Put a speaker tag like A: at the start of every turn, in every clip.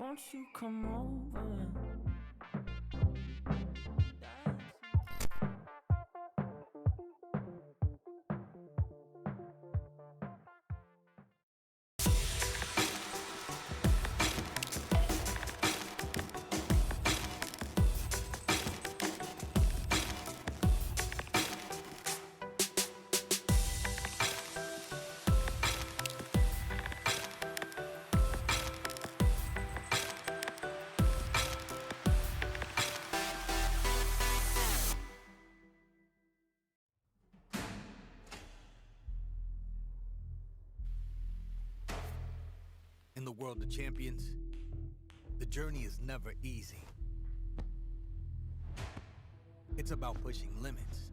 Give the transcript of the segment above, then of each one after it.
A: Won't you come over?
B: In the world of champions, the journey is never easy. It's about pushing limits,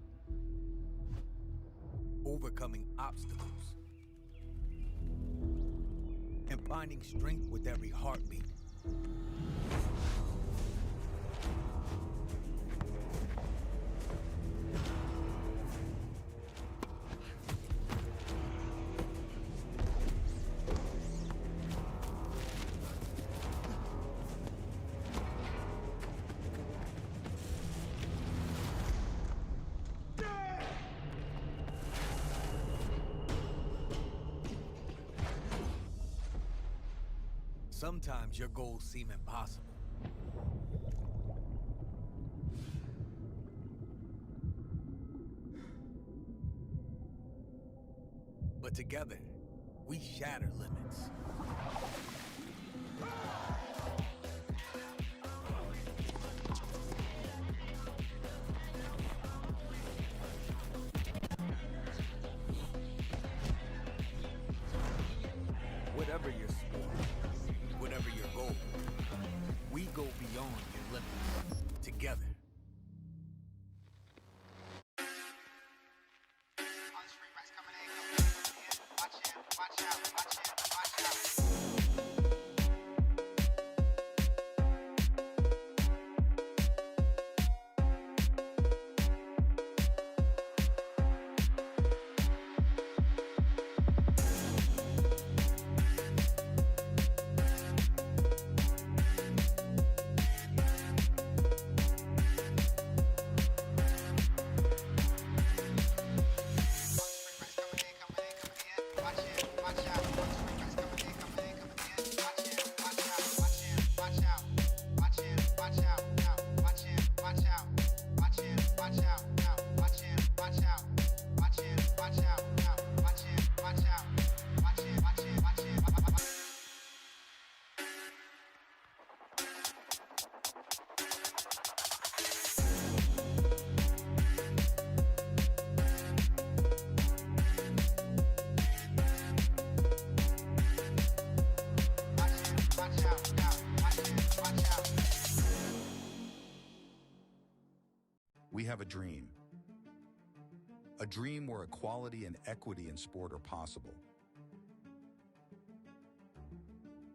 B: overcoming obstacles, and finding strength with every heartbeat. Sometimes your goals seem impossible. But together, we shatter limits. Whatever your sport, whatever your goal, we go beyond your limits together.
C: We have a dream. A dream where equality and equity in sport are possible.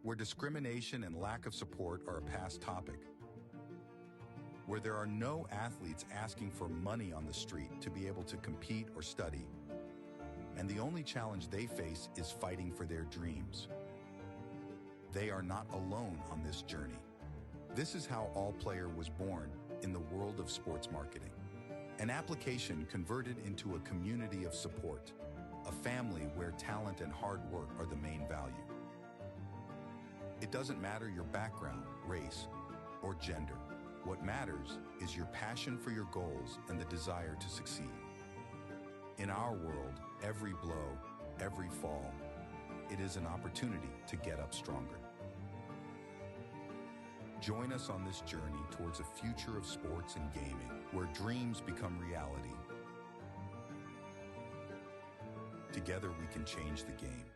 C: Where discrimination and lack of support are a past topic. Where there are no athletes asking for money on the street to be able to compete or study. And the only challenge they face is fighting for their dreams. They are not alone on this journey. This is how All Player was born in the world of sports marketing. An application converted into a community of support, a family where talent and hard work are the main value. It doesn't matter your background, race, or gender. What matters is your passion for your goals and the desire to succeed. In our world, every blow, every fall, it is an opportunity to get up stronger. Join us on this journey towards a future of sports and gaming where dreams become reality. Together we can change the game.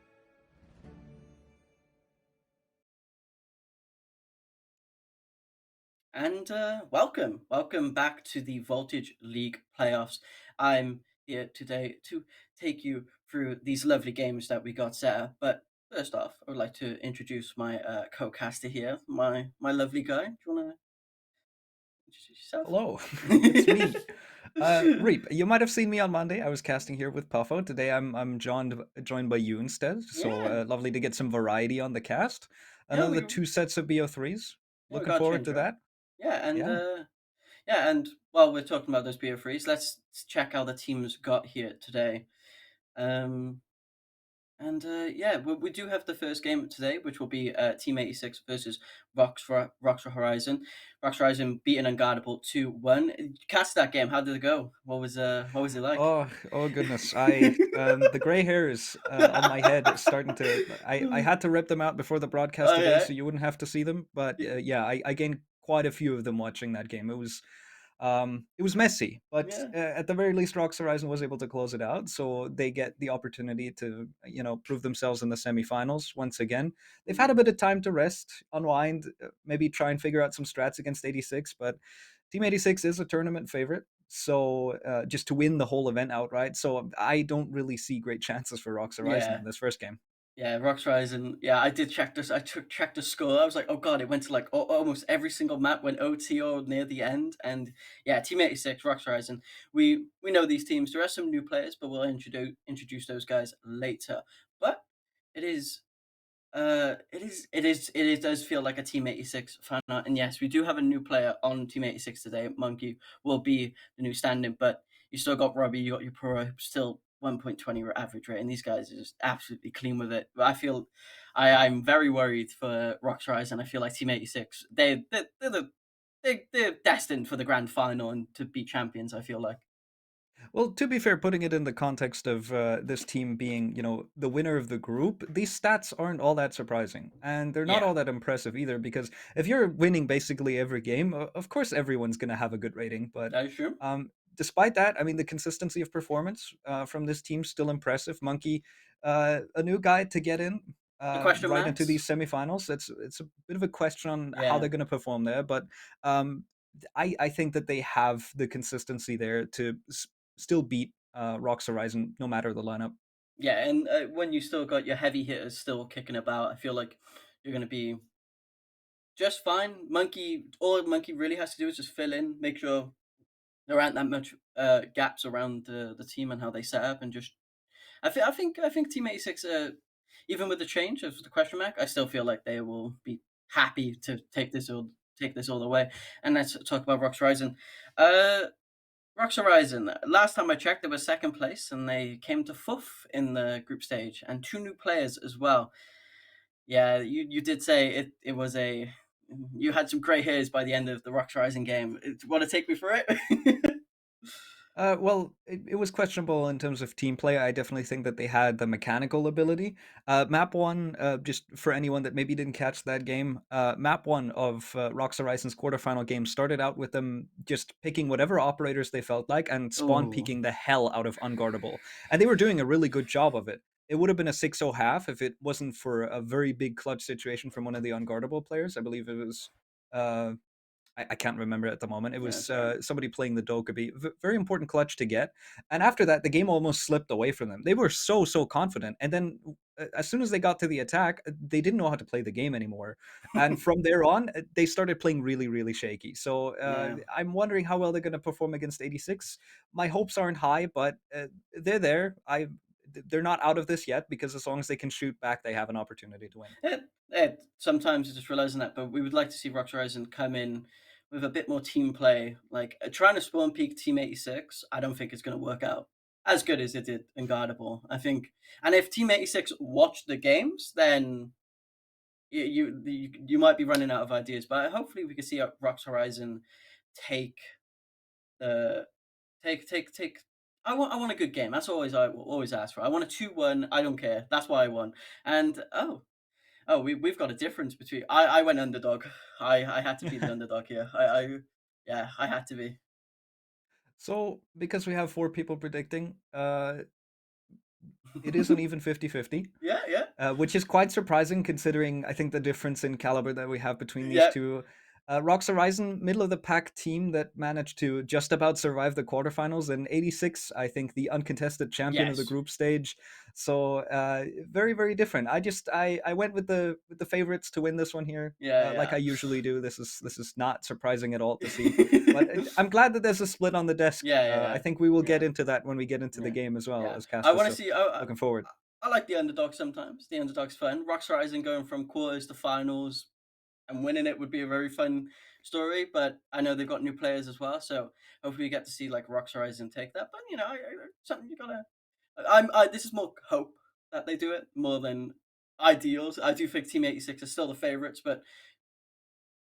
D: And welcome back to the Voltage League playoffs. I'm here today to take you through these lovely games that we got set up. But first off, I would like to introduce my co-caster here, my lovely guy. Do you want to introduce yourself?
E: Hello, it's me. Reap, you might have seen me on Monday. I was casting here with Puffo. Today I'm joined by you instead. So
D: Yeah.
E: lovely to get some variety on the cast.
D: Yeah,
E: another two sets of BO3s.
D: yeah, we
E: Looking
D: got to
E: forward
D: change
E: to
D: around.
E: that.
D: Yeah, and
E: Yeah.
D: yeah, and while we're talking about those BO3s, let's check how the teams got here today. Um, And yeah, we do have the first game today, which will be Team 86 versus Rockstar Horizon. Rockstar Horizon beating Unguardable 2-1. Cast that game. How did it go? What was it like?
E: Oh goodness. I the gray hairs on my head is starting to. I had to rip them out before the broadcast
D: Oh
E: today,
D: yeah.
E: so you wouldn't have to see them. But
D: Y-
E: yeah, I gained quite a few of them watching that game. It was messy, but
D: Yeah.
E: at the very least, Rocks Horizon was able to close it out, so they get the opportunity to prove themselves in the semifinals once again. They've had a bit of time to rest, unwind, maybe try and figure out some strats against 86, but Team 86 is a tournament favorite, so just to win the whole event outright. So I don't really see great chances for Rocks Horizon
D: Yeah.
E: in this first game.
D: Yeah, Rocks Horizon. Yeah, I did check this. Checked the score. I was like, oh god, it went to like almost every single map went OT or near the end. And yeah, Team 86, Rocks Horizon. We know these teams. There are some new players, but we'll introduce those guys later. But it is it does feel like a Team 86 fan art. And yes, we do have a new player on Team 86 today. Monkey will be the new stand-in, but you still got Robbie, you got your pro, still 1.20 average rate, and these guys are just absolutely clean with it. But I feel I'm very worried for Rocks Rise, and I feel like Team 86, they're destined for the grand final and to be champions, I feel like.
E: Well, to be fair, putting it in the context of this team being, the winner of the group, these stats aren't all that surprising. And they're not
D: Yeah,
E: all that impressive either, because if you're winning basically every game, of course everyone's going to have a good rating. But
D: that is true.
E: despite that, I mean, the consistency of performance from this team still impressive. Monkey, a new guy to get in.
D: The question
E: Right into
D: marks?
E: these semifinals. It's a bit of a question on how
D: Yeah.
E: they're going to perform there, but um, I think that they have the consistency there to still beat Rocks Horizon no matter the lineup.
D: Yeah, and when you still got your heavy hitters still kicking about, I feel like you're going to be just fine. All Monkey really has to do is just fill in, make sure there aren't that much gaps around the team and how they set up, and just I think Team 86, even with the change of the question mark, I still feel like they will be happy to take this all the way. And let's talk about Rocks Horizon. Uh, Rocks Horizon. Last time I checked, they were second place, and they came to fourth in the group stage, and two new players as well. Yeah, you did say it was a you had some grey hairs by the end of the Rocks Rising game. Want to take me through it?
E: Well, it was questionable in terms of team play. I definitely think that they had the mechanical ability. Map one, just for anyone that maybe didn't catch that game, map one of Rocks Horizon's quarterfinal game started out with them just picking whatever operators they felt like and spawn
D: Oh,
E: peeking the hell out of Unguardable. And they were doing a really good job of it. It would have been a 6-0 half if it wasn't for a very big clutch situation from one of the Unguardable players. I believe it was. Uh, I can't remember at the moment. It
D: yeah,
E: was
D: sorry.
E: somebody playing the Dokkaebi. Very important clutch to get. And after that, the game almost slipped away from them. They were so confident. And then as soon as they got to the attack, they didn't know how to play the game anymore. And from there on, they started playing really shaky. So
D: Yeah.
E: I'm wondering how well they're going to perform against 86. My hopes aren't high, but they're there. They're not out of this yet because as long as they can shoot back, they have an opportunity to win.
D: Sometimes it's just realizing that, but we would like to see Rocks Horizon come in with a bit more team play. Like trying to spawn peak Team 86, I don't think it's going to work out as good as it did in Guardable. I think, and if Team 86 watched the games, then you might be running out of ideas. But hopefully, we can see Rocks Horizon take the take. I want a good game. That's always I will always ask for. I want a 2-1. I don't care. That's why I won. And we've got a difference between. I went underdog. I had to be the underdog here. Yeah, I had to be.
E: So because we have four people predicting, it is an even 50-50.
D: Yeah, yeah,
E: Which is quite surprising considering I think the difference in caliber that we have between these
D: yeah.
E: two. Rocks Horizon, middle of the pack team that managed to just about survive the quarterfinals, and 86, I think, the uncontested champion of the
D: Yes.
E: group stage. So very different. I went with the favorites to win this one here,
D: Yeah,
E: like
D: yeah.
E: I usually do. This is not surprising at all to see, but I'm glad that there's a split on the desk.
D: Yeah,
E: I
D: yeah,
E: think we will
D: yeah,
E: get into that when we get into the
D: yeah,
E: game as well,
D: yeah.
E: as
D: I
E: Casper.
D: want to
E: So
D: see.
E: looking forward.
D: I like the underdog sometimes. The underdog's fun. Rocks Rising going from quarters to finals and winning it would be a very fun story. But I know they've got new players as well, so hopefully we get to see like Rocks Rising take that. But something you gotta. This is more hope that they do it more than ideals. I do think Team 86 is still the favorites, but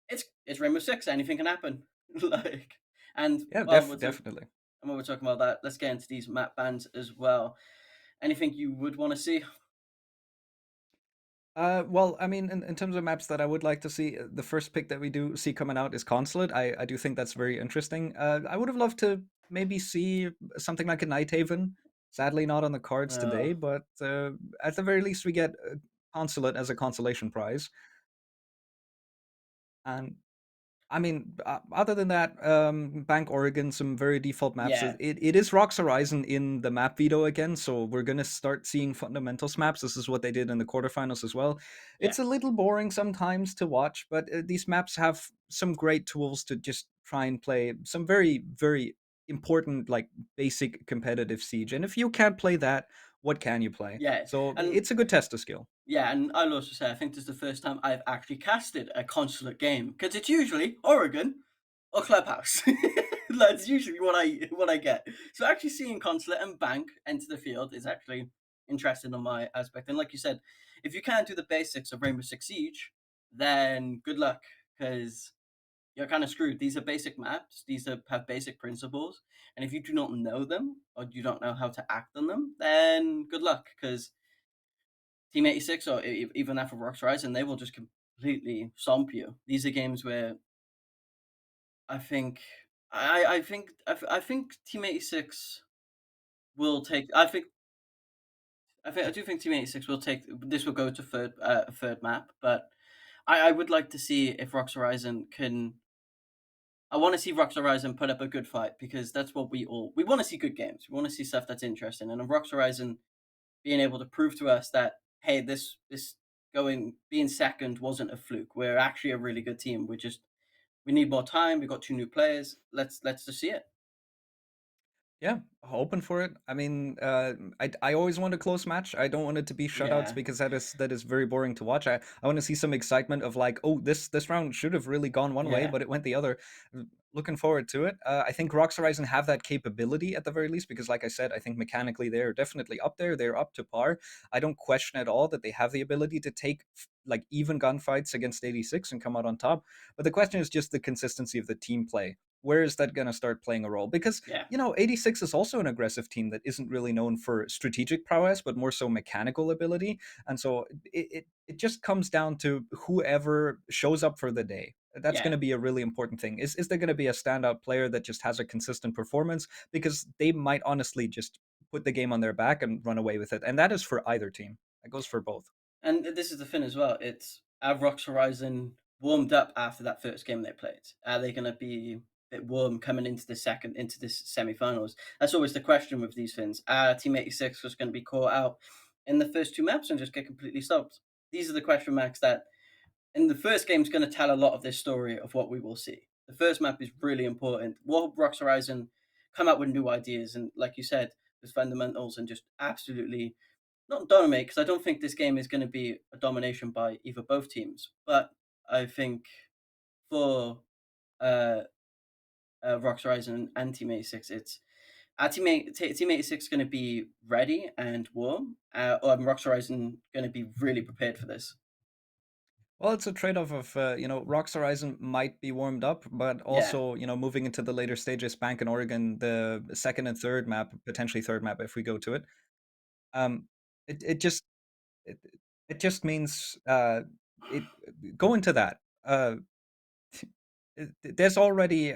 D: it's Rainbow Six. Anything can happen. like, and
E: Yeah, definitely.
D: and while we're talking about that, let's get into these map bans as well. Anything you would want to see?
E: Well, I mean, in terms of maps that I would like to see, the first pick that we do see coming out is Consulate. I do think that's very interesting. I would have loved to maybe see something like a Night Haven. Sadly, not on the cards
D: Uh,
E: today, but at the very least, we get Consulate as a consolation prize. And I mean, other than that, Bank Oregon, some very default maps.
D: yeah,
E: It is Rocks Horizon in the map veto again, so we're gonna start seeing fundamentals maps. This is what they did in the quarterfinals as well.
D: yeah,
E: It's a little boring sometimes to watch, but these maps have some great tools to just try and play some very, very important, like basic competitive Siege. And if you can't play that, what can you play?
D: yeah,
E: So
D: and
E: it's a good test of skill.
D: yeah, and I'll also say I think this is the first time I've actually casted a consulate game because it's usually Oregon or Clubhouse. That's usually what I get. So actually seeing consulate and bank enter the field is actually interesting on my aspect. And like you said, if you can't do the basics of Rainbow Six Siege, then good luck because you're kind of screwed. These are basic maps. Have basic principles, and if you do not know them or you don't know how to act on them, then good luck because Team 86 or even that for Rocks Rising, they will just completely stomp you. These are games where I think I think Team 86 will take. I do think Team 86 will take. This will go to third map, but I would like to see if Rocks Horizon can. I want to see Rocks Horizon put up a good fight because that's what we want to see good games. We want to see stuff that's interesting, and if Rocks Horizon being able to prove to us that hey, this going being second wasn't a fluke. We're actually a really good team. We need more time. We got two new players. Let's just see it.
E: Yeah, hoping for it. I mean, I always want a close match. I don't want it to be shutouts
D: Yeah,
E: because that is very boring to watch. I want to see some excitement of like, oh, this round should have really gone one way,
D: yeah,
E: but it went the other. Looking forward to it. I think Rocks Horizon have that capability at the very least because, like I said, I think mechanically they're definitely up there. They're up to par. I don't question at all that they have the ability to take like even gunfights against 86 and come out on top. But the question is just the consistency of the team play. Where is that going to start playing a role? Because
D: yeah,
E: 86 is also an aggressive team that isn't really known for strategic prowess, but more so mechanical ability. And so it just comes down to whoever shows up for the day. That's going
D: yeah.
E: to be a really important thing. Is there going to be a standout player that just has a consistent performance? Because they might honestly just put the game on their back and run away with it. And that is for either team. That goes for both.
D: And this is the thing as well. It's have Rocks Horizon warmed up after that first game they played? Are they going to be a bit warm coming into this semi-finals? That's always the question with these things. Team 86 was going to be caught out in the first two maps and just get completely stopped. These are the question marks that in the first game is going to tell a lot of this story of what we will see. The first map is really important. Will Rocks Horizon come out with new ideas and, like you said, with fundamentals and just absolutely not dominate? Because I don't think this game is going to be a domination by either both teams. But I think for uh, Rocks Horizon and Team 86, it's Team 86 is going to be ready and warm, or Rocks Horizon going to be really prepared for this.
E: Well, it's a trade-off of Rocks Horizon might be warmed up, but
D: Yeah.
E: also moving into the later stages, Bank and Oregon, the second and third map, potentially third map if we go to it. Um, it just it, it just means it going to that. There's already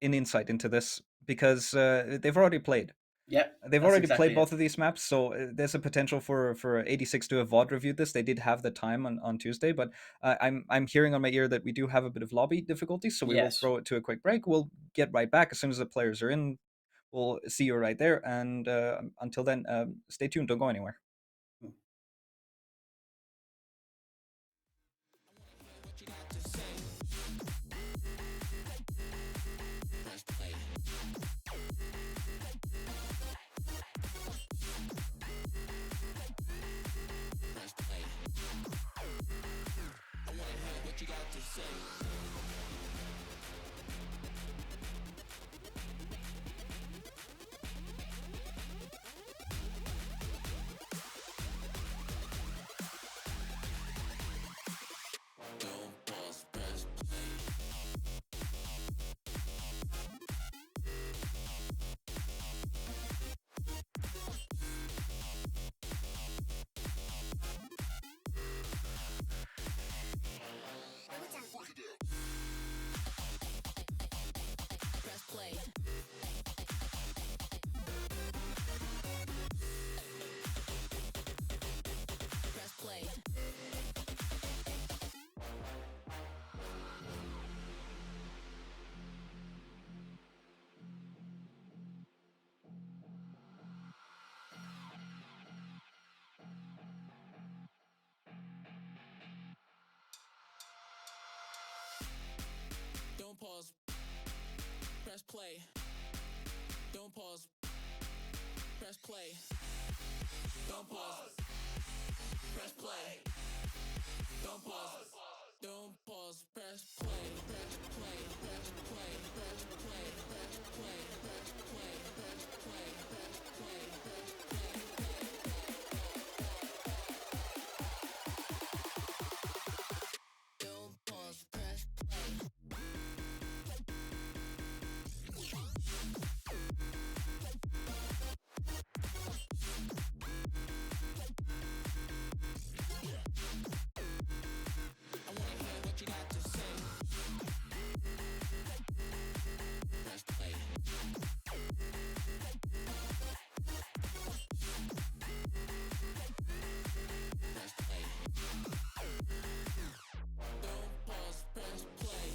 E: an insight into this because they've already played.
D: Yeah,
E: They've
D: that's
E: already
D: exactly
E: played
D: it.
E: both of these maps, so there's a potential for 86 to have VOD reviewed this. They did have the time on Tuesday, but I'm hearing on my ear that we do have a bit of lobby difficulties, so we will
D: Yes.
E: throw it to a quick break. We'll get right back as soon as the players are in. We'll see you right there, and until then, stay tuned. Don't go anywhere.
F: Press play. Press play. Don't pause. Press play. Don't pause. Press play. Don't pause. Press play. Don't pause. Don't pause. Press play. Press play. Press play. Press play. Press play. Press play. Press play. Press play. Press play. Don't pause. Press play. I wanna hear what you got to say. Press play. Press play. Don't pause, press play.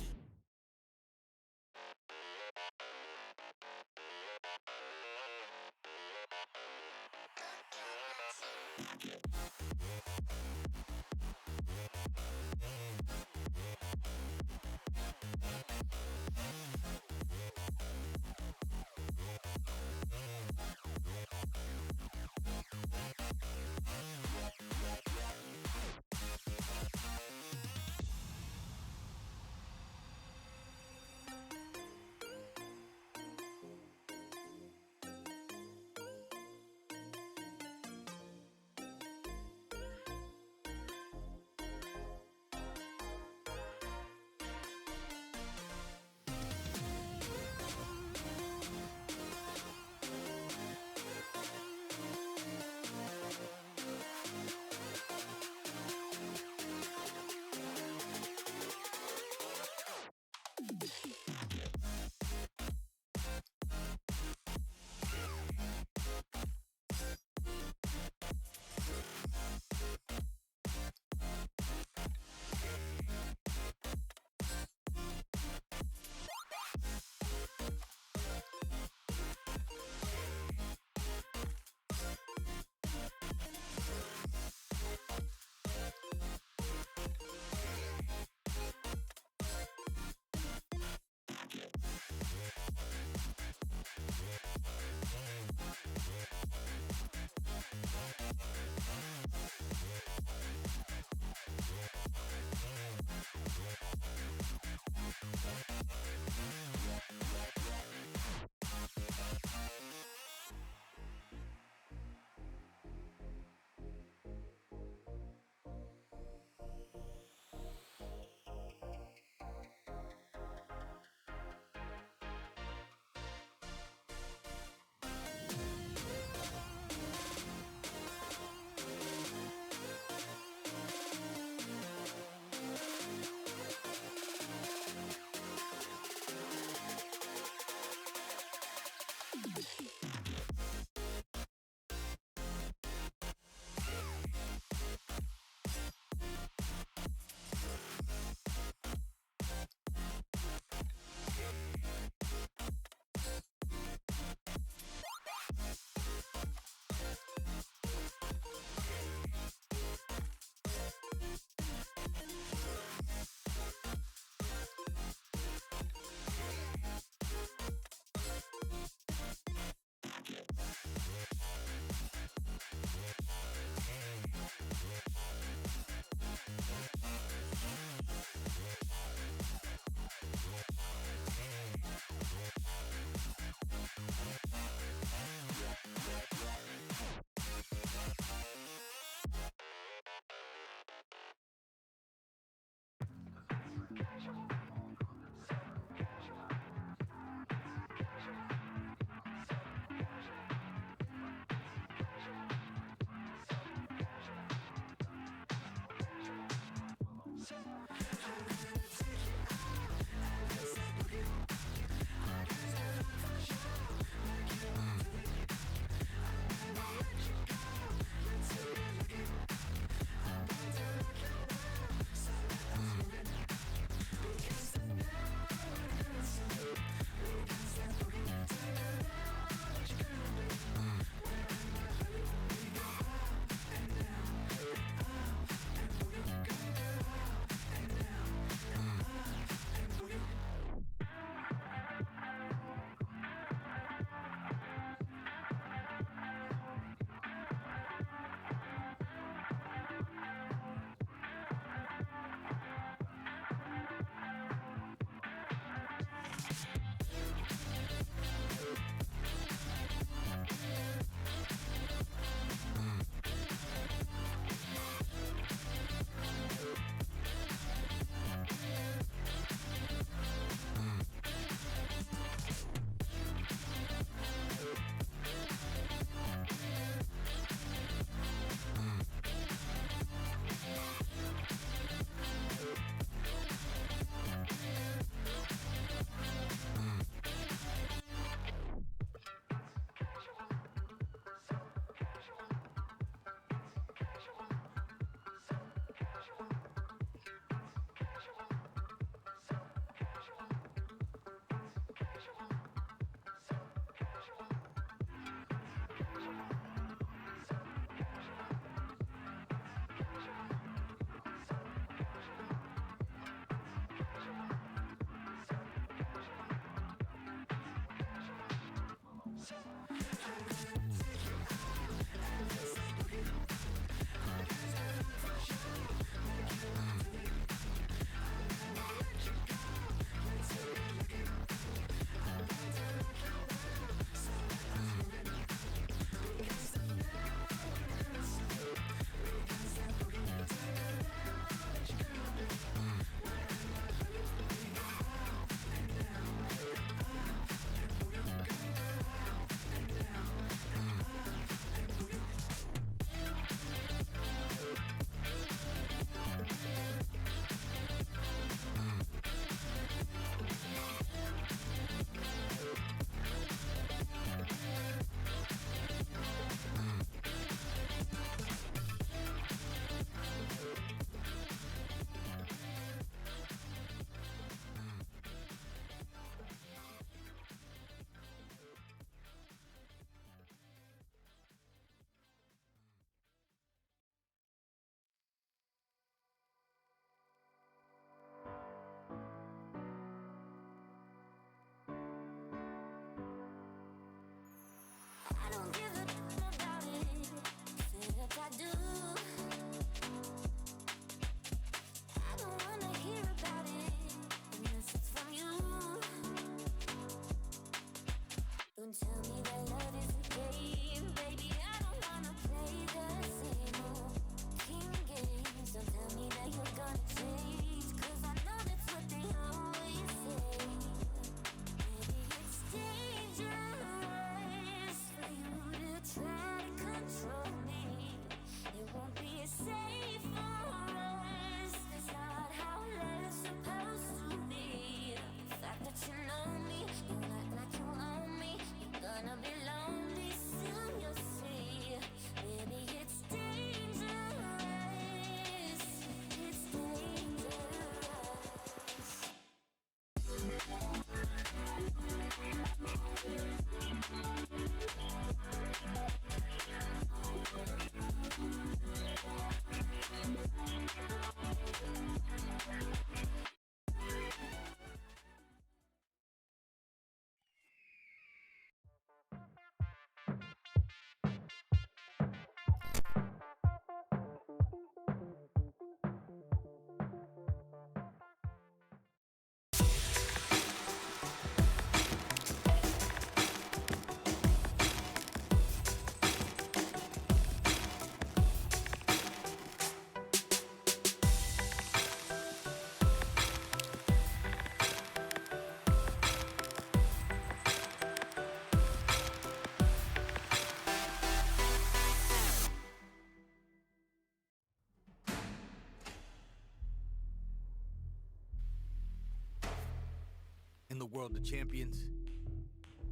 B: World of Champions,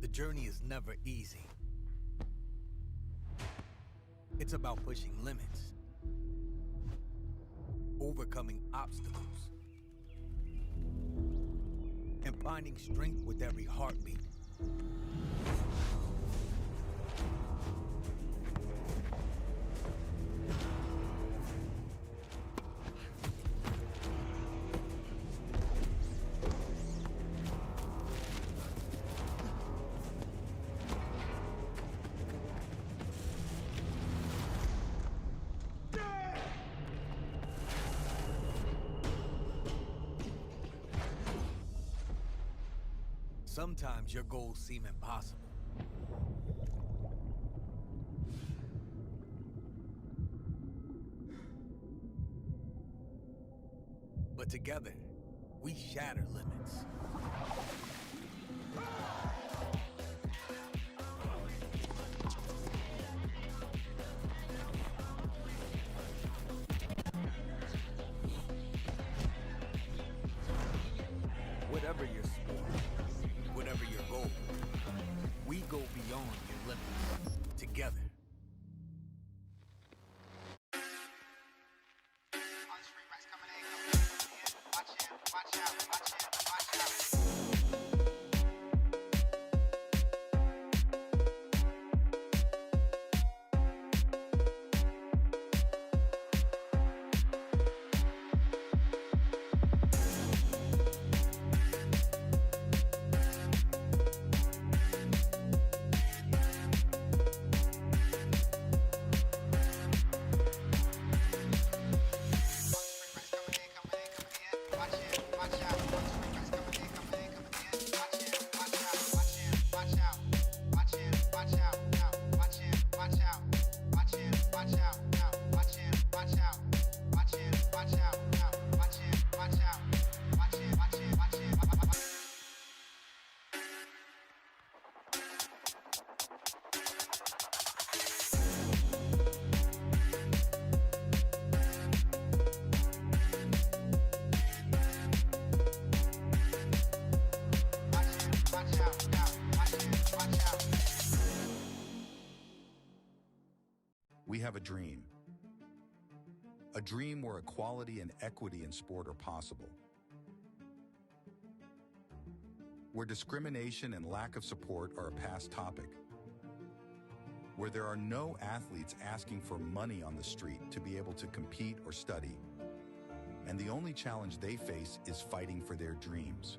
B: the journey is never easy. It's about pushing limits, overcoming obstacles, and finding strength with every heartbeat. Sometimes your goals seem impossible. But together, we shatter limits. Whatever your sport, whatever your goal, we go beyond your limits together.
C: We have a dream. A dream where equality and equity in sport are possible. Where discrimination and lack of support are a past topic. Where there are no athletes asking for money on the street to be able to compete or study. And the only challenge they face is fighting for their dreams.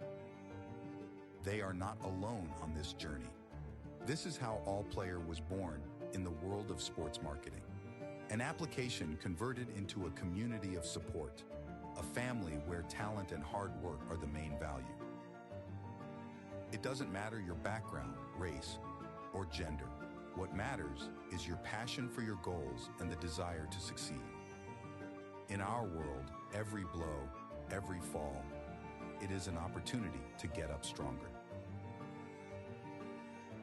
C: They are not alone on this journey. This is how All Player was born in the world of sports marketing. An application converted into a community of support, a family where talent and hard work are the main value. It doesn't matter your background, race, or gender. What matters is your passion for your goals and the desire to succeed. In our world, every blow, every fall, it is an opportunity to get up stronger.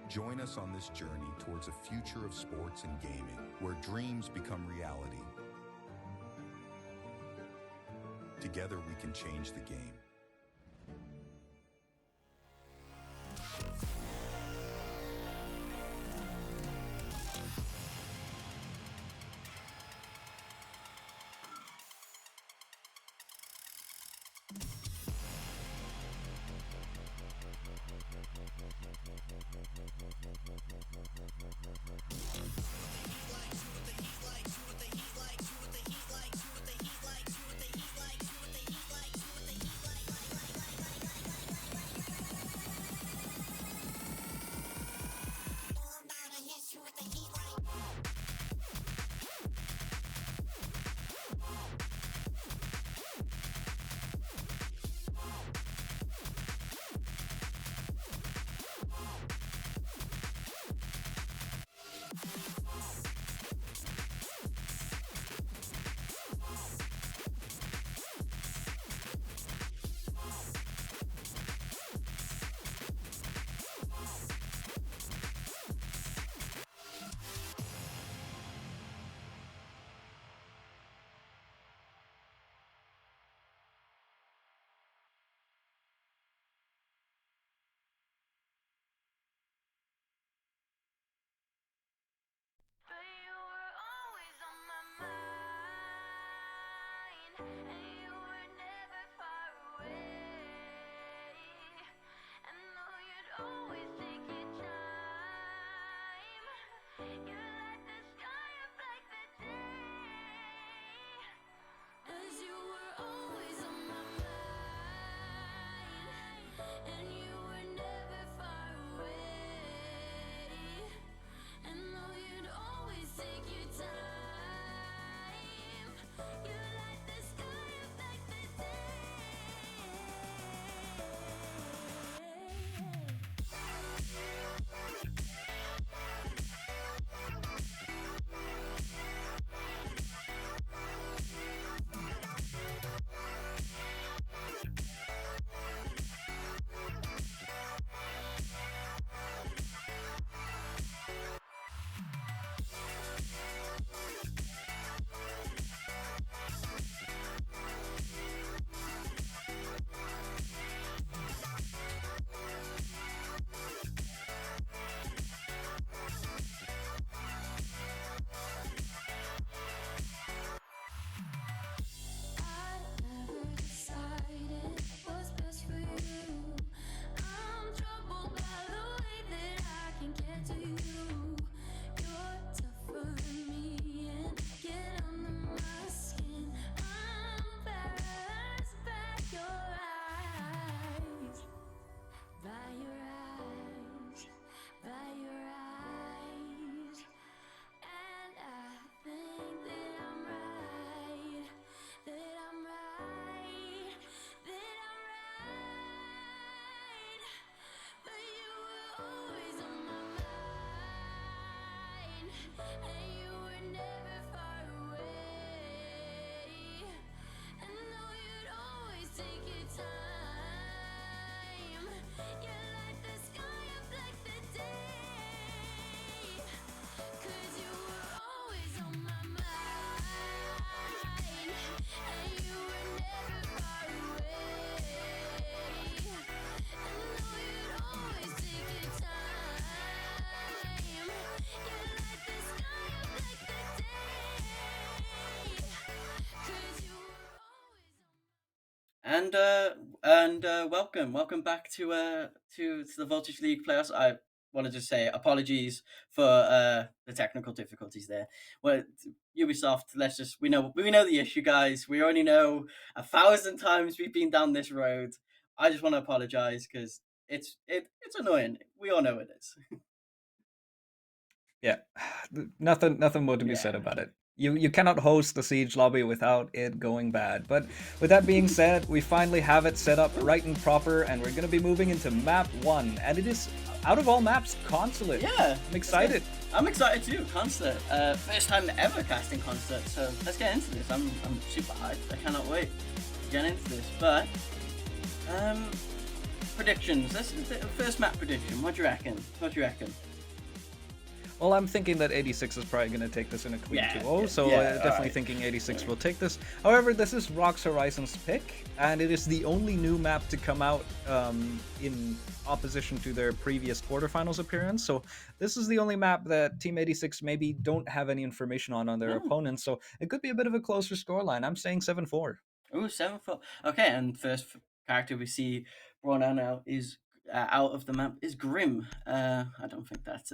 C: Join us on this journey towards a future of sports and gaming where dreams become reality. Together we can change the game.
D: welcome back to the Voltage League playoffs. I wanted to say apologies for the technical difficulties there. Well, Ubisoft, we know the issue, guys. We already know 1,000 times we've been down this road. I just want to apologize because it's annoying. We all know it is.
E: Yeah, nothing more to be said about it. You cannot host the Siege lobby without it going bad. But with that being said, we finally have it set up right and proper, and we're gonna be moving into map 1, and it is, out of all maps, Consulate.
D: Yeah,
E: I'm excited.
D: I'm excited too. Consulate, first time ever casting Consulate. So let's get into this. I'm super hyped. I cannot wait to get into this. But predictions. Let's first map prediction. What do you reckon?
E: Well, I'm thinking that 86 is probably going to take this in a clean 2-0, so definitely thinking 86 will take this. However, this is Rox Horizon's pick, and it is the only new map to come out in opposition to their previous quarterfinals appearance. So this is the only map that Team 86 maybe don't have any information on their opponents, so it could be a bit of a closer scoreline. I'm saying 7-4.
D: Ooh, 7-4. Okay, and first character we see brought out is out of the map is Grim. I don't think that's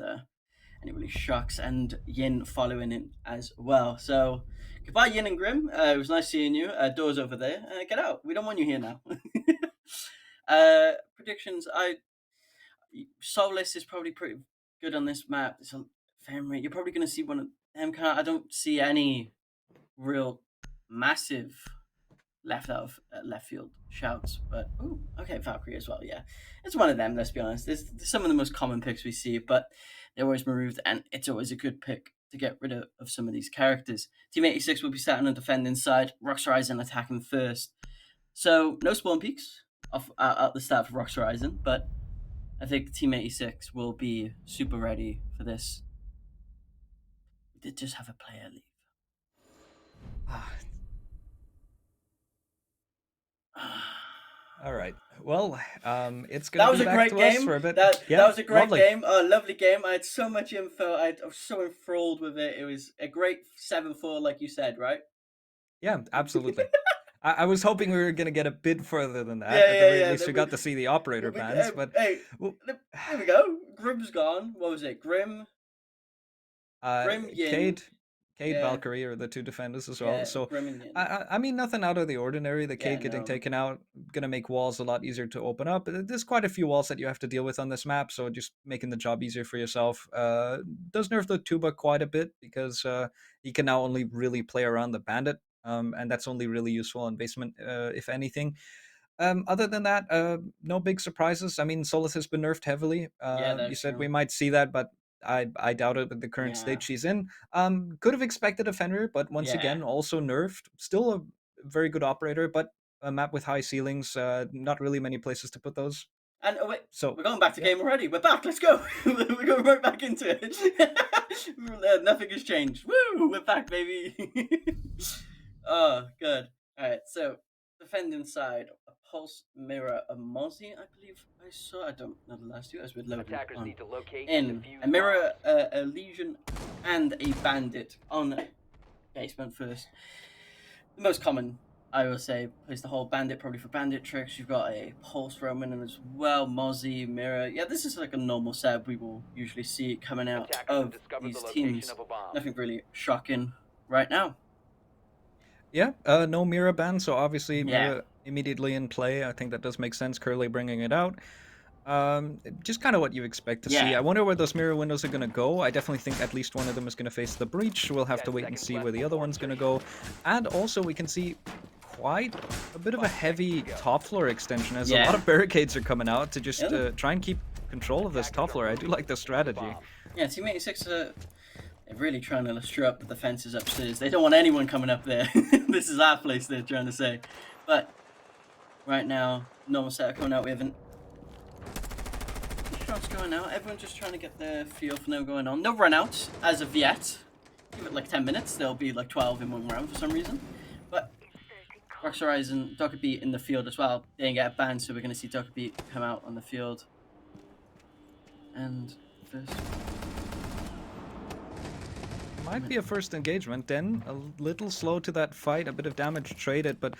D: any really shocks, and Yin following in as well. So goodbye, Yin and Grim. It was nice seeing you. Doors over there. Get out. We don't want you here now. Predictions. Soulless is probably pretty good on this map. It's a frame rate. You're probably going to see one of them. I don't see any real massive left out of left field shouts, but okay, Valkyrie as well. Yeah, it's one of them. Let's be honest. There's some of the most common picks we see, but they're always removed, and it's always a good pick to get rid of some of these characters. Team 86 will be sat on the defending side. Rox Horizon attacking first. So no spawn peaks off at the start for Rox Horizon, but I think Team 86 will be super ready for this. We did just have a player leave.
E: All right. Well, it's gonna be back to us for a bit.
D: That was a great game. A lovely game. I had so much info. I was so enthralled with it. It was a great 7-4, like you said, right?
E: Yeah, absolutely. I was hoping we were gonna get a bit further than that. At the very least, we got to see the operator bans. But
D: hey, there we go. Grim's gone. What was it? Grim, Yin.
E: Cade, Valkyrie are the two defenders as well. So I mean, nothing out of the ordinary. The Cade getting taken out, gonna make walls a lot easier to open up. There's quite a few walls that you have to deal with on this map, so just making the job easier for yourself. Does nerf the Tuba quite a bit because he can now only really play around the bandit, and that's only really useful in basement, if anything. Other than that, no big surprises. I mean, Solus has been nerfed heavily. You said we might see that, but I doubt it with the current state she's in. Could have expected a Fenrir, but once again, also nerfed. Still a very good operator, but a map with high ceilings. Not really many places to put those.
D: And so we're going back to game already. We're back. Let's go. We're going right back into it. Nothing has changed. Woo! We're back, baby. Oh, good. All right. So defending side, a Pulse, Mirror, a Mozzie, I believe I saw. I don't know the last two. As we're loading
G: need to locate
D: in a Mirror, a Legion, and a Bandit on basement first. The most common, I will say, plays the whole Bandit probably for Bandit tricks. You've got a Pulse Roman and as well Mozzie, Mirror. Yeah, this is like a normal setup we will usually see coming out of these teams. Nothing really shocking right now.
E: Yeah, no Mira ban, so obviously Mira immediately in play. I think that does make sense, Curly bringing it out. Just kind of what you expect to see. I wonder where those mirror windows are going to go. I definitely think at least one of them is going to face the breach. We'll have to wait and see where the other one's going to go. And also we can see quite a bit of a heavy top floor extension as a lot of barricades are coming out to just try and keep control of this top floor. I do like the strategy.
D: Yeah, Team 86 are really trying to stir up the defenses upstairs. They don't want anyone coming up there. This is our place, they're trying to say. But right now, normal setup coming out. We haven't shots going out. Everyone's just trying to get their feel for no going on. No runouts as of yet. Give it like 10 minutes. There'll be like 12 in one round for some reason. But Rox Horizon, Dokkaebi in the field as well. They didn't get banned, so we're going to see Dokkaebi come out on the field. And first...
E: Might be a first engagement. Den a little slow to that fight, a bit of damage traded, but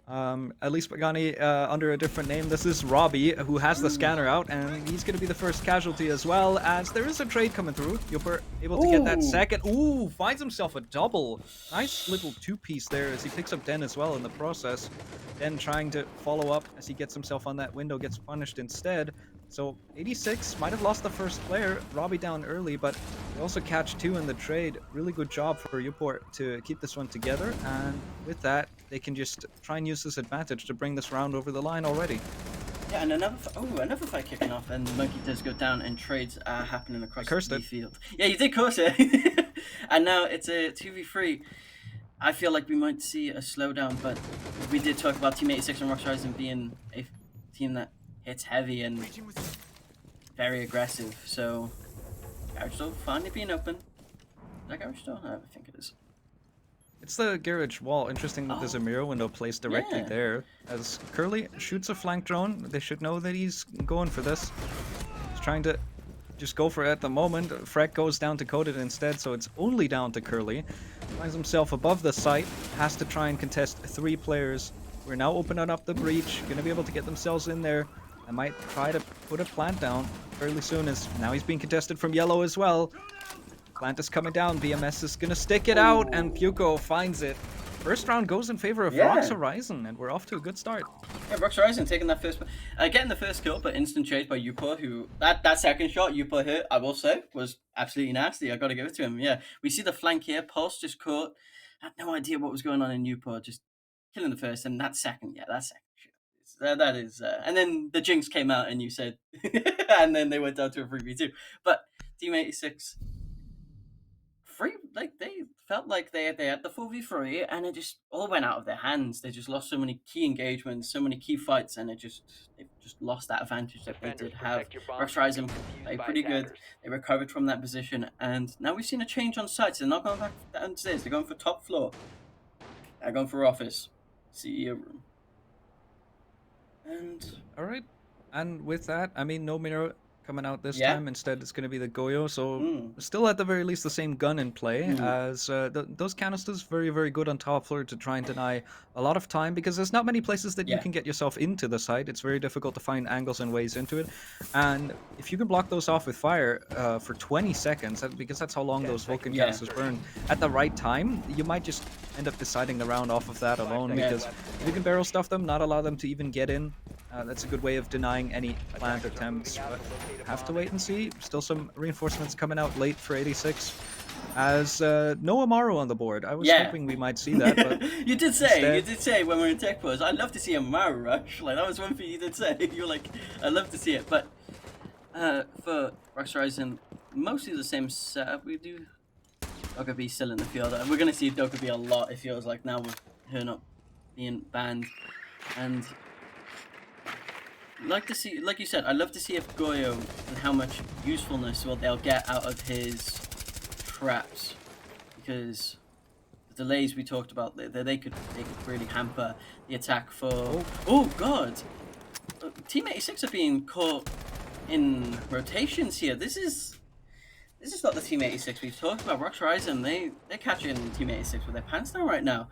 E: At least Pagani under a different name. This is Robbie, who has the scanner out, and he's going to be the first casualty as well, as there is a trade coming through. Yupper able to get that
D: Ooh.
E: second. Ooh, finds himself a double. Nice little two-piece there as he picks up Den as well in the process. Den trying to follow up as he gets himself on that window, gets punished instead. So 86 might have lost the first player, Robbie down early, but they also catch 2 in the trade. Really good job for Uport to keep this one together, and with that, they can just try and use this advantage to bring this round over the line already.
D: Yeah, and another fight kicking off, and Monkey does go down, and trades are happening across
E: cursed
D: the
E: it.
D: field. Yeah, you did curse it. And now it's a 2v3. I feel like we might see a slowdown, but we did talk about Team 86 and Rox Rising being a team that hits heavy and very aggressive. So, garage door finally being open. Is that garage door? I think it is.
E: It's the garage wall. Interesting that there's a mirror window placed directly
D: Yeah.
E: there. As Curly shoots a flank drone, they should know that he's going for this. He's trying to just go for it at the moment. Freck goes down to Coded instead, so it's only down to Curly. Finds himself above the site, has to try and contest 3 players. We're now opening up the breach, gonna be able to get themselves in there. I might try to put a plant down fairly soon, as now he's being contested from yellow as well. Plant is coming down, BMS is gonna stick it out, and Puko finds it. First round goes in favor of
D: Yeah.
E: Rox Horizon, and we're off to a good start.
D: Yeah, Rox Horizon taking that first, getting the first kill, but instant chase by Yupa, who that second shot Yupa hit, I will say, was absolutely nasty. I got to give it to him. Yeah, we see the flank here. Pulse just caught. Had no idea what was going on in Yupa, just killing the first, and that second, that second shot. That is, and then the Jinx came out, and you said, and then they went down to a 3v2. But Team 86. They felt like they had the 4v3, and it just all went out of their hands. They just lost so many key engagements, so many key fights, and they just lost that advantage that they did have. Rox Rising played pretty good. They recovered from that position, and now we've seen a change on sites. They're not going back downstairs. They're going for top floor. They're going for office, CEO room. And
E: All right, and with that, I mean, no mirror coming out this
D: Yeah.
E: time. Instead, it's going to be the Goyo. So
D: Mm.
E: still at the very least the same gun in play,
D: Mm.
E: as those canisters very, very good on top floor to try and deny a lot of time, because there's not many places that you
D: Yeah.
E: can get yourself into the site. It's very difficult to find angles and ways into it. And if you can block those off with fire for 20 seconds, because that's how long those Vulcan
D: Yeah.
E: canisters burn, at the right time, you might just end up deciding the round off of that alone,
D: Yeah.
E: because you can barrel stuff them, not allow them to even get in. That's a good way of denying any plant attempts, but have to wait and see. Still some reinforcements coming out late for 86, as no Amaru on the board. I was
D: Yeah.
E: hoping we might see that, but
D: you did say
E: instead-
D: when we were in Tech Pros, I'd love to see a Maru rush. Like, that was one thing you did say. You were like, I'd love to see it. But for Rox Horizon, mostly the same setup. We do Dokkaebi still in the field. We're going to see Dokkaebi a lot, it feels like, now with her not being banned. And like to see, like you said, I'd love to see if Goyo and how much usefulness they'll get out of his traps, because the delays we talked about, they could really hamper the attack for. Oh God! Team 86 are being caught in rotations here. This is not the Team 86 we've talked about. Rox Horizon, they're catching Team 86 with their pants down right now.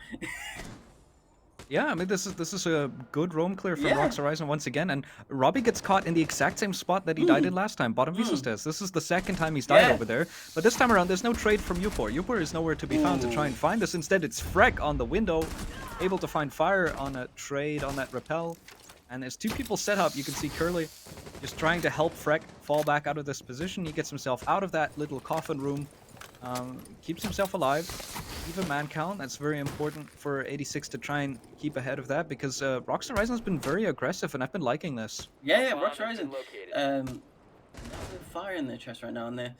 E: Yeah, I mean, this is a good roam clear from
D: Yeah.
E: Rox Horizon once again, and Robbie gets caught in the exact same spot that he died in last time, bottom Visus test. This is the second time he's died
D: Yeah.
E: over there, but this time around, there's no trade from Upor. Upor is nowhere to be found to try and find this. Instead, it's Freck on the window, able to find fire on a trade on that rappel, and there's 2 people set up. You can see Curly just trying to help Freck fall back out of this position. He gets himself out of that little coffin room, keeps himself alive. Even man count, that's very important for 86 to try and keep ahead of that, because Rox Horizon has been very aggressive, and I've been liking this.
D: Yeah, Rox Horizon. They're fire in their chest right now, and they're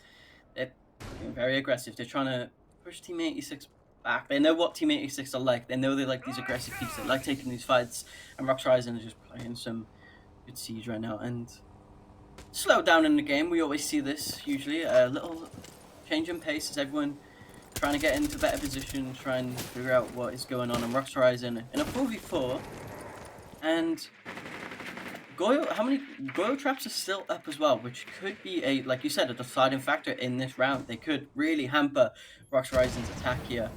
D: being very aggressive. They're trying to push Team 86 back. They know what Team 86 are like. They know they like these aggressive peaks. They like taking these fights, and Rox Horizon is just playing some good siege right now. And slow down in the game. We always see this usually. A little change in pace as everyone trying to get into better position, try and figure out what is going on. And Rox Horizon in a 4v4, and Goyo, how many Goyo traps are still up as well, which could be like you said, a deciding factor in this round. They could really hamper Rox Horizon's attack here.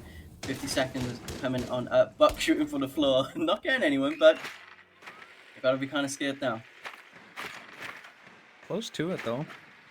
D: 50 seconds coming on up. Buck shooting for the floor. Not getting anyone, but you gotta be kind of scared now.
E: Close to it, though.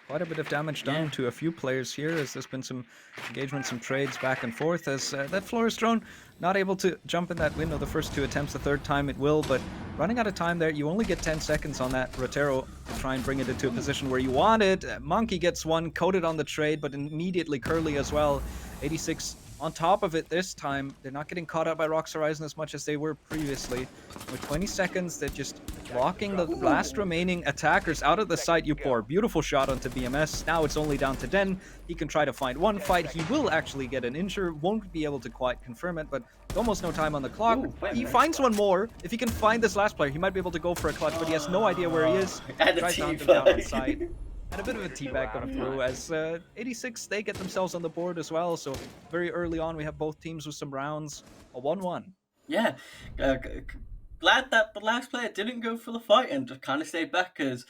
E: Quite a bit of damage done
D: Yeah.
E: to a few players here, as there's been some engagement, some trades back and forth, as that Flores drone not able to jump in that window the first 2 attempts. The third time it will, but running out of time there. You only get 10 seconds on that Rotero to try and bring it into a position where you want it. Monkey gets one, coated on the trade, but immediately Curly as well. 86 on top of it this time. They're not getting caught up by Rocks Horizon as much as they were previously. With 20 seconds, they're just blocking the last remaining attackers out of the site. Upor, beautiful shot onto BMS. Now it's only down to Den. He can try to find one fight. He will actually get an injure. Won't be able to quite confirm it, but almost no time on the clock.
D: Ooh, wait a
E: He
D: minute.
E: finds one more. If he can find this last player, he might be able to go for a clutch, but he has no idea where he is.
D: And a
E: Tries to hunt him down on
D: teabag.
E: site. And a bit of a teabag going through, as 86, they get themselves on the board as well. So very early on, we have both teams with some rounds. A 1-1.
D: Yeah, glad that the last player didn't go for the fight and just kind of stayed back, because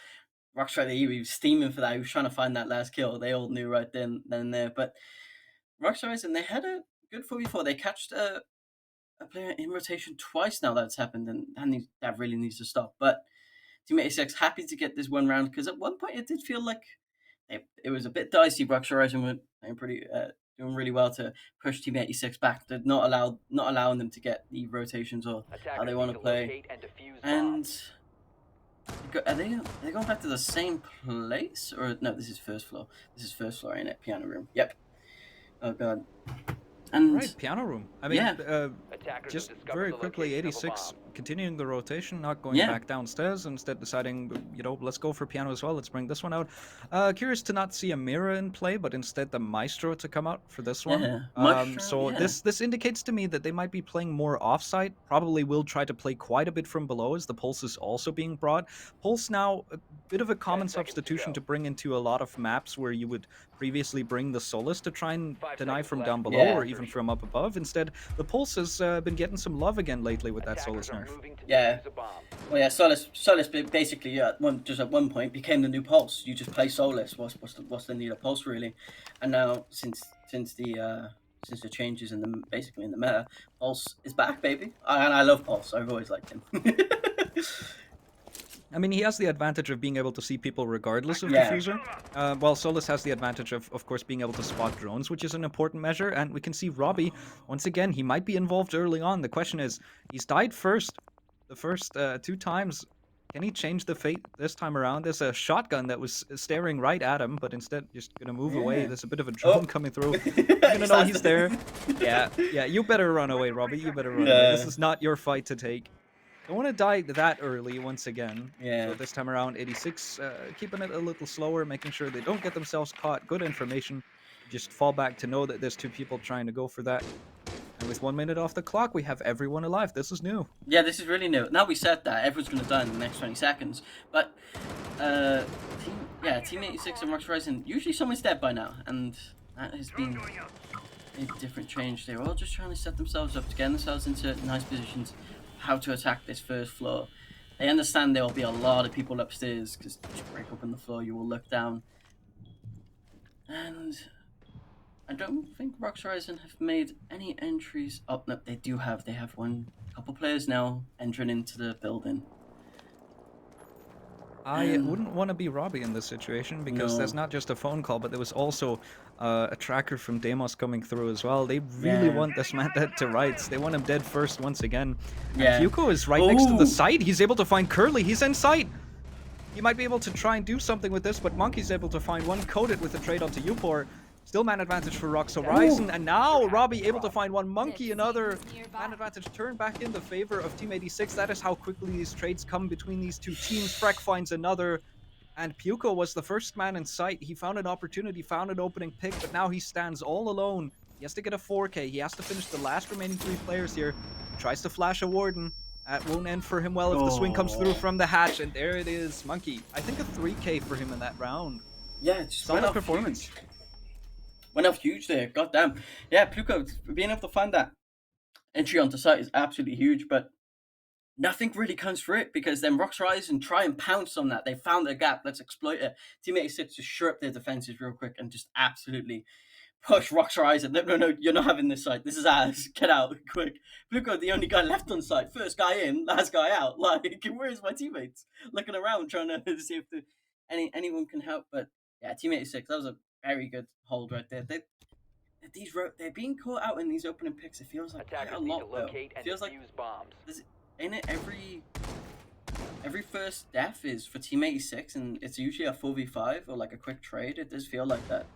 D: Rockstrike, he was steaming for that. He was trying to find that last kill. They all knew right then and there. But Rockstrike, and they had a good 4v4. They catched a player in rotation twice now that's happened, and that really needs to stop. But Team 86 happy to get this one round, because at one point it did feel like it was a bit dicey. Rockstrike Horizon were playing doing really well to push Team 86 back. They're not allowing them to get the rotations or how they want to play. And are they going back to the same place, or no? This is first floor. This is first floor, ain't it? Piano room. Yep. Oh god. And
E: Right, piano room. I mean,
D: yeah.
E: just very quickly, 86 continuing the rotation, not going
D: Yeah.
E: back downstairs, instead deciding, let's go for piano as well. Let's bring this one out. Curious to not see a mirror in play, but instead the maestro to come out for this one.
D: Yeah, Maestro,
E: So
D: yeah.
E: this indicates to me that they might be playing more offsite. Probably will try to play quite a bit from below, as the Pulse is also being brought. Pulse now a bit of a common substitution to bring into a lot of maps where you would previously bring the Solus to try and deny from down below,
D: Yeah.
E: or even from up above. Instead, the Pulse has been getting some love again lately with that Solus nerf.
D: Yeah. Well, yeah. Solus basically at one point became the new Pulse. You just play Solus. What's the need of Pulse really? And now since the changes in the meta, Pulse is back, baby. And I love Pulse. I've always liked him.
E: I mean, he has the advantage of being able to see people regardless of
D: Yeah.
E: diffuser, while Solus has the advantage of course, being able to spot drones, which is an important measure. And we can see Robbie, once again, he might be involved early on. The question is, he's died the first 2 times. Can he change the fate this time around? There's a shotgun that was staring right at him, but instead just gonna move away.
D: Yeah.
E: There's a bit of a drone
D: Oh.
E: coming through. You're gonna know he's there. Yeah, you better run away, Robbie. You better run away. This
D: Yeah.
E: is not your fight to take. Don't want to die that early once again.
D: Yeah.
E: So this time around, 86 keeping it a little slower, making sure they don't get themselves caught. Good information. Just fall back to know that there's 2 people trying to go for that. And with 1 minute off the clock, we have everyone alive. This is new.
D: Yeah, this is really new. Now we said that everyone's going to die in the next 20 seconds, but Team 86 and Rocks Horizon, usually someone's dead by now, and that has been a different change. They were all just trying to set themselves up to get themselves into nice positions, how to attack this first floor. They understand there will be a lot of people upstairs, because you break open the floor, you will look down. And I don't think Rocks Horizon have made any entries. Oh no, they do have. They have couple players now entering into the building.
E: I wouldn't want to be Robbie in this situation, because there's
D: No.
E: not just a phone call, but there was also a tracker from Demos coming through as well. They really
D: Yeah.
E: want this man dead to rights. They want him dead first once again.
D: Yeah.
E: And Fuko is right next to
D: Ooh.
E: the site. He's able to find Curly. He's in sight. He might be able to try and do something with this, but Monkey's able to find one, coated with the trade onto Upor. Still man advantage for Rocks Horizon, and now Robbie able to find one, Monkey another. Man advantage turned back in the favor of Team 86. That is how quickly these trades come between these 2 teams. Freck finds another, and Puko was the first man in sight. He found an opportunity, found an opening pick, but now he stands all alone. He has to get a 4K. He has to finish the last remaining 3 players here. Tries to flash a Warden. That won't end for him well if the swing comes through from the hatch, and there it is, Monkey. I think a 3K for him in that round.
D: Yeah, just
E: Solid
D: went off
E: performance.
D: huge. Went off huge there. Goddamn. Yeah, Pluko being able to find that entry onto site is absolutely huge, but nothing really comes for it, because then Rocks Horizon try and pounce on that. They found a gap. Let's exploit it. Team 86 just shore up their defenses real quick and just absolutely push Rox Horizon. No, you're not having this site. This is ours. Get out, quick. Pluko, the only guy left on site. First guy in, last guy out. Like, where's my teammates? Looking around, trying to see if anyone can help. But yeah, Team 86, that was a very good hold right there. They're being caught out in these opening picks. It feels like quite
G: Attackers
D: a
G: need to
D: lot, though.
G: locate
D: It
G: and
D: feels like
G: defuse bombs.
D: ain't it every first death is for Team 86, and it's usually a 4v5 or like a quick trade. It does feel like that.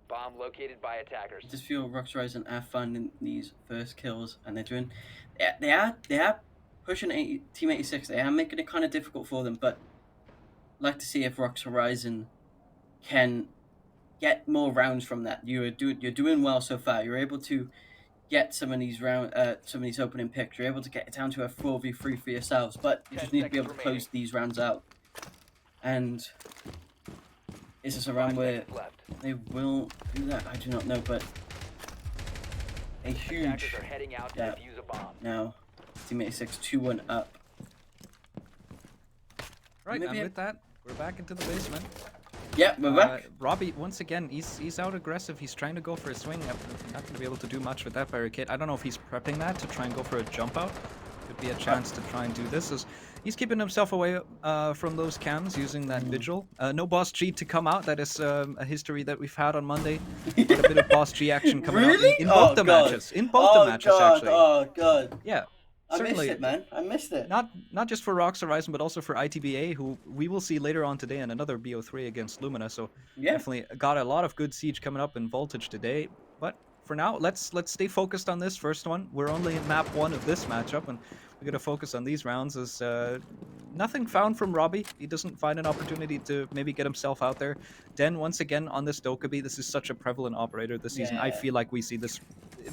G: Bomb located by attackers.
D: I just feel Rox Horizon are finding these first kills, and they're doing. They are pushing Team 86. They are making it kind of difficult for them, but I'd like to see if Rox Horizon can get more rounds from that. You're doing well so far. You're able to get some of these opening picks. You're able to get it down to a 4v3 for yourselves, but you just need to be able to close these rounds out. And is this a round where they will do that? I do not know, but a huge
G: Attackers are heading out to defuse a bomb.
D: now. Team 86 2-1 up.
E: Right,
D: Maybe
E: and with that, we're back into the basement.
D: Yeah, we're back.
E: Robbie, once again, he's out aggressive. He's trying to go for a swing. Not going to be able to do much with that barricade. I don't know if he's prepping that to try and go for a jump out. Could be a chance to try and do this. As he's keeping himself away from those cams using that vigil. No Boss G to come out. That is a history that we've had on Monday. Got a bit of Boss G action coming out in both the matches. In both the matches, actually.
D: Oh god.
E: Yeah.
D: I
E: Certainly,
D: missed it, man. I missed it.
E: not just for Rox Horizon, but also for ITBA, who we will see later on today in another BO3 against Lumina. So definitely got a lot of good siege coming up in Voltage today. But for now, let's stay focused on this first one. We're only in map 1 of this matchup, and we're gonna focus on these rounds. As nothing found from Robbie. He doesn't find an opportunity to maybe get himself out there. Den once again on this Dokkaebi. This is such a prevalent operator this season. I feel like we see this.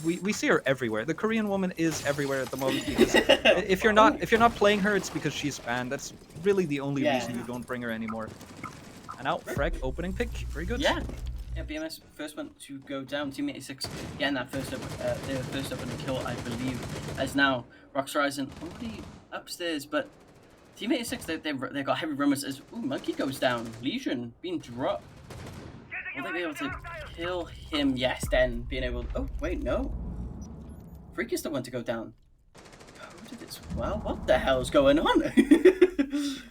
E: We see her everywhere. The Korean woman is everywhere at the moment. Because if you're not playing her, it's because she's banned. That's really the only reason you don't bring her anymore. And out, Freck opening pick, very good.
D: Yeah, BMS first one to go down. Team 86 getting that first opening kill, I believe. As now Rox Horizon already upstairs, but Team 86 they got heavy rumors as Monkey goes down. Legion being dropped. Will they be able to kill him? Yes, then being able. Oh wait, no. Freak is the one to go down. Who did this? Well, what the hell's going on?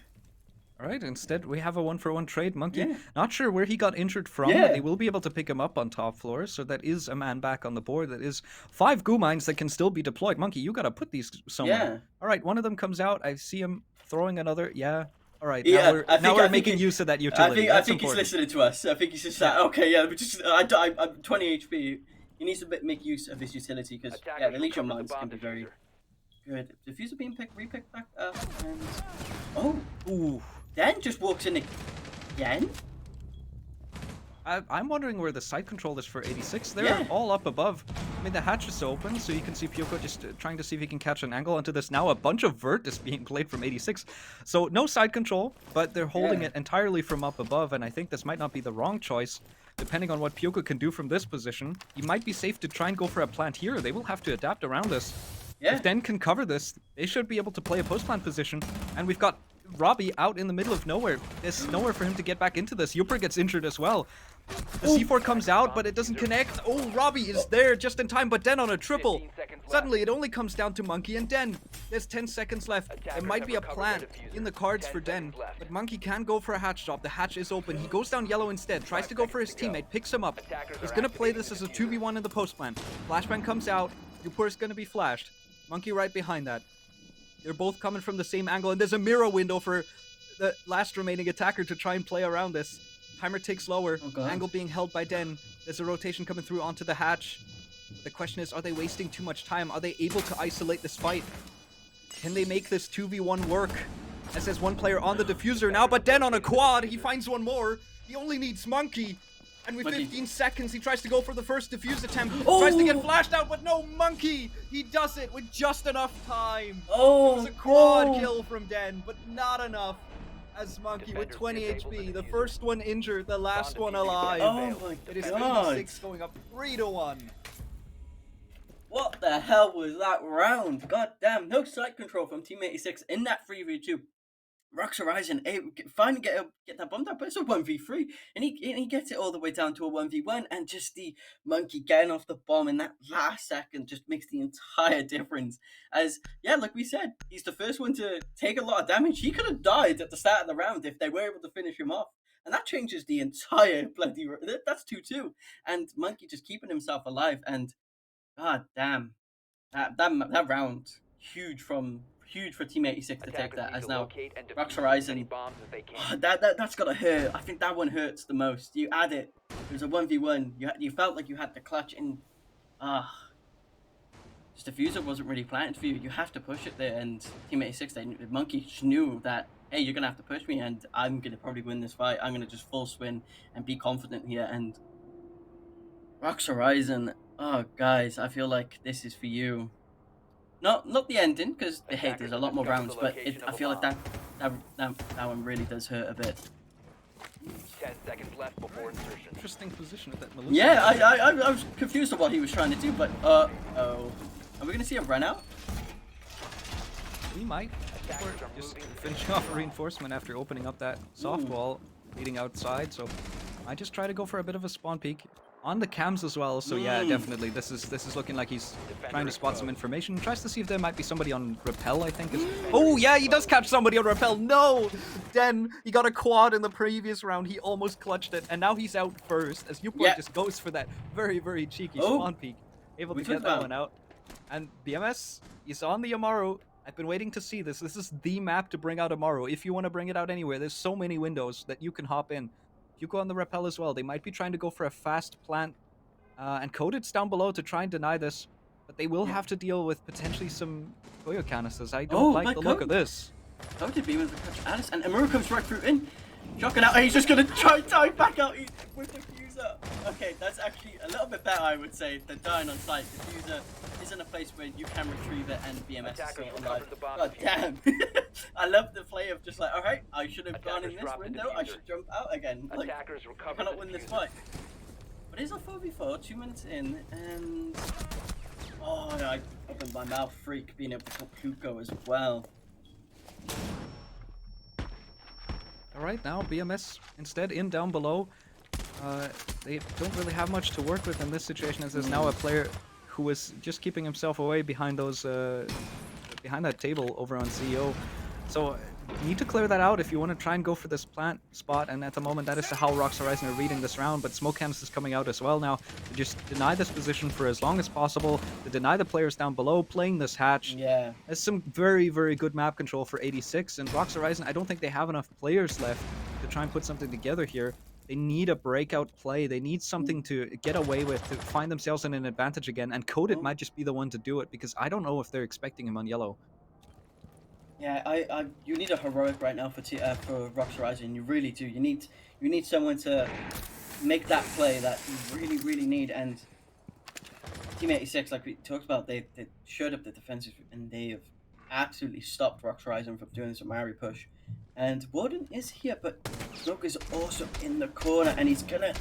E: All right, instead we have a 1-for-1 trade. Monkey, not sure where he got injured from, but they will be able to pick him up on top floor. So that is a man back on the board. That is 5 goo mines that can still be deployed. Monkey, you gotta put these somewhere.
D: Yeah.
E: All right, one of them comes out. I see him throwing another. Yeah. All right.
D: Yeah,
E: now we're making use of that utility.
D: I think he's listening to us. I think he's just like, okay, yeah, but just I'm 20 HP. He needs to make use of his utility because the Legion mines can be very good. Diffuser being repicked back up, and ooh, Den just walks in again.
E: I'm wondering where the site control is for 86. They're all up above. I mean, the hatch is open, so you can see Pyoko just trying to see if he can catch an angle onto this. Now a bunch of vert is being played from 86. So no side control, but they're holding it entirely from up above, and I think this might not be the wrong choice. Depending on what Pyoko can do from this position, he might be safe to try and go for a plant here. They will have to adapt around this. If Den can cover this, they should be able to play a post-plant position, and we've got Robbie out in the middle of nowhere. There's nowhere for him to get back into this. Yupper gets injured as well. The C4 comes out, but it doesn't connect. Oh, Robbie is there just in time, but Den on a triple. Suddenly, it only comes down to Monkey and Den. There's 10 seconds left. It might be a plant in the cards for Den, but Monkey can go for a hatch drop. The hatch is open. He goes down yellow instead, tries to go for his teammate, picks him up. He's going to play this as a 2v1 in the post plant. Flashbang comes out. Yupper is going to be flashed. Monkey right behind that. They're both coming from the same angle, and there's a mirror window for the last remaining attacker to try and play around this. Timer ticks lower. Angle being held by Den. There's a rotation coming through onto the hatch. The question is, are they wasting too much time? Are they able to isolate this fight? Can they make this 2v1 work? As there's one player on the diffuser now, but Den on a quad. He finds one more. He only needs Monkey. And with 15 seconds, he tries to go for the first defuse attempt. Tries to get flashed out, but no, Monkey! He does it with just enough time. It was a quad kill from Den, but not enough. As Monkey with 20 HP, the first one injured, the last one alive.
D: Oh my
E: It is
D: god.
E: 86 going up 3-1.
D: What the hell was that round? God damn, no side control from Team 86 in that 3v2. Rocks Horizon finally get that bomb down, but it's a 1v3, and he gets it all the way down to a 1v1, and just the Monkey getting off the bomb in that last second just makes the entire difference. As yeah, like we said, he's the first one to take a lot of damage. He could have died at the start of the round if they were able to finish him off, and that changes the entire bloody. That's 2-2, and Monkey just keeping himself alive. And god damn, that round huge for Team 86 to take
G: Attackers
D: that.
G: need
D: As
G: to
D: now
G: locate and
D: Rocks
G: defuse as many
D: Horizon,
G: bombs as they can.
D: that's gotta hurt. I think that one hurts the most. You add it. It was a 1v1. You felt like you had the clutch, and this diffuser wasn't really planted for you. You have to push it there, and Team 86, Monkey just knew that, hey, you're gonna have to push me, and I'm gonna probably win this fight. I'm gonna just full swing and be confident here. And Rocks Horizon, oh guys, I feel like this is for you. Not the ending, because hey, there's a lot more rounds, but I feel like that one really does hurt a bit.
G: 10 seconds left before insertion.
E: Interesting position at that Melusi.
D: Yeah, I was confused of what he was trying to do, but oh, are we gonna see a run out?
E: We might.
G: Attackers
E: We're
G: are
E: just
G: moving to
E: finishing off a reinforcement after opening up that soft wall, leading outside. So I just try to go for a bit of a spawn peek on the cams as well. So yeah, definitely this is looking like he's trying to spot some information. Tries to see if there might be somebody on rappel, I think. Oh yeah, he does catch somebody on rappel. No! Den, he got a quad in the previous round. He almost clutched it, and now he's out first as Uport just goes for that very cheeky spawn peek. Able to get that one out. And BMS is on the Amaru. I've been waiting to see this. This is the map to bring out Amaru. If you want to bring it out anywhere, there's so many windows that you can hop in. You go on the rappel as well. They might be trying to go for a fast plant. And Coded's down below to try and deny this. But they will have to deal with potentially some Koyo canisters. I don't like the look of this.
D: Coded beam with the catch Alice, and Amaru comes right through in. Shotgun out, and he's just gonna try and dive back out with the diffuser. Okay, that's actually a little bit better, I would say, than dying on sight. Diffuser is in a place where you can retrieve it, and BMS is still alive. God damn. I love the play of just like, alright, I should have gone in this window, I should jump out again. Like,
G: Attackers
D: I
G: recover
D: cannot
G: the
D: win this
G: diffuser.
D: fight. But it's a 4v4, 2 minutes in, and oh, I opened my mouth, freak, being able to put Pluko as well.
E: Alright, now BMS instead in down below. They don't really have much to work with in this situation, as there's now a player who is just keeping himself away behind those behind that table over on CEO. So you need to clear that out if you want to try and go for this plant spot, and at the moment that is how Rocks Horizon are reading this round. But Smoke Canvas is coming out as well now to just deny this position for as long as possible, to deny the players down below playing this hatch.
D: Yeah.
E: There's some very good map control for 86, and Rocks Horizon, I don't think they have enough players left to try and put something together here. They need a breakout play. They need something to get away with, to find themselves in an advantage again, and Coded might just be the one to do it, because I don't know if they're expecting him on yellow.
D: Yeah, you need a heroic right now for Rocks Horizon. You really do. You need someone to make that play that you really need. And Team 86, like we talked about, they showed up the defensive, and they have absolutely stopped Rocks Horizon from doing this Amari push. And Warden is here, but Smoke is also in the corner, and he's gonna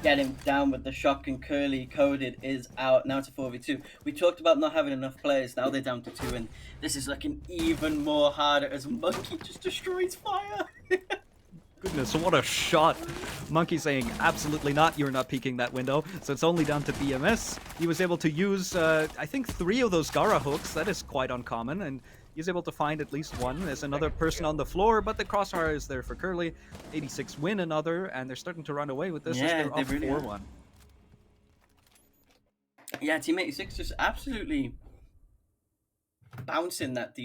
D: get him down with the shotgun. Curly Coded is out. Now it's a 4v2. We talked about not having enough players. Now they're down to 2, and this is looking even more harder as Monkey just destroys fire.
E: Goodness, what a shot. Monkey saying, absolutely not, you're not peeking that window. So it's only down to BMS. He was able to use, I think, 3 of those Gara hooks. That is quite uncommon, and he's able to find at least one. There's another person on the floor, but the crossfire is there for Curly. 86 win another, and they're starting to run away with this as they're up 4-1.
D: Yeah, Team 86 just absolutely bouncing that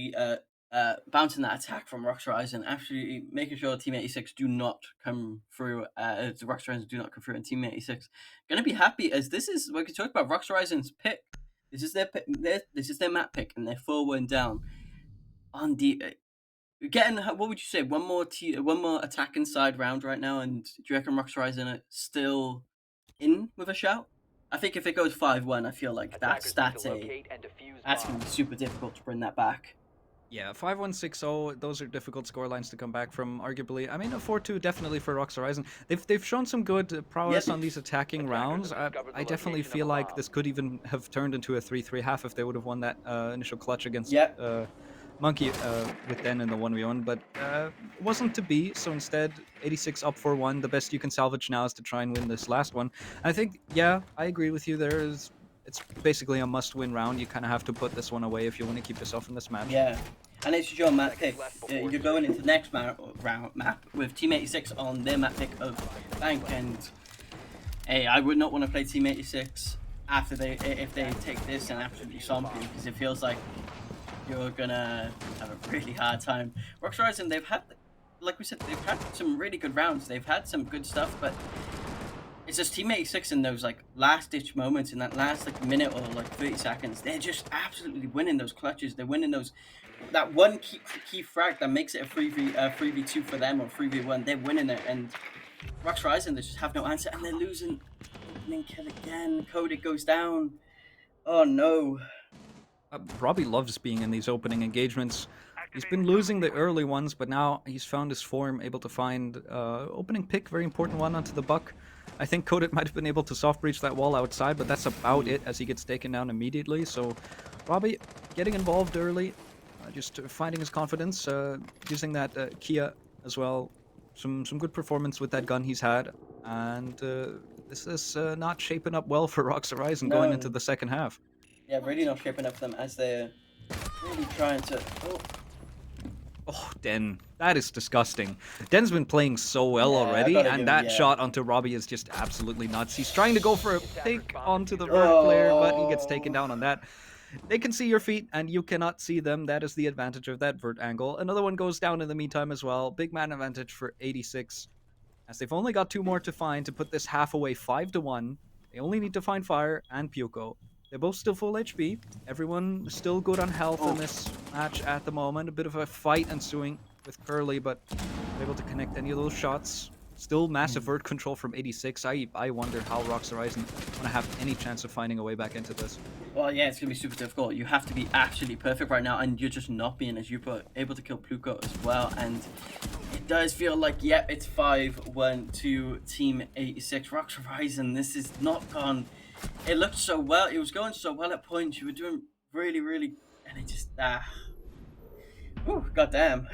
D: bouncing that attack from Rocks Horizon, absolutely making sure Team 86 do not come through. The Rocks Horizon do not come through, and Team 86 gonna be happy, as this is what we talked about. Rocks Horizon's pick. This is their pick. This is their map pick, and they're 4-1 down. On the getting, what would you say? One more attack inside round right now, and do you reckon Rocks Horizon are still in with a shout? I think if it goes 5-1, I feel like that's gonna be super difficult to bring that back.
E: Yeah, 5-1-6-0, those are difficult scorelines to come back from, arguably. I mean, a 4-2 definitely for Rocks Horizon. They've shown some good prowess on these attacking rounds. I definitely feel like this could even have turned into a 3-3 half if they would have won that initial clutch against Monkey with Den in the 1v1, but it wasn't to be. So instead, 86 up 4-1. The best you can salvage now is to try and win this last one. I think, yeah, I agree with you. It's basically a must-win round. You kind of have to put this one away if you want to keep yourself in this match.
D: Yeah, and it's your map
G: Seconds
D: pick.
G: left before
D: You're going into the next map with Team 86 on their map pick of Bank, and hey, I would not want to play Team 86 after if they take this and absolutely swamp you, because it feels like you're gonna have a really hard time. Rox Horizon, they've had, like we said, they've had some really good rounds. They've had some good stuff, but it's just Team 86 in those like last ditch moments, in that last like minute or like 30 seconds, they're just absolutely winning those clutches. They're winning that one key frag that makes it a 3v2 for them, or 3v1. They're winning it, and Rox Horizon, they just have no answer, and they're losing. Opening kill again. Coded goes down. Oh no.
E: Robbie loves being in these opening engagements. He's been losing the early ones, but now he's found his form, able to find opening pick, very important one onto the buck. I think Coded might have been able to soft breach that wall outside, but that's about it as he gets taken down immediately. So Robbie getting involved early, just finding his confidence, using that Kia as well. Some good performance with that gun he's had, and this is not shaping up well for Rox Horizon going into the second half.
D: Yeah, really not shaping up for them as they're really trying to.
E: Oh, Den. That is disgusting. Den's been playing so well already, and that shot onto Robbie is just absolutely nuts. He's trying to go for a pick onto the Vert player, but he gets taken down on that. They can see your feet, and you cannot see them. That is the advantage of that Vert angle. Another one goes down in the meantime as well. Big man advantage for 86, as they've only got 2 more to find to put this half away 5-1. They only need to find Fire and Puko. They're both still full HP. Everyone still good on health in this match at the moment. A bit of a fight ensuing with Curly, but able to connect any of those shots. Still massive Vert control from 86. I wonder how Rox Horizon want to have any chance of finding a way back into this.
D: Well, yeah, it's going to be super difficult. You have to be absolutely perfect right now, and you're just not being, as you put, able to kill Pluko as well. And it does feel like, yeah, it's 5-1 to Team 86. Rox Horizon, this is not gone. It looked so well. It was going so well at points. You were doing really, really, and it just goddamn.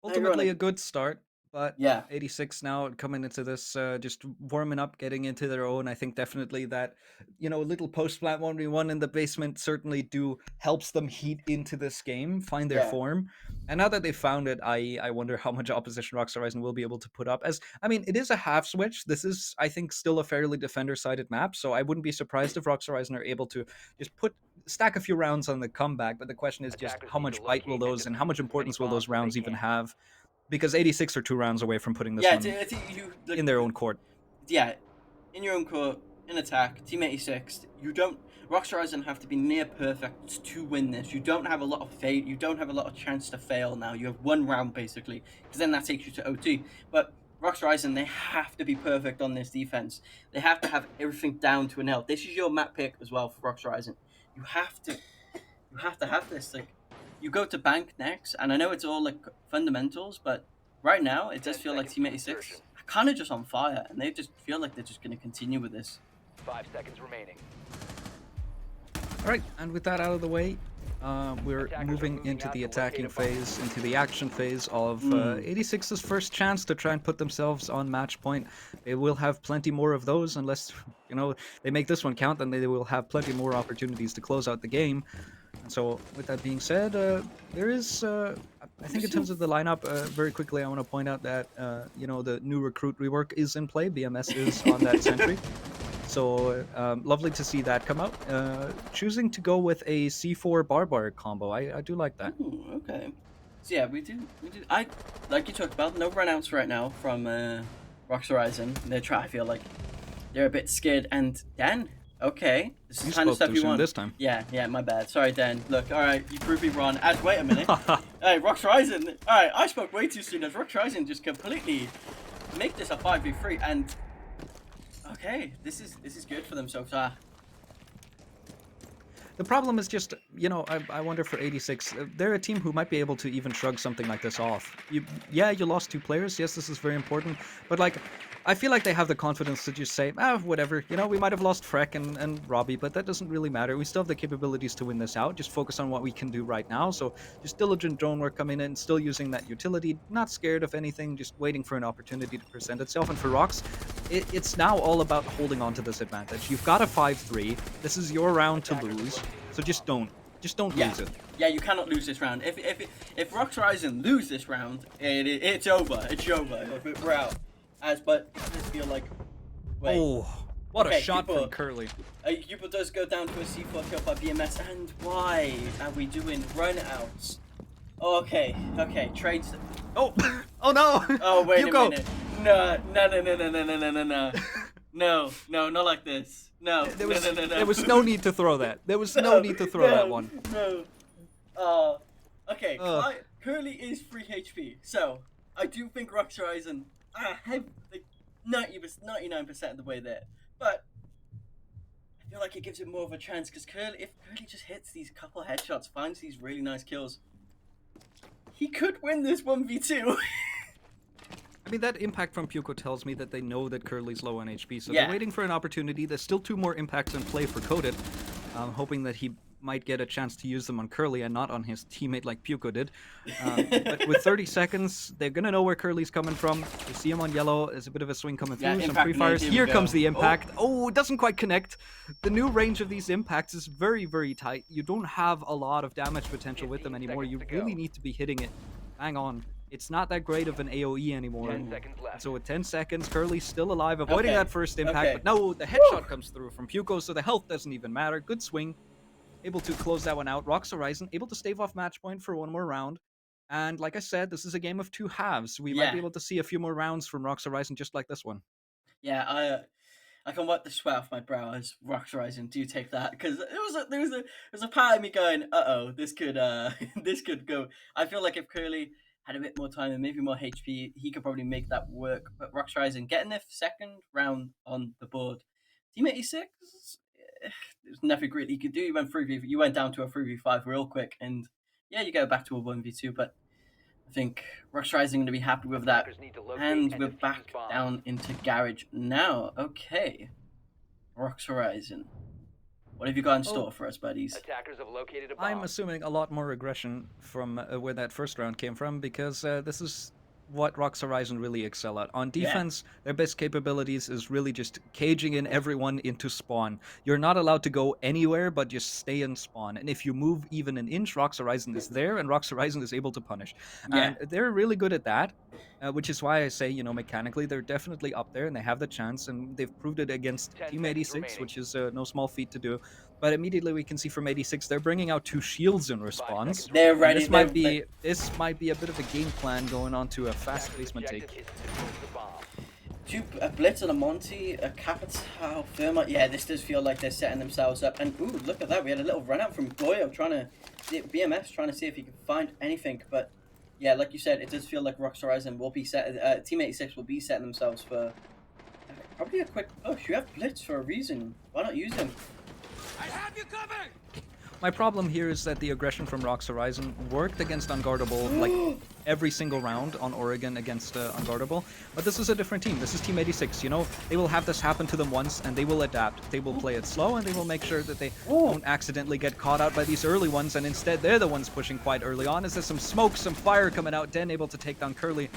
E: Ultimately a good start, but
D: yeah,
E: 86 now coming into this, just warming up, getting into their own. I think definitely that, little post-plant 1v1 in the basement certainly helps them heat into this game, find their form. And now that they've found it, I wonder how much opposition Rox Horizon will be able to put up. It is a half switch. This is, I think, still a fairly defender-sided map, so I wouldn't be surprised if Rox Horizon are able to just stack a few rounds on the comeback, but the question is just how much bite will those, and how much importance will those rounds even have? Because 86 are 2 rounds away from putting this one in their own court.
D: Yeah, in your own court, in attack, Team 86, Rox Horizon have to be near perfect to win this. You don't have a lot of fate, you don't have a lot of chance to fail now. You have 1 round basically, because then that takes you to OT. But Rox Horizon, they have to be perfect on this defense. They have to have everything down to a nail. This is your map pick as well for Rox Horizon. You have to have this. Like, you go to Bank next, and I know it's all like fundamentals, but right now it does feel like Team 86 are kind of just on fire, and they just feel like they're just going to continue with this.
G: 5 seconds remaining.
E: All right, and with that out of the way, we're moving into the attacking phase, into the action phase of 86's first chance to try and put themselves on match point. They will have plenty more of those unless, they make this one count, then they will have plenty more opportunities to close out the game. And so, with that being said, there is, I think in terms of the lineup, very quickly I want to point out that, the new recruit rework is in play. BMS is on that sentry. So lovely to see that come out. Choosing to go with a C4 Barbar combo, I do like that.
D: Ooh, okay. So yeah, we do. I like you talked about, no runouts right now from Rox Horizon. I feel like they're a bit scared. And Dan, okay, this is the kind of stuff you want
E: this time.
D: Yeah, my bad. Sorry, Dan. Look, all right, you proved me wrong. Wait a minute. Hey, Rox Horizon. All right, I spoke way too soon. As Rox Horizon just completely make this a 5v3 and. Okay, this is good for them so far.
E: The problem is just, I wonder for 86, they're a team who might be able to even shrug something like this off. You lost 2 players. Yes, this is very important. But, I feel like they have the confidence to just say, whatever, we might have lost Freck and Robbie, but that doesn't really matter. We still have the capabilities to win this out. Just focus on what we can do right now. So just diligent drone work coming in, still using that utility, not scared of anything, just waiting for an opportunity to present itself. And for Rox, it's now all about holding on to this advantage. You've got a 5-3. This is your round to lose, so just don't lose it.
D: Yeah, you cannot lose this round. If Rox Horizon lose this round, it's over. It's over. We're out. But I just feel like... Wait.
E: Oh, what a shot
D: Yupo,
E: from Curly.
D: Yupo does go down to a C4 kill by BMS, and why are we doing run-outs? Okay, trades...
E: Oh, oh no!
D: Oh, wait
E: Yuko.
D: a minute. No. No, not like this. No,
E: There
D: no.
E: was no need to throw that. There was no need to throw that one.
D: No. Okay, Curly is 3 HP, so I do think Rox Horizon have like 99% of the way there, but I feel like it gives it more of a chance because if Curly just hits these couple headshots, finds these really nice kills, he could win this 1v2.
E: I mean, that impact from Puko tells me that they know that Curly's low on HP, so
D: Yeah.
E: they're waiting for an opportunity. There's still 2 more impacts in play for Coded, hoping that he might get a chance to use them on Curly and not on his teammate like Puko did. But with 30 seconds, they're going to know where Curly's coming from. You see him on yellow. There's a bit of a swing coming through.
D: Yeah,
E: Some
D: impact
E: free
D: nade,
E: fires.
D: here we
E: Here
D: go.
E: comes the impact. Oh, it doesn't quite connect. The new range of these impacts is very, very tight. You don't have a lot of damage potential with them
G: 15
E: anymore. You
G: seconds to
E: really
G: go.
E: need to be hitting it. Hang on. It's not that great of an AoE anymore.
G: 10 seconds left.
E: So with 10 seconds, Curly's still alive, avoiding
D: Okay,
E: that first impact.
D: okay.
E: But no, the headshot comes through from Puko, so the health doesn't even matter. Good swing. Able to close that one out. Rox Horizon able to stave off match point for one more round. And like I said, this is a game of 2 halves. We might
D: Yeah.
E: be able to see a few more rounds from Rox Horizon just like this one.
D: Yeah, I can wipe the sweat off my brow as Rox Horizon do take that because there was a part of me going, this could this could go. I feel like if Curly had a bit more time and maybe more HP, he could probably make that work. But Rox Horizon getting their second round on the board, Team 86, there's nothing really you could do. You went down to a 3v5 real quick, and yeah, you go back to a 1v2. But I think Rox Horizon going to be happy with that.
G: Attackers need to locate
D: And
G: and
D: we're
G: defuse
D: back
G: bombs.
D: down into Garage now. Okay. Rox Horizon. What have you got in store for us, buddies?
G: Attackers have located a bomb.
E: I'm assuming a lot more aggression from where that first round came from because this is what Rox Horizon really excel at. On defense, their best capabilities is really just caging in everyone into spawn. You're not allowed to go anywhere but just stay in spawn. And if you move even an inch, Rox Horizon is there and Rox Horizon is able to punish.
D: Yeah.
E: And they're really good at that, which is why I say, mechanically, they're definitely up there and they have the chance and they've proved it against
G: 10
E: Team
G: seconds
E: 86,
G: remaining.
E: which is no small feat to do. But immediately we can see from 86, they're bringing out 2 shields in response.
G: seconds
D: They're
E: And
D: ready.
E: this might be a bit of a game plan going on to a fast placement
G: Objective
E: take.
G: is to defuse the bomb.
D: A Blitz and a Monty, a Capital Firma. Yeah, this does feel like they're setting themselves up. And ooh, look at that. We had a little run out from Goyo BMS trying to see if he could find anything. But yeah, like you said, it does feel like Rox Horizon will be Team 86 will be setting themselves for probably a quick push. You have Blitz for a reason. Why not use him?
E: My problem here is that the aggression from Rox Horizon worked against Unguardable like every single round on Oregon against Unguardable. But this is a different team. This is Team 86, They will have this happen to them once and they will adapt. They will play it slow and they will make sure that they don't accidentally get caught out by these early ones and instead they're the ones pushing quite early on. As there's some smoke, some fire coming out. Den able to take down Curly.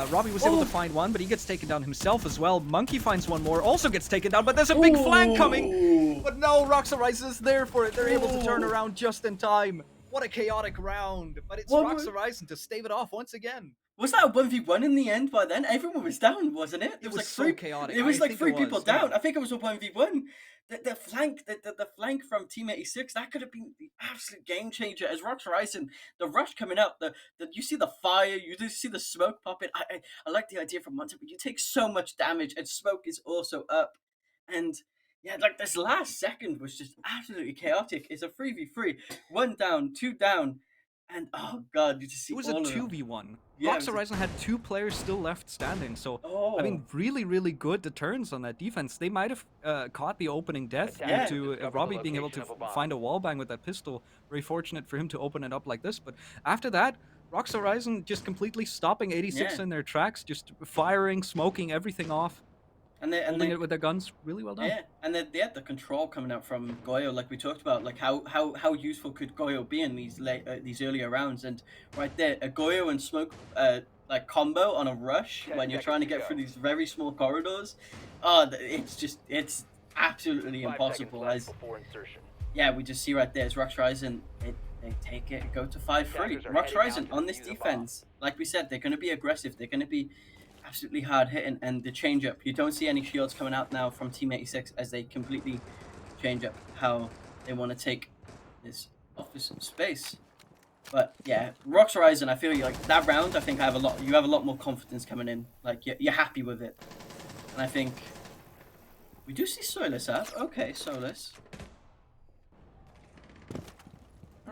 E: Robbie was able to find one, but he gets taken down himself as well. Monkey finds one more, also gets taken down, but there's a big flank coming! But no, Rox Horizon is there for it. They're able to turn around just in time. What a chaotic round. But it's
D: What
E: Rox
D: was-
E: Horizon to stave it off once again.
D: Was that a 1v1 in the end by then? Everyone was down, wasn't it?
E: It was
D: like
E: so
D: three,
E: chaotic.
D: It was
E: I
D: like
E: think
D: three
E: it
D: people
E: was,
D: down.
E: yeah.
D: I think it was a 1v1. The flank from Team 86, that could have been the absolute game changer as Rox Horizon. The rush coming out, you see the fire, you just see the smoke popping. I like the idea from Monty, but you take so much damage and smoke is also up. And yeah, like this last second was just absolutely chaotic. It's a 3v3, 1 down, 2 down, and oh god, you just see
E: It was a
D: all of them.
E: 2v1.
D: Yeah, it
E: Rox
D: was a-
E: Horizon had 2 players still left standing, so
D: Oh.
E: I mean, really, really good deterrence on that defense. They might have caught the opening death
G: Yeah.
E: due to
G: Discover the
E: Robbie being able to
G: location of a bomb.
E: find a wall bang with that pistol. Very fortunate for him to open it up like this, but after that, Rocks Horizon just completely stopping 86
D: Yeah.
E: in their tracks, just firing, smoking everything off,
D: And
E: holding it with their guns. Really well done.
D: yeah, and they had the control coming out from Goyo, like we talked about, like how useful could Goyo be in these earlier rounds, and right there, a Goyo and smoke like combo on a rush
G: 10
D: when you're
G: seconds
D: trying to
G: to
D: get
G: go.
D: through these very small corridors. Oh, it's absolutely
G: 5 seconds
D: impossible.
G: left
D: As
G: before insertion.
D: yeah, we just see right there as Rocks Horizon, they take it, go to 5-3.
G: Attackers are
D: Rocks
G: heading out
D: Horizon
G: to
D: on this
G: defuse a bomb.
D: defense, like we said, they're going to be aggressive. They're going to be absolutely hard hitting, and the change up. You don't see any shields coming out now from Team 86 as they completely change up how they want to take this office space. But yeah, Rocks Horizon, I feel like that round. I think you have a lot more confidence coming in. Like you're happy with it, and I think we do see Solus up. Okay, Solus.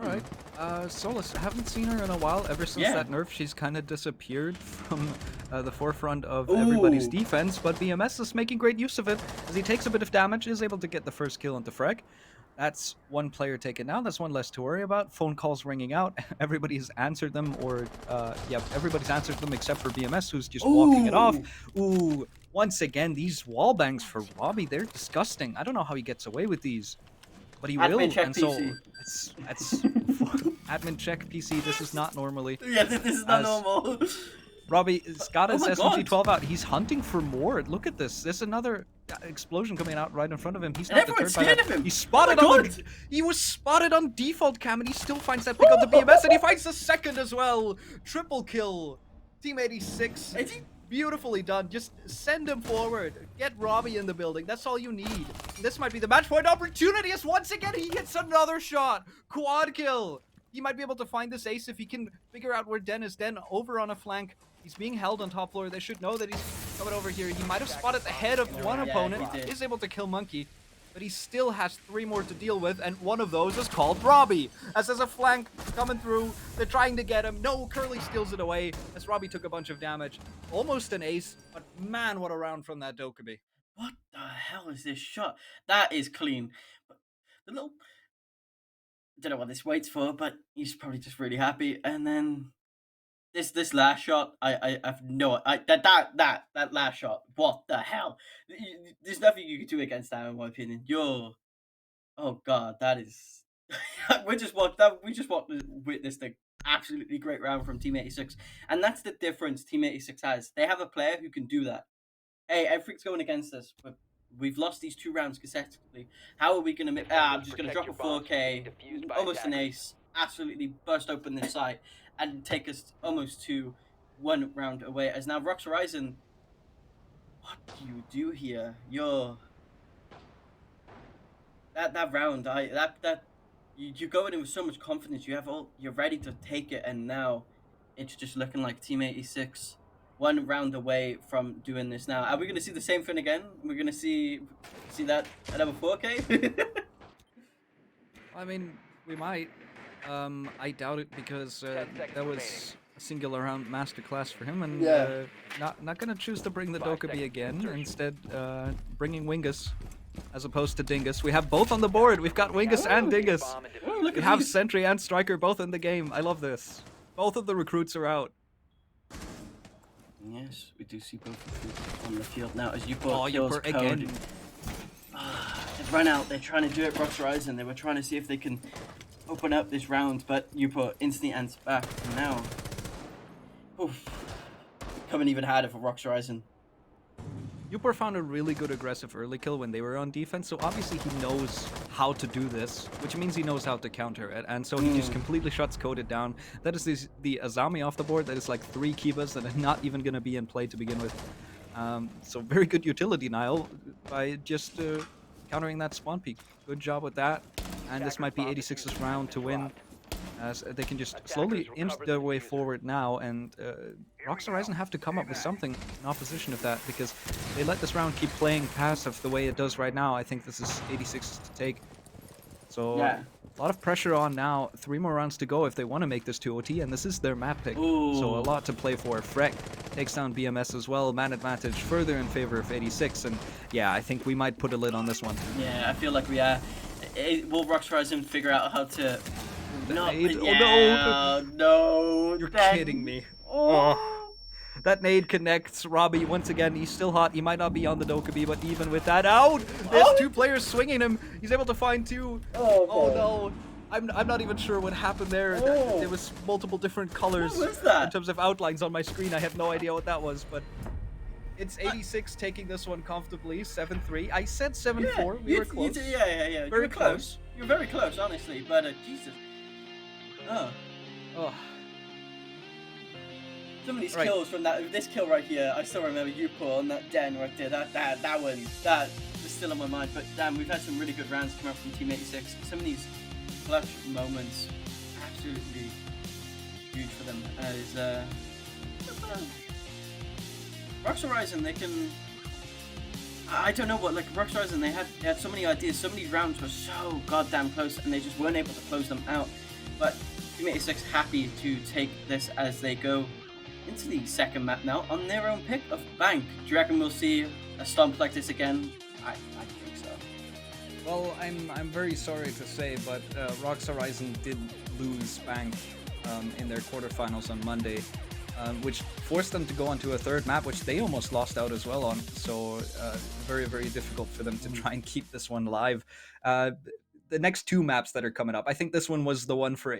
E: All right. Solus, haven't seen her in a while. Ever since
D: Yeah.
E: that nerf, she's kind of disappeared from the forefront of everybody's
D: Ooh.
E: defense. But BMS is making great use of it as he takes a bit of damage, is able to get the first kill into Frek. That's one player taken down. That's one less to worry about. Phone calls ringing out. Everybody's answered them, or everybody's answered them except for BMS, who's just walking it off. Ooh, once again, these wall bangs for Robbie, they're disgusting. I don't know how he gets away with these, but he will.
D: Admin check
E: And so
D: PC.
E: it's admin check PC. This is not normally.
D: Yeah, this is not
E: As-
D: normal.
E: Robbie's got his
D: Oh my
E: SMG-12 out. He's hunting for more. Look at this. There's another explosion coming out right in front of him. He's
D: And
E: not
D: everyone's
E: deterred by
D: scared
E: that.
D: of him.
E: He's spotted
D: Oh my
E: on the, He was spotted on default cam, and he still finds that pick up the BMS, and he finds the second as well. Triple kill. Team 86.
D: Is he-
E: Beautifully done. Just send him forward. Get Robbie in the building. That's all you need. This might be the match point opportunity as once again he hits another shot. Quad kill. He might be able to find this ace if he can figure out where Den is. Den over on a flank. He's being held on top floor. They should know that he's coming over here. He might have spotted the head of one
D: Yeah,
E: opponent.
D: he did.
E: Is able to kill Monkey. But he still has 3 more to deal with, and one of those is called Robbie. As there's a flank coming through, they're trying to get him. No, Curly steals it away as Robbie took a bunch of damage. Almost an ace, but man, what a round from that Dokkaebi.
D: What the hell is this shot? That is clean. But the little, don't know what this waits for, but he's probably just really happy. And then this last shot, I have no, that last shot. What the hell? There's nothing you can do against that, in my opinion. Oh god, that is. we just witnessed an absolutely great round from Team 86, and that's the difference Team 86 has. They have a player who can do that. Hey, everything's going against us, but we've lost these 2 rounds consecutively. How are we going to I'm just going to drop a 4K, almost an ace, absolutely burst open this site, and take us almost to 1 round away. As now Rocks Horizon, what do you do here? That round, you go in with so much confidence. You're ready to take it, and now it's just looking like Team 86 1 round away from doing this. Now, are we going to see the same thing again? We're going to see that another 4K?
E: I mean, we might. I doubt it because
G: 10 seconds
E: that was
G: remaining.
E: a single round masterclass for him, and
D: Yeah.
E: not gonna choose to bring the
G: 5
E: Dokkaebi
G: seconds
E: again.
G: insertion.
E: Instead, bringing Wingus as opposed to Dingus. We have both on the board. We've got Wingus and Dingus.
G: Bomb and
D: Oh,
G: defuse.
D: look
E: We
D: at
E: have
D: these.
E: Sentry and Striker both in the game. I love this. Both of the recruits are out.
D: Yes, we do see both of them on the field now. As you
E: Oh,
D: kills
E: Yupper
D: code.
E: again.
D: They've run out. They're trying to do it, Rocks Horizon. They were trying to see if they can open up this round, but Yupper instantly ends back. And now, oof, coming even harder for Rocks Horizon.
E: Yupper found a really good aggressive early kill when they were on defense, so obviously he knows how to do this, which means he knows how to counter it, and so he just completely shuts Coded down. That is the Azami off the board. That is like 3 Kibas that are not even going to be in play to begin with. So very good utility, Nile, by just countering that spawn peak. Good job with that, and this might be 86's round to win. As they can just slowly inch their way forward now, and Rocks Horizon have to come up with something in opposition of that, because they let this round keep playing passive the way it does right now. I think this is 86's to take. So
D: Yeah.
E: a lot of pressure on now. 3 more rounds to go if they want to make this to OT, and this is their map pick. So
D: Ooh.
E: a lot to play for. Frek takes down BMS as well. Man advantage further in favor of 86, and yeah, I think we might put a lid on this one.
D: Yeah, I feel like we are. Will Rocks Horizon figure out how to
E: That
D: Not
E: nade.
D: yeah,
E: Oh no!
D: no.
E: You're
D: then-
E: kidding me.
D: Oh.
E: That nade connects Robbie once again. He's still hot. He might not be on the Dokkaebi, but even with that out, there's
D: Oh.
E: two players swinging him. He's able to find two.
D: Oh,
E: Oh
D: God.
E: no. I'm not even sure what happened there.
D: Oh.
E: There was multiple different colors
D: was that?
E: in terms of outlines on my screen. I have no idea what that was, but it's 86 taking this one comfortably, 7-3. I said 7-4. We were close.
D: Yeah. You
E: Very
D: were close. You're very close, honestly. But Jesus. Oh.
E: Oh,
D: Some of these
E: Right.
D: kills from this kill right here, I still remember you put on that den right there. That one, that is still on my mind. But damn, we've had some really good rounds come out from Team 86. Some of these clutch moments, absolutely huge for them. As Rocks Horizon, they can. I don't know what, like Rocks Horizon, they had so many ideas. So many rounds were so goddamn close, and they just weren't able to close them out. But Team 86 happy to take this as they go into the second map now on their own pick of Bank. Do you reckon we'll see a stomp like this again? I think so.
E: well, I'm very sorry to say, but Rocks Horizon did lose Bank in their quarterfinals on Monday, which forced them to go onto a third map, which they almost lost out as well on. So very, very difficult for them to try and keep this one live. The next two maps that are coming up, I think this one was the one for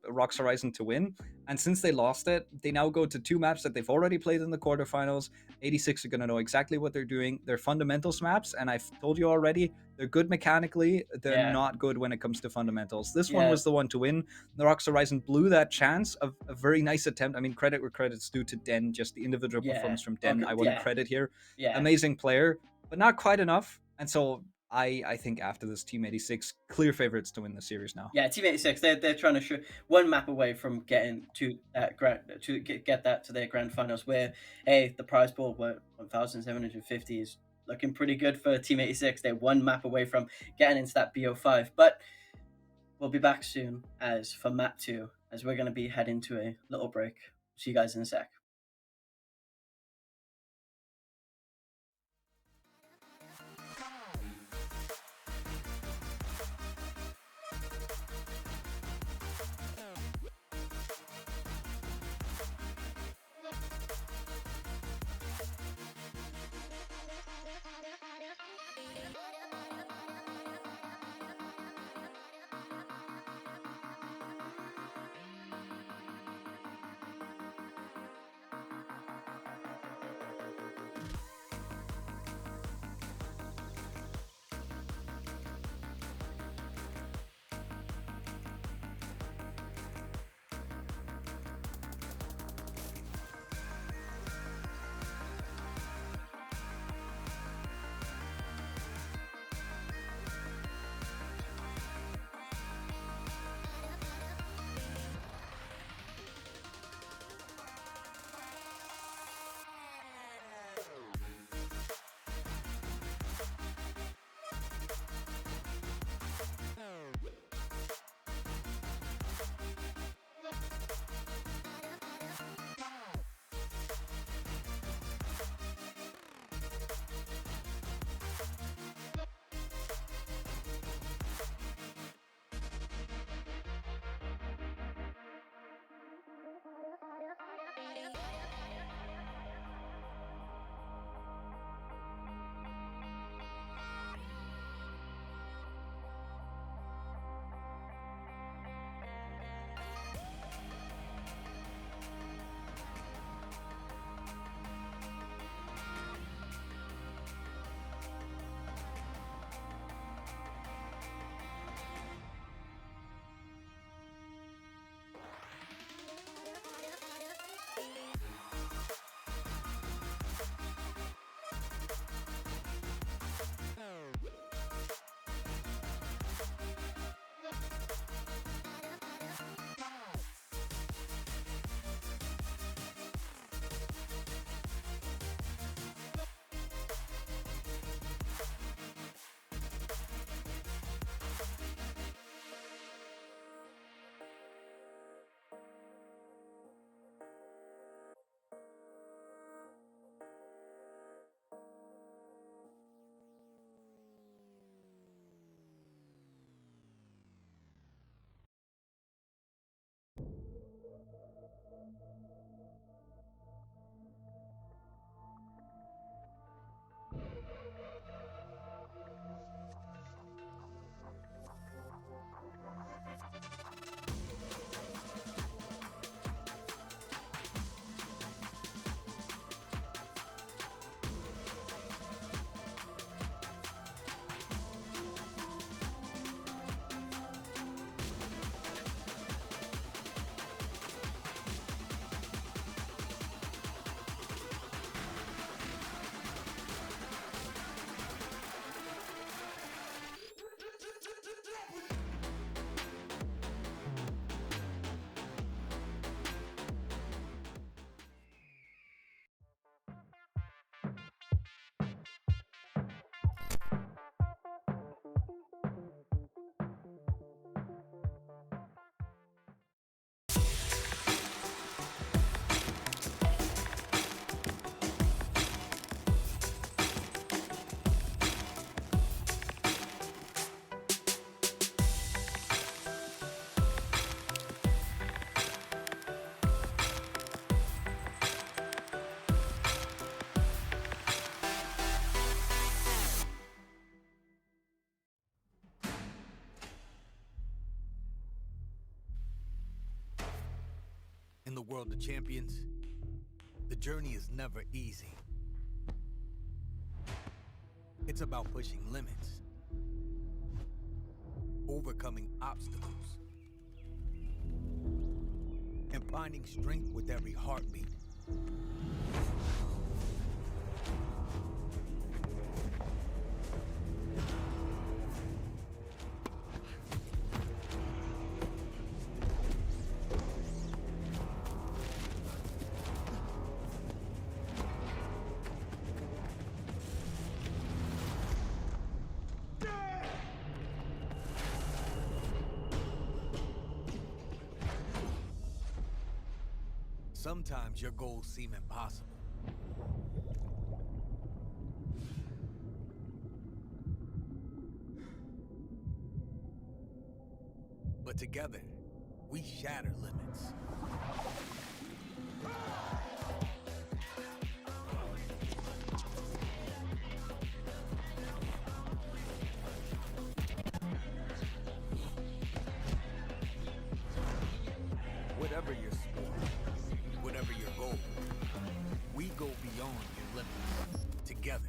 E: Rocks Horizon to win. And since they lost it, they now go to two maps that they've already played in the quarterfinals. 86 are going to know exactly what they're doing. They're fundamentals maps, and I've told you already, they're good mechanically. They're
D: Yeah.
E: not good when it comes to fundamentals. This one
D: Yeah.
E: was the one to win. The Rocks Horizon blew that chance of a very nice attempt. I mean, credit where credit's due to Den, just the individual
D: Yeah.
E: performance from Den.
D: Okay,
E: I want to
D: yeah.
E: credit here.
D: Yeah.
E: Amazing player, but not quite enough. And so I think after this, Team 86 clear favorites to win the series now.
D: Yeah, Team 86, they're trying to show one map away from getting to that get that to their grand finals, where the prize pool, 1,750, is looking pretty good for Team 86. They're one map away from getting into that BO5. But we'll be back soon as for map 2, as we're going to be heading to a little break. See you guys in a sec.
B: In the world of champions, the journey is never easy. It's about pushing limits, overcoming obstacles, and finding strength with every heartbeat. Sometimes your goals seem impossible. But together, we shatter limits. Whatever your sport, whatever your goal, we go beyond your limits together.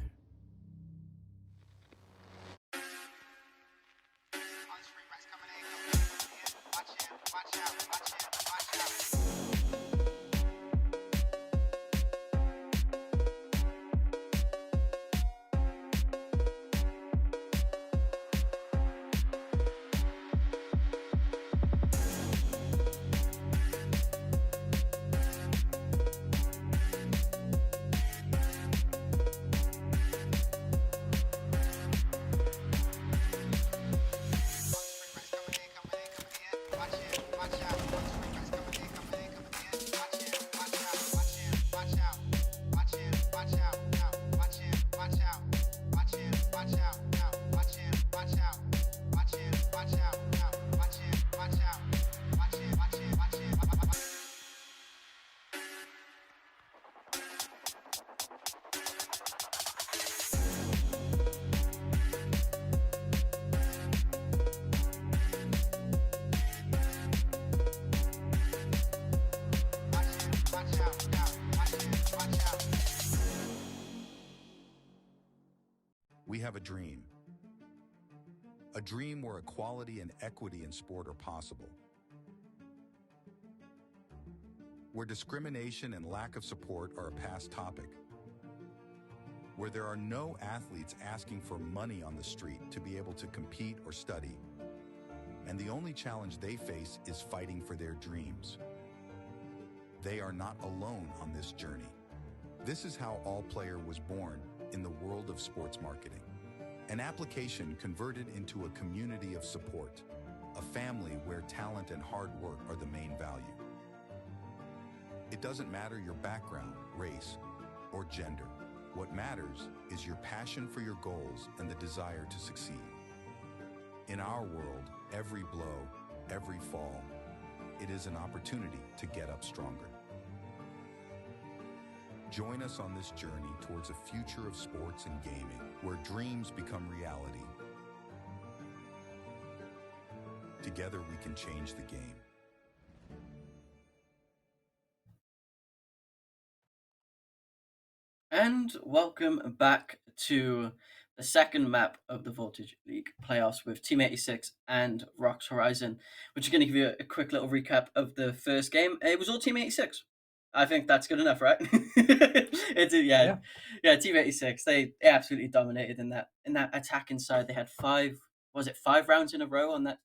C: We have a dream. A dream where equality and equity in sport are possible. Where discrimination and lack of support are a past topic. Where there are no athletes asking for money on the street to be able to compete or study. And the only challenge they face is fighting for their dreams. They are not alone on this journey. This is how All Player was born in the world of sports marketing. An application converted into a community of support, a family where talent and hard work are the main value. It doesn't matter your background, race, or gender. What matters is your passion for your goals and the desire to succeed. In our world, every blow, every fall, it is an opportunity to get up stronger. Join us on this journey towards a future of sports and gaming, where dreams become reality. Together we can change the game.
D: And welcome back to the second map of the Voltage League playoffs with Team 86 and Rocks Horizon, which is going to give you a quick little recap of the first game. It was all Team 86. I think that's good enough, right? Yeah, Team 86. They absolutely dominated in that attacking side. They had five rounds in a row on that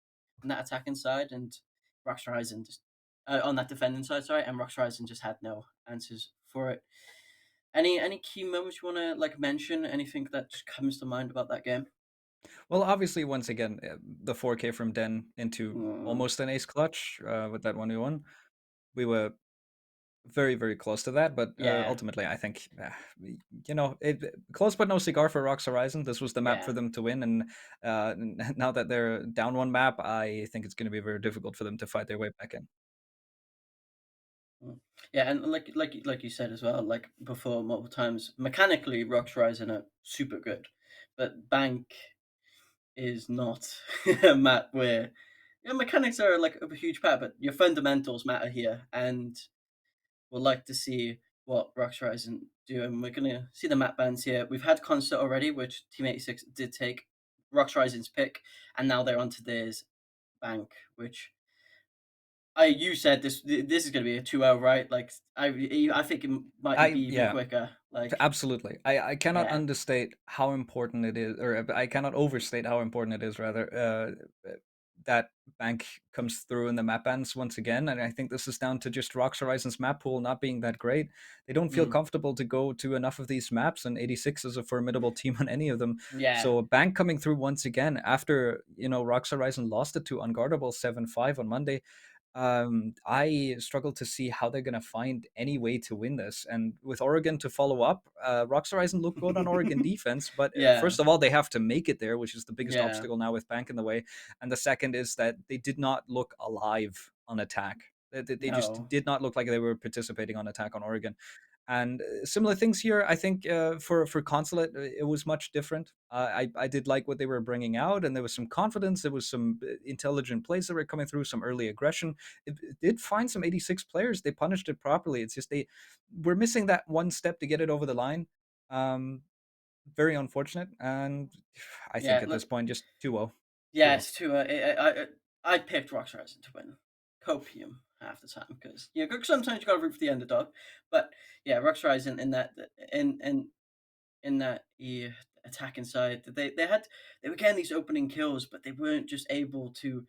D: attacking side, and Rocks Horizon just on that defending side, sorry, and Rocks Horizon just had no answers for it. Any key moments you want to mention? Anything that just comes to mind about that game?
E: Well, obviously, once again, the 4K from Den into almost an ace clutch with that 1v1. We were very, very close to that, but ultimately, I think, close but no cigar for Rocks Horizon. This was the map for them to win, and now that they're down one map, I think it's going to be very difficult for them to fight their way back in.
D: Yeah, and like you said as well, like before multiple times, mechanically Rocks Horizon are super good, but Bank is not a map where your mechanics are like a huge part, but your fundamentals matter here. And would like to see what Rocks Horizon do, and we're gonna see the map bans here. We've had Concert already, which Team 86 did take Rocks Horizon's pick, and now they're onto theirs, Bank, which you said this is gonna be a 2-0, right? Like I think it might be even
E: Yeah,
D: quicker. Like
E: absolutely. I cannot
D: yeah,
E: understate how important it is, or I cannot overstate how important it is, rather, that Bank comes through in the map bans once again. And I think this is down to just Rocks Horizon's map pool not being that great. They don't feel
D: mm,
E: comfortable to go to enough of these maps, and 86 is a formidable team on any of them.
D: yeah,
E: So Bank coming through once again after, Rocks Horizon lost it to Unguardable 7-5 on Monday. I struggle to see how they're going to find any way to win this. And with Oregon to follow up, Rocks Horizon looked good on Oregon defense, but
D: yeah,
E: first of all, they have to make it there, which is the biggest
D: yeah.
E: obstacle now with Bank in the way. And the second is that they did not look alive on attack. They just
D: No,
E: did not look like they were participating on attack on Oregon. And similar things here. I think for Consulate, it was much different. I did like what they were bringing out, and there was some confidence. There was some intelligent plays that were coming through, some early aggression. It did find some 86 players. They punished it properly. It's just they were missing that one step to get it over the line. Um, Very unfortunate. And I think
D: yeah.
E: at this
D: Look,
E: point, just 2-0.
D: yeah,
E: 2-0.
D: it's too. I picked Rocks Horizon to win. Copium half the time because sometimes you got to root for the underdog, but yeah, Rocks Horizon in that attacking side, they were getting these opening kills, but they weren't just able to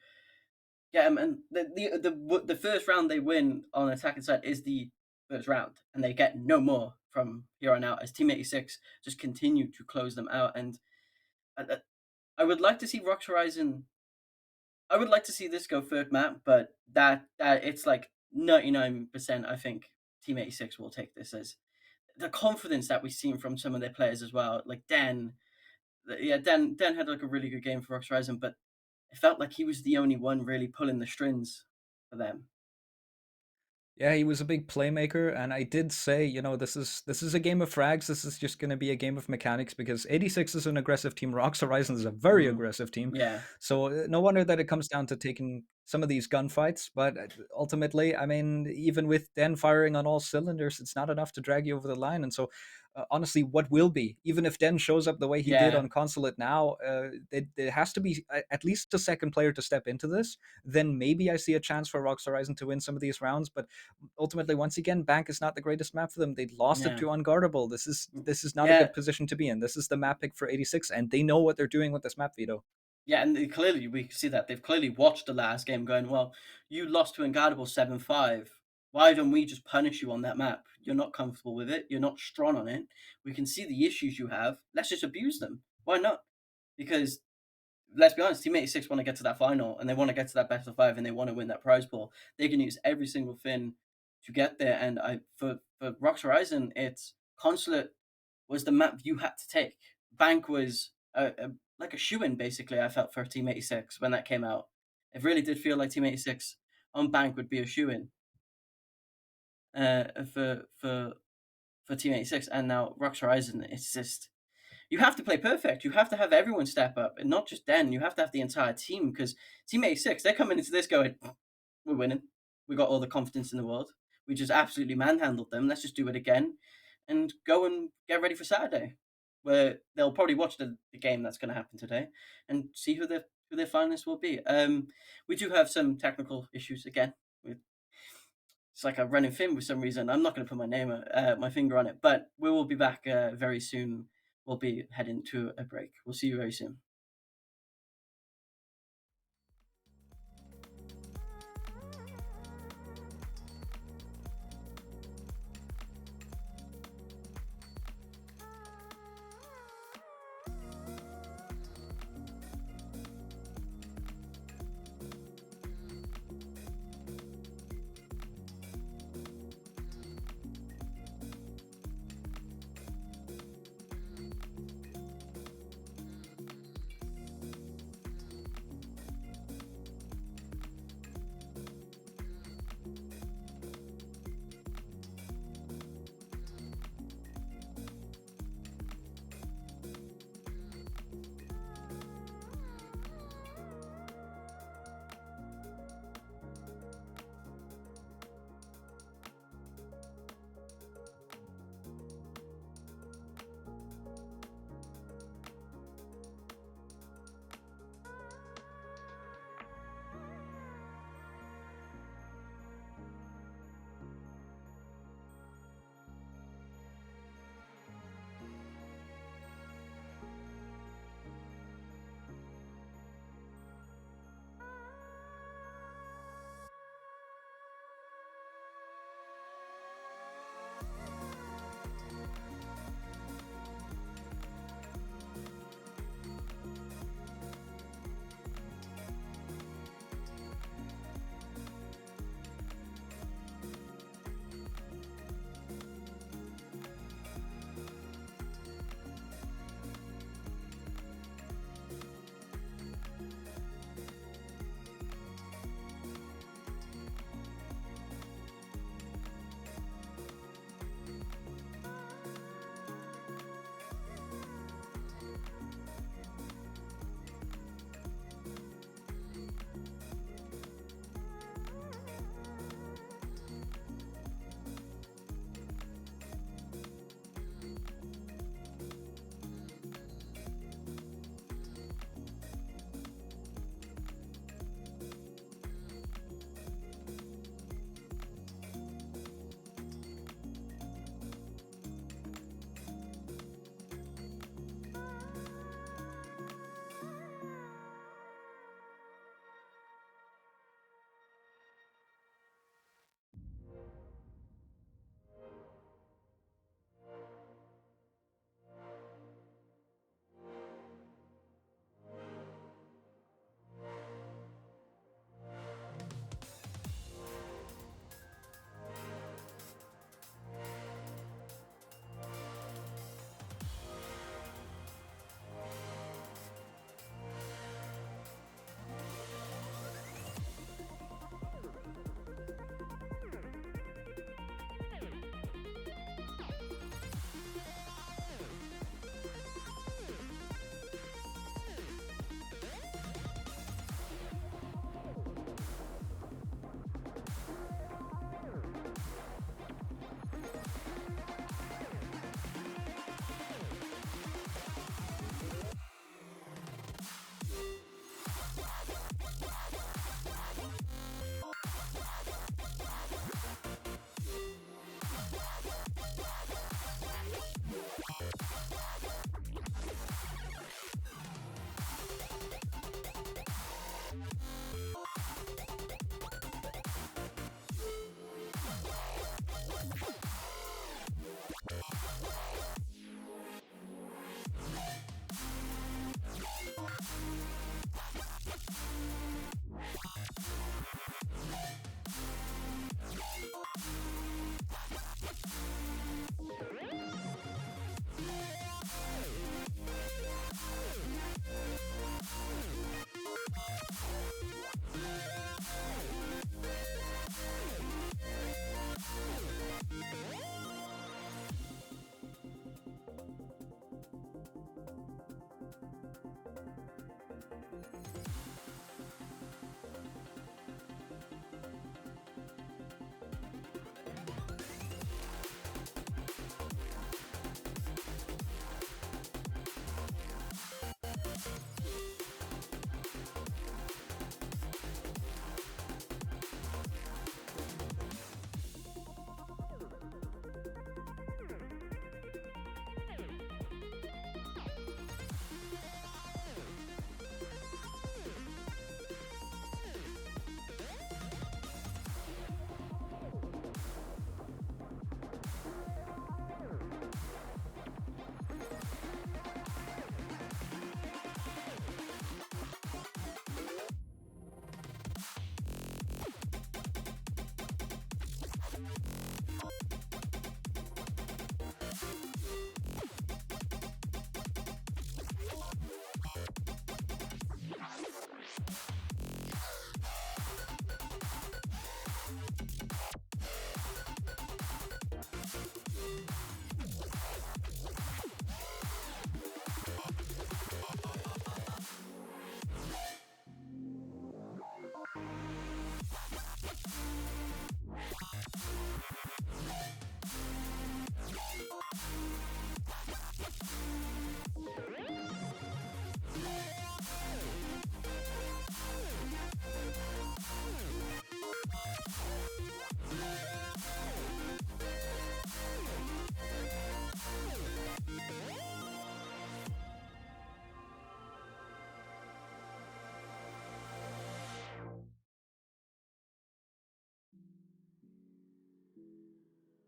D: get them. And the first round they win on attacking side is the first round, and they get no more from here on out as Team 86 just continue to close them out. And I, I would like to see Rocks Horizon. I would like to see this go third map, but that it's like 99%. I think Team 86 will take this as the confidence that we've seen from some of their players as well. Like Den, yeah, Den had like a really good game for Rocks Horizon, but it felt like he was the only one really pulling the strings for them.
E: Yeah, he was a big playmaker, and I did say, this is a game of frags. This is just going to be a game of mechanics because 86 is an aggressive team. Rocks Horizon is a very
D: Mm,
E: aggressive team,
D: yeah,
E: so no wonder that it comes down to taking some of these gunfights. But ultimately, I mean, even with Den firing on all cylinders, it's not enough to drag you over the line. And so, honestly, what will be, even if Den shows up the way he did
D: yeah,
E: on Consulate now, there has to be at least a second player to step into this. Then maybe I see a chance for Rocks Horizon to win some of these rounds, but ultimately, once again, Bank is not the greatest map for them. They lost it
D: yeah,
E: to Unguardable. This is not a
D: yeah.
E: good position to be in. This is the map pick for 86, and they know what they're doing with this map, Vito.
D: Yeah, and clearly we see that they've clearly watched the last game, going, "Well, you lost to Unguardable 7-5. Why don't we just punish you on that map? You're not comfortable with it. You're not strong on it. We can see the issues you have. Let's just abuse them. Why not? Because let's be honest, Team 86 want to get to that final, and they want to get to that best of five, and they want to win that prize pool. They can use every single thing to get there. And for Rocks Horizon, it's Consulate was the map you had to take. Bank was like a shoe in, basically. I felt for Team 86 when that came out. It really did feel like Team 86 on Bank would be a shoe in uh, for for for Team 86, and now Rocks Horizon. It's just you have to play perfect. You have to have everyone step up, and not just Den. You have to have the entire team because Team 86 they're coming into this going, we're winning. We got all the confidence in the world. We just absolutely manhandled them. Let's just do it again, and go and get ready for Saturday, where they'll probably watch the game that's going to happen today, and see who their finalists will be. We do have some technical issues again. It's like a running thing for some reason. I'm not going to put my finger on it, but we will be back very soon. We'll be heading to a break. We'll see you very soon.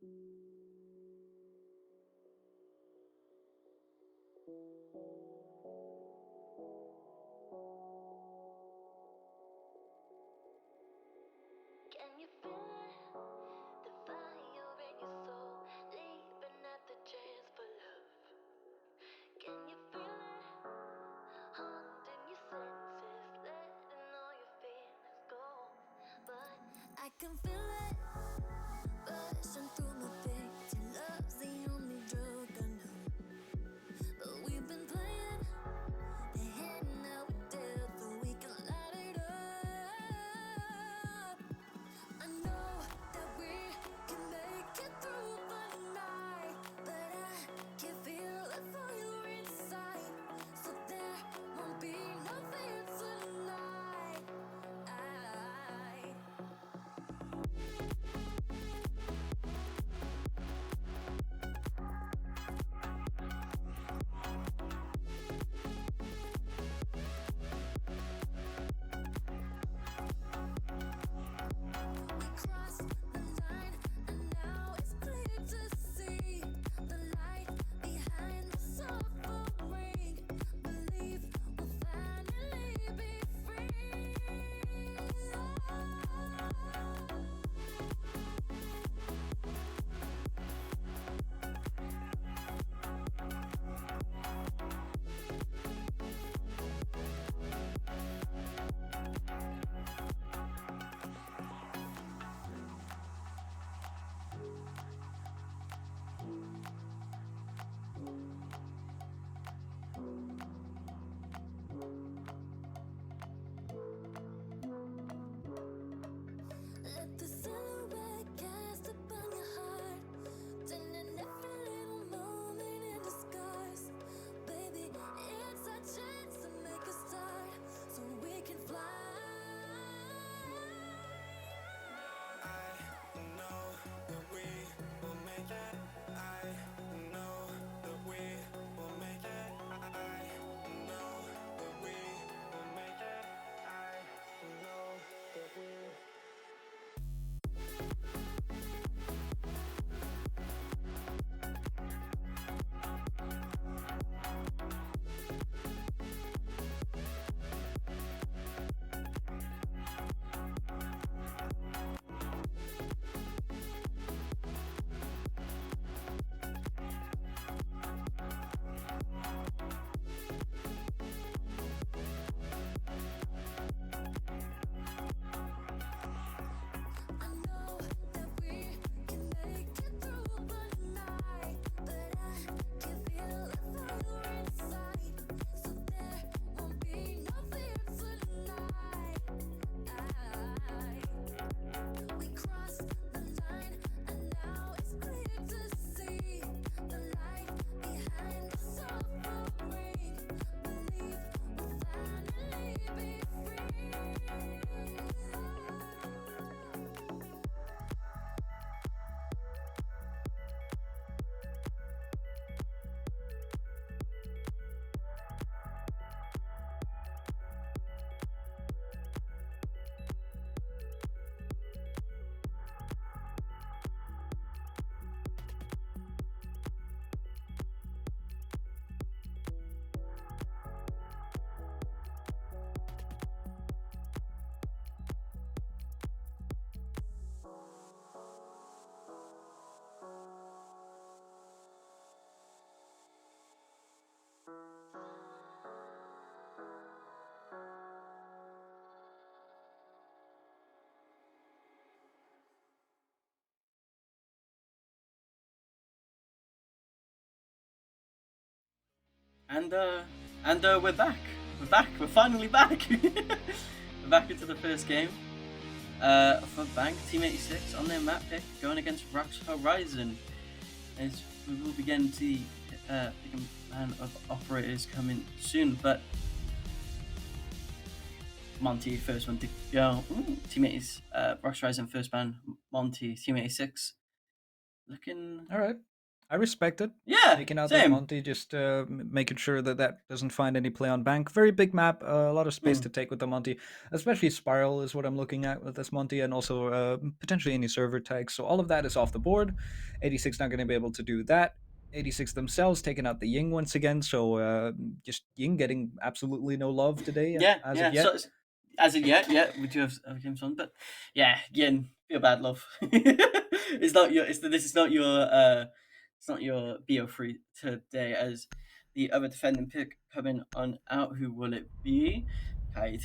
H: Can you feel it? The fire in your soul, leaping at the chance for love. Can you feel it? Haunting your senses, letting all your feelings go. But I can feel it rushing through my veins. Your love's the only drug I know. But we've been playing the hand now we're dead, so we can light it up. I know that we can make it through the night, but I can feel the fire inside, so there won't be no fear tonight. We crossed the line, and now it's clear to see the light behind the suffering. Believe we'll finally be free. Let the silhouette cast upon your heart, turning every little moment into scars. Baby, it's our chance to make a start, so we can fly.
F: I know that we will make it. I know that we will make it. I know that we will make it. I know that we.
H: I know that we can make it through the night, but I can feel the fire inside, so there won't be no fear tonight. We crossed the line, and now it's clear to see the light behind the suffering. Believe we'll finally be free.
D: And we're back. We're back. We're finally back. We're back into the first game. For Bank Team 86 on their map pick, going against Rux Horizon. As we will begin to see the plan of operators coming soon, but Monty first one to go. Ooh, Team 80s, Rux Horizon first ban. Monty Team 86. Looking
E: All right. I respect it.
D: Yeah,
E: Taking out that
D: same.
E: Monty, just making sure that that doesn't find any play on bank. Very big map, a lot of space
D: Mm.
E: to take with the Monty, especially Spiral is what I'm looking at with this Monty, and also potentially any server tags. So all of that is off the board. 86 not going to be able to do that. 86 themselves taking out the Ying once again. So just Ying getting absolutely no love today
D: Yeah,
E: as
D: yeah.
E: of yet.
D: So as of yet, yeah, we do have games on, but yeah, again, feel bad, love. It's not your. This is not your. It's not your BO3 today. As the other defending pick coming on out, who will it be? Kaid,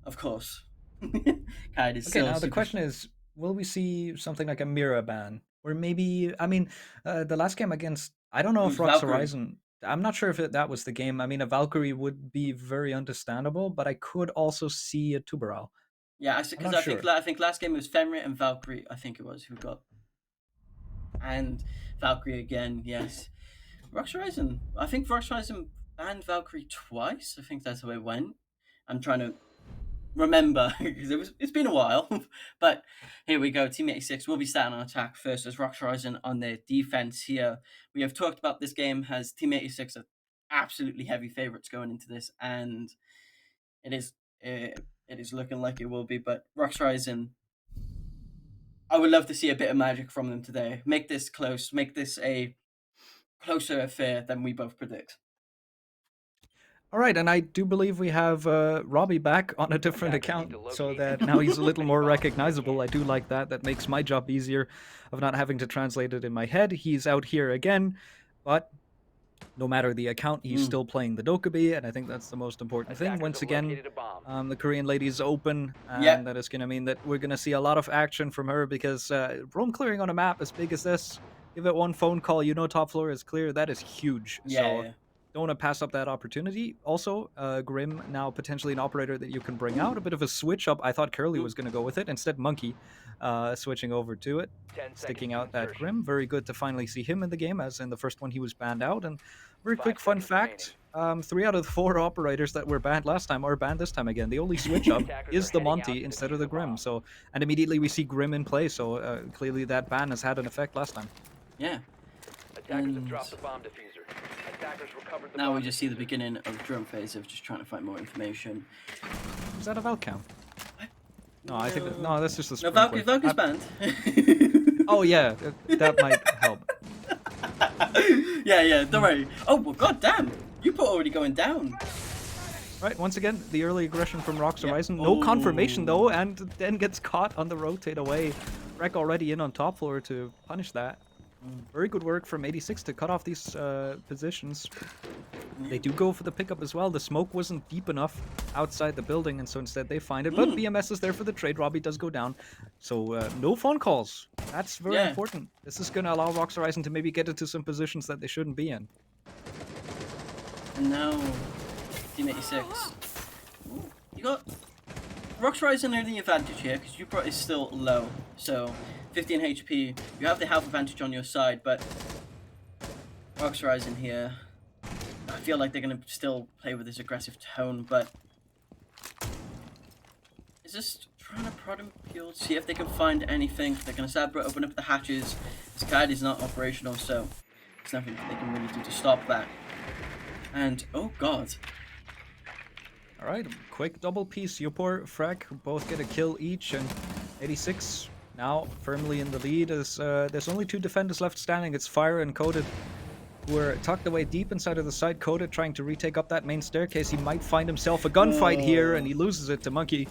D: of course. Kaid is
E: Okay,
D: still
E: now the
D: super.
E: question is, will we see something like a Mira ban? Or maybe, I mean, the last game against, I don't know
D: It
E: if
D: was
E: Rocks
D: Valkyrie.
E: Horizon, I'm not sure if that was the game. I mean, a Valkyrie would be very understandable, but I could also see a Tuberal.
D: Yeah,
E: I'm
D: because
E: not sure.
D: I think last game was Fenrir and Valkyrie. I think it was who got, and Valkyrie again. Yes, Rocks Horizon. I think Rocks Horizon banned Valkyrie twice. I think that's how it went. I'm trying to remember because it's been a while. But here we go. Team 86 will be starting on attack first as Rocks Horizon on their defense here. We have talked about this game has Team 86 are absolutely heavy favorites going into this, and it is it is looking like it will be. But Rocks Horizon, I would love to see a bit of magic from them today. Make this close. Make this a closer affair than we both predict.
E: All right, and I do believe we have Robbie back on a different
G: Attackers need
E: account,
G: to
E: so
G: locate
E: that
G: and
E: now he's a
G: defuse
E: little
G: any
E: more
G: bombs if they
E: recognizable.
G: can.
E: I do like that. That makes my job easier of not having to translate it in my head. He's out here again, but no matter the account, he's
D: Mm.
E: still playing the Dokkaebi, and I think that's the most important thing.
G: Attackers
E: Once
G: have
E: again,
G: located a bomb.
E: the Korean lady's open,
D: Yep.
E: and that is going to mean that we're going to see a lot of action from her because roam clearing on a map as big as this, give it one phone call, you know top floor is clear, that is huge.
D: Yeah.
E: So
D: Yeah.
E: don't want to pass up that opportunity. Also, Grim now potentially an operator that you can bring out. A bit of a switch up. I thought Curly was going to go with it. Instead, Monkey switching over to it,
G: 10 seconds
E: sticking
G: to
E: out that
G: insertion.
E: Grim. Very good to finally see him in the game, as in the first one he was banned out. And very
G: 5
E: quick fun
G: seconds
E: fact, 3 out of the 4 operators that were banned last time are banned this time again. The only switch up
G: Attackers
E: is
G: are
E: the
G: heading out
E: Monty
G: to
E: instead
G: defuse
E: of the
G: the
E: Grim.
G: bomb.
E: So, and immediately we see Grim in play. So clearly that ban has had an effect last time.
D: Yeah.
G: Attackers have
D: And
G: dropped the bomb diffuser. Attackers recovered the
D: now
G: bomb
D: we just see the
G: diffuser.
D: beginning of the drum phase of just trying to find more information.
E: Is that a Val count? No, I think no, that's just the
D: No,
E: sprinkler.
D: Valkyrie's banned.
E: Oh yeah, that might help.
D: Yeah, don't worry. Oh, well, god damn. You put already going down.
E: Right, once again, the early aggression from Rocks
D: Yeah.
E: Horizon. No confirmation
D: Oh.
E: though, and then gets caught on the rotate away. Wreck already in on top floor to punish that. Very good work from 86 to cut off these positions. They do go for the pickup as well. The smoke wasn't deep enough outside the building, and so instead they find it. But BMS is there for the trade. Robbie does go down. So no phone calls. That's very
D: Yeah.
E: important. This is going to allow Rocks Horizon to maybe get into some positions that they shouldn't be in.
D: And now, Team 86. You got Rocks Horizon are the advantage here because Upra is still low. So 15 HP. You have the health advantage on your side, but Rocks Horizon here, I feel like they're going to still play with this aggressive tone, but is just trying to prod and peel, see if they can find anything. They're going to Sabra open up the hatches. This guide is not operational, so there's nothing they can really do to stop that. And, oh god.
E: Alright, quick double piece. Yopor, Frek both get a kill each, and 86 now firmly in the lead as there's only 2 defenders left standing. It's Fire and Coded, who are tucked away deep inside of the site. Coded trying to retake up that main staircase. He might find himself a gunfight here, and he loses it to Monkey.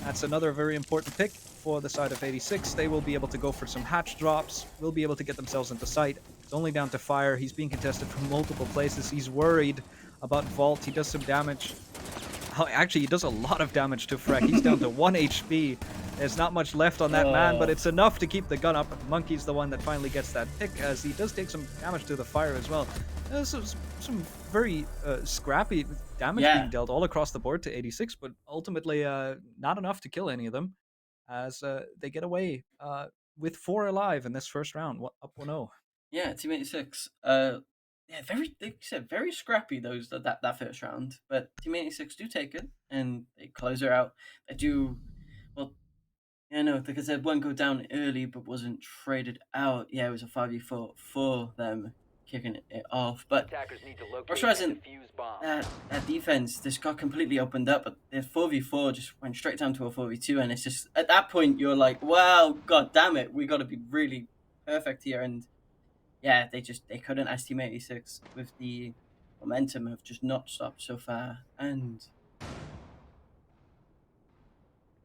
E: That's another very important pick for the side of 86. They will be able to go for some hatch drops, will be able to get themselves into sight. It's only down to Fire. He's being contested from multiple places. He's worried about Vault. He does some damage. Oh, actually, he does a lot of damage to Frek. He's down to 1 HP. There's not much left on that man, but it's enough to keep the gun up. Monkey's the one that finally gets that pick, as he does take some damage to the Fire as well. There's some very scrappy damage being dealt all across the board to 86, but ultimately not enough to kill any of them, as they get away with 4 alive in this first round, up 1-0.
D: Yeah, Team 86. Yeah, very, like you said, very scrappy those that first round. But Team 86 do take it and they close her out. They do, well, Yeah, no, because they had one go down early but wasn't traded out. Yeah, it was a 5v4 for them kicking it off. But
G: Attackers need to locate
D: Rockstar
G: and
D: isn't
G: defuse bombs.
D: that defense just got completely opened up. But their 4v4 just went straight down to a 4v2, and it's just at that point you're like, wow, god damn it, we got to be really perfect here. And yeah, they couldn't, as Team 86 with the momentum have just not stopped so far. And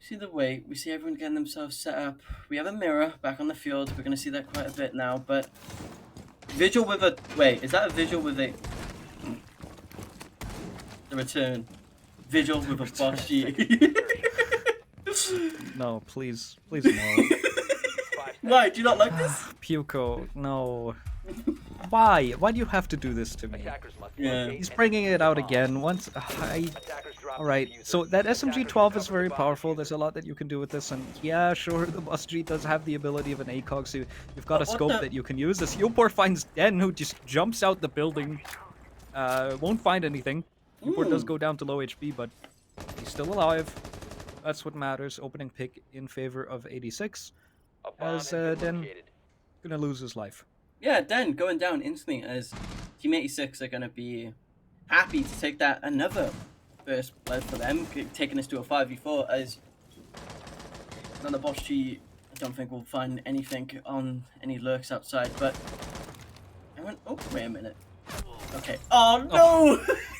D: see the way we see everyone getting themselves set up. We have a mirror back on the field. We're gonna see that quite a bit now. But visual with a is that a visual with a the return? Visual with a Boschy.
E: No, please, please no.
D: Why? Do you not like this?
E: Puko, no. Why? Why do you have to do this to me?
G: Attackers must
D: Yeah.
G: locate
E: He's
G: and
E: bringing
G: defuse
E: it out
G: bombs.
E: again.
G: Attackers drop
E: Alright,
G: diffusers.
E: so that SMG-12 is
G: Attackers
E: very
G: recover the bomb
E: powerful. There's a
G: diffuser.
E: lot that you can do with this, and yeah, sure, the Boss G does have the ability of an ACOG, so you've got a
D: But what
E: scope
D: the-
E: that you can use. This Yopor finds Den, who just jumps out the building. Won't find anything. Yopor does go down to low HP, but he's still alive. That's what matters. Opening pick in favor of 86.
G: A bomb
E: As
G: has been
E: Den
G: located.
E: gonna lose his life.
D: Yeah, then going down instantly as Team 86 are gonna be happy to take that another first blood for them, taking us to a 5v4 as another Boschy. I don't think we'll find anything on any lurks outside, but I went. Oh, wait a minute. Okay. Oh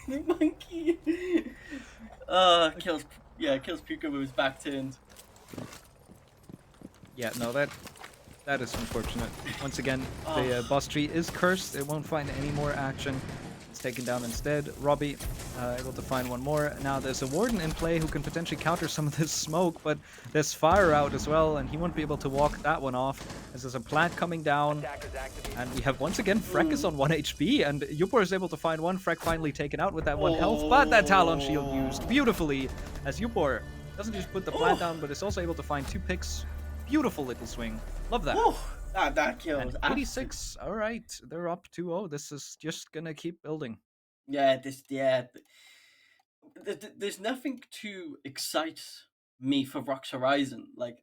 D: no, monkey. Kills. Yeah, kills Puka with his back turned.
E: Yeah, no, that is unfortunate. Once again,
D: Oh.
E: the boss tree is cursed. It won't find any more action. It's taken down instead. Robbie able to find one more. Now there's a warden in play who can potentially counter some of this smoke, but there's fire out as well, and he won't be able to walk that one off. As there's a plant coming down,
G: Attackers activate.
E: and we have once again Freck is on 1 HP, and Yupor is able to find one. Freck finally taken out with that 1 health, but that Talon shield used beautifully as Yupor doesn't just put the plant down, but is also able to find 2 picks. Beautiful little swing. Love that.
D: Whew, that kills.
E: And 86, all right, they're up 2-0. This is just gonna keep building.
D: Yeah, there's nothing to excite me for Rocks Horizon. Like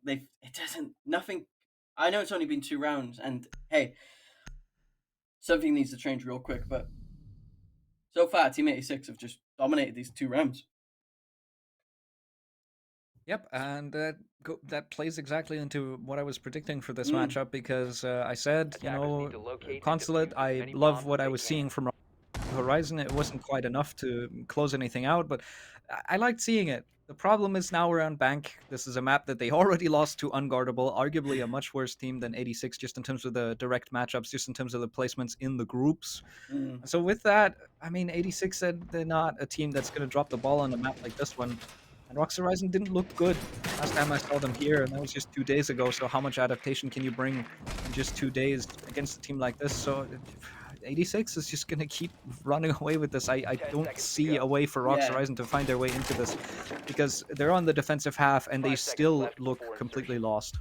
D: nothing. I know it's only been 2 rounds, and hey, something needs to change real quick. But so far, Team 86 have just dominated these 2 rounds.
E: Yep, and that plays exactly into what I was predicting for this matchup, because I said, you
G: Attackers
E: know,
G: need to locate and
E: Consulate,
G: defuse as
E: I
G: many
E: love
G: bombs
E: what
G: as
E: I
G: they
E: was
G: can.
E: seeing from Horizon. It wasn't quite enough to close anything out, but I liked seeing it. The problem is now we're on Bank. This is a map that they already lost to Unguardable, arguably a much worse team than 86, just in terms of the direct matchups, just in terms of the placements in the groups.
D: Mm.
E: So with that, I mean, 86 said they're not a team that's going to drop the ball on a map like this one. And Rocks Horizon didn't look good last time I saw them here, and that was just 2 days ago. So how much adaptation can you bring in just 2 days against a team like this? So 86 is just going to keep running away with this. I
G: 10
E: don't
G: seconds to
E: see
G: go.
E: a way for Rocks
D: Yeah.
E: Horizon to find their way into this, because they're on the defensive half and they
G: 5 seconds
E: still
G: left
E: look
G: before
E: completely
G: insertion.
E: lost.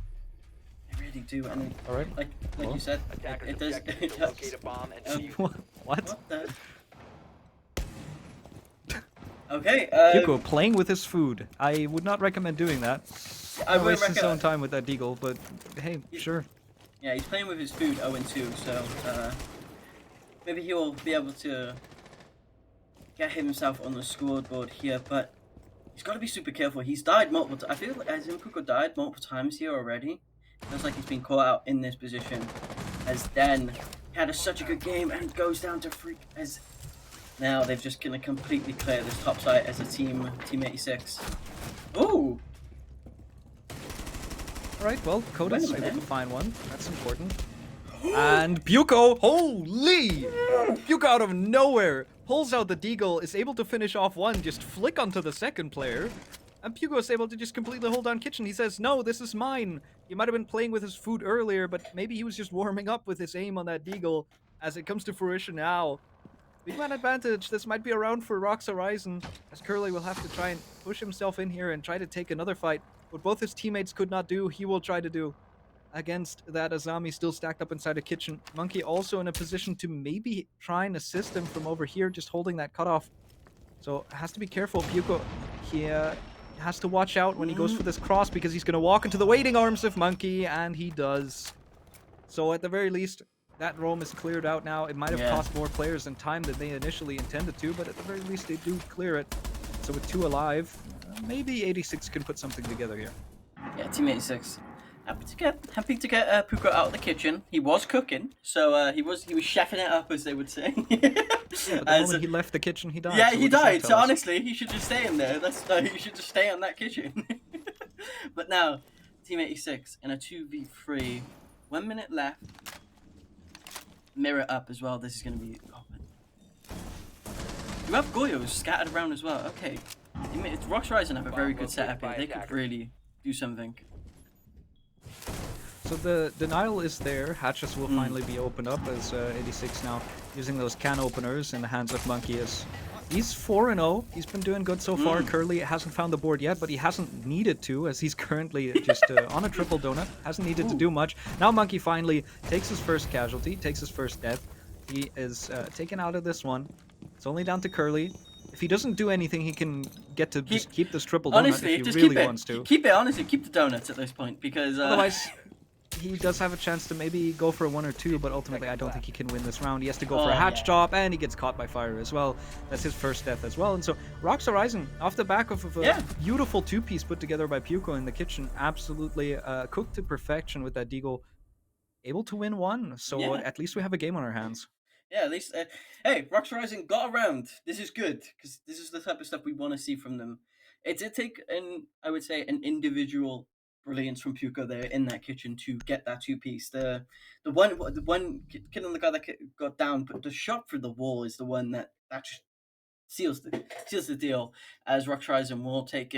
D: I really do, and
E: All right.
D: like
E: Well,
D: you said,
G: Attackers
D: it does.
G: objective
D: It
G: to
D: does.
G: locate a bomb and
D: Um,
G: defuse.
E: What?
D: What the? Okay.
E: Hugo playing with his food. I would not recommend doing that.
D: I would
E: Waste his own
D: recommend.
E: time with that deagle, but hey, sure.
D: Yeah, he's playing with his food 0-2, so maybe he will be able to get himself on the scoreboard here, but he's got to be super careful. He's died multiple times. I feel like as Impuko died multiple times here already. Feels like he's been caught out in this position. As Den had such a good game and goes down to Freak as now they're just gonna completely clear this top side as a team 86. Ooh!
E: Alright, well, Coda's
D: Wait a
E: able to
D: minute.
E: find one. That's important. And Buko, holy! Buko out of nowhere pulls out the deagle, is able to finish off one, just flick onto the second player. And Pugo is able to just completely hold down Kitchen. He says, no, this is mine. He might have been playing with his food earlier, but maybe he was just warming up with his aim on that deagle as it comes to fruition now. Big man advantage. This might be a round for Rocks Horizon, as Curly will have to try and push himself in here and try to take another fight. What both his teammates could not do, he will try to do. Against that Azami still stacked up inside a kitchen. Monkey also in a position to maybe try and assist him from over here, just holding that cutoff. So has to be careful. Puko here has to watch out when he goes for this cross because he's going to walk into the waiting arms of Monkey, and he does. So at the very least, that roam is cleared out now. It might have cost more players in time than they initially intended to, but at the very least, they do clear it. So with 2 alive, maybe 86 can put something together here.
D: Yeah, Team 86. Happy to get Puka out of the kitchen. He was cooking, so he was chefing it up, as they would say.
E: Yeah, but the moment he left the kitchen, he died.
D: Yeah,
E: so
D: he
E: what does that
D: died.
E: tell
D: So
E: us?
D: honestly, he should just stay in there. He should just stay on that kitchen. But now, Team 86 in a 2v3, 1 minute left. Mirror up as well. This is going to be. You have Goyos scattered around as well. Okay, Rox Horizon have a very good setup here. They could really do something.
E: So the denial is there. Hatches will finally be opened up as 86 now using those can openers in the hands of Monkey. He's 4-0. He's been doing good so far. Curly hasn't found the board yet, but he hasn't needed to, as he's currently just on a triple donut. Hasn't needed to do much. Now Monkey finally takes his first casualty, takes his first death. He is taken out of this one. It's only down to Curly. If he doesn't do anything, he can get to just keep this triple donut
D: Honestly,
E: if he
D: just
E: really
D: keep it.
E: wants to.
D: Keep it. Honestly, keep the donuts at this point because
E: Otherwise, he does have a chance to maybe go for a 1 or 2, but ultimately I don't think he can win this round. He has to go for a hatch drop, and he gets caught by fire as well. That's his first death as well. And so Rox Horizon, off the back of a beautiful 2-piece put together by Puko in the kitchen, absolutely cooked to perfection with that deagle, able to win 1. So at least we have a game on our hands.
D: Yeah, at least hey, Rox Horizon got around. This is good because this is the type of stuff we want to see from them. It did take I would say an individual brilliance from Puka there in that kitchen to get that 2-piece. The one killing the guy that got down, but the shot through the wall is the one that just seals the deal. As Rox Horizon will take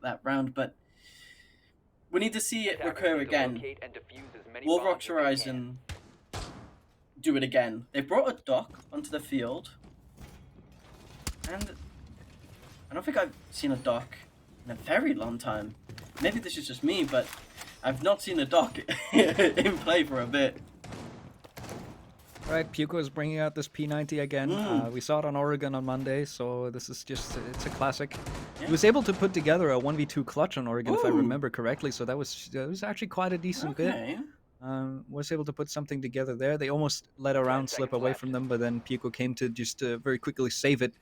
D: that round, but we need to see it recur again. Will Rox Horizon do it again? They brought a dock onto the field, and I don't think I've seen a dock in a very long time. Maybe this is just me, but I've not seen a dock in play for a bit.
E: Alright, Puko is bringing out this P90 again. We saw it on Oregon on Monday, so this is just, it's a classic. Yeah. He was able to put together a 1v2 clutch on Oregon, if I remember correctly, so that was actually quite a decent bit. Was able to put something together there. They almost let a round slip away from them, but then Puko came to just very quickly save it.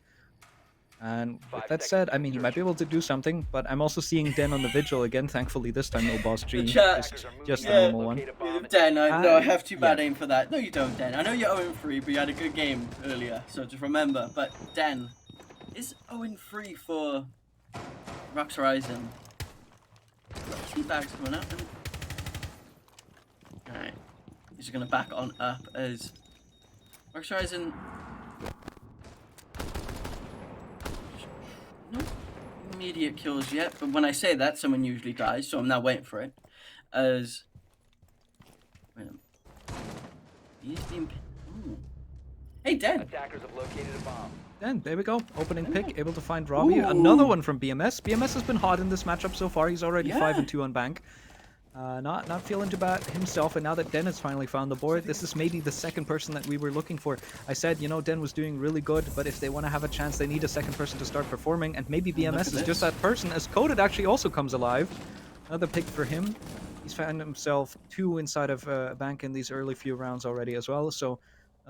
E: And with that said, I mean, he might be able to do something, but I'm also seeing Den on the Vigil again. Thankfully, this time no Boss G, just a normal one.
D: Den, I have too bad aim for that. No, you don't, Den. I know you're 0-3, but you had a good game earlier, so just remember. But Den is 0-3 for Rox Horizon. Teabags coming up. Alright, he's just going to back on up as Rox Horizon. No immediate kills yet, but when I say that, someone usually dies, so I'm now waiting for it. As he's being. Ooh. Hey, Den.
G: Attackers have located a bomb.
E: Den, there we go. Opening pick, able to find Robbie. Another one from BMS. BMS has been hot in this matchup so far. He's already 5-2 on bank. Not feeling too bad himself, and now that Den has finally found the board, this is maybe the second person that we were looking for. I said, you know, Den was doing really good, but if they want to have a chance, they need a second person to start performing, and maybe BMS is just that person, as Coded actually also comes alive. Another pick for him. He's found himself 2 inside of bank in these early few rounds already as well, so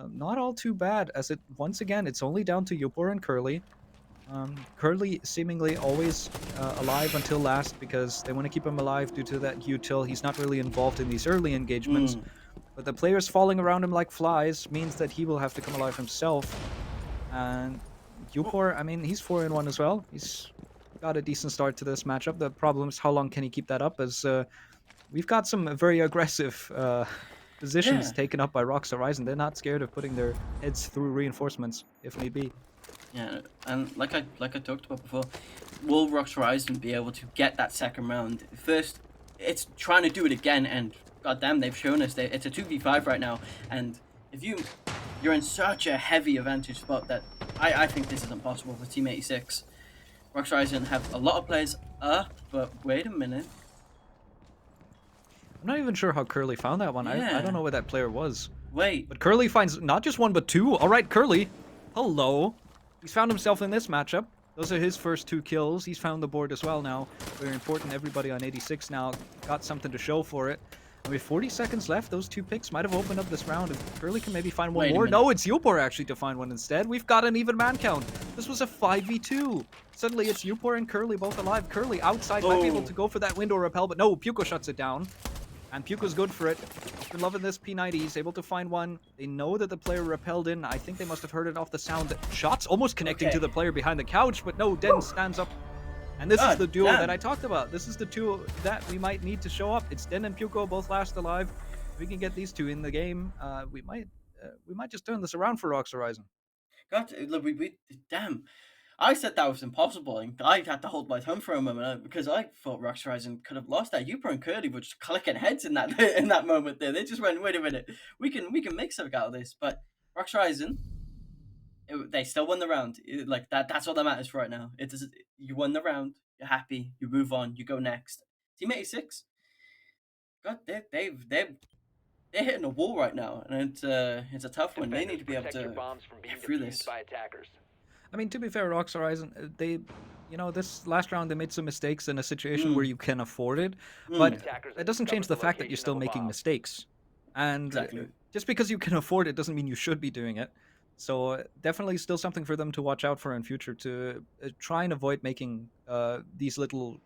E: not all too bad, as it once again, it's only down to Yupor and Curly. Curly seemingly always alive until last because they want to keep him alive due to that util. He's not really involved in these early engagements, but the players falling around him like flies means that he will have to come alive himself. And Yupor, I mean, he's 4-1 as well. He's got a decent start to this matchup. The problem is how long can he keep that up, as we've got some very aggressive positions taken up by Rox Horizon. They're not scared of putting their heads through reinforcements if need be.
D: Yeah, and like I talked about before, will Rox Horizon be able to get that second round? First, it's trying to do it again, and goddamn, they've shown us that it's a 2v5 right now. And if you're in such a heavy advantage spot that I think this is impossible for Team 86. Rox Horizon have a lot of players up, but wait a minute.
E: I'm not even sure how Curly found that one. I don't know where that player was.
D: Wait.
E: But Curly finds not just 1 but 2. All right, Curly. Hello. He's found himself in this matchup. Those are his first 2 kills. He's found the board as well now. Very important. Everybody on 86 now got something to show for it. And with 40 seconds left, those 2 picks might have opened up this round. If Curly can maybe find one
D: Wait a
E: more.
D: minute.
E: No, it's Yupor actually to find one instead. We've got an even man count. This was a 5v2. Suddenly it's Yupor and Curly both alive. Curly outside might be able to go for that window repel, but no, Puko shuts it down. And Puko's good for it. Been loving this P90. He's able to find one. They know that the player repelled in. I think they must have heard it off the sound. Shots almost connecting to the player behind the couch, but no, Den stands up. And this is the duo that I talked about. This is the duo that we might need to show up. It's Den and Puko, both last alive. If we can get these 2 in the game, we might just turn this around for Rox Horizon.
D: God, look, damn. I said that was impossible, and I had to hold my tongue for a moment because I thought Rox Horizon could have lost that. Yupor and Curly were just clicking heads in that in that moment there. They just went, wait a minute, we can make something out of this. But Rox Horizon, they still won the round. Like that's all that matters for right now. It is you won the round. You're happy. You move on. You go next. Team 86. God, they're hitting a wall right now, and it's a tough one. They need to be able to get through this.
G: By attackers.
E: I mean, to be fair, Rox Horizon, they, this last round they made some mistakes in a situation where you can afford it, but it doesn't change the fact that you're still making mistakes. And just because you can afford it doesn't mean you should be doing it. So definitely still something for them to watch out for in future, to try and avoid making these little,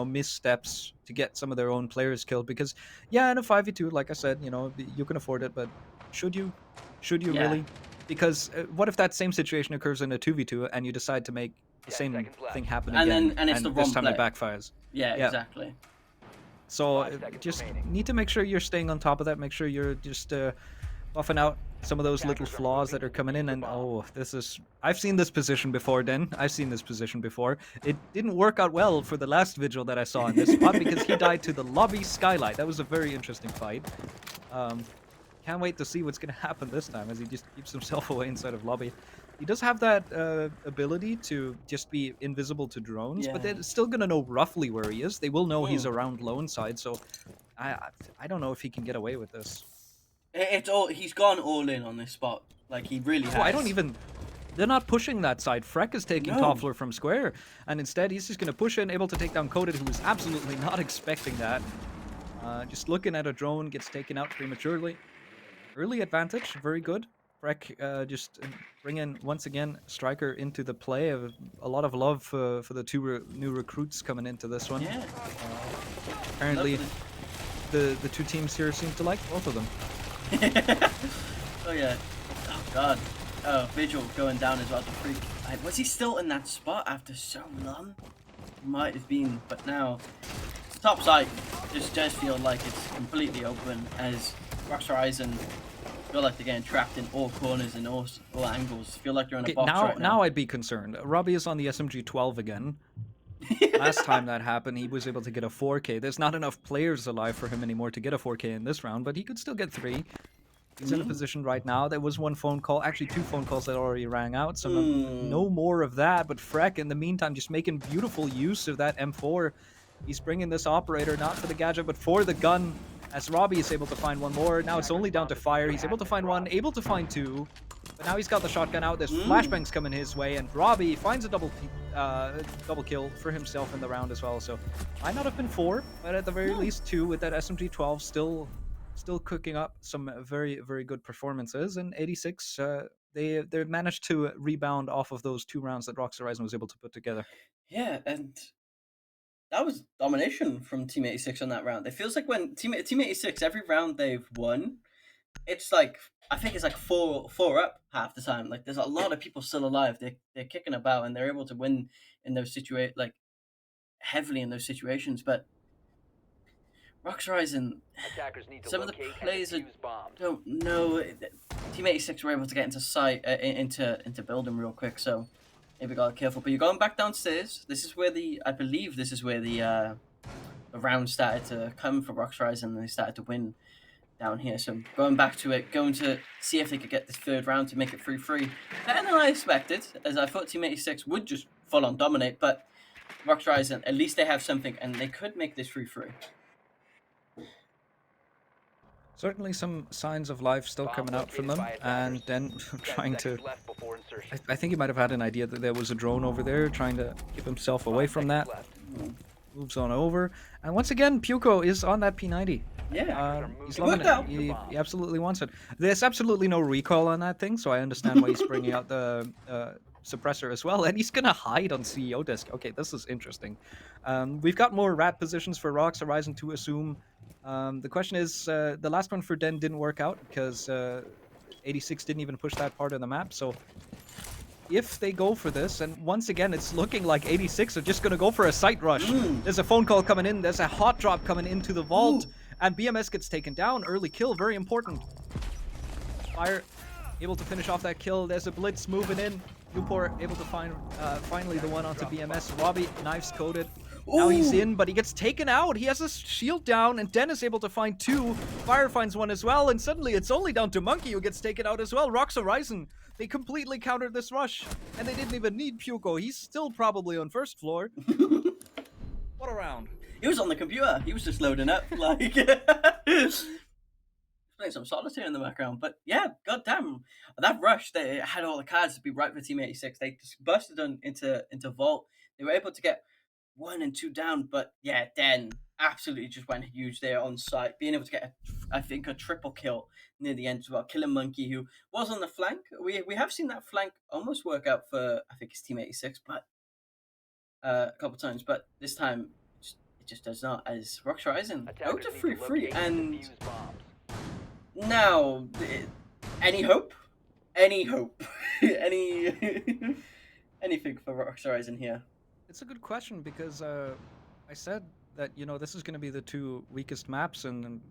E: missteps to get some of their own players killed. Because, yeah, in a 5v2, like I said, you can afford it, but should you? Should you really? Because what if that same situation occurs in a 2v2 and you decide to make the same thing happen again,
D: and it's the
E: this
D: wrong
E: time
D: play.
E: it backfires?
D: Yeah, exactly.
E: So just need to make sure you're staying on top of that. Make sure you're just buffing out some of those little flaws that are coming in. And I've seen this position before, Den. I've seen this position before. It didn't work out well for the last vigil that I saw in this spot because he died to the lobby skylight. That was a very interesting fight. Can't wait to see what's going to happen this time as he just keeps himself away inside of lobby. He does have that ability to just be invisible to drones, but they're still going to know roughly where he is. They will know he's around lone side, so I don't know if he can get away with this.
D: He's gone all in on this spot. Like, he really has.
E: They're not pushing that side. Freck is taking Toffler from square, and instead he's just going to push in, able to take down Coded, who was absolutely not expecting that. Just looking at a drone, gets taken out prematurely. Early advantage, very good. Freck just bringing, once again, Striker into the play. A lot of love for the 2 new recruits coming into this one.
D: Yeah.
E: Apparently, the 2 teams here seem to like both of them.
D: Oh, yeah. Oh, God. Oh, Vigil going down as well to Freak. Was he still in that spot after so long? He might have been, but now... Top side just does feel like it's completely open as Rox Horizon feel like they're getting trapped in all corners and all angles. Feel like they're in a box right now.
E: Now I'd be concerned. Robbie is on the SMG-12 again. Last time that happened, he was able to get a 4K. There's not enough players alive for him anymore to get a 4K in this round, but he could still get 3. He's in a position right now. There was 1 phone call, actually 2 phone calls that already rang out, so no more of that. But Freck, in the meantime, just making beautiful use of that M4. He's bringing this operator, not for the gadget, but for the gun, as Robbie is able to find 1 more. Now it's only down to fire. He's able to find 1, able to find 2. But now he's got the shotgun out. There's flashbangs coming his way, and Robbie finds a double kill for himself in the round as well. So might not have been 4, but at the very least 2 with that SMG-12 still cooking up some very, very good performances. And 86, they managed to rebound off of those 2 rounds that Rox Horizon was able to put together.
D: Yeah, and that was domination from Team 86 on that round. It feels like when Team 86, every round they've won, it's like, I think it's like 4 up half the time. Like, there's a lot of people still alive. They're kicking about, and they're able to win in those heavily in those situations. But Rox Horizon, some of the plays don't know. Team 86 were able to get into sight, into building real quick, so maybe got careful. But you're going back downstairs. This is where I believe this is where the round started to come for Rox Horizon, and they started to win down here. So going back to it, going to see if they could get this 3rd round to make it 3-3. Better than I expected, as I thought Team 86 would just full on dominate, but Rox Horizon, at least they have something, and they could make this 3-3.
E: Certainly some signs of life still
G: Bomb
E: coming out from them,
G: located by
E: and
G: attackers.
E: then
G: 10
E: trying to.
G: seconds left before insertion.
E: I think he might have had an idea that there was a drone over there, trying to keep himself away
G: 5
E: from
G: seconds
E: that.
G: left.
E: Moves on over, and once again, Puko is on that P90.
D: Yeah.
E: He's
D: It
E: loving
D: worked out.
E: it. He absolutely wants it. There's absolutely no recoil on that thing, so I understand why he's bringing out the suppressor as well, and he's gonna hide on CEO disc. Okay, this is interesting. We've got more rat positions for Rocks Horizon to assume. The question is, the last one for Den didn't work out because 86 didn't even push that part of the map, so if they go for this, and once again, it's looking like 86 are just going to go for a site rush. There's a phone call coming in, there's a hot drop coming into the vault, and BMS gets taken down. Early kill, very important. Fire, able to finish off that kill. There's a blitz moving in. Newport able to find finally the one onto BMS. Robbie, knives coated. Now he's in, but he gets taken out. He has a shield down, and Den is able to find two. Fire finds one as well, and suddenly it's only down to Monkey who gets taken out as well. Rocks Horizon, they completely countered this rush, and they didn't even need Puko. He's still probably on first floor. What a round.
D: He was on the computer. He was just loading up, like playing some solitaire in the background. But yeah, goddamn, that rush. They had all the cards to be right for Team 86. They just busted on into vault. They were able to get 1 and 2 down, but yeah, Den absolutely just went huge there on site, being able to get I think a triple kill near the end as well, killing Monkey, who was on the flank. We have seen that flank almost work out for I think it's Team 86, but a couple times, but this time it just does not, as Rocks Horizon go to 3-3, and now any hope, any anything for Rocks Horizon here?
E: It's a good question because I said that, you know, this is going to be the two weakest maps, and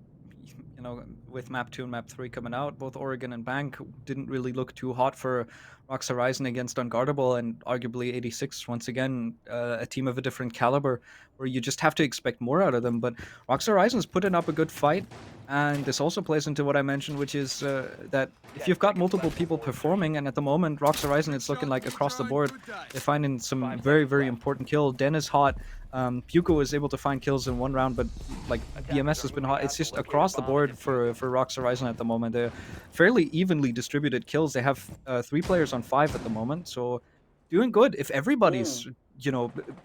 E: you know, with map 2 and map 3 coming out, both Oregon and Bank didn't really look too hot for Rocks Horizon against Unguardable, and arguably 86 once again, a team of a different caliber where you just have to expect more out of them. But Rocks Horizon's putting up a good fight, and this also plays into what I mentioned, which is that if you've got multiple people performing, and at the moment Rocks Horizon, it's looking like across the board they're finding some very, very important kill. Den is hot. Puko is able to find kills in one round, but like BMS has been hot. It's just across the board for Rocks Horizon at the moment. They're fairly evenly distributed kills. They have 3 players on 5 at the moment, so doing good. If everybody's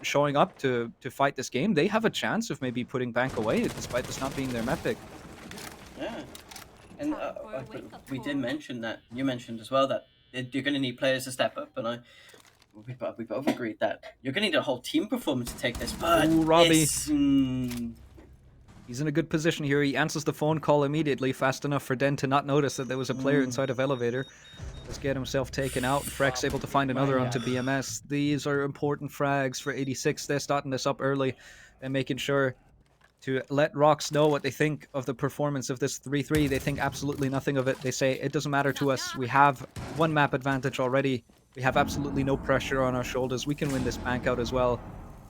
E: showing up to fight this game, they have a chance of maybe putting Bank away, despite this not being their map pick.
D: Yeah, and we did mention that, you mentioned as well, that you're going to need players to step up, and we both agreed that you're going to need a whole team performance to take this. But
E: Ooh, Robbie.
D: it's,
E: He's in a good position here. He answers the phone call immediately, fast enough for Den to not notice that there was a player inside of elevator. Let's get himself taken out. Freck's able to find another onto BMS. These are important frags for 86. They're starting this up early and making sure to let Rocks know what they think of the performance of this 3-3. They think absolutely nothing of it. They say, it doesn't matter to us. We have 1 map advantage already. We have absolutely no pressure on our shoulders. We can win this Bank out as well.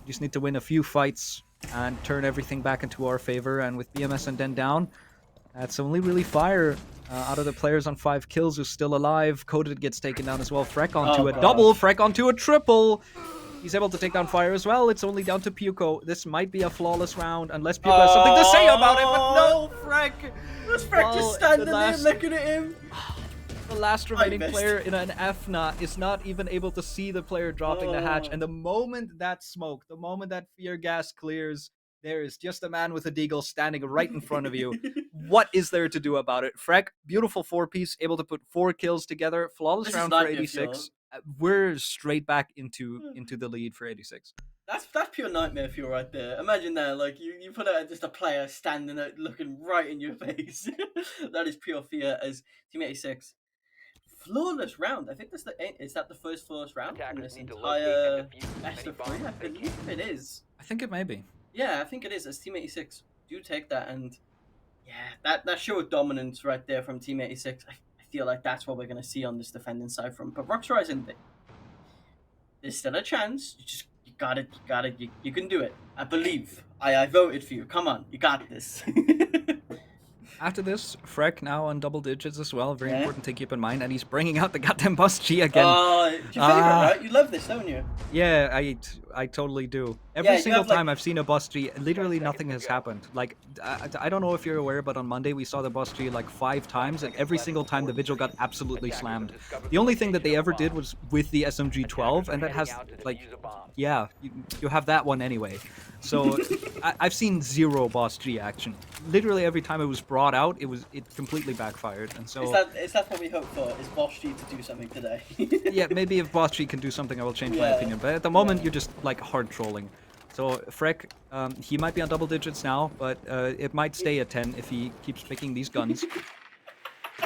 E: We just need to win a few fights and turn everything back into our favor. And with BMS and Den down, that's only really Fire out of the players on 5 kills who's still alive. Coded gets taken down as well. Freck onto a double. Freck onto a triple. He's able to take down Fire as well. It's only down to Puko. This might be a flawless round unless Puko has something to say about it. But no, Freck.
D: Was Freck just standing there looking at him?
E: The last remaining player in an FNA is not even able to see the player dropping the hatch. And the moment that smoke, the moment that fear gas clears, there is just a man with a deagle standing right in front of you. What is there to do about it? Freck, beautiful 4-piece, able to put 4 kills together. Flawless round for 86. We're straight back into the lead for 86.
D: That's pure nightmare fuel right there. Imagine that, like you put out just a player standing there looking right in your face. That is pure fear as Team 86. Flawless round. I think is that the first flawless round in this entire best of 3? I believe it is.
E: I think it may be.
D: Yeah, I think it is. As Team 86 do take that, and yeah, that showed dominance right there from Team 86. I feel like that's what we're going to see on this defending side from. But Rocks Horizon, there's still a chance. You got it. You can do it. I believe. I voted for you. Come on, you got this.
E: After this, Freck now on double digits as well. Very important to keep in mind. And he's bringing out the goddamn Bus G again.
D: It's your favorite, right? You love this, don't you?
E: Yeah, I totally do. Every
D: you
E: single
D: have, like-
E: time I've seen a boss tree, literally nothing has happened. Like, I don't know if you're aware, but on Monday we saw the boss tree like 5 times, and every single time the vigil got absolutely slammed. The only thing that they ever did was with the SMG-12, and that has, like, yeah, you have that one anyway. So I've seen 0 boss tree action. Literally every time it was brought out, it completely backfired, and so...
D: Is that what we hope for? Is Boss G to do something today?
E: yeah, maybe if boss tree can do something, I will change my opinion. But at the moment, you're just like hard trolling. So Freck, he might be on double digits now, but it might stay at 10 if he keeps picking these guns.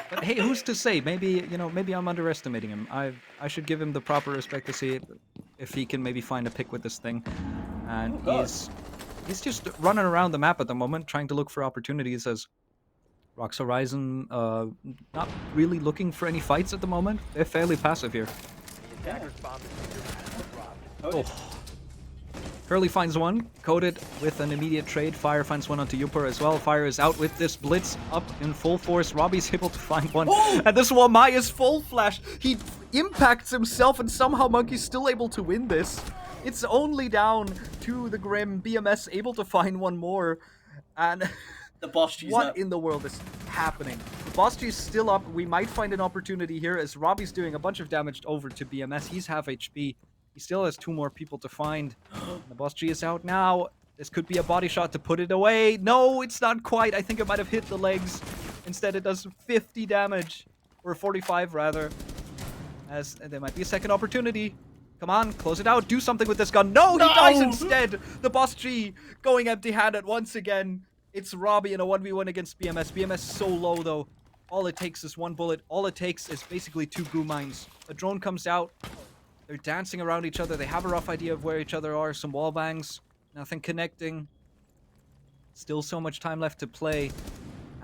E: But hey, who's to say? Maybe maybe I'm underestimating him. I should give him the proper respect to see if he can maybe find a pick with this thing. And he's just running around the map at the moment, trying to look for opportunities as Rox Horizon not really looking for any fights at the moment. They're fairly passive here. Oh. Curly finds one, Coded with an immediate trade. Fire finds one onto Yupor as well. Fire is out with this blitz up in full force. Robbie's able to find one. And this Wamai is full flash. He impacts himself and somehow Monkey's still able to win this. It's only down to the Grim. BMS able to find one more. And
D: the boss tree's
E: what
D: up.
E: in the world is happening? The boss tree is still up. We might find an opportunity here as Robbie's doing a bunch of damage over to BMS. He's half HP. He still has 2 more people to find. The boss tree is out now. This could be a body shot to put it away. No, it's not quite. I think it might have hit the legs. Instead, it does 50 damage. Or 45, rather. As there might be a second opportunity. Come on, close it out. Do something with this gun. No, he dies instead. The boss tree going empty-handed once again. It's Robbie in a 1v1 against BMS. BMS so low, though. All it takes is 1 bullet. All it takes is basically 2 goo mines. A drone comes out. They're dancing around each other. They have a rough idea of where each other are. Some wall bangs. Nothing connecting. Still so much time left to play.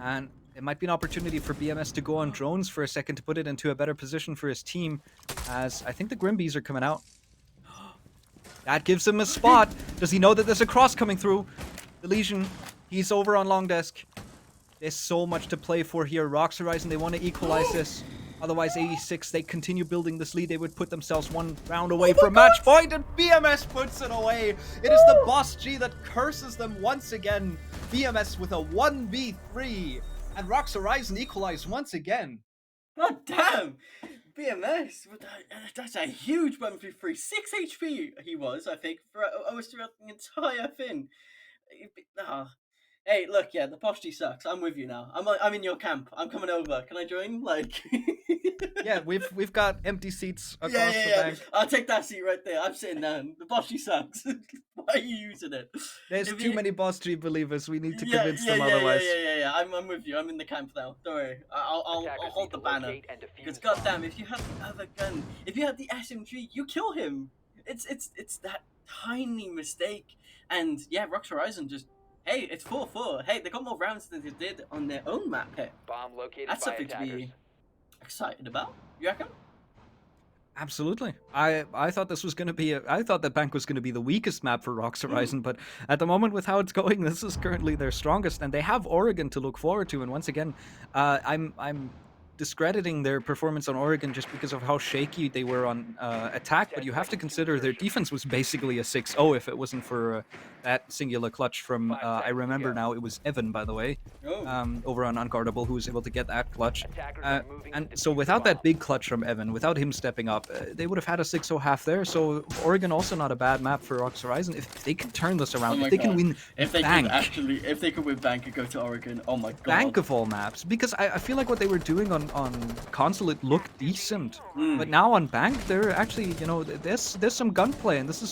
E: And it might be an opportunity for BMS to go on drones for a second to put it into a better position for his team. As I think the Grimbees are coming out. That gives him a spot. Does he know that there's a cross coming through? The Legion, he's over on long desk. There's so much to play for here. Rox Horizon, they want to equalize this. Otherwise, 86, they continue building this lead. They would put themselves 1 round away from match point, and BMS puts it away. It is the Boss G that curses them once again. BMS with a 1v3, and Rox Horizon equalize once again.
D: God damn! BMS, that's a huge 1v3. 6 HP he was, I think, for almost throughout the entire thing. Hey, look, yeah, the postie sucks. I'm with you now. I'm in your camp. I'm coming over. Can I join? Like,
E: yeah, we've got empty seats across the bank.
D: I'll take that seat right there. I'm sitting down. The postie sucks. Why are you using it?
E: There's too many boss tree believers. We need to convince them otherwise.
D: Yeah. I'm with you. I'm in the camp now. Don't worry. I'll hold the banner. Because goddamn, if you had the other gun, if you had the SMG, you kill him. It's that tiny mistake. And yeah, Rox Horizon just. Hey, it's 4-4. Hey, they got more rounds than they did on their own map here.
G: Bomb located.
D: That's something to be excited about. You reckon?
E: Absolutely. I thought this was going to be I thought that Bank was going to be the weakest map for Rox Horizon, but at the moment with how it's going, this is currently their strongest, and they have Oregon to look forward to. And once again, I'm discrediting their performance on Oregon just because of how shaky they were on attack, but you have to consider their defense was basically a 6-0 if it wasn't for that singular clutch from, I remember now, it was Evan, by the way, over on Unguardable, who was able to get that clutch. And so without that big clutch from Evan, without him stepping up, they would have had a 6-0 half there, so Oregon also not a bad map for Rox Horizon. If they can turn this around, if they can win Bank.
D: If they could win Bank and go to Oregon, oh my god.
E: Bank of all maps, because I feel like what they were doing on console, it looked decent, but now on Bank, they're actually, there's some gunplay, and this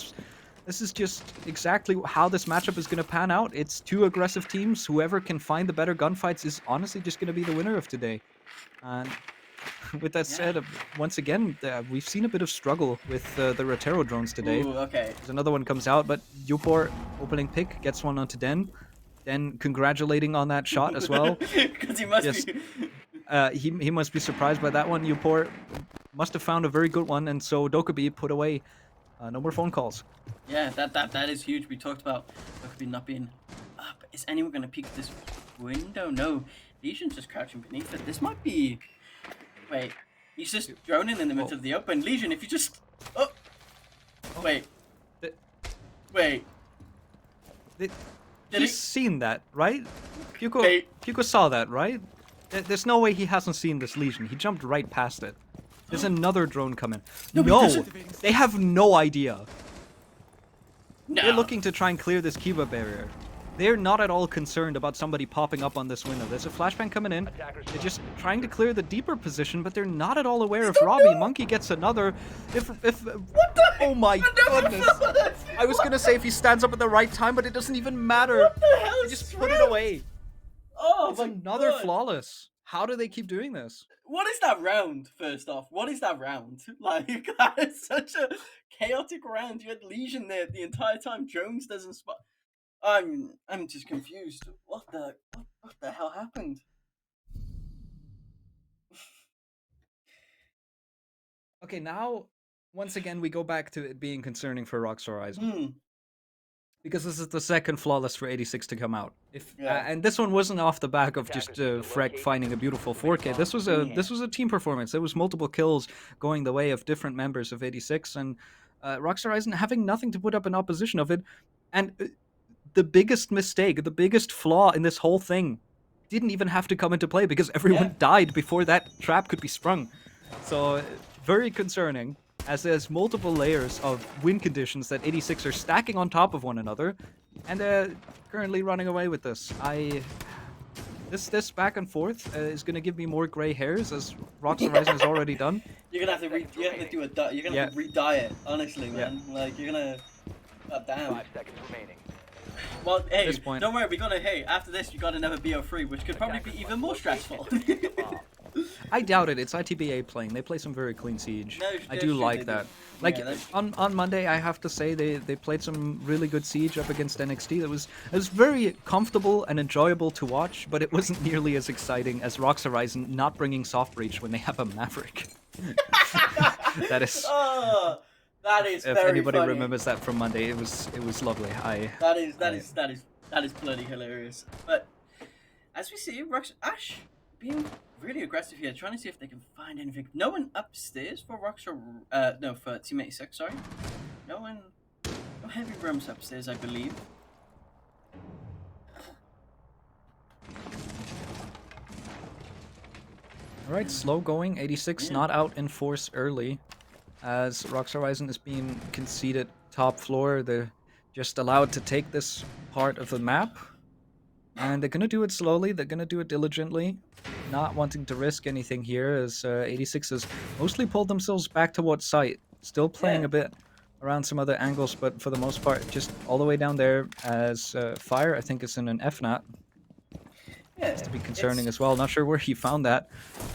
E: is just exactly how this matchup is going to pan out. It's 2 aggressive teams. Whoever can find the better gunfights is honestly just going to be the winner of today. And with that said, once again, we've seen a bit of struggle with the Rotero drones today.
D: Ooh, okay.
E: There's another one comes out, but Yupor opening pick gets one onto Den. Den congratulating on that shot as well.
D: Because he must be...
E: he must be surprised by that one. Yupor must have found a very good one, and so Dokkaebi put away. No more phone calls.
D: Yeah, that is huge. We talked about Dokkaebi not being up. Is anyone going to peek this window? No. Legion's just crouching beneath it. This might be... Wait. He's just droning in the middle of the open. Legion, if you just... Oh! Wait. Wait. Did
E: He's
D: he?
E: seen that, right? Pyuko,
D: Hey.
E: Pyuko saw that, right? There's no way he hasn't seen this Legion. He jumped right past it. There's another drone coming.
D: No, but
E: No,
D: doesn't-
E: they have no idea.
D: No.
E: They're looking to try and clear this Kiba barrier. They're not at all concerned about somebody popping up on this window. There's a flashbang coming in. They're just trying to clear the deeper position, but they're not at all aware if Robbie Monkey gets another. If
D: What the?
E: oh my goodness! I was gonna say if he stands up at the right time, but it doesn't even matter.
D: What the hell?
E: They just
D: is
E: put it
D: wrong?
E: away.
D: Oh
E: It's
D: my
E: another
D: God.
E: flawless. How do they keep doing this?
D: What is that round? First off, what is that round? Like that is such a chaotic round. You had Legion there the entire time. Jones doesn't spot. I'm just confused. What the hell happened?
E: Okay, now once again we go back to it being concerning for Rockstar Horizon.
D: Hmm.
E: Because this is the second flawless for 86 to come out.
D: Yeah.
E: And this one wasn't off the back of just Freck finding a beautiful 4K. This was a team performance. There was multiple kills going the way of different members of 86, and Rockstar Horizon having nothing to put up in opposition of it. And the biggest mistake, the biggest flaw in this whole thing, didn't even have to come into play because everyone died before that trap could be sprung. So very concerning, as there's multiple layers of win conditions that 86 are stacking on top of one another, and they're currently running away with this. This back and forth is going to give me more gray hairs, as Rockstar Horizon has already done.
D: You're gonna have to do a you're gonna have to re-dye it. Honestly, man. Like you're gonna. God damn.
G: 5 seconds remaining.
D: Well, hey,
E: this point-
D: don't worry. We gotta. Hey, after this, you got another BO3, which could probably be even more stressful.
E: I doubt it. It's ITBA playing. They play some very clean Siege.
D: No,
E: I
D: that's
E: do
D: true,
E: like
D: they do.
E: that. Like
D: Yeah, that's-
E: on Monday, I have to say they played some really good Siege up against NXT. It was very comfortable and enjoyable to watch, but it wasn't nearly as exciting as Rockstar Horizon not bringing soft breach when they have a Maverick. That is.
D: Oh, that is
E: If
D: very
E: anybody
D: funny.
E: remembers that from Monday, it was lovely.
D: That is bloody hilarious. But as we see, Ash being really aggressive here, trying to see if they can find anything. No one upstairs for Rockstar. No, for Team 86. Sorry, no heavy rooms upstairs, I believe.
E: Alright, slow going. 86 not out in force early, as Rockstar Horizon is being conceded top floor. They're just allowed to take this part of the map, and they're gonna do it slowly. They're gonna do it diligently, not wanting to risk anything here, as 86 has mostly pulled themselves back towards site. Still playing a bit around some other angles, but for the most part, just all the way down there. As Fire, I think, is in an FNAT.
D: Yeah,
E: To be concerning as well. Not sure where he found that,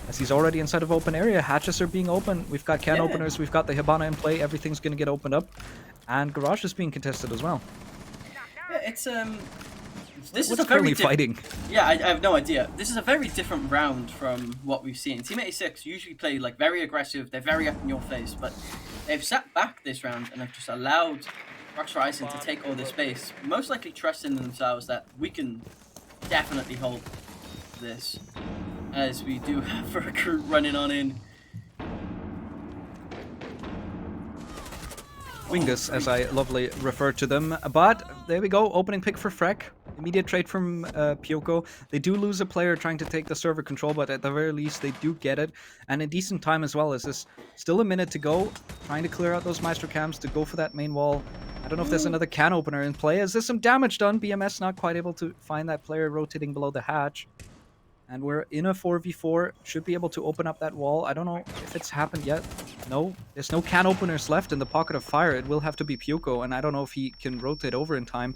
E: as he's already inside of open area. Hatches are being open. We've got can openers. We've got the Hibana in play. Everything's gonna get opened up, and Garage is being contested as well.
D: Yeah, it's This is
E: What's
D: a very
E: currently fighting?
D: Yeah, I have no idea. This is a very different round from what we've seen. Team 86 usually play like very aggressive. They're very up in your face, but they've sat back this round and have just allowed Rockstar Horizon to take all this space. Most likely trusting themselves that we can definitely hold this, as we do have a recruit running on in.
E: Wingus, as I lovely refer to them. But there we go, opening pick for Freck. Immediate trade from Pyoko. They do lose a player trying to take the server control, but at the very least they do get it. And in decent time as well, as there's still a minute to go. Trying to clear out those Maestro cams to go for that main wall. I don't know if there's another can opener in play. Is there some damage done? BMS not quite able to find that player rotating below the hatch. And we're in a 4v4. Should be able to open up that wall. I don't know if it's happened yet. No, there's no can openers left in the pocket of fire. It will have to be Pyoko, and I don't know if he can rotate over in time.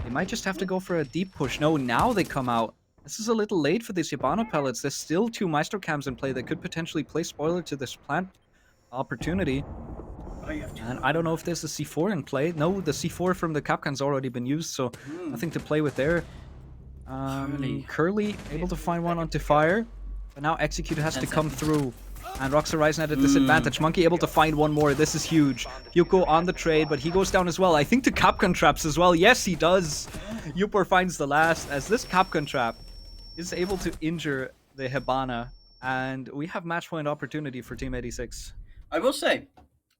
E: They might just have to go for a deep push. No, now they come out. This is a little late for these Hibana pellets. There's still 2 Maestro cams in play that could potentially play spoiler to this plant opportunity. And I don't know if there's a C4 in play. No, the C4 from the Kapkan's already been used, so nothing to play with there. Curly able to find one onto fire, but now Execute has to come through. And Rockstar Horizon at a disadvantage. Monkey able to find one more. This is huge. Yuko on the trade, but he goes down as well. I think to Capcom traps as well. Yes, he does. Yupor finds the last, as this Capcom trap is able to injure the Hibana. And we have match point opportunity for Team 86.
D: I will say,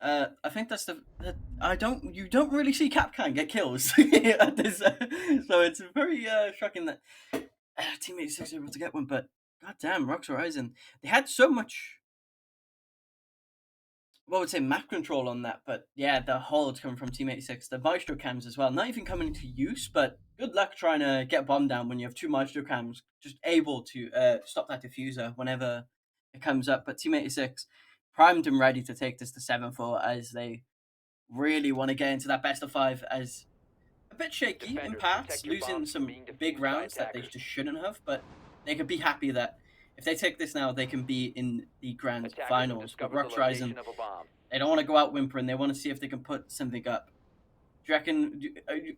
D: I think that's you don't really see Capcan get kills at this, so it's very shocking that Team 86 were able to get one. But goddamn, Rocks Horizon, they had so much, what would say, map control on that. But yeah, the hold coming from Team 86, the Maestro cams as well, not even coming into use. But good luck trying to get bomb down when you have two Maestro cams just able to stop that diffuser whenever it comes up. But Team 86 primed and ready to take this to 7-4 as they really want to get into that best of 5, as a bit shaky in
G: Defenders,
D: parts,
G: protect your
D: losing
G: bombs from
D: some
G: being defused
D: big
G: by
D: rounds that they
G: attackers.
D: just shouldn't have, but they could be happy that if they take this now, they can be in the grand
G: Attackers have
D: finals. But
G: discovered the
D: Rocks Horizon,
G: location of a bomb.
D: they don't want to go out whimpering. They want to see if they can put something up. Do you reckon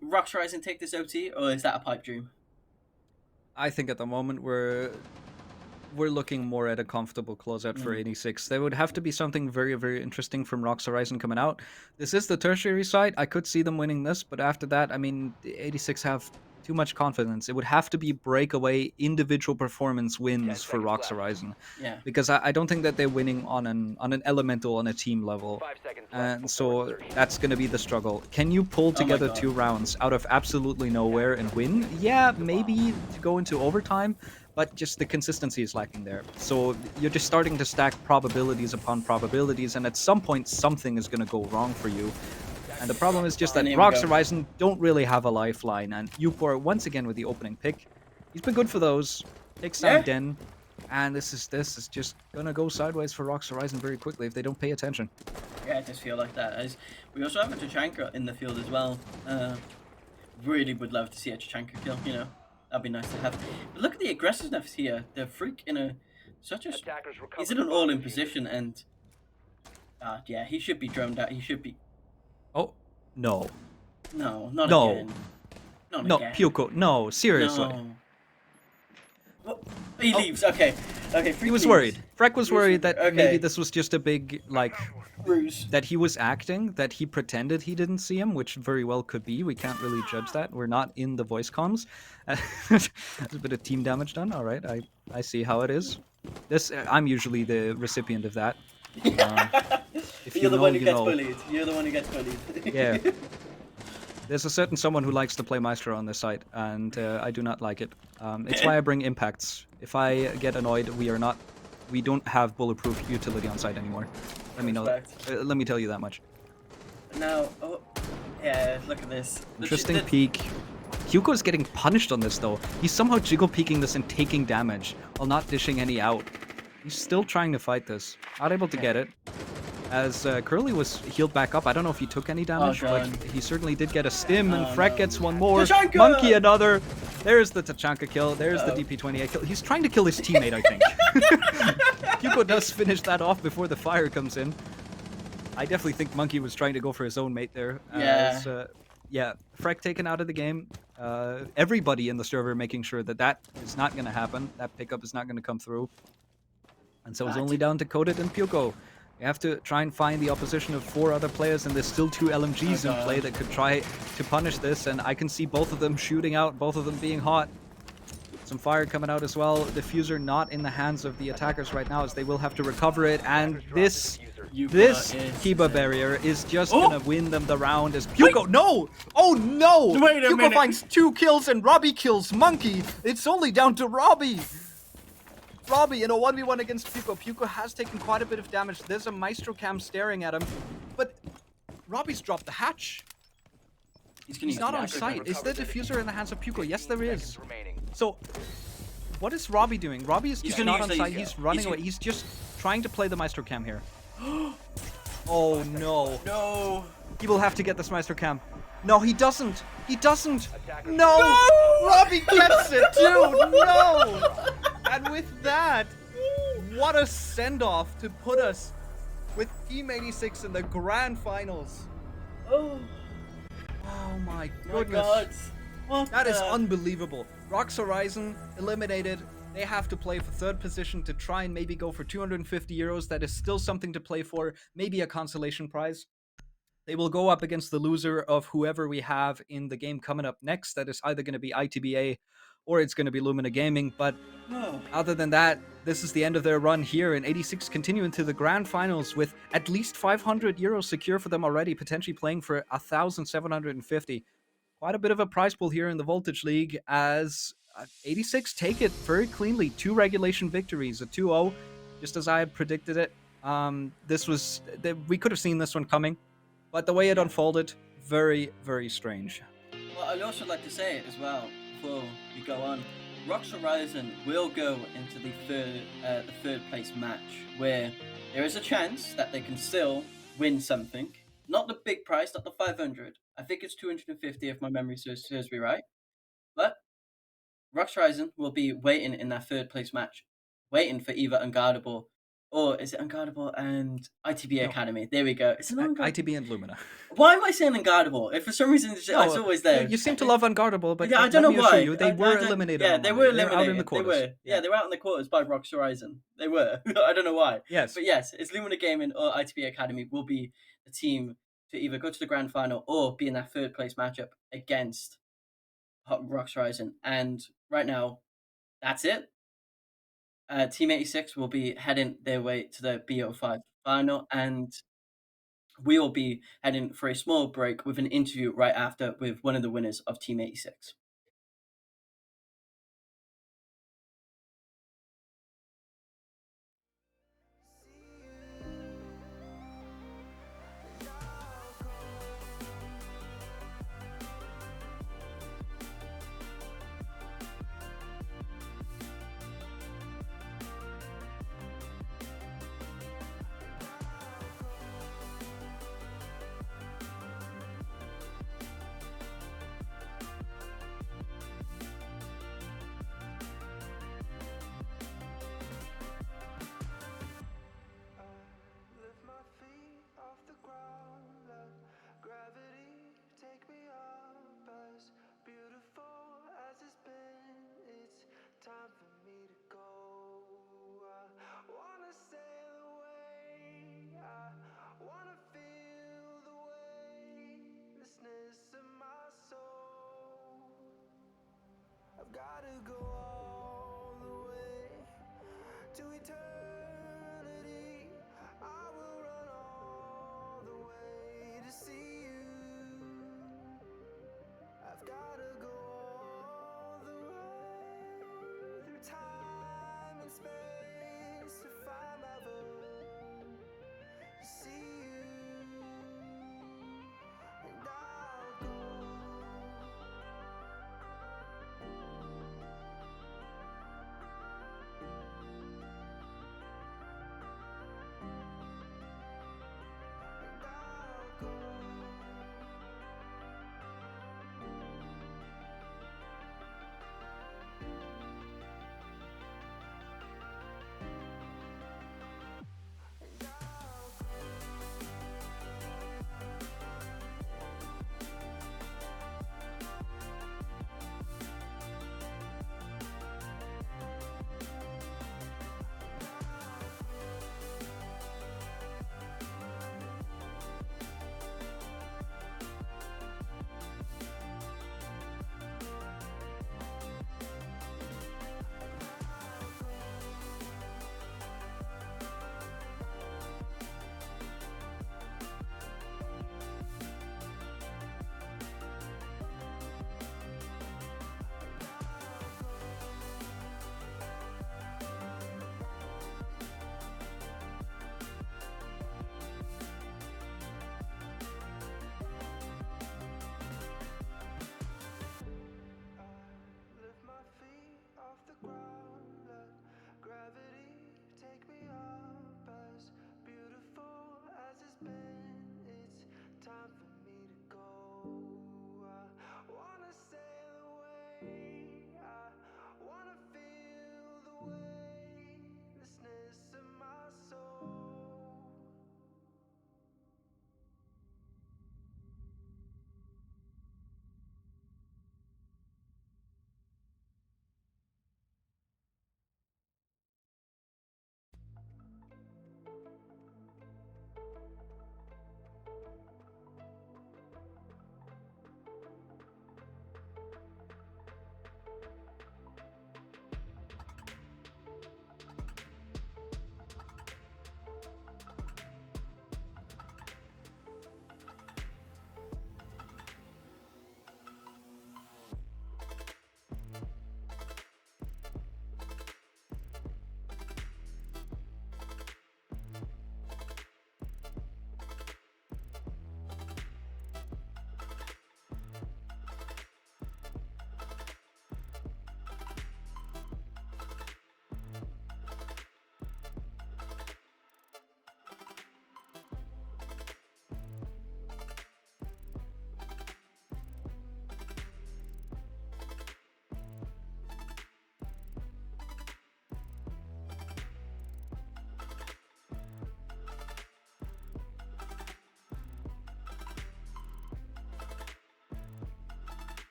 D: Rocks Horizon take this OT, or is that a pipe dream?
E: I think at the moment we're looking more at a comfortable closeout for 86. There would have to be something very, very interesting from Rocks Horizon coming out. This is the tertiary side. I could see them winning this, but after that, I mean, the 86 have too much confidence. It would have to be breakaway individual performance wins for
G: seconds
E: Rocks
G: left.
E: Horizon,
D: Yeah.
E: because I don't think that they're winning on an elemental on a team level.
G: 5 seconds left
E: And
G: before
E: so
G: insertion.
E: that's going to be the struggle. Can you pull
D: my
E: together
D: God.
E: 2 rounds out of absolutely nowhere and win? Yeah, maybe to go into overtime, but just the consistency is lacking there. So you're just starting to stack probabilities upon probabilities, and at some point something is going to go wrong for you. And the problem is just that
D: And here we
E: Rocks
D: go.
E: Horizon don't really have a lifeline, and Upor once again with the opening pick. He's been good for those. Takes down
D: Yeah.
E: Den, and this is just gonna go sideways for Rocks Horizon very quickly if they don't pay attention.
D: Yeah, I just feel like that. As we also have a Tachanka in the field as well. Really would love to see a Tachanka kill, you know. That'd be nice to have. But look at the aggressiveness here. The freak in a such a
G: Attackers recover
D: he's in
G: the
D: an
G: bomb
D: all-in
G: diffuser.
D: position, and yeah, he should be droned out. He should be
E: Oh no,
D: no, not
E: No.
D: again. Not
E: no,
D: again.
E: Pyuko, no, seriously.
D: No. What? He leaves. Okay. Okay.
E: He
D: Freak
E: was
D: leaves.
E: worried. Freck was
D: He was-
E: worried that
D: okay.
E: maybe this was just a big, like,
D: Ruse.
E: that he was acting, that he pretended he didn't see him, which very well could be. We can't really judge that. We're not in the voice comms. There's a bit of team damage done. All right, I see how it is. This I'm usually the recipient of that. If
D: You're
E: you
D: the
E: know,
D: one who
E: you
D: gets
E: know.
D: bullied. You're the one who gets bullied.
E: Yeah. There's a certain someone who likes to play Maestro on this site, and I do not like it. It's why I bring impacts. If I get annoyed, we don't have bulletproof utility on site anymore. Let me know that. Let me tell you that much.
D: Now, oh, yeah, look at this.
E: Interesting peek. Hugo's getting punished on this though. He's somehow jiggle peeking this and taking damage while not dishing any out. He's still trying to fight this. Not able to get it. As Curly was healed back up. I don't know if he took any damage, but
D: God.
E: he certainly did get a stim, and
D: Oh,
E: Freck
D: no.
E: gets one more.
D: Tachanka!
E: Monkey another. There's the Tachanka kill. There's the DP28 kill. He's trying to kill his teammate, I think. Hugo does finish that off before the fire comes in. I definitely think Monkey was trying to go for his own mate there.
D: Yeah.
E: As, yeah, Freck taken out of the game. Everybody in the server making sure that that is not going to happen. That pickup is not going to come through. And so it's only down to Coded and Pyuko. You have to try and find the opposition of 4 other players, and there's still 2 LMGs in play that could try to punish this, and I can see both of them shooting out, both of them being hot. Some fire coming out as well. Diffuser not in the hands of the attackers right now, as they will have to recover it, and this Kiba barrier is just gonna win them the round as Pyuko. No! Oh no!
D: Wait a
E: Pyuko
D: minute.
E: finds 2 kills and Robbie kills Monkey. It's only down to Robbie. Robbie in a 1v1 against Pyuko. Pyuko has taken quite a bit of damage. There's a Maestro cam staring at him, but Robbie's dropped the hatch. He's not on site. Is the diffuser in the hands of Pyuko? Yes, there is. So, what is Robbie doing? Robbie is just
D: gonna
E: not
D: use
E: on
D: the-
E: site. He's running
D: he's
E: away.
D: gonna-
E: He's just trying to play the Maestro cam here. Oh no.
D: No.
E: He will have to get this Maestro cam. No, he doesn't. He doesn't. No! Robbie gets it, dude! No! And with that, what a send-off to put us with Team 86 in the grand finals.
D: Oh
E: Oh my
D: my
E: goodness.
D: God. What
E: That is
D: the-
E: unbelievable. Rocks Horizon eliminated. They have to play for 3rd position to try and maybe go for 250 euros. That is still something to play for. Maybe a consolation prize. They will go up against the loser of whoever we have in the game coming up next. That is either going to be ITBA or it's going to be Lumina Gaming. But
D: Oh,
E: other than that, this is the end of their run here, and 86 continue into the grand finals with at least 500 euros secure for them already, potentially playing for 1,750. Quite a bit of a prize pool here in the Voltage League, as 86 take it very cleanly. 2 regulation victories, a 2-0, just as I had predicted it. We could have seen this one coming, but the way it unfolded, very, very strange.
D: well, I'd also like to say as well, before we go on, Rocks Horizon will go into the third place match, where there is a chance that they can still win something. Not the big prize, not the 500. I think it's 250 if my memory serves me right. But Rocks Horizon will be waiting in that third place match, waiting for either Unguardable, or is it Unguardable and ITB
E: No.
D: Academy? There we go. It's an Unguardable.
E: ITB and Lumina.
D: Why am I saying Unguardable? If for some reason it's always there.
E: You seem to love Unguardable, but
D: Yeah, I don't know
E: let me assure
D: why.
E: you, they were eliminated.
D: Yeah, they were
E: They're
D: eliminated.
E: out in the quarters.
D: They were. Yeah, they were out in the quarters by Rocks Horizon. They were. I don't know why.
E: Yes.
D: But yes, it's Lumina Gaming or ITB Academy will be the team to either go to the grand final or be in that third place matchup against Rocks Horizon. And right now, that's it. Team 86 will be heading their way to the BO5 final, and we will be heading for a small break with an interview right after with one of the winners of Team 86.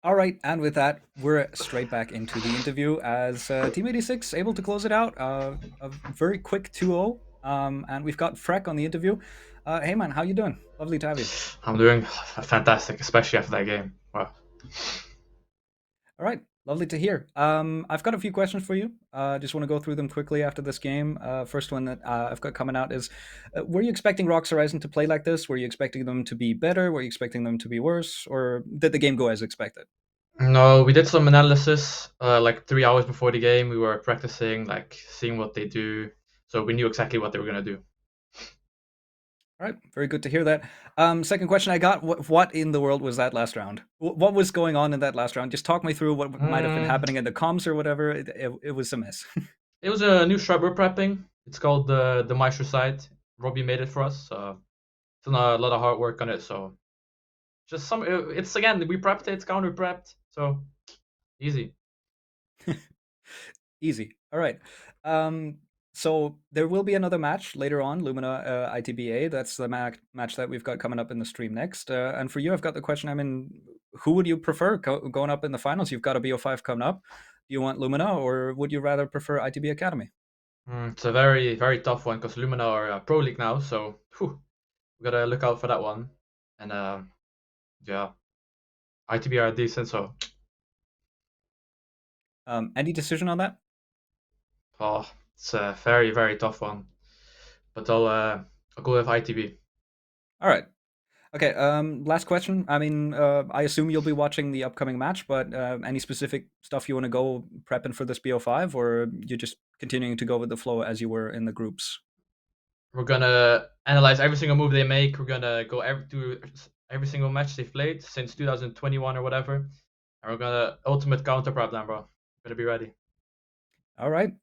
E: All right, and with that, we're straight back into the interview as Team 86 able to close it out. A very quick 2-0. And we've got Freck on the interview. Hey man, how you doing? Lovely to have you.
I: I'm doing fantastic, especially after that game. Wow.
E: All right, lovely to hear. I've got a few questions for you. Just want to go through them quickly after this game. First one that I've got coming out is, were you expecting Rocks Horizon to play like this? Were you expecting them to be better? Were you expecting them to be worse? Or did the game go as expected?
I: No, we did some analysis like 3 hours before the game. We were practicing, like seeing what they do, so we knew exactly what they were gonna do.
E: All right, very good to hear that. Second question I got: what in the world was that last round? What was going on in that last round? Just talk me through what might have been happening in the comms or whatever. It was a mess.
I: It was a new strat we're prepping. It's called the Maestro site. Robbie made it for us. It's done a lot of hard work on it. So just some. It's again we prepped it. It's counter prepped. So easy.
E: Easy. All right. So there will be another match later on, Lumina ITBA. That's the match that we've got coming up in the stream next. And for you, I've got the question. I mean, who would you prefer going up in the finals? You've got a BO5 coming up. Do you want Lumina, or would you rather prefer ITB Academy?
I: It's a very, very tough one because Lumina are Pro League now, so we gotta look out for that one. And yeah, ITB are decent, so.
E: Any decision on that?
I: Oh, it's a very, very tough one, but I'll go with ITB.
E: All right. Okay. Last question. I mean, I assume you'll be watching the upcoming match, but any specific stuff you want to go prepping for this BO5, or you're just continuing to go with the flow as you were in the groups?
I: We're gonna analyze every single move they make. We're gonna go through every single match they've played since 2021 or whatever, and we're gonna ultimate counter prep them, bro. We're gonna be ready.
E: All right.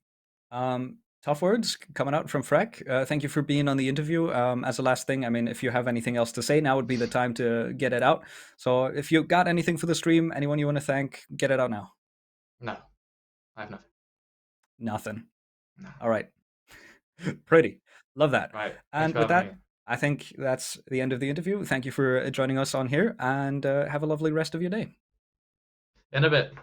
E: Tough words coming out from Freck. Thank you for being on the interview. As a last thing, I mean, if you have anything else to say, now would be the time to get it out. So if you got anything for the stream, anyone you want to thank, get it out now.
I: No, I have nothing.
E: Nothing.
I: No.
E: All right. Pretty. Love that.
I: Right.
E: And with that, I think that's the end of the interview. Thank you for joining us on here, and have a lovely rest of your day.
I: In a bit.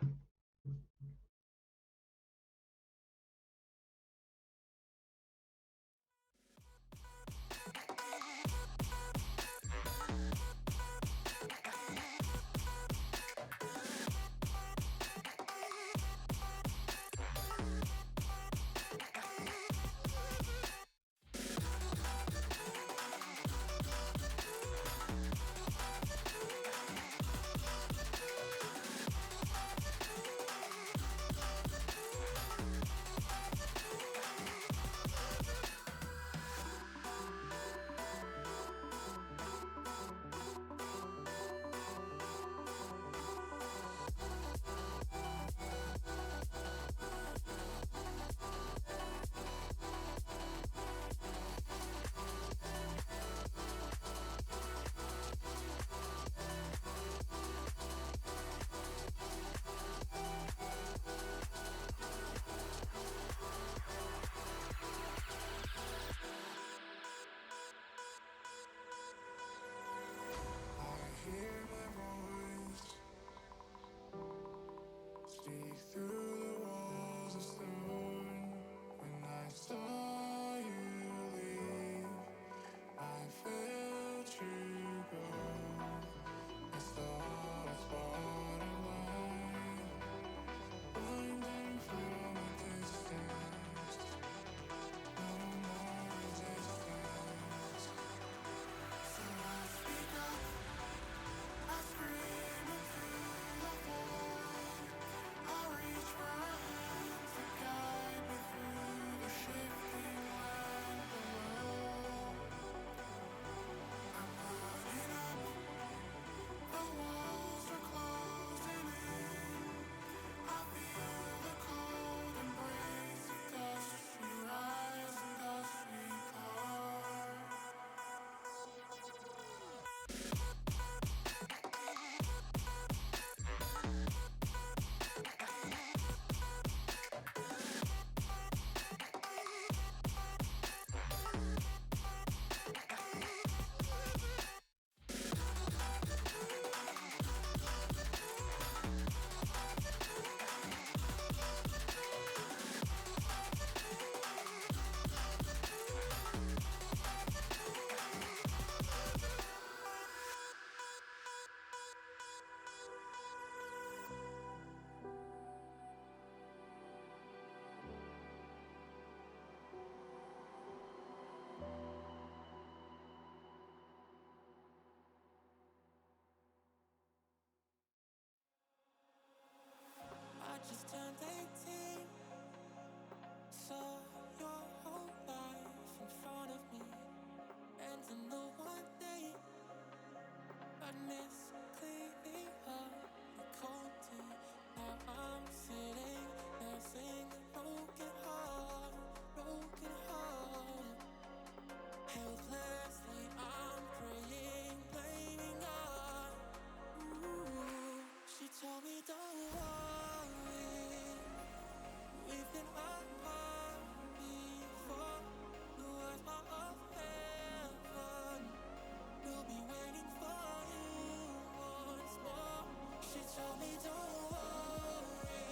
F: told me don't worry.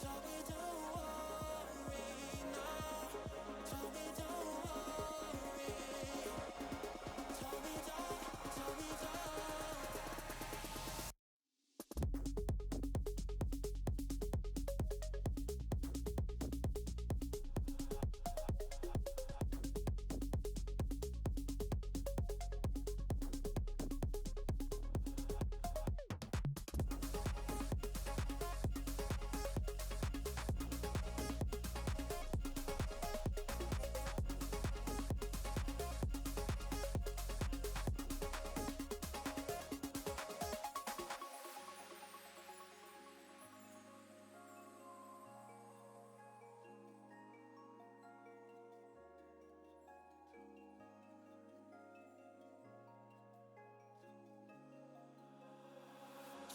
F: Told me don't worry now. Told me don't worry. Told me don't. Told me don't.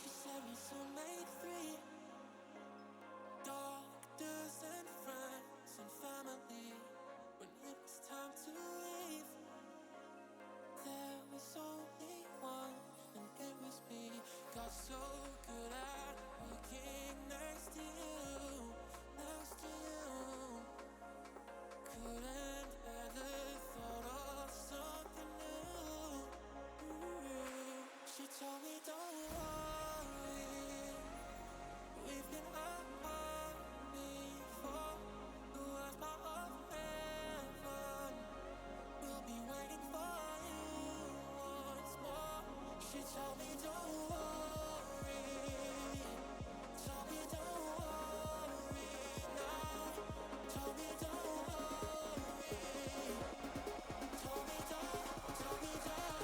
F: She said we soon made three. Doctors and friends and family. When it was time to leave, there was only one, and it was me. Got so good at working next to you, next to you. Couldn't bear the thought of something new. She told me don't worry. We've been apart before. The world's part of heaven. We'll be waiting for you once more. She told me don't worry. Told me don't worry now. Told me don't worry. Told me don't. Told me don't.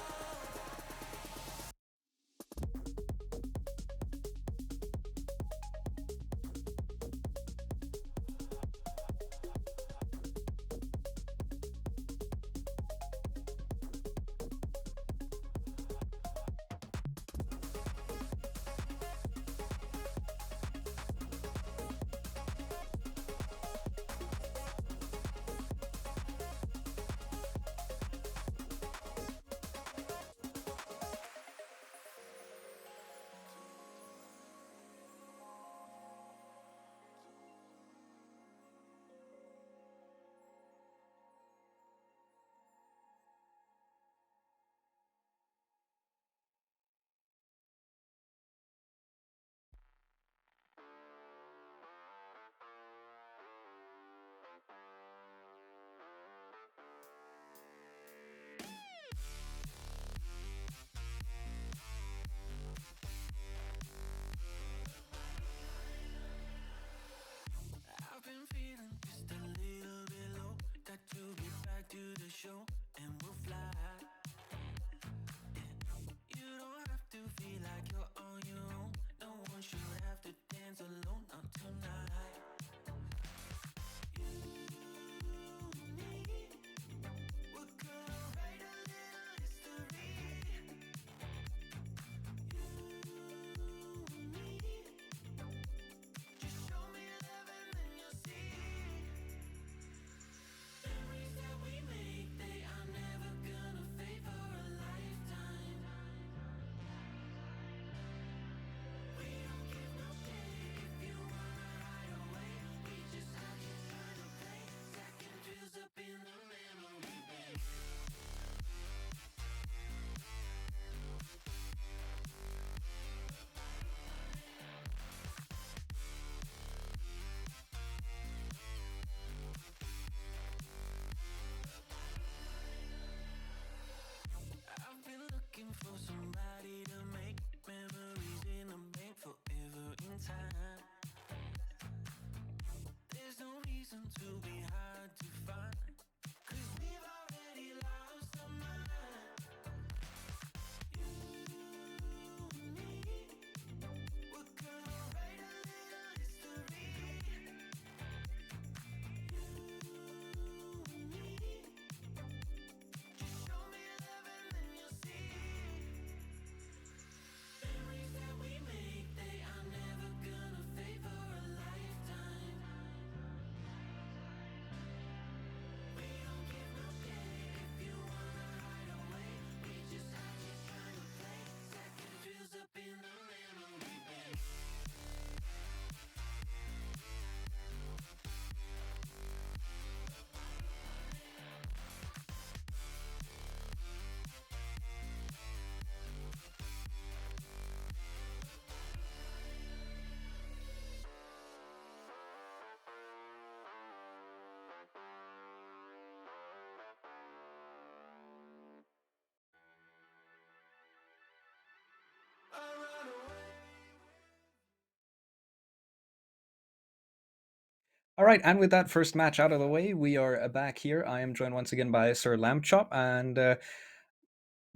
E: All right, and with that first match out of the way, we are back here. I am joined once again by Sir Lambchop, and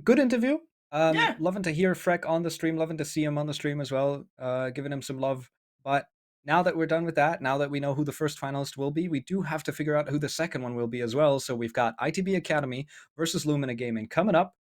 E: good interview.
D: Yeah.
E: Loving to hear Freck on the stream, loving to see him on the stream as well, giving him some love. But now that we're done with that, now that we know who the first finalist will be, we do have to figure out who the second one will be as well. So we've got ITB Academy versus Lumina Gaming coming up.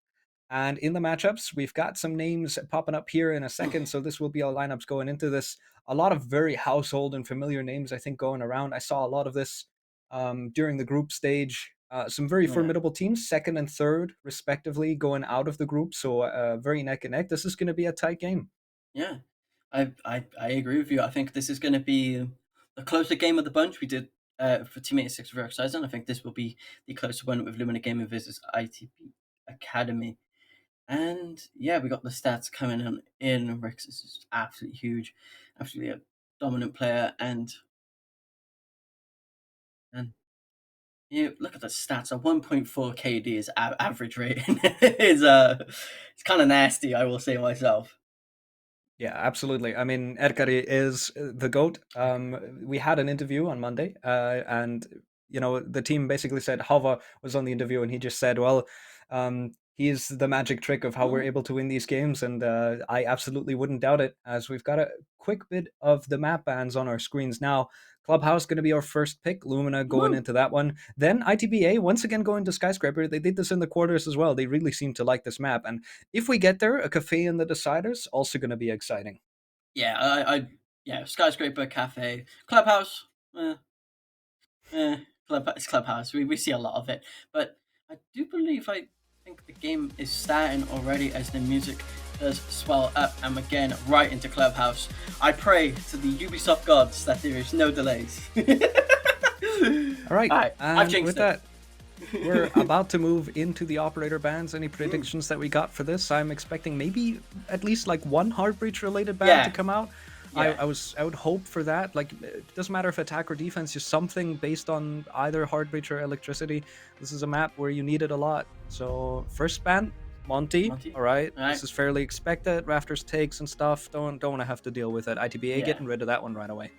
E: And in the matchups, we've got some names popping up here in a second. So this will be our lineups going into this. A lot of very household and familiar names, I think, going around. I saw a lot of this during the group stage. Some very
D: Yeah.
E: formidable teams, second and third, respectively, going out of the group. So very neck and neck. This is going to be a tight game.
D: Yeah, I agree with you. I think this is going to be the closer game of the bunch. We did for Team 86 versus Eisen. I think this will be the closer one with Lumina Gaming versus ITB Academy. And yeah, we got the stats coming in. Rex is just absolutely huge, absolutely a dominant player, and you look at the stats. A 1.4 KD is average rating. It's kind of nasty, I will say myself.
E: Yeah, absolutely. I mean, Erkari is the GOAT. We had an interview on Monday, and the team basically said Hava was on the interview, and he just said, well, he's the magic trick of how we're able to win these games, and I absolutely wouldn't doubt it, as we've got a quick bit of the map bans on our screens now. Clubhouse going to be our first pick, Lumina going into that one. Then ITBA, once again going to Skyscraper. They did this in the quarters as well. They really seem to like this map. And if we get there, a cafe in the deciders, also going to be exciting.
D: Yeah, Skyscraper, cafe, Clubhouse. It's Clubhouse. We see a lot of it. But I do believe, I think the game is starting already as the music does swell up, and again right into Clubhouse. I pray to the Ubisoft gods that there is no delays.
E: All right,
D: I've jinxed
E: with that, we're about to move into the operator bans. Any predictions that we got for this? I'm expecting maybe at least like one Heartbreach related ban to come out.
D: Yeah.
E: I would hope for that. Like, it doesn't matter if attack or defense, just something based on either Heartbreach or Electricity. This is a map where you need it a lot. So first ban, Monty. All right. This is fairly expected. Rafters takes and stuff. Don't want to have to deal with it. ITBA getting rid of that one right away.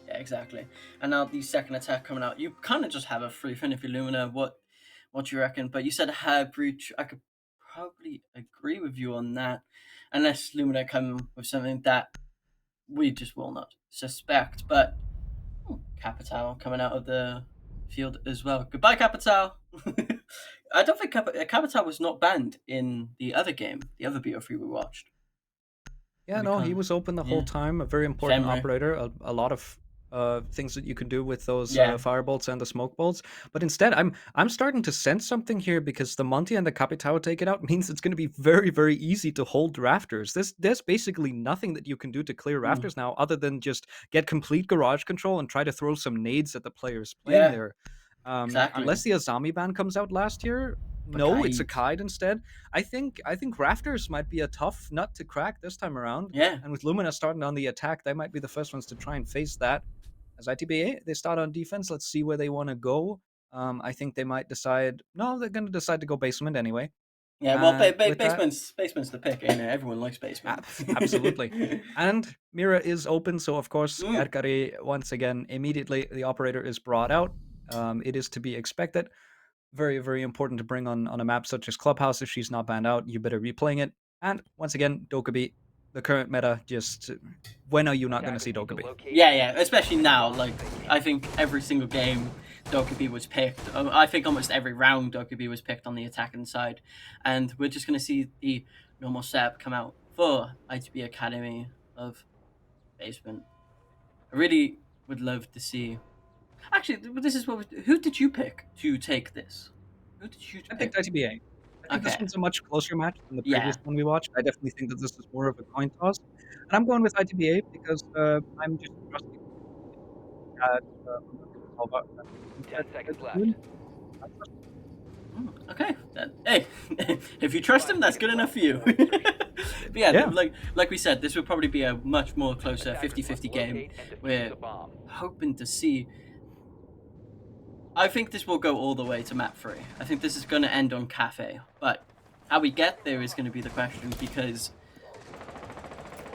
D: Yeah, exactly. And now the second attack coming out, you kind of just have a free fin if you're Lumina. What do you reckon? But you said Heartbreach. I could probably agree with you on that, unless Lumina come with something that we just will not suspect. But Capital coming out of the field as well. Goodbye, Capital. I don't think Capital was not banned in the other game, the other BO3 we watched.
E: Yeah, no, he was open the whole time. A very important operator. A lot of things that you can do with those firebolts and the smoke bolts. But instead, I'm starting to sense something here, because the Monty and the Capitao take it out means it's going to be very, very easy to hold rafters. There's basically nothing that you can do to clear rafters now, other than just get complete garage control and try to throw some nades at the players playing there.
D: Exactly.
E: Unless the Azami ban comes out last year. No, it's a Kaid instead. I think Rafters might be a tough nut to crack this time around.
D: Yeah.
E: And with Lumina starting on the attack, they might be the first ones to try and face that. As ITBA, they start on defense. Let's see where they want to go. I think they might decide. No, they're going to decide to go basement anyway.
D: Yeah, well, basement's the pick, ain't it? Everyone likes basement.
E: Absolutely. And Mira is open, so of course, Erkari, once again, immediately the operator is brought out. It is to be expected. Very, very important to bring on a map such as Clubhouse. If she's not banned out, you better be playing it. And once again, Dokkaebi, the current meta, just when are you not going to see Dokkaebi?
D: Yeah, especially now. Like, I think every single game Dokkaebi was picked. I think almost every round Dokkaebi was picked on the attacking side. And we're just going to see the normal setup come out for ITB Academy of Basement. I really would love to see. Actually, this is who did you pick to take this? Who did you pick?
E: I picked ITBA. I think this one's a much closer match than the previous one we watched. I definitely think that this is more of a coin toss. And I'm going with ITBA because I'm just trusting that
G: 10 seconds left.
D: Okay, then. Hey, if you trust him, that's good enough for you. But yeah, like we said, this would probably be a much more closer 50-50 game. We're hoping to see. I think this will go all the way to map 3. I think this is going to end on Cafe, but how we get there is going to be the question, because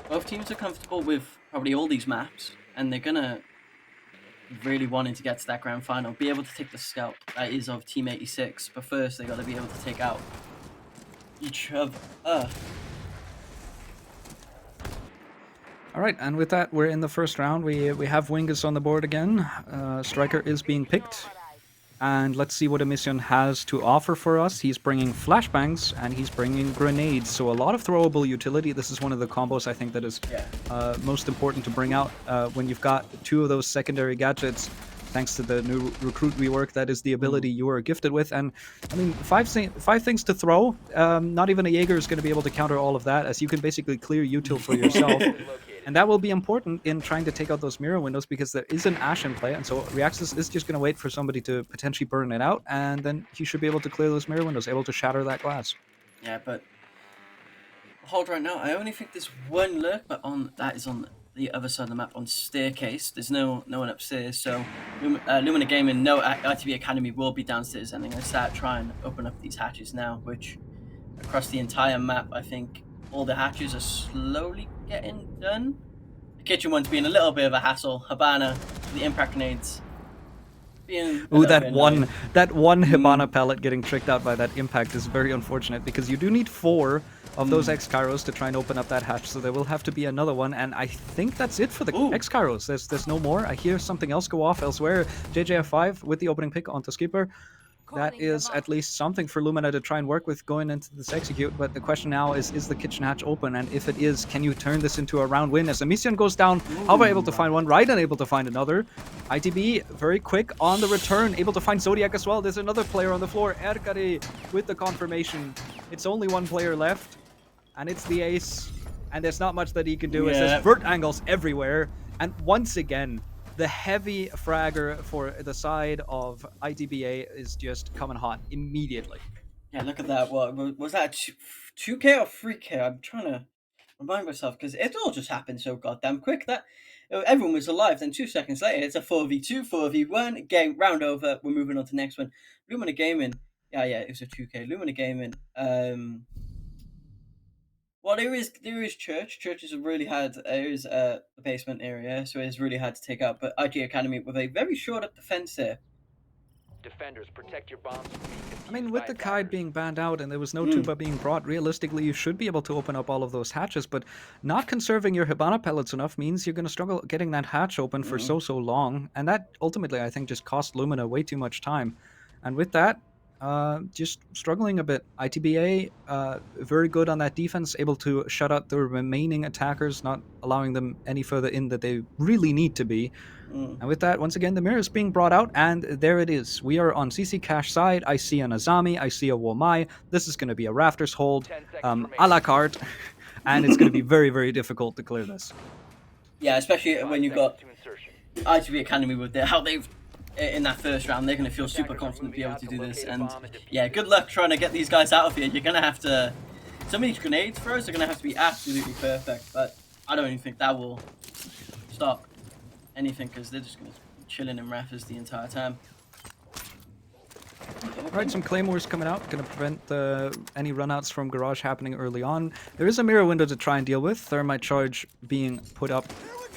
D: both teams are comfortable with probably all these maps, and they're going to really wanting to get to that grand final, be able to take the scalp that is of Team 86, but first they got to be able to take out each other.
E: All right, and with that, we're in the first round. We have Wingus on the board again. Striker is being picked. And let's see what Emission has to offer for us. He's bringing flashbangs and he's bringing grenades. So a lot of throwable utility. This is one of the combos I think that is most important to bring out when you've got two of those secondary gadgets. Thanks to the new recruit rework, that is the ability you are gifted with. And I mean, five things to throw. Not even a Jaeger is going to be able to counter all of that, as you can basically clear util for yourself. And that will be important in trying to take out those mirror windows, because there is an Ash in play, and so Reaxis is just going to wait for somebody to potentially burn it out, and then he should be able to clear those mirror windows, able to shatter that glass.
D: Yeah, but hold right now. I only think there's one lurk, but that is on the other side of the map on staircase. There's no one upstairs, so Lumina Gaming, no ITV Academy will be downstairs, and they're going to start trying to open up these hatches now, which across the entire map, I think all the hatches are slowly getting done. The kitchen one's being a little bit of a hassle. Hibana, the impact grenades.
E: Ooh, that one Hibana pellet getting tricked out by that impact is very unfortunate, because you do need 4 of those X-Kairos to try and open up that hatch, so there will have to be another one, and I think that's it for the X-Kairos. There's no more. I hear something else go off elsewhere. JJF5 with the opening pick onto Skipper. That is at least something for Lumina to try and work with going into this execute, but the question now is the kitchen hatch open? And if it is, can you turn this into a round win? As Emission goes down, Halvar able to find one, Raiden able to find another. ITB very quick on the return, able to find Zodiac as well. There's another player on the floor, Erkari with the confirmation. It's only one player left, and it's the ace, and there's not much that he can do. It says vert angles everywhere, and once again, the heavy fragger for the side of ITBA is just coming hot immediately.
D: Yeah, look at that. What was that? 2K or 3K? I'm trying to remind myself, because it all just happened so goddamn quick that everyone was alive. Then 2 seconds later, it's a 4v2, 4v1 game, round over. We're moving on to the next one. Lumina Gaming. Yeah, it was a 2K. Lumina Gaming. Well, there is Church. Church is really hard. There is the basement area, so it's really hard to take out. But IG Academy with a very short up defense there.
G: Defenders, protect your bombs.
E: I mean, with the Kai being banned out and there was no Tuba being brought, realistically, you should be able to open up all of those hatches, but not conserving your Hibana pellets enough means you're going to struggle getting that hatch open for so long, and that ultimately, I think, just cost Lumina way too much time. And with that, just struggling a bit. ITBA, very good on that defense, able to shut out the remaining attackers, not allowing them any further in that they really need to be. And with that, once again, the mirror is being brought out, and there it is. We are on CC Cash side. I see an Azami, I see a Womai. This is going to be a Rafters hold, a la carte, and it's going to be very, very difficult to clear this.
D: Yeah, especially when you got ITV Academy with how they've in that first round, they're going to feel super confident to be able to do this. And yeah, good luck trying to get these guys out of here. You're going to have to... Some of these grenade throws are going to have to be absolutely perfect, but I don't even think that will stop anything, because they're just going to be chilling in Rafters the entire time.
E: Alright, some Claymores coming out, going to prevent any runouts from Garage happening early on. There is a mirror window to try and deal with. Thermite charge being put up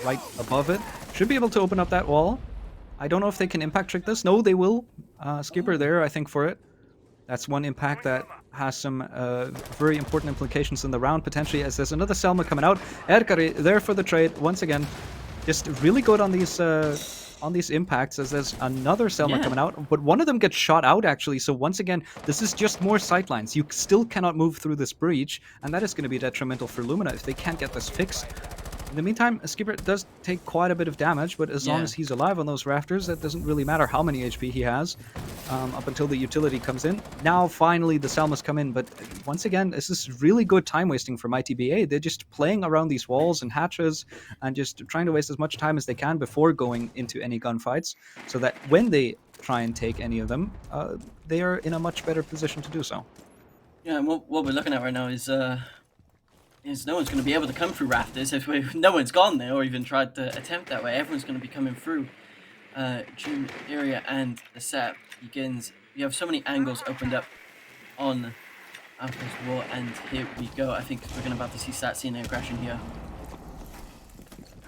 E: right above it. Should be able to open up that wall. I don't know if they can impact trick this. No, they will. Skipper there, I think, for it. That's one impact that has some very important implications in the round, potentially, as there's another Selma coming out. Erkari there for the trade, once again. Just really good on these impacts, as there's another Selma coming out. But one of them gets shot out, actually. So once again, this is just more sightlines. You still cannot move through this breach, and that is going to be detrimental for Lumina if they can't get this fixed. In the meantime, Skipper does take quite a bit of damage, but as long as he's alive on those rafters, that doesn't really matter how many HP he has up until the utility comes in. Now, finally, the Selmas come in, but once again, this is really good time wasting from ITBA. They're just playing around these walls and hatches and just trying to waste as much time as they can before going into any gunfights, so that when they try and take any of them, they are in a much better position to do so.
D: Yeah, and what we're looking at right now is no one's going to be able to come through Rafters if no one's gone there or even tried to attempt that way. Everyone's going to be coming through June area, and the setup begins. You have so many angles opened up on Alpha's wall, and here we go. I think we're about to see Satsine aggression here.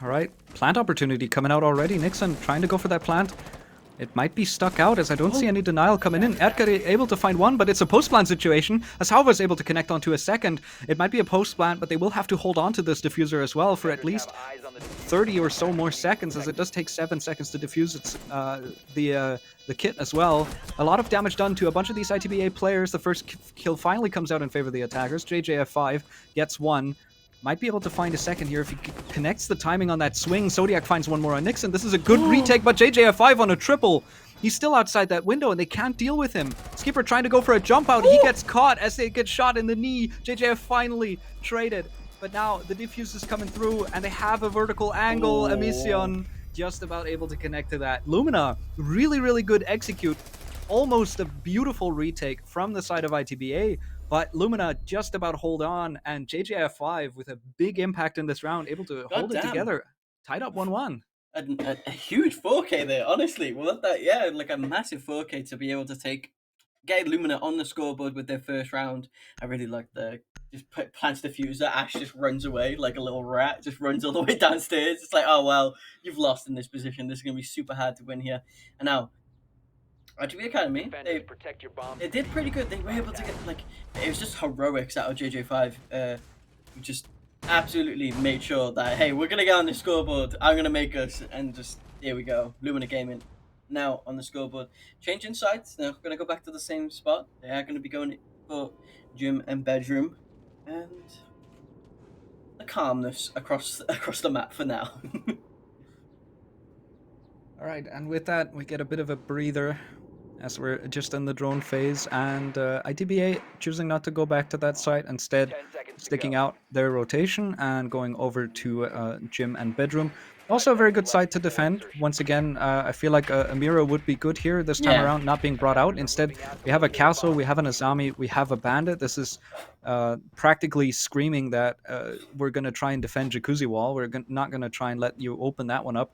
E: All right, plant opportunity coming out already. Nixon trying to go for that plant. It might be stuck out as I don't see any denial coming in. Erkari able to find one, but it's a post-plant situation. As Halva is able to connect onto a second. It might be a post-plant, but they will have to hold on to this diffuser as well for at least 30 or so more seconds, as it does take 7 seconds to defuse its, the kit as well. A lot of damage done to a bunch of these ITBA players. The first kill finally comes out in favor of the attackers. JJF5 gets one. Might be able to find a second here if he connects the timing on that swing. Zodiac finds one more on Nixon. This is a good retake, but JJF5 on a triple. He's still outside that window, and they can't deal with him. Skipper trying to go for a jump out. He gets caught as they get shot in the knee. JJF finally traded. But now the defuse is coming through, and they have a vertical angle. Emision just about able to connect to that. Lumina, really, really good execute. Almost a beautiful retake from the side of ITBA. But Lumina just about hold on, and JJF5 with a big impact in this round, able to hold it together. Tied up 1-1.
D: A huge 4K there, honestly. Well, like a massive 4K to be able to get Lumina on the scoreboard with their first round. I really like plants diffuser. Ash just runs away like a little rat, just runs all the way downstairs. It's like, oh, well, you've lost in this position. This is going to be super hard to win here. And now, ITB Academy, they did pretty good. They were able to get, it was just heroics out of JJ5. Who just absolutely made sure that, hey, we're going to get on the scoreboard. I'm going to make us. And just, here we go. Lumina Gaming now on the scoreboard. Changing sides. They're going to go back to the same spot. They are going to be going for gym and bedroom. And the calmness across the map for now.
E: All right, and with that, we get a bit of a breather as we're just in the drone phase, and ITBA choosing not to go back to that site, instead sticking out their rotation and going over to gym and bedroom. Also a very good site to defend. Once again, I feel like Amira would be good here this time around, not being brought out. Instead, we have a castle, we have an Azami, we have a bandit. This is practically screaming that we're going to try and defend Jacuzzi Wall. We're not going to try and let you open that one up.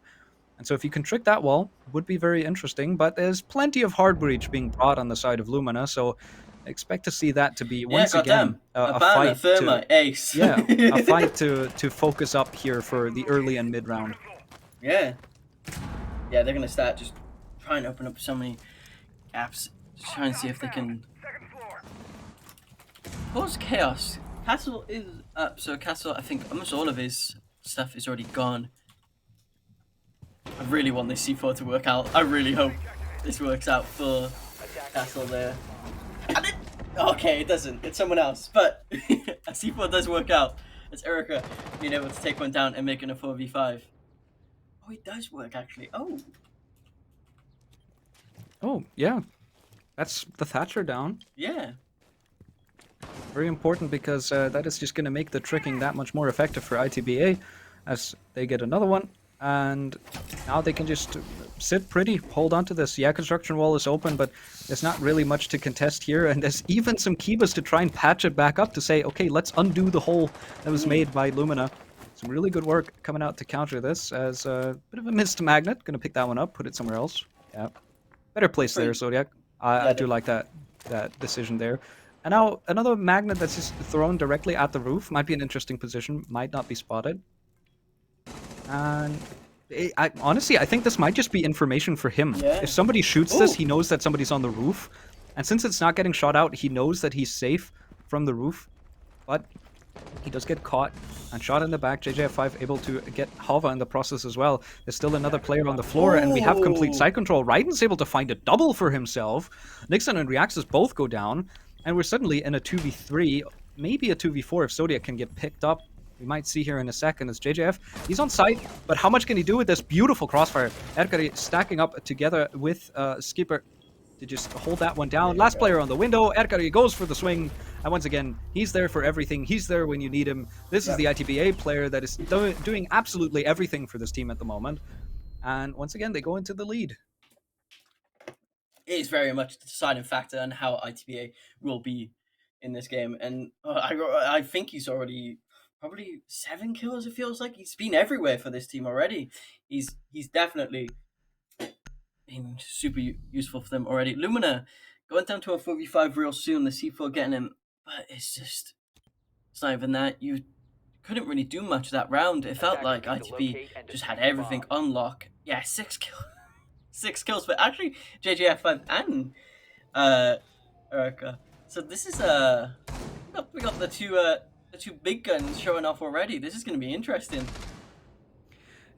E: And so if you can trick that wall, would be very interesting. But there's plenty of hard breach being brought on the side of Lumina, so I expect to see that to be once again a fight.
D: Ace.
E: A fight to focus up here for the early and mid round.
D: Yeah, they're gonna start just trying to open up so many gaps, just trying to see if they can cause chaos. Castle is up, so Castle, I think almost all of his stuff is already gone. I really want this C4 to work out. I really hope this works out for Castle there. Okay, it doesn't. It's someone else. But a C4 does work out. It's Erica being able to take one down and making a 4v5. Oh, it does work, actually.
E: Oh, yeah. That's the Thatcher down.
D: Yeah.
E: Very important, because that is just going to make the tricking that much more effective for ITBA as they get another one. And now they can just sit pretty, hold on to this. Yeah, construction wall is open, but there's not really much to contest here. And there's even some Kivas to try and patch it back up to say, okay, let's undo the hole that was made by Lumina. Some really good work coming out to counter this as a bit of a missed magnet. Gonna pick that one up, put it somewhere else. Yeah, better place there, Zodiac. I do like that decision there. And now another magnet that's just thrown directly at the roof. Might be an interesting position, might not be spotted. And honestly, I think this might just be information for him.
D: Yeah.
E: If somebody shoots this, he knows that somebody's on the roof. And since it's not getting shot out, he knows that he's safe from the roof. But he does get caught and shot in the back. JJF5 able to get Halva in the process as well. There's still another player on the floor, and we have complete side control. Raiden's able to find a double for himself. Nixon and Reaxis both go down. And we're suddenly in a 2v3, maybe a 2v4 if Zodiac can get picked up. We might see here in a second as JJF, he's on site, but how much can he do with this beautiful crossfire? Erkari stacking up together with Skipper to just hold that one down. Last player on the window, Erkari goes for the swing, and once again, he's there for everything. He's there when you need him. This is the ITBA player that is doing absolutely everything for this team at the moment. And once again, they go into the lead.
D: It is very much the deciding factor on how ITBA will be in this game. And I think he's already probably 7 kills, it feels like. He's been everywhere for this team already. He's definitely been super useful for them already. Lumina going down to a 4v5 real soon. The C4 getting him, but it's not even that. You couldn't really do much that round. It felt like
G: Attackers need to
D: ITB
G: locate and
D: just had
G: defuse the
D: everything
G: bomb.
D: on lock. Yeah, 6 kills, but actually JJF5 and Erica. So this is we got the two big guns showing off already. This is going to be interesting.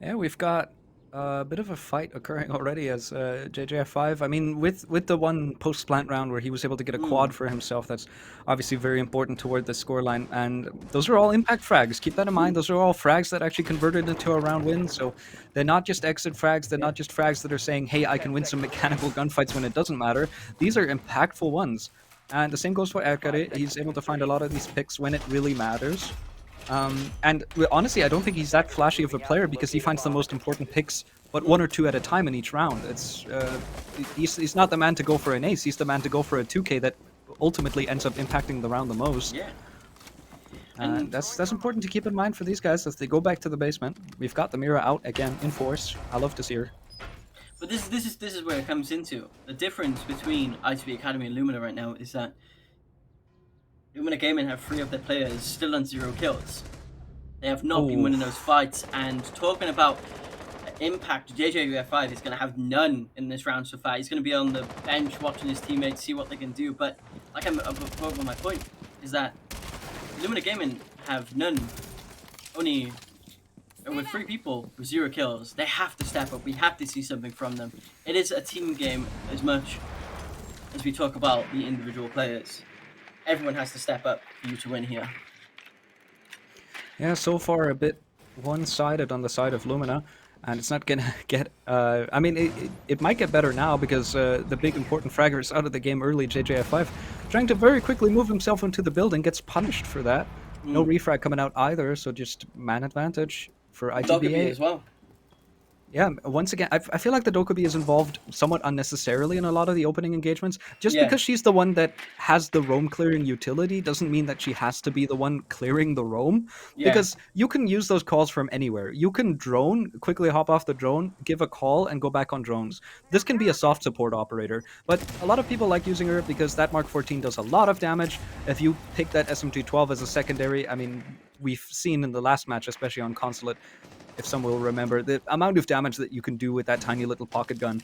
E: Yeah, we've got a bit of a fight occurring already as JJF5. I mean, with the one post-plant round where he was able to get a quad for himself, that's obviously very important toward the scoreline. And those are all impact frags. Keep that in mind. Those are all frags that actually converted into a round win. So they're not just exit frags. They're not just frags that are saying, hey, I can win some mechanical gunfights when it doesn't matter. These are impactful ones. And the same goes for Erkare. He's able to find a lot of these picks when it really matters. And honestly, I don't think he's that flashy of a player because he finds the most important picks, but 1 or 2 at a time in each round. He's not the man to go for an ace. He's the man to go for a 2K that ultimately ends up impacting the round the most.
D: Yeah.
E: And that's important to keep in mind for these guys as they go back to the basement. We've got the Mira out again in force. I love to see her.
D: But this is where it comes into the difference between ITV Academy and Lumina right now is that Lumina Gaming have 3 of their players still on 0 kills. They have not been winning those fights, and talking about impact, JJUF5 is going to have none in this round so far. He's going to be on the bench watching his teammates see what they can do. But like I'm over my point is that Lumina Gaming have none, only with 3 people with 0 kills. They have to step up. We have to see something from them. It is a team game as much as we talk about the individual players. Everyone has to step up for you to win here.
E: Yeah, so far a bit one-sided on the side of Lumina, and it's not gonna get. I mean, it might get better now because the big important fragger is out of the game early. JJF5 trying to very quickly move himself into the building, gets punished for that. No refrag coming out either, so just man advantage for ITBA
D: as well.
E: Yeah, once again, I feel like the Dokkaebi is involved somewhat unnecessarily in a lot of the opening engagements. Just because she's the one that has the roam clearing utility doesn't mean that she has to be the one clearing the roam. Because you can use those calls from anywhere. You can drone, quickly hop off the drone, give a call, and go back on drones. This can be a soft support operator. But a lot of people like using her because that Mark 14 does a lot of damage. If you pick that SMG-12 as a secondary, I mean, we've seen in the last match, especially on Consulate, if some will remember, the amount of damage that you can do with that tiny little pocket gun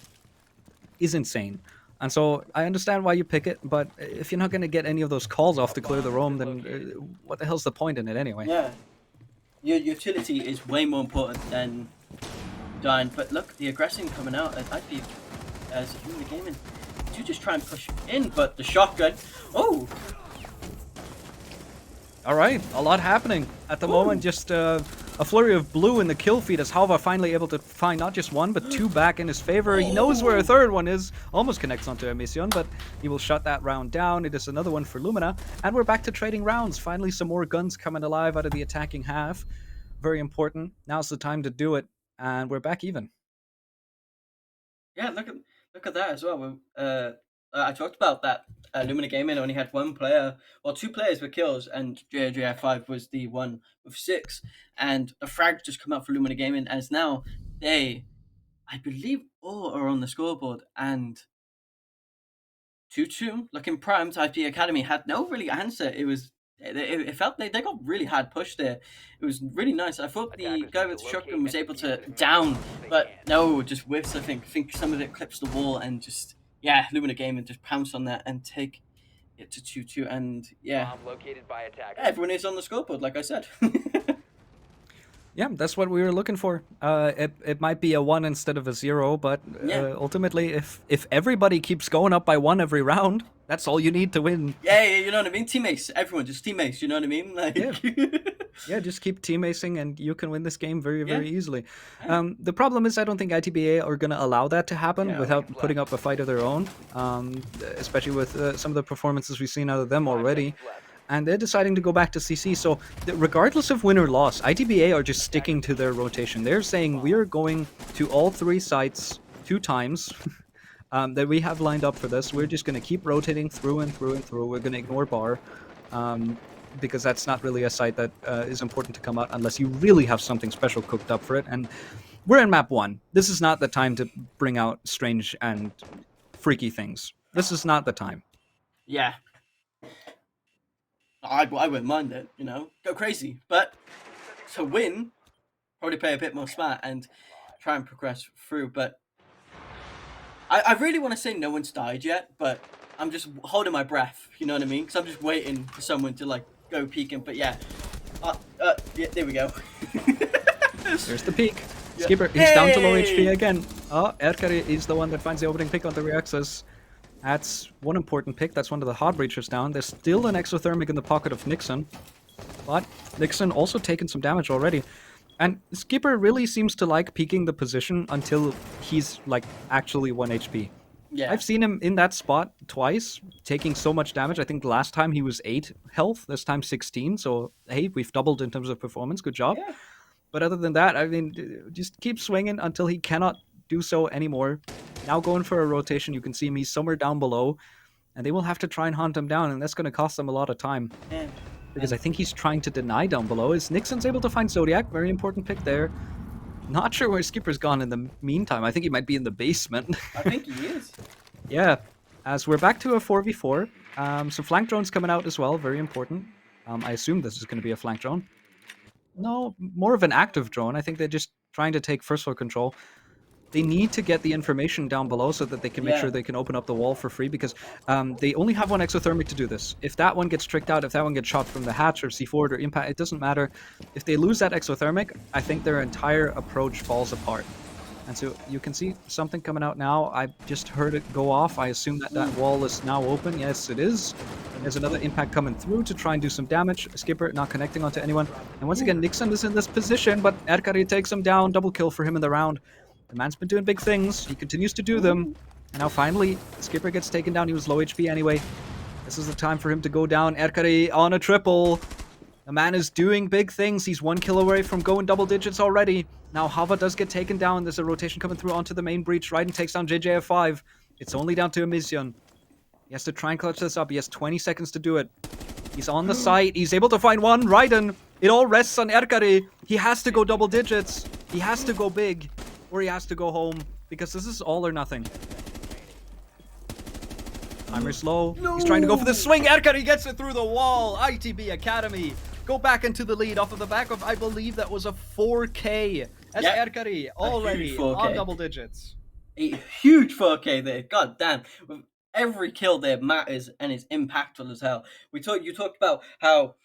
E: is insane. And so I understand why you pick it, but if you're not going to get any of those calls off to clear the roam, then what the hell's the point in it anyway?
D: Yeah. Your utility is way more important than dying. But look, the aggression coming out at IP as if you were gaming. You just try and push in, but the shotgun. Oh!
E: Alright, a lot happening at the moment. Just a flurry of blue in the kill feed as Halva finally able to find not just 1, but 2 back in his favor. He knows where a 3rd one is. Almost connects onto Emision, but he will shut that round down. It is another one for Lumina. And we're back to trading rounds. Finally, some more guns coming alive out of the attacking half. Very important. Now's the time to do it. And we're back even.
D: Yeah, look at that as well. I talked about that. Lumina Gaming only had 1 player, well, 2 players with kills, and JJF5 was the one with 6. And the frag just come out for Lumina Gaming, as now they, I believe, all are on the scoreboard. And 2-2, looking primed. IP Academy had no really answer. It felt they got really hard pushed there. It was really nice. I thought the guy with the shotgun was able to down, but no, just whiffs. I think some of it clips the wall and just. Yeah, Lumina Gaming just pounce on that and take it to 2-2, and
G: Located by attackers.
D: everyone is on the scoreboard, like I said.
E: Yeah, that's what we were looking for. It might be a 1 instead of a 0, but ultimately, if everybody keeps going up by 1 every round, that's all you need to win.
D: Yeah, you know what I mean? Teammates, everyone, just teammates, you know what I mean? Like...
E: Yeah, just keep team-acing and you can win this game very, very easily. The problem is I don't think ITBA are going to allow that to happen without putting up a fight of their own, especially with some of the performances we've seen out of them already. And they're deciding to go back to CC, so regardless of win or loss, ITBA are just sticking to their rotation. They're saying we are going to all 3 sites 2 times that we have lined up for this. We're just going to keep rotating through and through and through. We're going to ignore bar. Because that's not really a site that is important to come out unless you really have something special cooked up for it. And we're in map 1. This is not the time to bring out strange and freaky things. This is not the time.
D: Yeah. I wouldn't mind it, you know. Go crazy. But to win, probably play a bit more smart and try and progress through. But I really want to say no one's died yet, but I'm just holding my breath. You know what I mean? Because I'm just waiting for someone to like go peeking. But yeah, yeah, there we go.
E: There's the peak.
D: Yeah.
E: Skipper, he's down to low
D: Hey!
E: HP again. Oh, Erkari is the one that finds the opening pick on the Reaxus. That's one important pick. That's one of the hard breachers down. There's still an exothermic in the pocket of Nixon. But Nixon also taken some damage already. And Skipper really seems to like peeking the position until he's like actually 1 HP.
D: Yeah.
E: I've seen him in that spot twice, taking so much damage. I think last time he was 8 health, this time 16. So, hey, we've doubled in terms of performance. Good job.
D: Yeah.
E: But other than that, I mean, just keep swinging until he cannot do so anymore. Now going for a rotation, you can see him, he's somewhere down below. And they will have to try and hunt him down, and that's going to cost them a lot of time.
D: Yeah.
E: Because I think he's trying to deny down below. Is Nixon's able to find Zodiac? Very important pick there. Not sure where Skipper's gone in the meantime. I think he might be in the basement.
D: I think he is.
E: Yeah, as we're back to a 4v4. Some flank drones coming out as well, very important. I assume this is going to be a flank drone. No, more of an active drone. I think they're just trying to take first floor control. They need to get the information down below so that they can make sure they can open up the wall for free, because they only have one exothermic to do this. If that one gets tricked out, if that one gets shot from the hatch or C4 or impact, it doesn't matter. If they lose that exothermic, I think their entire approach falls apart. And so you can see something coming out now. I just heard it go off. I assume that that wall is now open. Yes, it is. And there's another impact coming through to try and do some damage. Skipper not connecting onto anyone. And once again, Nixon is in this position, but Erkari takes him down. Double kill for him in the round. The man's been doing big things. He continues to do them. And now finally, Skipper gets taken down. He was low HP anyway. This is the time for him to go down. Erkari on a triple. The man is doing big things. He's 1 kill away from going double digits already. Now Hava does get taken down. There's a rotation coming through onto the main breach. Raiden takes down JJF5. It's only down to Emision. He has to try and clutch this up. He has 20 seconds to do it. He's on the site. He's able to find one. Raiden. It all rests on Erkari. He has to go double digits. He has to go big. Or he has to go home. Because this is all or nothing. Timer's low. No. He's trying to go for the swing. Erkari gets it through the wall. ITB Academy go back into the lead off of the back of, I believe that was a 4K. As Erkari already on double digits.
D: A huge 4K there. God damn. With every kill there matters and is impactful as hell. You talked about how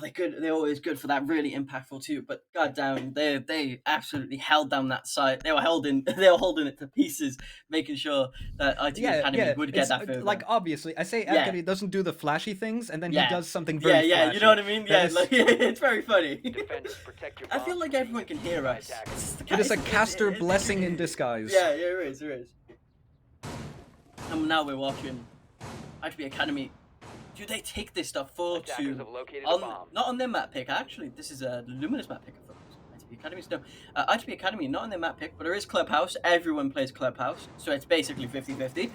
D: they're good. They're always good for that, really impactful too. But goddamn, they absolutely held down that site. They were holding it to pieces, making sure that ITB Academy would get that further.
E: Like obviously, I say Erkari doesn't do the flashy things, and then he does something very flashy.
D: You know what I mean? Yeah, like, it's very funny.
G: Defenders, protect your
D: I feel like everyone can hear us.
E: It is a caster blessing in disguise.
D: Yeah, it is. And now we're watching ITB Academy. Do they take this stuff forward to not on their map pick? Actually, this is a Luminous map pick for ITB Academy. No, ITB Academy not on their map pick, but there is Clubhouse. Everyone plays Clubhouse, so it's basically 50-50.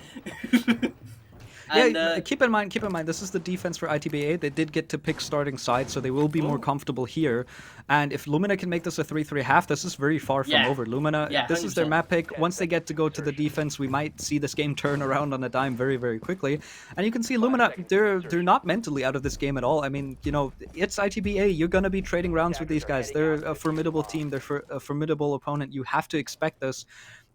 E: And, keep in mind, this is the defense for ITBA. They did get to pick starting side, so they will be more comfortable here. And if Lumina can make this a 3-3-1/2, this is very far from over. Lumina, this is their map pick. Once they get to go to the defense, we might see this game turn around on a dime very, very quickly. And you can see Lumina, they're not mentally out of this game at all. I mean, you know, it's ITBA. You're going to be trading rounds with these guys. They're a formidable team. They're a formidable opponent. You have to expect this.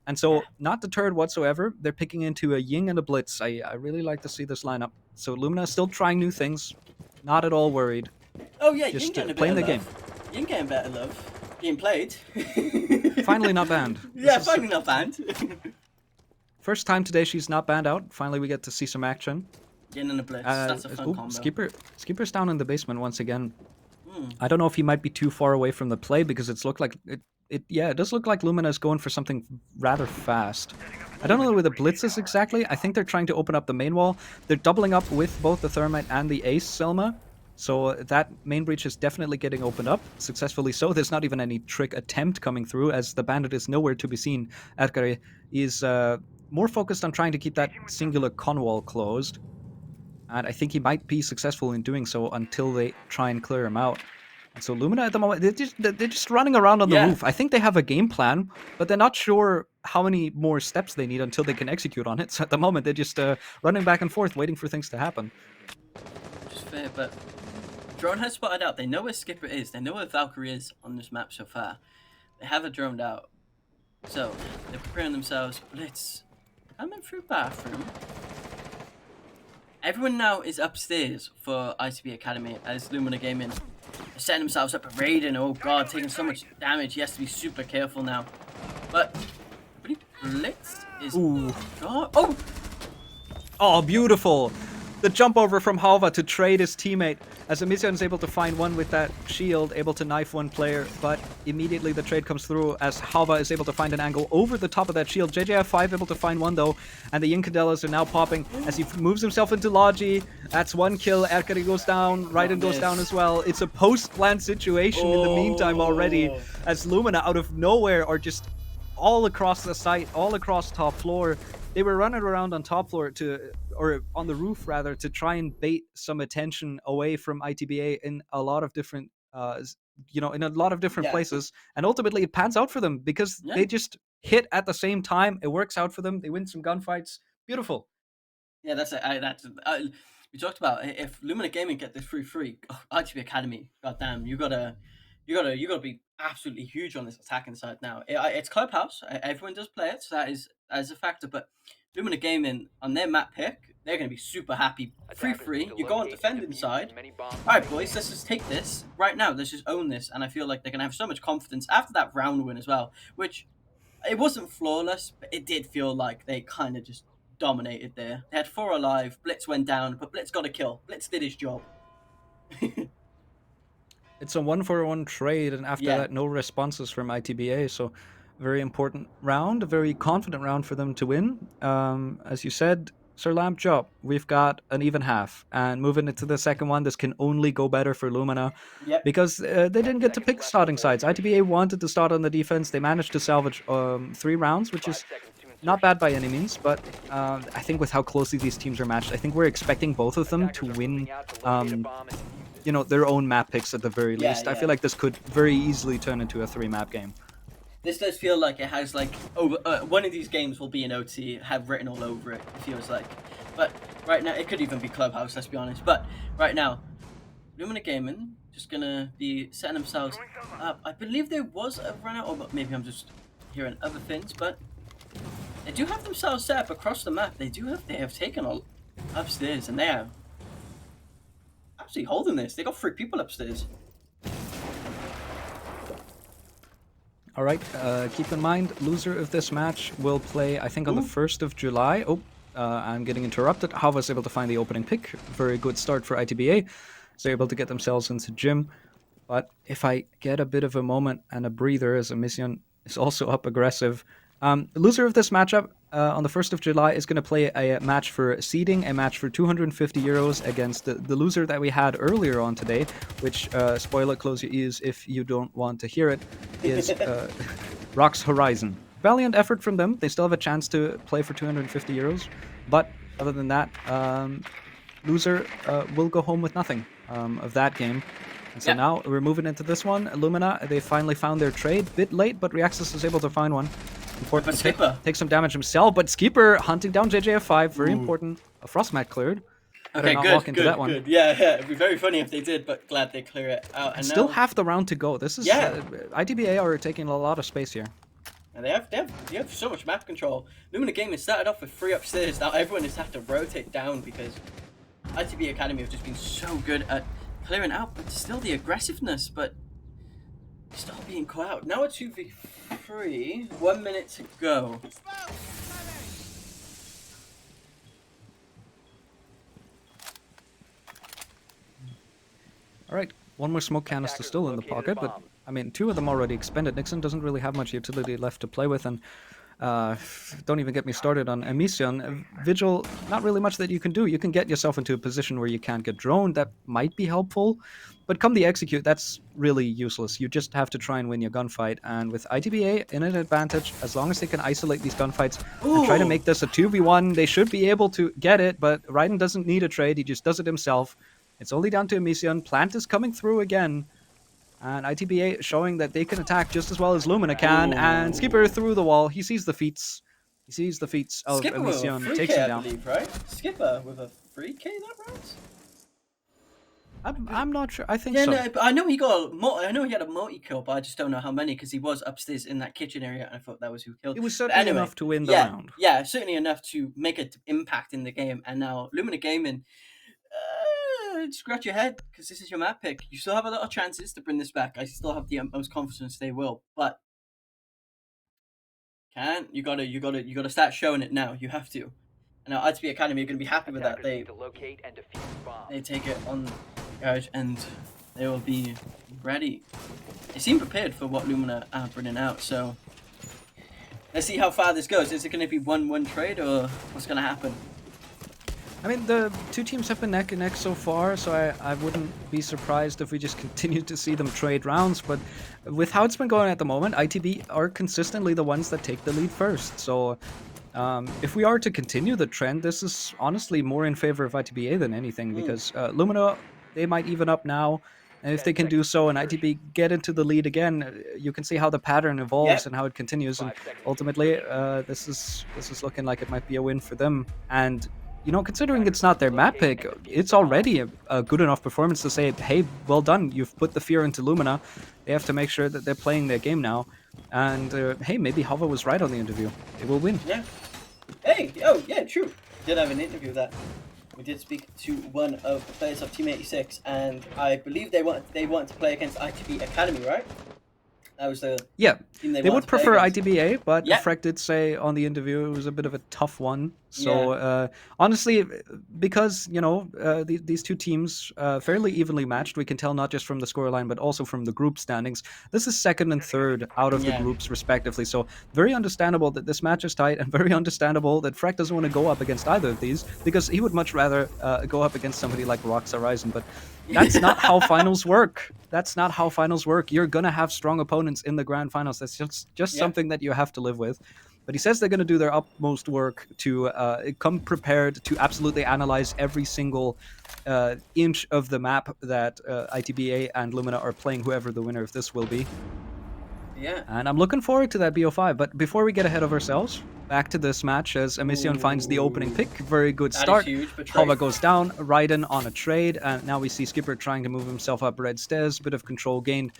E: And so, not deterred whatsoever, they're picking into a Ying and a Blitz. I really like to see this lineup. So Lumina is still trying new things, not at all worried.
D: Oh yeah,
E: just
D: Ying
E: playing the game.
D: Ying getting better love. Being played.
E: Finally not banned.
D: Finally not banned.
E: First time today she's not banned out. Finally we get to see some action.
D: Ying and a Blitz, that's a fun combo.
E: Skipper's down in the basement once again. I don't know if he might be too far away from the play because it does look like Lumina is going for something rather fast. I don't know where the Blitz is exactly. I think they're trying to open up the main wall. They're doubling up with both the Thermite and the Ace Selma. So that main breach is definitely getting opened up, successfully so. There's not even any trick attempt coming through as the Bandit is nowhere to be seen. Erkari is more focused on trying to keep that singular con wall closed. And I think he might be successful in doing so until they try and clear him out. And so Lumina at the moment, they're just running around on the roof. I think they have a game plan, but they're not sure how many more steps they need until they can execute on it. So at the moment, they're just running back and forth, waiting for things to happen.
D: Which is fair, but Drone has spotted out. They know where Skipper is. They know where Valkyrie is on this map so far. They have it droned out. So, they're preparing themselves. Blitz coming through bathroom. Everyone now is upstairs for ITB Academy as Lumina Gaming are setting themselves up. Raiden, oh god, taking so much damage. He has to be super careful now. But, I believe Blitz is...
E: Ooh.
D: God. Oh!
E: Oh, beautiful. The jump over from Halva to trade his teammate as Emision is able to find one with that shield, able to knife one player, but immediately the trade comes through as Halva is able to find an angle over the top of that shield. JJF5 able to find one though, and the Incadelas are now popping as he moves himself into Logi. That's one kill. Erkari goes down, Raiden goes down as well. It's a post-plant situation in the meantime already as Lumina out of nowhere are just all across the site, all across top floor. They were running around on top floor or on the roof rather, to try and bait some attention away from ITBA in a lot of different, in a lot of different places. And ultimately it pans out for them because they just hit at the same time. It works out for them. They win some gunfights. Beautiful.
D: Yeah, we talked about if Lumina Gaming get this free, ITB Academy, goddamn, you gotta be absolutely huge on this attacking side now. It's Clubhouse. Everyone does play it, so that is a factor. But Lumina Gaming on their map pick, they're going to be super happy. Free. You go on defending side. All right, boys, let's just take this right now. Let's just own this. And I feel like they're going to have so much confidence after that round win as well, which it wasn't flawless, but it did feel like they kind of just dominated there. They had 4 alive. Blitz went down, but Blitz got a kill. Blitz did his job.
E: It's a 1-for-1 trade, and after that, no responses from ITBA. So, very important round, a very confident round for them to win. As you said, Sir Lamp Job, we've got an even half. And moving into the second one, this can only go better for Lumina because they didn't get to pick starting sides. ITBA wanted to start on the defense. They managed to salvage 3 rounds, which is not bad by any means. But I think with how closely these teams are matched, I think we're expecting both of them to win their own map picks at the very least. I feel like this could very easily turn into a 3-map game.
D: This does feel like it has one of these games will be an OT, have written all over it, it feels like. But right now, it could even be Clubhouse, let's be honest. But right now, Lumina Gaming just gonna be setting themselves up. I believe there was a run out, or maybe I'm just hearing other things, but they do have themselves set up across the map. They have taken all upstairs, and they are absolutely holding this. They got 3 people upstairs.
E: All right, keep in mind, loser of this match will play, I think, on the 1st of July. Oh, I'm getting interrupted. Halva's able to find the opening pick. Very good start for ITBA. So they're able to get themselves into gym. But if I get a bit of a moment and a breather, as Emision is also up aggressive, loser of this matchup on the 1st of July is going to play a match for seeding, a match for 250 euros against the loser that we had earlier on today, which, spoiler, close your ears if you don't want to hear it, is Rox Horizon. Valiant effort from them. They still have a chance to play for 250 euros, but other than that, loser will go home with nothing of that game. And so now we're moving into this one. Lumina, they finally found their trade. Bit late, but Reaxis is able to find one. Important to take some damage himself, but Skipper hunting down JJF5, very important. A Frostmat cleared.
D: Okay, good. Yeah, it'd be very funny if they did, but glad they clear it out. And
E: still half the round to go. This is ITBA are taking a lot of space here.
D: And they have so much map control. Lumina Gaming started off with 3 upstairs. Now everyone just have to rotate down because ITB Academy have just been so good at clearing out, but still the aggressiveness, but still being caught out. Now a 2v3, 1 minute to go.
E: All right, one more smoke canister still in the pocket, but I mean, 2 of them already expended. Nixon doesn't really have much utility left to play with, and don't even get me started on Emision. Vigil, not really much that you can do. You can get yourself into a position where you can't get droned. That might be helpful, but come the execute, that's really useless. You just have to try and win your gunfight, and with ITBA in an advantage, as long as they can isolate these gunfights and try to make this a 2v1, they should be able to get it, but Raiden doesn't need a trade. He just does it himself. It's only down to Emision. Plant is coming through again. And ITBA showing that they can attack just as well as Lumina can. And Skipper through the wall. He sees the feats. He sees the feats of Emision. Takes him down.
D: I believe, right? Skipper with a 3k that round?
E: I'm not sure. I think
D: Yeah,
E: so.
D: no, but I know he got I know he had a multi kill, but I just don't know how many because he was upstairs in that kitchen area, and I thought that was who killed.
E: It was
D: But
E: certainly
D: anyway,
E: enough to win the
D: yeah,
E: round.
D: yeah, certainly enough to make an impact in the game. And now Lumina Gaming, scratch your head because this is your map pick. You still have a lot of chances to bring this back. I still have the utmost confidence they will, but you gotta start showing it now. You have to. And now ITB Academy are gonna be happy with that.
G: Attackers need to locate and defuse bombs.
D: They take it on guard and they will be ready. They seem prepared for what Lumina are bringing out, so let's see how far this goes. Is it going to be 1-1 trade or what's going to happen?
E: I mean, the two teams have been neck and neck so far, so I wouldn't be surprised if we just continue to see them trade rounds. But with how it's been going at the moment, ITB are consistently the ones that take the lead first. So if we are to continue the trend, this is honestly more in favor of ITBA than anything, because Lumina, they might even up now. And if they can do so and ITB get into the lead again, you can see how the pattern evolves and how it continues. And ultimately, this is looking like it might be a win for them. And you know, considering it's not their map pick, it's already a good enough performance to say, hey, well done, you've put the fear into Lumina. They have to make sure that they're playing their game now. And hey, maybe Hava was right on the interview. They will win.
D: Yeah. Hey, oh, yeah, true. Did have an interview that we did speak to one of the players of Team 86, and I believe they want to play against ITB Academy, right? That was the team
E: they would prefer ITBA, but
D: Yeah.
E: Freck did say on the interview it was a bit of a tough one. So honestly, because you know these two teams fairly evenly matched, we can tell not just from the scoreline but also from the group standings. This is second and third out of the groups respectively. So very understandable that this match is tight, and very understandable that Freck doesn't want to go up against either of these, because he would much rather go up against somebody like Roxa Ryzen. But that's not how finals work. That's not how finals work. You're gonna have strong opponents in the grand finals. That's just something that you have to live with. But he says they're going to do their utmost work to come prepared to absolutely analyze every single inch of the map that ITBA and Lumina are playing, whoever the winner of this will be.
D: Yeah.
E: And I'm looking forward to that BO5. But before we get ahead of ourselves, back to this match as Emision finds the opening pick. Very good start. Hava goes down, Raiden on a trade, and now we see Skipper trying to move himself up red stairs. Bit of control gained.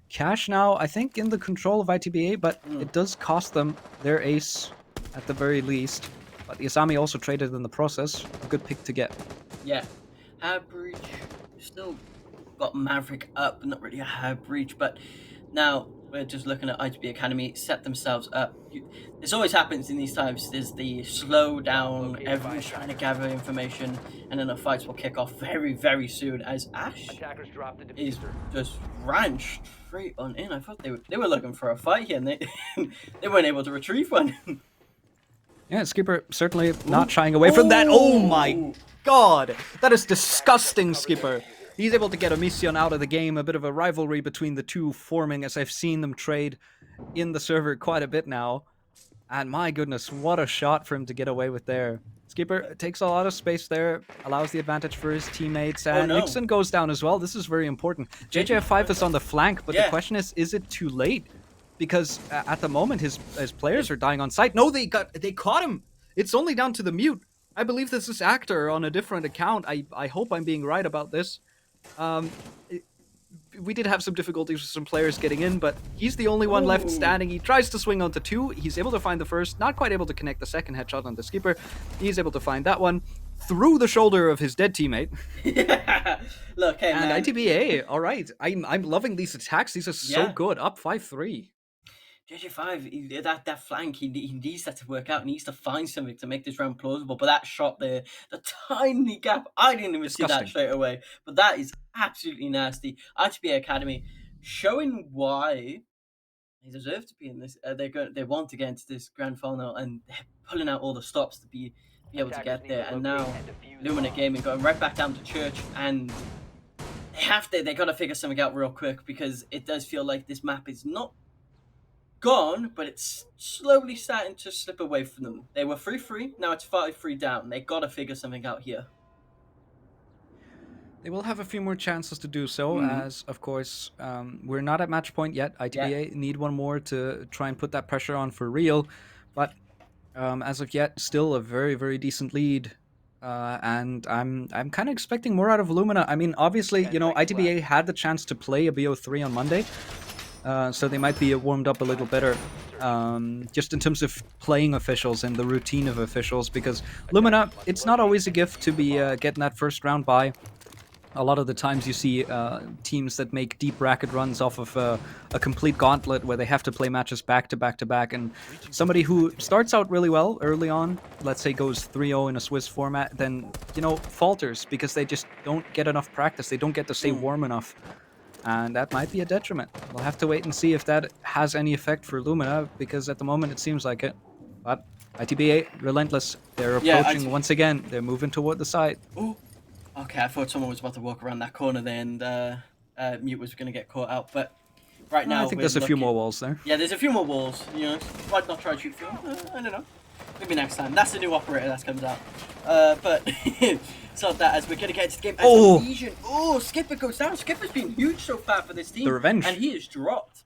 E: Cash now, I think, in the control of ITBA, but it does cost them their ace at the very least. But the Asami also traded in the process. A good pick to get.
D: Yeah. Hard breach. Still got Maverick up, but not really a hard breach. But now we're just looking at ITB Academy set themselves up. This always happens in these times. There's the slow down, everyone's trying to gather information, and then the fights will kick off very, very soon as Ash is just ran straight on in. I thought they were looking for a fight here, and they weren't able to retrieve one.
E: Yeah, Skipper certainly not shying away from that. Oh my god! That is disgusting, Skipper. He's able to get Emision out of the game. A bit of a rivalry between the two forming, as I've seen them trade in the server quite a bit now. And my goodness, what a shot for him to get away with there. Skipper takes a lot of space there, allows the advantage for his teammates, and Nixon goes down as well. This is very important. JJF5 is on the flank, but the question is it too late? Because at the moment, his players are dying on sight. No, they caught him. It's only down to the mute. I believe this is Actor on a different account. I hope I'm being right about this. We did have some difficulties with some players getting in, but he's the only one left standing. He tries to swing onto two. He's able to find the first, not quite able to connect the second headshot on the Skipper. He's able to find that one through the shoulder of his dead teammate.
D: Look, hey,
E: and
D: man.
E: ITBA, all right. I'm loving these attacks. These are so good. Up 5-3.
D: JJ5, that flank, he needs that to work out. He needs to find something to make this round plausible. But that shot there, the tiny gap, I didn't even see that straight away. But that is absolutely nasty. ITBA Academy showing why they deserve to be in this. They want to get into this grand final, and they're pulling out all the stops to be able to get there. And now Lumina Gaming going right back down to church, and they got to figure something out real quick, because it does feel like this map is not gone, but it's slowly starting to slip away from them. They were 3-3, now it's 5-3 down. They gotta figure something out here.
E: They will have a few more chances to do so, as, of course, we're not at match point yet. ITBA need one more to try and put that pressure on for real, but as of yet, still a very, very decent lead And I'm kind of expecting more out of Lumina. I mean, obviously, you know, ITBA had the chance to play a BO3 on Monday, so they might be warmed up a little better, just in terms of playing officials and the routine of officials. Because Lumina, it's not always a gift to be getting that first round bye. A lot of the times you see teams that make deep bracket runs off of a complete gauntlet where they have to play matches back to back to back, and somebody who starts out really well early on, let's say goes 3-0 in a Swiss format, then, you know, falters because they just don't get enough practice. They don't get to stay warm enough, and that might be a detriment. We'll have to wait and see if that has any effect for Lumina, because at the moment it seems like it. But ITBA, relentless. They're approaching once again. They're moving toward the side.
D: Ooh. Okay, I thought someone was about to walk around that corner there and Mute was going to get caught out. But right now,
E: I think there's a few more walls there.
D: Yeah, there's a few more walls. You know, why not try to shoot through? I don't know. Maybe next time. That's the new operator that comes out. But so that as we're going to get into the game. Oh, Skipper goes down. Skipper's been huge so far for this team.
E: The revenge.
D: And he is dropped.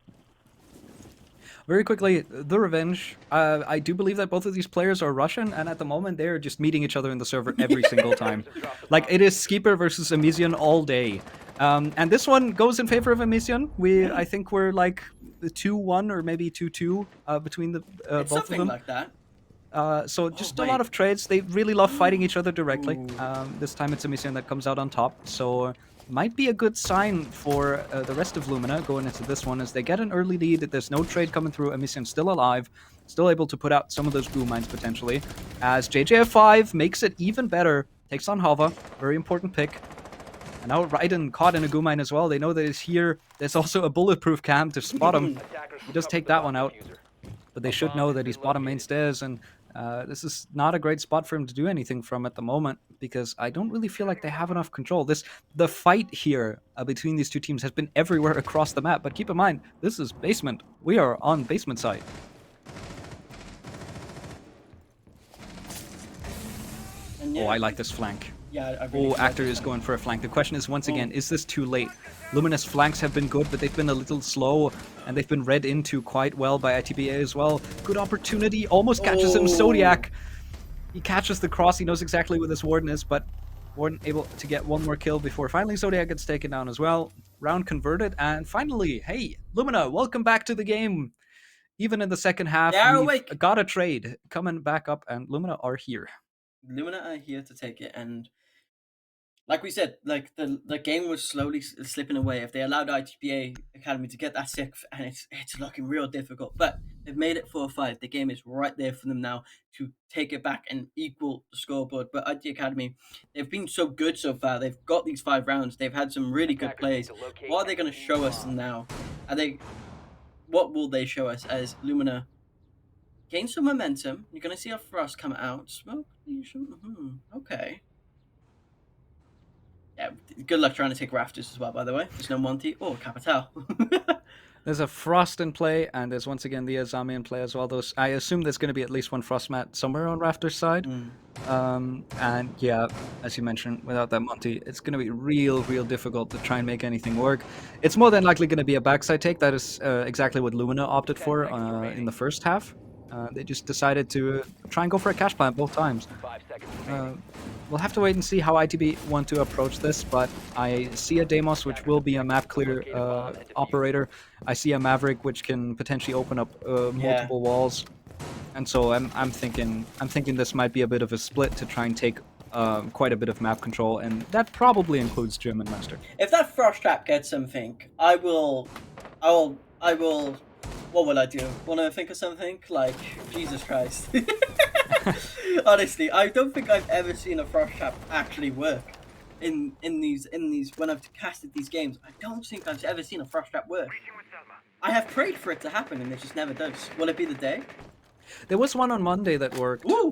E: Very quickly, the revenge. I do believe that both of these players are Russian, and at the moment they're just meeting each other in the server every single time. Like, it is Skipper versus Emision all day. And this one goes in favor of Emision. I think we're like 2-1 or maybe 2-2 between the both of them.
D: Like that.
E: So just a lot of trades. They really love fighting each other directly. This time it's Emision that comes out on top. So might be a good sign for the rest of Lumina going into this one, as they get an early lead. There's no trade coming through. Emision still alive, still able to put out some of those goo mines potentially. As JJF5 makes it even better, takes on Hava, very important pick. And now Raiden caught in a goo mine as well. They know that he's here. There's also a bulletproof cam to spot him. He does take that one out, but they should know that he's bottom main stairs, and this is not a great spot for him to do anything from at the moment, because I don't really feel like they have enough control. The fight here between these two teams has been everywhere across the map, but keep in mind, this is basement. We are on basement side. Oh, I like this flank.
D: Yeah, I really
E: Actor is going for a flank. The question is, once again, is this too late? Luminous flanks have been good, but they've been a little slow, and they've been read into quite well by ITBA as well. Good opportunity, almost catches him. Zodiac, he catches the cross. He knows exactly where this Warden is, but Warden able to get one more kill before finally Zodiac gets taken down as well. Round converted, and finally, hey, Lumina, welcome back to the game. Even in the second half, we've got a trade coming back up, and Lumina are here.
D: Lumina are here to take it, and like we said, like the game was slowly slipping away. If they allowed ITBA Academy to get that 6th, and it's looking real difficult, but they've made it 4-5. The game is right there for them now to take it back and equal the scoreboard. But IT Academy, they've been so good so far. They've got these 5 rounds. They've had some really good plays. What are they going to show us now? What will they show us as Lumina gain some momentum? You're going to see our Frost come out. Smoke. Okay. Yeah, good luck trying to take Rafters as well, by the way. There's no Monty or Capital.
E: There's a Frost in play, and there's once again the Azami in play as well. I assume there's going to be at least one Frost mat somewhere on Rafter's side. And yeah, as you mentioned, without that Monty, it's going to be real difficult to try and make anything work. It's more than likely going to be a backside take. That is exactly what Lumina opted for in the first half. They just decided to try and go for a cash plant both times. We'll have to wait and see how ITB want to approach this, but I see a Deimos, which will be a map clear operator. I see a Maverick, which can potentially open up multiple walls, and so I'm thinking this might be a bit of a split to try and take quite a bit of map control, and that probably includes German Master.
D: If that Frost Trap gets something, I will. What will I do? Want to think of something? Like, Jesus Christ. Honestly, I don't think I've ever seen a Frost Trap actually work in these when I've casted these games. I don't think I've ever seen a Frost Trap work. I have prayed for it to happen, and it just never does. Will it be the day?
E: There was one on Monday that worked.
D: Woo!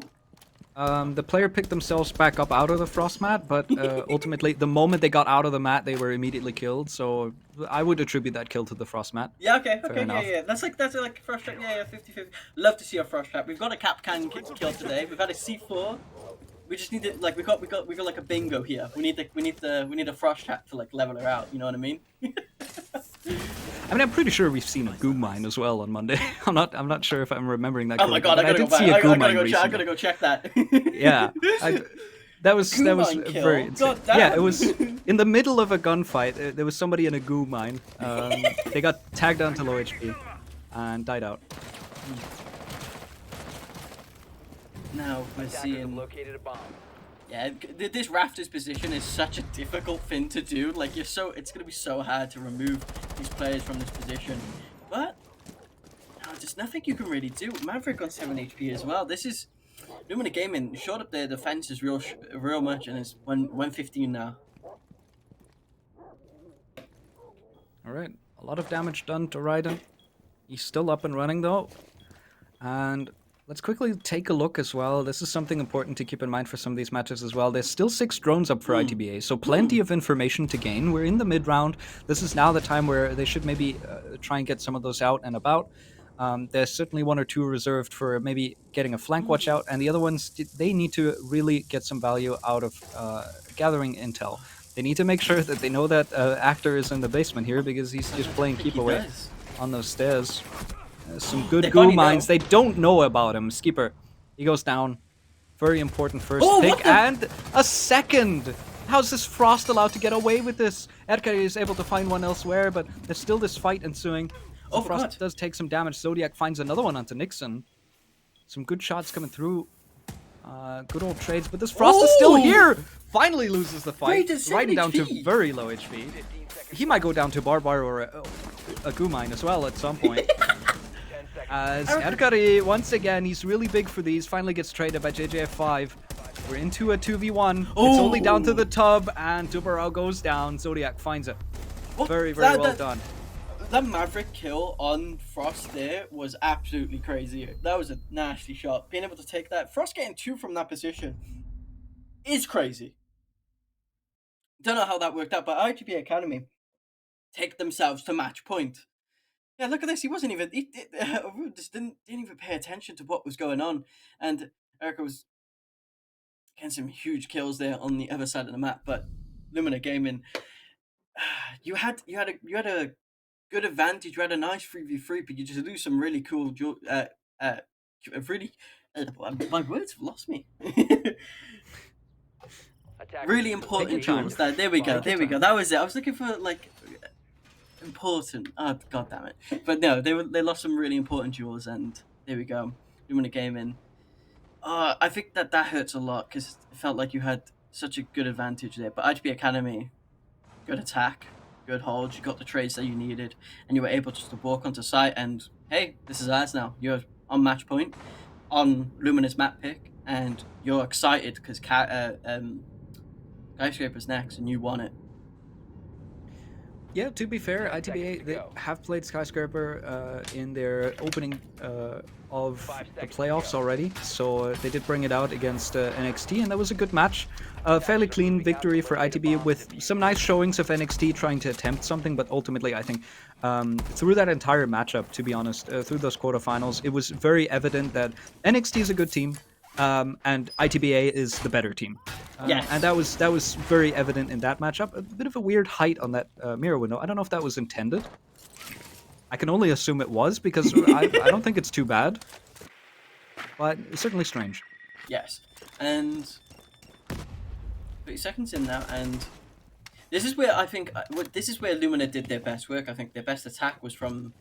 E: The player picked themselves back up out of the frost mat, but ultimately, the moment they got out of the mat, they were immediately killed. So I would attribute that kill to the frost mat.
D: Yeah, okay, yeah. That's like a frost trap. Yeah, 50-50. Love to see a frost trap. We've got a Capcan kill today. We've had a C4. We just need to we got like a bingo here. We need a frost trap to like level her out. You know what I mean?
E: I mean, I'm pretty sure we've seen a goo mine as well on Monday. I'm not sure if I'm remembering that.
D: Oh my god, I gotta go back. I gotta go check that.
E: Yeah. That was
D: Goo mine kill?
E: very insane.
D: God damn.
E: Yeah, it was in the middle of a gunfight. There was somebody in a goo mine. They got tagged down to low HP and died out.
D: Now we're
G: Attackers have
D: seeing.
G: located a bomb.
D: Yeah, this Raptors position is such a difficult thing to do. Like, it's gonna be so hard to remove these players from this position. But no, there's nothing you can really do. Maverick on 7 HP as well. This is Lumina Gaming showed up their defense is real much, and it's 115 now.
E: All right, a lot of damage done to Raiden. He's still up and running though, and let's quickly take a look as well. This is something important to keep in mind for some of these matches as well. There's still 6 drones up for ITBA, so plenty of information to gain. We're in the mid-round. This is now the time where they should maybe try and get some of those out and about. There's certainly 1 or 2 reserved for maybe getting a flank watch out, and the other ones, they need to really get some value out of gathering intel. They need to make sure that they know that Actor is in the basement here, because he's just playing keep away on those stairs. Some good goo mines. They don't know about him. Skipper, he goes down. Very important first pick. And a second! How's this Frost allowed to get away with this? Erkari is able to find one elsewhere, but there's still this fight ensuing. So Frost does take some damage. Zodiac finds another one onto Nixon. Some good shots coming through. Good old trades, but this Frost is still here! Finally loses the fight. Right down to very low HP. He might go down to Barbar or a goo mine as well at some point. As Erkari, once again, he's really big for these, finally gets traded by JJF5. We're into a 2v1. It's only down to the tub, and Dubarao goes down. Zodiac finds it. Very, very well done.
D: That Maverick kill on Frost there was absolutely crazy. That was a nasty shot. Being able to take that. Frost getting 2 from that position is crazy. Don't know how that worked out, but IGP Academy take themselves to match point. Yeah, look at this. He wasn't even. Just didn't even pay attention to what was going on, and Erica was getting some huge kills there on the other side of the map. But Lumina Gaming, you had a good advantage. You had a nice 3v3, but you just lose some really cool. My words have lost me. Really important jewels. There we go. There we go. That was it. I was looking for like. Important. Oh, god damn it. But no, they lost some really important jewels, and there we go. Lumina Gaming. I think that hurts a lot, because it felt like you had such a good advantage there. But IGP Academy, good attack, good hold, you got the trades that you needed, and you were able just to walk onto site, and hey, this is ours now. You're on match point, on Lumina's map pick, and you're excited because Skyscraper's next, and you won it.
E: Yeah, to be fair, ITBA, they have played Skyscraper in their opening of the playoffs already, so they did bring it out against NXT, and that was a good match. Fairly clean victory for ITB with some nice showings of NXT trying to attempt something, but ultimately I think through that entire matchup, to be honest, through those quarterfinals, it was very evident that NXT is a good team, and ITBA is the better team.
D: Yes.
E: And that was very evident in that matchup. A bit of a weird height on that mirror window. I don't know if that was intended. I can only assume it was, because I don't think it's too bad. But it's certainly strange.
D: Yes. And 30 seconds in now, and this is where I think this is where Lumina did their best work. I think their best attack was from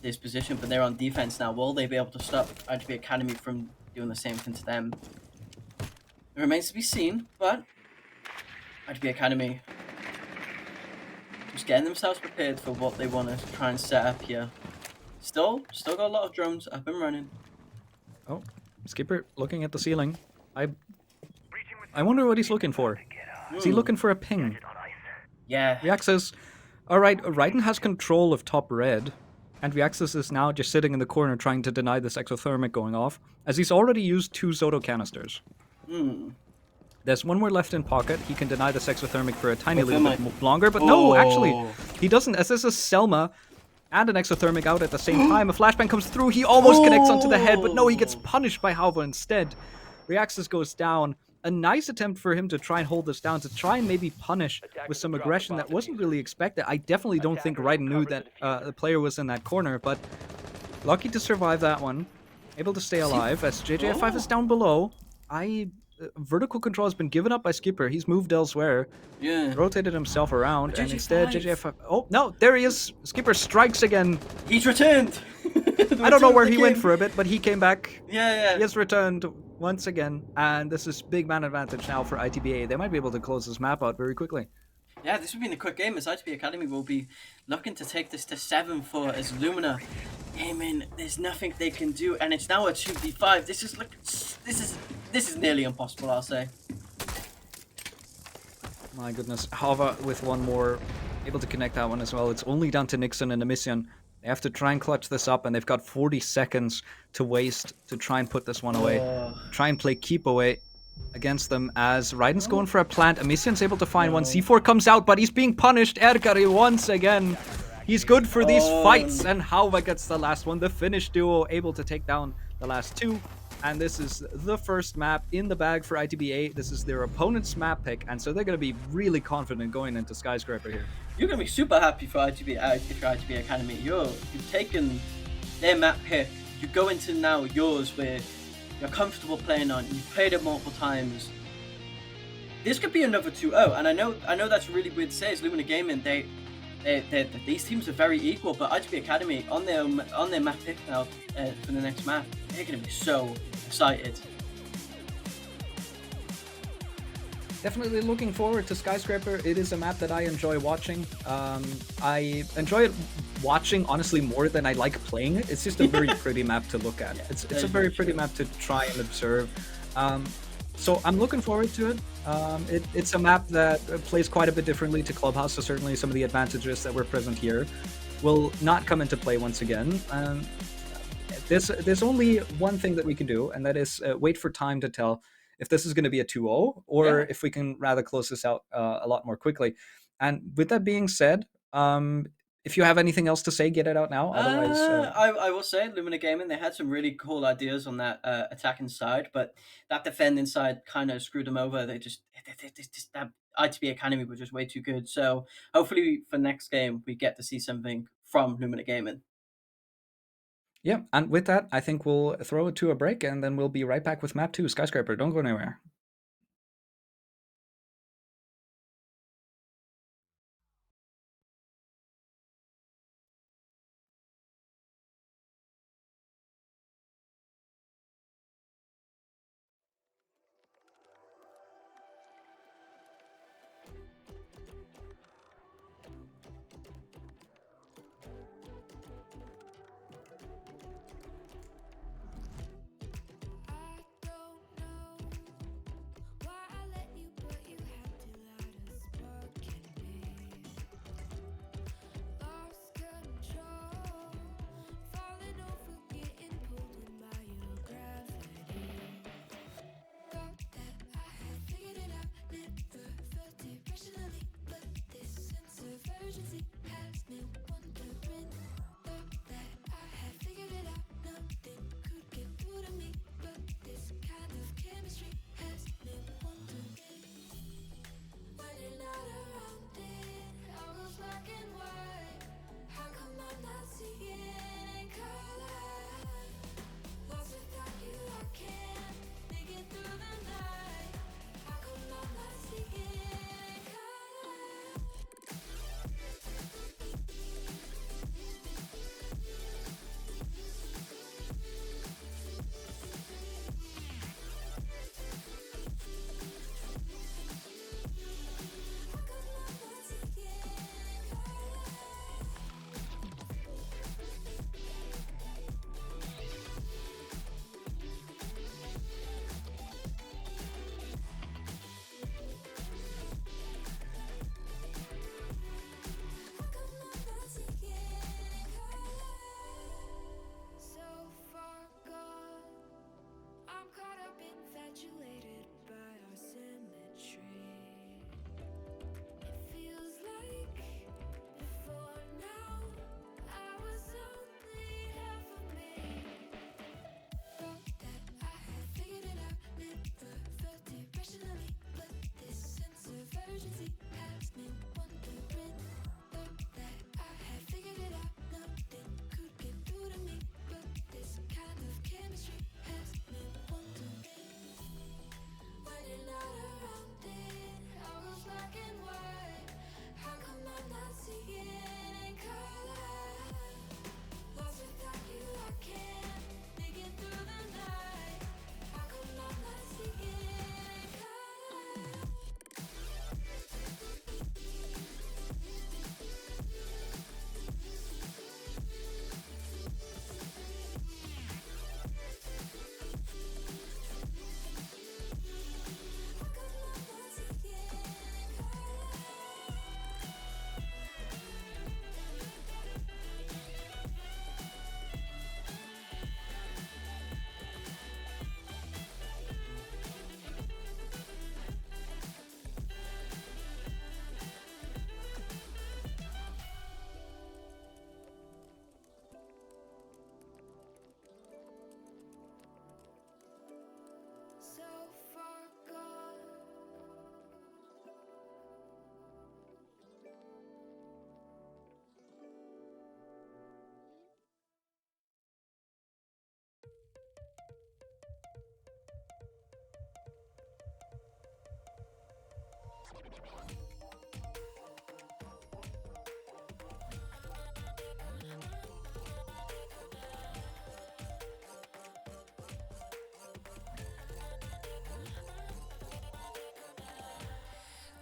D: this position, but they're on defense now. Will they be able to stop IGP Academy from doing the same thing to them? It remains to be seen, but IGP Academy just getting themselves prepared for what they want to try and set up here. Still got a lot of drones up and running.
E: Oh, Skipper looking at the ceiling. I wonder what he's looking for. Is he looking for a ping?
D: Yeah.
E: Reaxis. Alright, Raiden has control of top red, and Reaxis is now just sitting in the corner trying to deny this exothermic going off, as he's already used 2 Zoto canisters. There's 1 more left in pocket. He can deny this exothermic for a tiny little bit longer, but no, actually, he doesn't, as this is Selma and an exothermic out at the same time. A flashbang comes through, he almost connects onto the head, but no, he gets punished by Halva instead. Reaxis goes down. A nice attempt for him to try and hold this down, to try and maybe punish with some aggression that wasn't really expected. I definitely don't think Raiden knew that the player was in that corner, but lucky to survive that one. Able to stay alive, as JJF5 is down below. I vertical control has been given up by Skipper. He's moved elsewhere,
D: Yeah.
E: rotated himself around,
D: But
E: and
D: JJ5.
E: instead JJ5. Oh no, there he is. Skipper strikes again.
D: He's returned.
E: I don't know where he went for a bit, but he came back.
D: Yeah.
E: He has returned once again, and this is big man advantage now for ITBA. They might be able to close this map out very quickly.
D: Yeah, this would be in a quick game as ITB Academy will be looking to take this to 7-4 as Lumina came in. There's nothing they can do, and it's now a 2v5. This is nearly impossible, I'll say.
E: My goodness, Hava with one more, able to connect that one as well. It's only down to Nixon and Emision. They have to try and clutch this up, and they've got 40 seconds to waste to try and put this one away. Try and play keep away against them as Raiden's going for a plant. Emision's able to find one. C4 comes out, but he's being punished. Erkari once again. He's good for these fights, and Hava gets the last one. The Finnish duo able to take down the last two. And this is the first map in the bag for ITBA. This is their opponent's map pick, and so they're going to be really confident going into Skyscraper here.
D: You're going to be super happy for ITB if you're ITB Academy. You've taken their map pick. You go into now yours where you're comfortable playing on. You've played it multiple times. This could be another 2-0, and I know that's really weird to say. It's Lumina Gaming. These teams are very equal, but ITB Academy on their map pick now for the next map, they're going to be so excited.
E: Definitely looking forward to Skyscraper. It is a map that I enjoy watching. I enjoy it watching, honestly, more than I like playing it. It's just a very pretty map to look at. It's a very pretty map to try and observe. So I'm looking forward to it. It's a map that plays quite a bit differently to Clubhouse, so certainly some of the advantages that were present here will not come into play once again. There's only one thing that we can do, and that is wait for time to tell if this is going to be a 2-0 or if we can rather close this out a lot more quickly. And with that being said, if you have anything else to say, get it out now. Otherwise,
D: I will say Lumina Gaming, they had some really cool ideas on that attacking side, but that defending side kind of screwed them over. They just that ITB Academy was just way too good. So hopefully for next game we get to see something from Lumina Gaming.
E: Yeah, and with that, I think we'll throw it to a break, and then we'll be right back with map 2, Skyscraper. Don't go anywhere.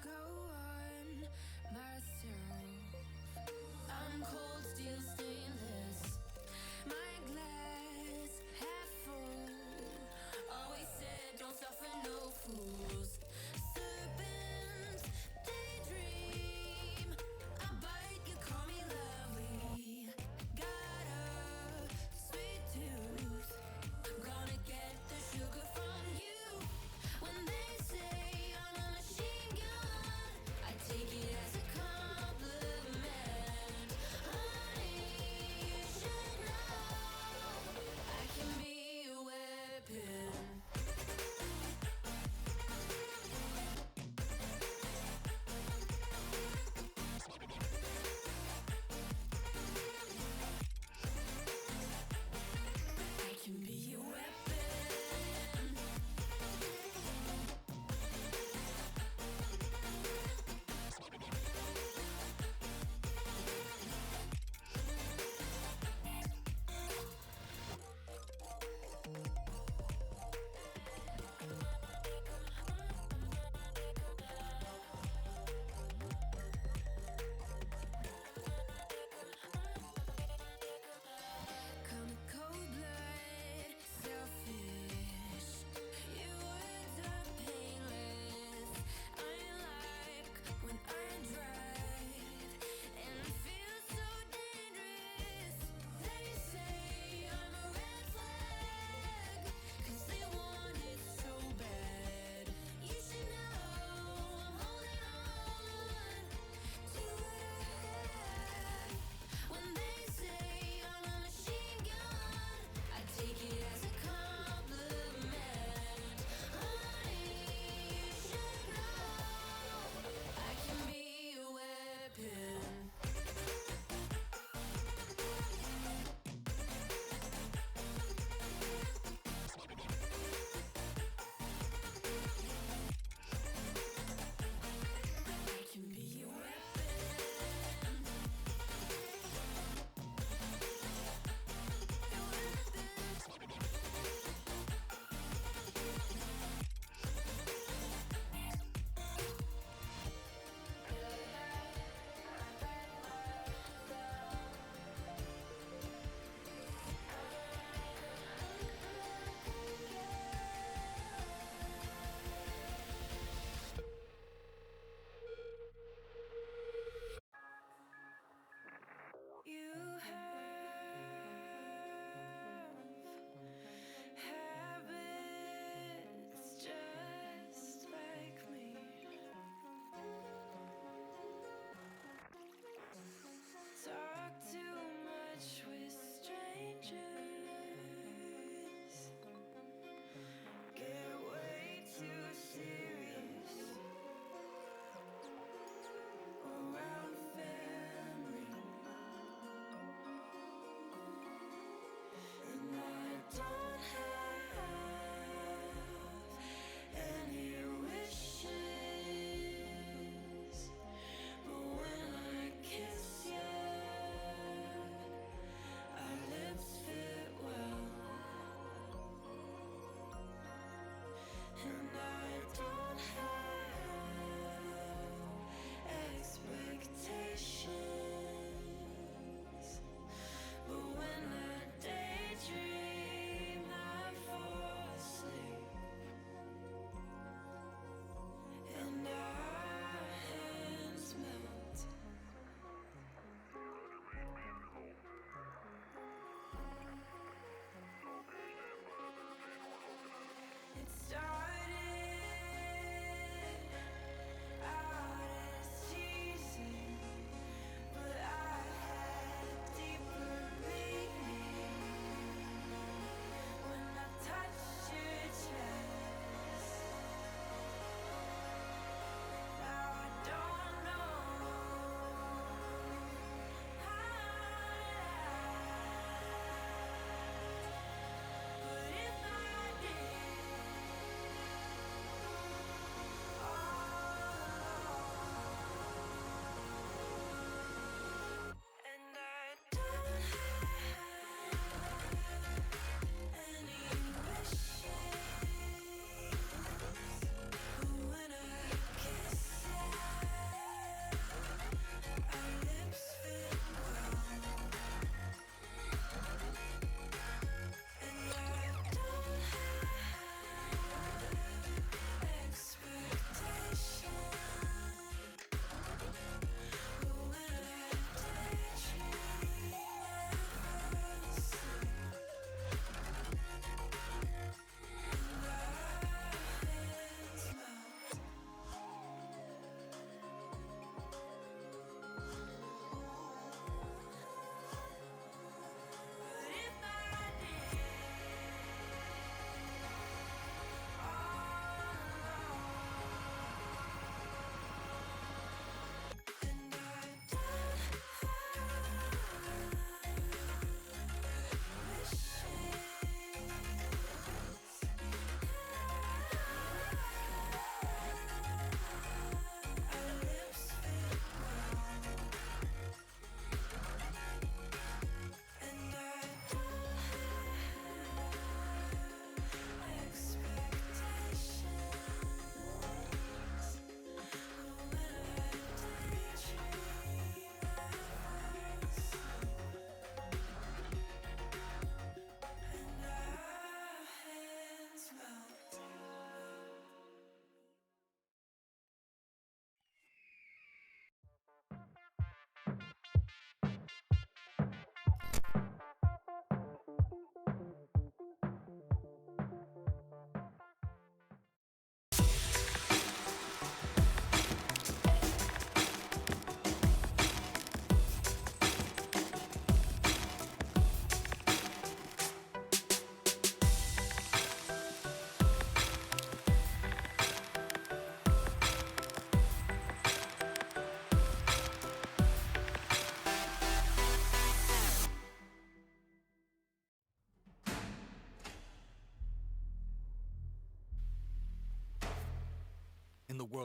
H: Go on myself. I'm cold steel stainless. My glass half full. Always said don't suffer no fools. Serpents, they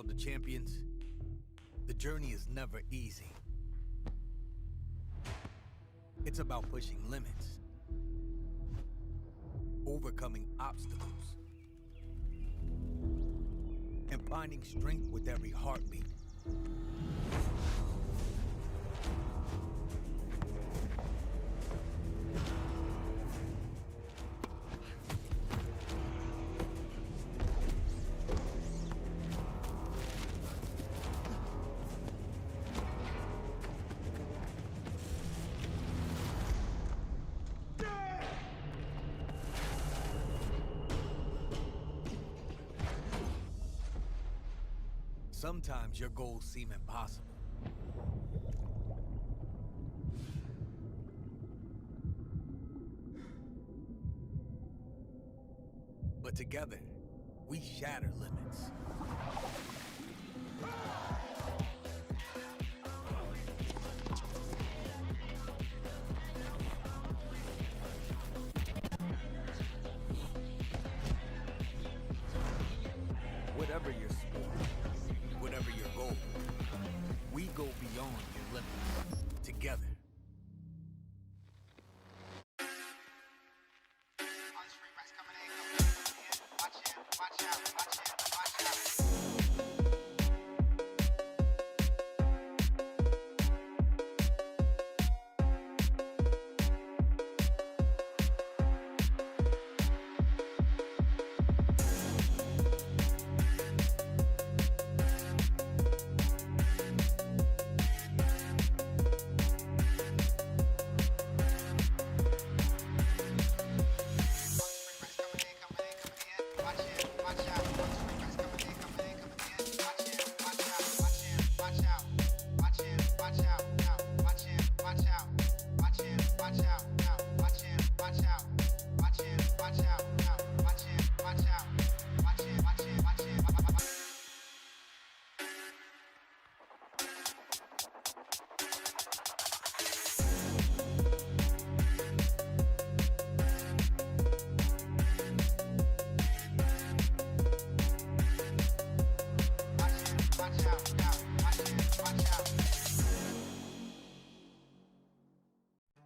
B: World of Champions, the journey is never easy. It's about pushing limits, overcoming obstacles, and finding strength with every heartbeat. Sometimes your goals seem impossible. But together, we shatter limits. Whatever your sport, whatever your goal, we go beyond your limits together.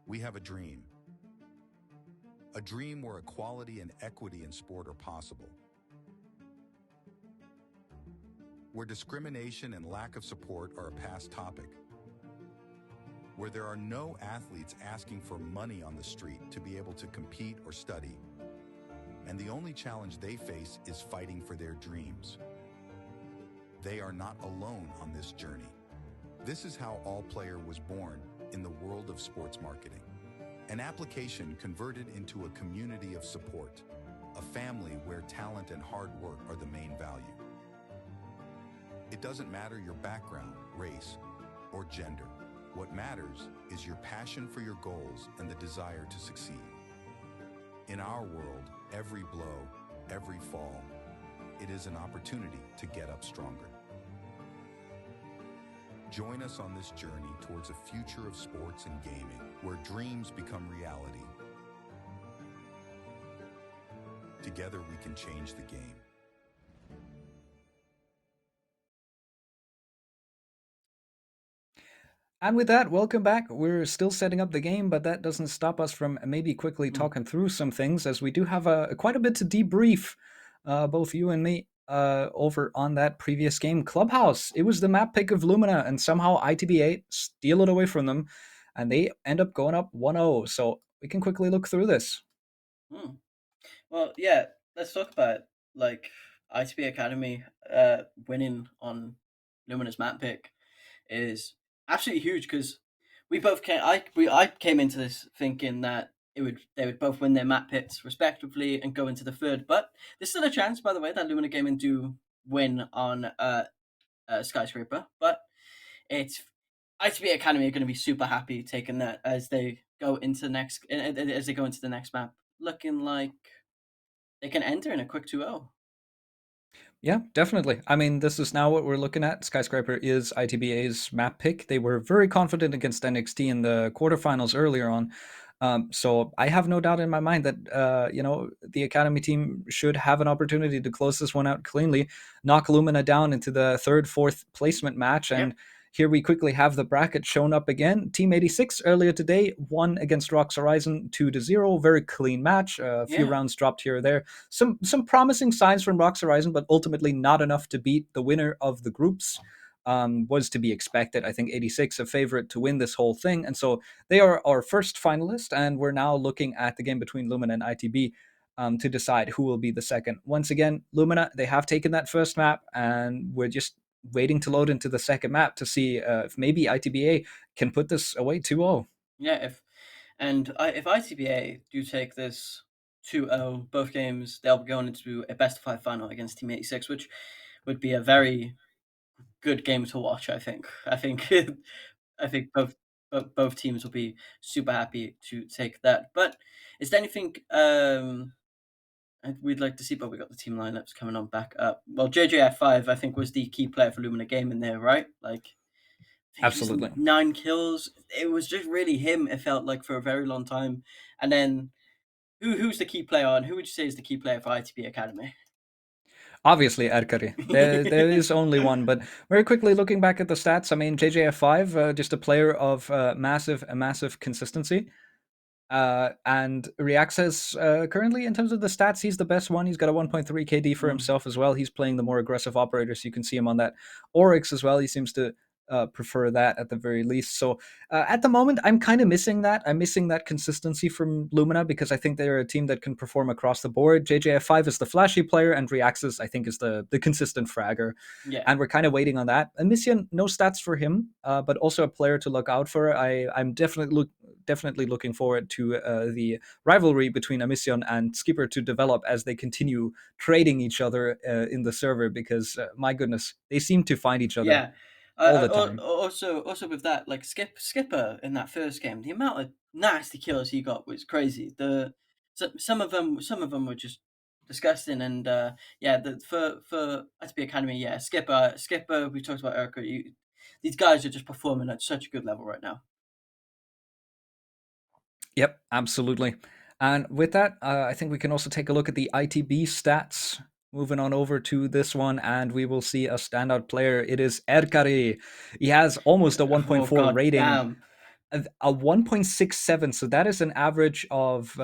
C: We have a dream. A dream where equality and equity in sport are possible. Where discrimination and lack of support are a past topic. Where there are no athletes asking for money on the street to be able to compete or study. And the only challenge they face is fighting for their dreams. They are not alone on this journey. This is how All Player was born in the world of sports marketing. An application converted into a community of support, a family where talent and hard work are the main value. It doesn't matter your background, race, or gender. What matters is your passion for your goals and the desire to succeed. In our world, every blow, every fall, it is an opportunity to get up stronger. Join us on this journey towards a future of sports and gaming, where dreams become reality. Together we can change the game.
E: And with that, welcome back. We're still setting up the game, but that doesn't stop us from maybe quickly talking through some things, as we do have quite a bit to debrief, both you and me, over on that previous game, Clubhouse. It was the map pick of Lumina, and somehow ITB8 steal it away from them, and they end up going up 1-0. So we can quickly look through this.
D: Well, yeah, let's talk about like ITB Academy winning on Lumina's map pick is absolutely huge, because we both I came into this thinking that they would both win their map picks respectively and go into the third, but there's still a chance, by the way, that Lumina Gaming do win on Skyscraper, but it's ITB Academy are going to be super happy taking that as they go into the next map, looking like they can enter in a quick 2-0.
E: Yeah, definitely. I mean, this is now what we're looking at. Skyscraper is ITBA's map pick. They were very confident against NXT in the quarterfinals earlier on. So I have no doubt in my mind that the Academy team should have an opportunity to close this one out cleanly, knock Lumina down into the third, fourth placement match, and here we quickly have the bracket shown up again. Team 86 earlier today won against Rocks Horizon 2-0. Very clean match. A few rounds dropped here or there. Some promising signs from Rocks Horizon, but ultimately not enough to beat the winner of the groups. Was to be expected. I think 86 a favorite to win this whole thing. And so they are our first finalist, and we're now looking at the game between Lumina and ITB to decide who will be the second. Once again, Lumina, they have taken that first map, and we're just waiting to load into the second map to see if maybe ITBA can put this away 2-0.
D: Yeah, if ITBA do take this 2-0, both games, they'll be going into a best of 5 final against Team 86, which would be a very good game to watch. I think both teams will be super happy to take that. But is there anything we'd like to see? But we got the team lineups coming on back up. Well, JJF5 I think was the key player for Lumina game in there, right? Like,
E: absolutely
D: 9 kills. It was just really him. It felt like for a very long time. And then who's the key player, and who would you say is the key player for ITB Academy?
E: Obviously, Erkari. There is only one, but very quickly looking back at the stats, I mean, JJF5, just a player of massive consistency. And React says currently, in terms of the stats, he's the best one. He's got a 1.3 KD for himself as well. He's playing the more aggressive operators. You can see him on that Oryx as well. He seems to prefer that at the very least. So at the moment, I'm kind of missing that. I'm missing that consistency from Lumina because I think they're a team that can perform across the board. JJF5 is the flashy player, and Reaxis, I think, is the consistent fragger.
D: Yeah.
E: And we're kind of waiting on that. And Mission, no stats for him, but also a player to look out for. I'm definitely looking forward to the rivalry between Amision and Skipper to develop as they continue trading each other in the server because, my goodness, they seem to find each other.
D: Yeah.
E: All the time.
D: Also with that, like Skipper in that first game, the amount of nasty kills he got was crazy. Some of them were just disgusting, and for ITB Academy, Skipper. We talked about Erica. These guys are just performing at such a good level right now.
E: Yep, absolutely. And with that, I think we can also take a look at the ITB stats. Moving on over to this one, and we will see a standout player. It is Erkari. He has almost a 1.4 rating.
D: Damn.
E: A 1.67, so that is an average of,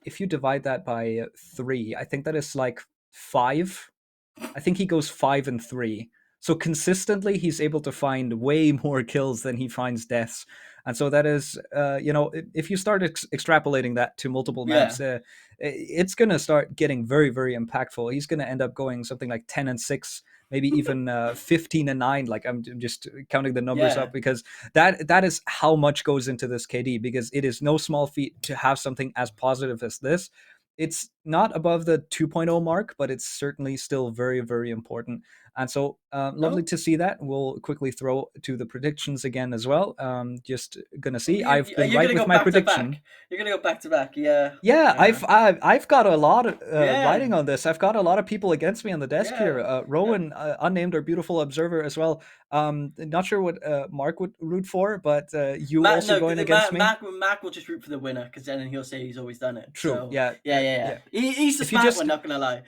E: if you divide that by 3, I think that is like 5. I think he goes 5 and 3. So consistently, he's able to find way more kills than he finds deaths. And so that is, if you start extrapolating that to multiple maps, it's going to start getting very, very impactful. He's going to end up going something like 10 and 6, maybe even 15 and 9. Like, I'm just counting the numbers up because that is how much goes into this KD, because it is no small feat to have something as positive as this. It's not above the 2.0 mark, but it's certainly still very, very important. And so lovely to see that. We'll quickly throw to the predictions again as well. Just gonna see. I've been right with my prediction.
D: You're gonna go back to back, yeah.
E: Yeah, I've got a lot of writing on this. I've got a lot of people against me on the desk here. Rowan, unnamed, our beautiful observer as well. Not sure what Mark would root for, but you Mac, also going against me.
D: Mac will just root for the winner because then he'll say he's always done it.
E: True.
D: So,
E: yeah.
D: He's the smart one. Not gonna lie.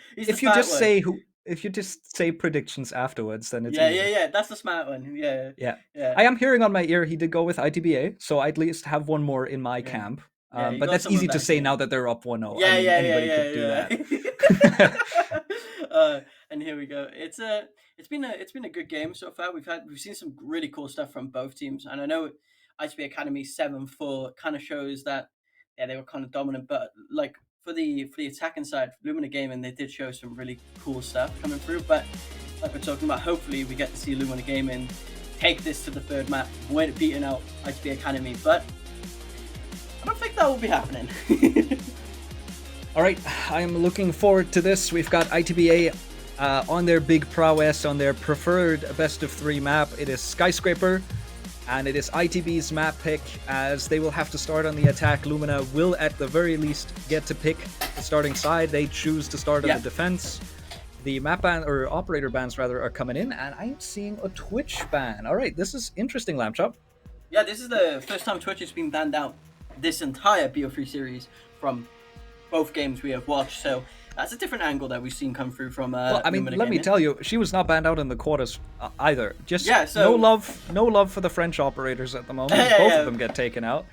E: If you just say predictions afterwards, then it's
D: easy. That's the smart one. Yeah.
E: I am hearing on my ear he did go with ITBA, so I at least have one more in my camp. But that's easy to say now that they're up 1-0. Anybody could do
D: that. And here we go. It's been a good game so far. We've seen some really cool stuff from both teams, and I know ITB Academy 7-4 kind of shows that they were kind of dominant, but like for the attacking side, Lumina Gaming, they did show some really cool stuff coming through. But like we're talking about, hopefully we get to see Lumina Gaming take this to the third map, beating out ITB Academy. But I don't think that will be happening.
E: All right, I'm looking forward to this. We've got ITBA on their big prowess, on their preferred best of 3 map. It is Skyscraper, and it is ITB's map pick, as they will have to start on the attack. Lumina will at the very least get to pick the starting side. They choose to start on the defense. The map ban, or operator bans rather, are coming in, and I'm seeing a Twitch ban. All right, this is interesting, Lambchop.
D: Yeah, this is the first time Twitch has been banned out this entire BO3 series from both games we have watched. So that's a different angle that we've seen come through from.
E: Well, I mean,
D: Lumina
E: let me
D: Gaming.
E: tell you, she was not banned out in the quarters either. Just
D: Yeah, so-
E: no love for the French operators at the moment.
D: Yeah,
E: Both
D: yeah.
E: of them get taken out.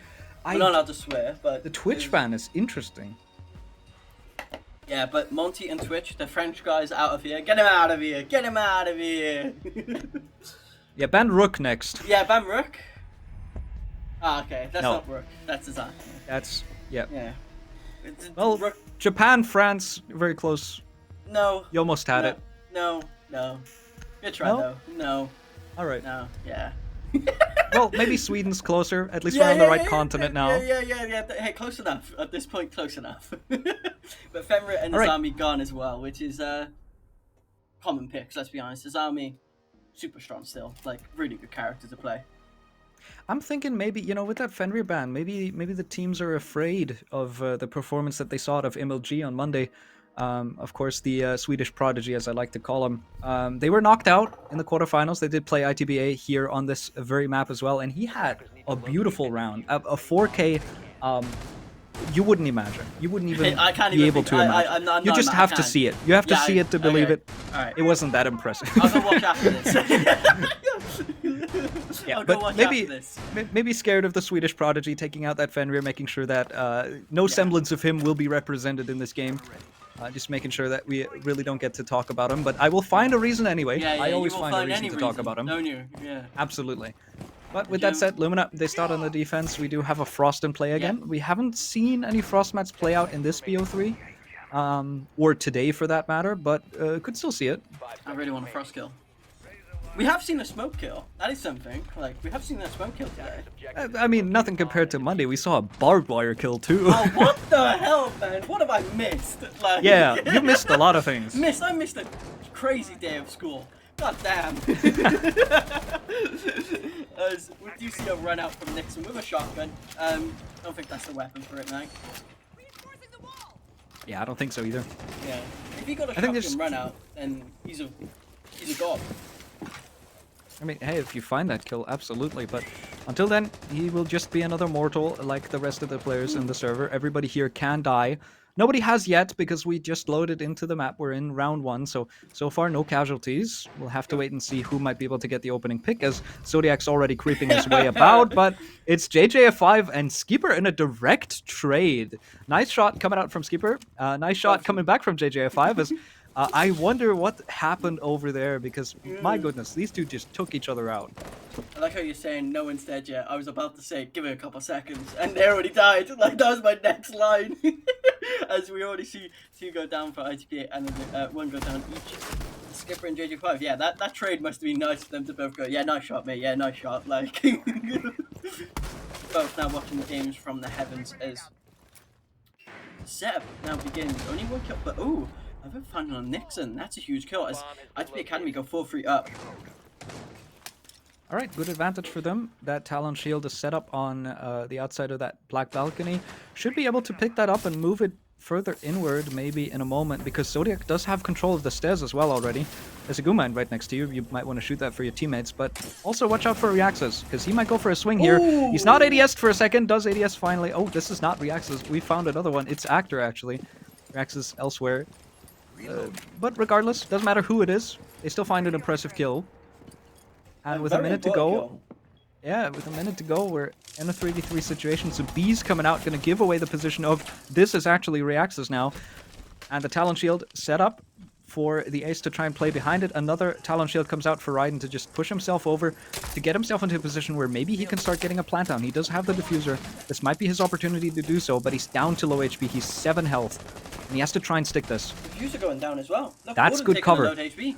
D: We're not allowed to swear, but
E: The Twitch
D: it's-
E: ban is interesting.
D: Yeah, but Monty and Twitch, the French guys out of here. Get him out of here! Get him out of here!
E: Yeah, ban Rook next.
D: Yeah, ban Rook. Ah, okay, that's
E: No.
D: not Rook. That's Design.
E: That's yeah.
D: Yeah.
E: Well,
D: Rook.
E: Japan, France, very close.
D: No.
E: You almost had
D: no,
E: it.
D: No. Good try
E: No?
D: though. No.
E: All right.
D: No. Yeah.
E: Well, maybe Sweden's closer. At least we're on the right continent now.
D: Yeah. Hey, close enough. At this point, close enough. But Fenrir and
E: All right.
D: Azami gone as well, which is common picks. Let's be honest. Azami, super strong still. Like really good character to play.
E: I'm thinking maybe, with that Fenrir ban, maybe the teams are afraid of the performance that they saw out of MLG on Monday. Of course, the Swedish prodigy, as I like to call him. They were knocked out in the quarterfinals. They did play ITBA here on this very map as well, and he had a beautiful round, a 4K. You wouldn't imagine. You wouldn't even
D: I can't
E: be
D: even
E: able
D: think-
E: to imagine.
D: I'm
E: You
D: not
E: just
D: mad,
E: have
D: I
E: to
D: can't.
E: see it. You have to
D: Yeah,
E: see it to believe
D: okay.
E: it.
D: All right.
E: It wasn't that impressive.
D: I'll go watch after this.
E: Yeah,
D: I'll go
E: but
D: watch
E: maybe
D: after this.
E: maybe scared of the Swedish prodigy taking out that Fenrir, making sure that no semblance of him will be represented in this game. Just making sure that we really don't get to talk about him. But I will find a reason anyway.
D: Yeah,
E: I always
D: you will
E: find a reason
D: any
E: to talk about him.
D: Don't you? Yeah.
E: Absolutely. But with that said, Lumina, they start on the defense. We do have a Frost in play again. We haven't seen any Frost mats play out in this BO3, or today for that matter, but could still see it.
D: I really want a frost kill. We have seen a smoke kill. That is something. Like we have seen a smoke kill today.
E: I mean, nothing compared to Monday. We saw a barbed wire kill too.
D: Oh, what the hell, man? What have I missed? Like,
E: Yeah, you missed a lot of things.
D: I missed a crazy day of school. God damn. As we do see a run out from Nixon with a shotgun. Don't think that's the weapon for it now.
E: Yeah, I don't think so either.
D: Yeah. If he got a
E: I think
D: shotgun
E: there's-
D: run out, then he's a god.
E: I mean, hey, if you find that kill, absolutely. But until then, he will just be another mortal like the rest of the players in the server. Everybody here can die. Nobody has yet because we just loaded into the map. We're in round 1, so far no casualties. We'll have to wait and see who might be able to get the opening pick as Zodiac's already creeping his way about. But it's JJF5 and Skipper in a direct trade. Nice shot coming out from Skipper. Nice shot coming back from JJF5 as I wonder what happened over there because, my goodness, these two just took each other out.
D: I like how you're saying no one's dead yet. I was about to say give it a couple seconds, and they already died. Like that was my next line. As we already see 2 go down for ITPA and 1 go down each. Skipper and JJ5. Yeah, that trade must have been nice for them to both go. Yeah, nice shot, mate. Yeah, nice shot. Like both now watching the games from the heavens as setup now begins. Only 1 kill, but ooh. I've been finding on Nixon. That's a huge kill. As ITP Academy go 4-3 up.
E: All right, good advantage for them. That Talon Shield is set up on the outside of that black balcony. Should be able to pick that up and move it further inward maybe in a moment because Zodiac does have control of the stairs as well already. There's a Goomine right next to you. You might want to shoot that for your teammates, but also watch out for Reaxis because he might go for a swing here.
D: Ooh.
E: He's not ADS'd for a second. Does ADS finally? Oh, this is not Reaxis. We found another one. It's Actor actually. Reaxis elsewhere. But regardless, doesn't matter who it is. They still find an impressive kill. And with a minute to go, yeah, with a minute to go, we're in a 3v3 situation. So B's coming out, going to give away the position of this is actually Reaxis now. And the Talon Shield set up for the Ace to try and play behind it. Another Talon Shield comes out for Raiden to just push himself over to get himself into a position where maybe he can start getting a plant down. He does have the diffuser. This might be his opportunity to do so, but he's down to low HP. He's 7 health. And he has to try and stick this.
D: Diffuser going down as well. Look,
E: That's
D: Gordon
E: good
D: taking
E: cover.
D: a low HP.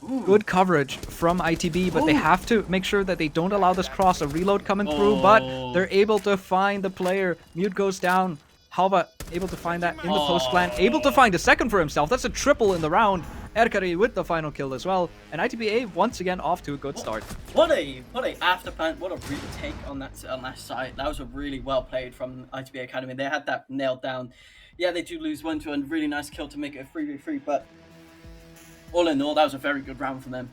D: Ooh.
E: Good coverage from ITB, but they
D: Ooh.
E: have to make sure that they don't allow this cross. A reload coming through, but they're able to find the player. Mute goes down. Halva able to find that in the post plan. Able to find a second for himself. That's a triple in the round. Erkari with the final kill as well. And ITBA once again off to a good start.
D: What a after plant. What a retake on that side. That was a really well played from ITB Academy. They had that nailed down. Yeah, they do lose 1 to a really nice kill to make it a 3v3, but all in all, that was a very good round from them.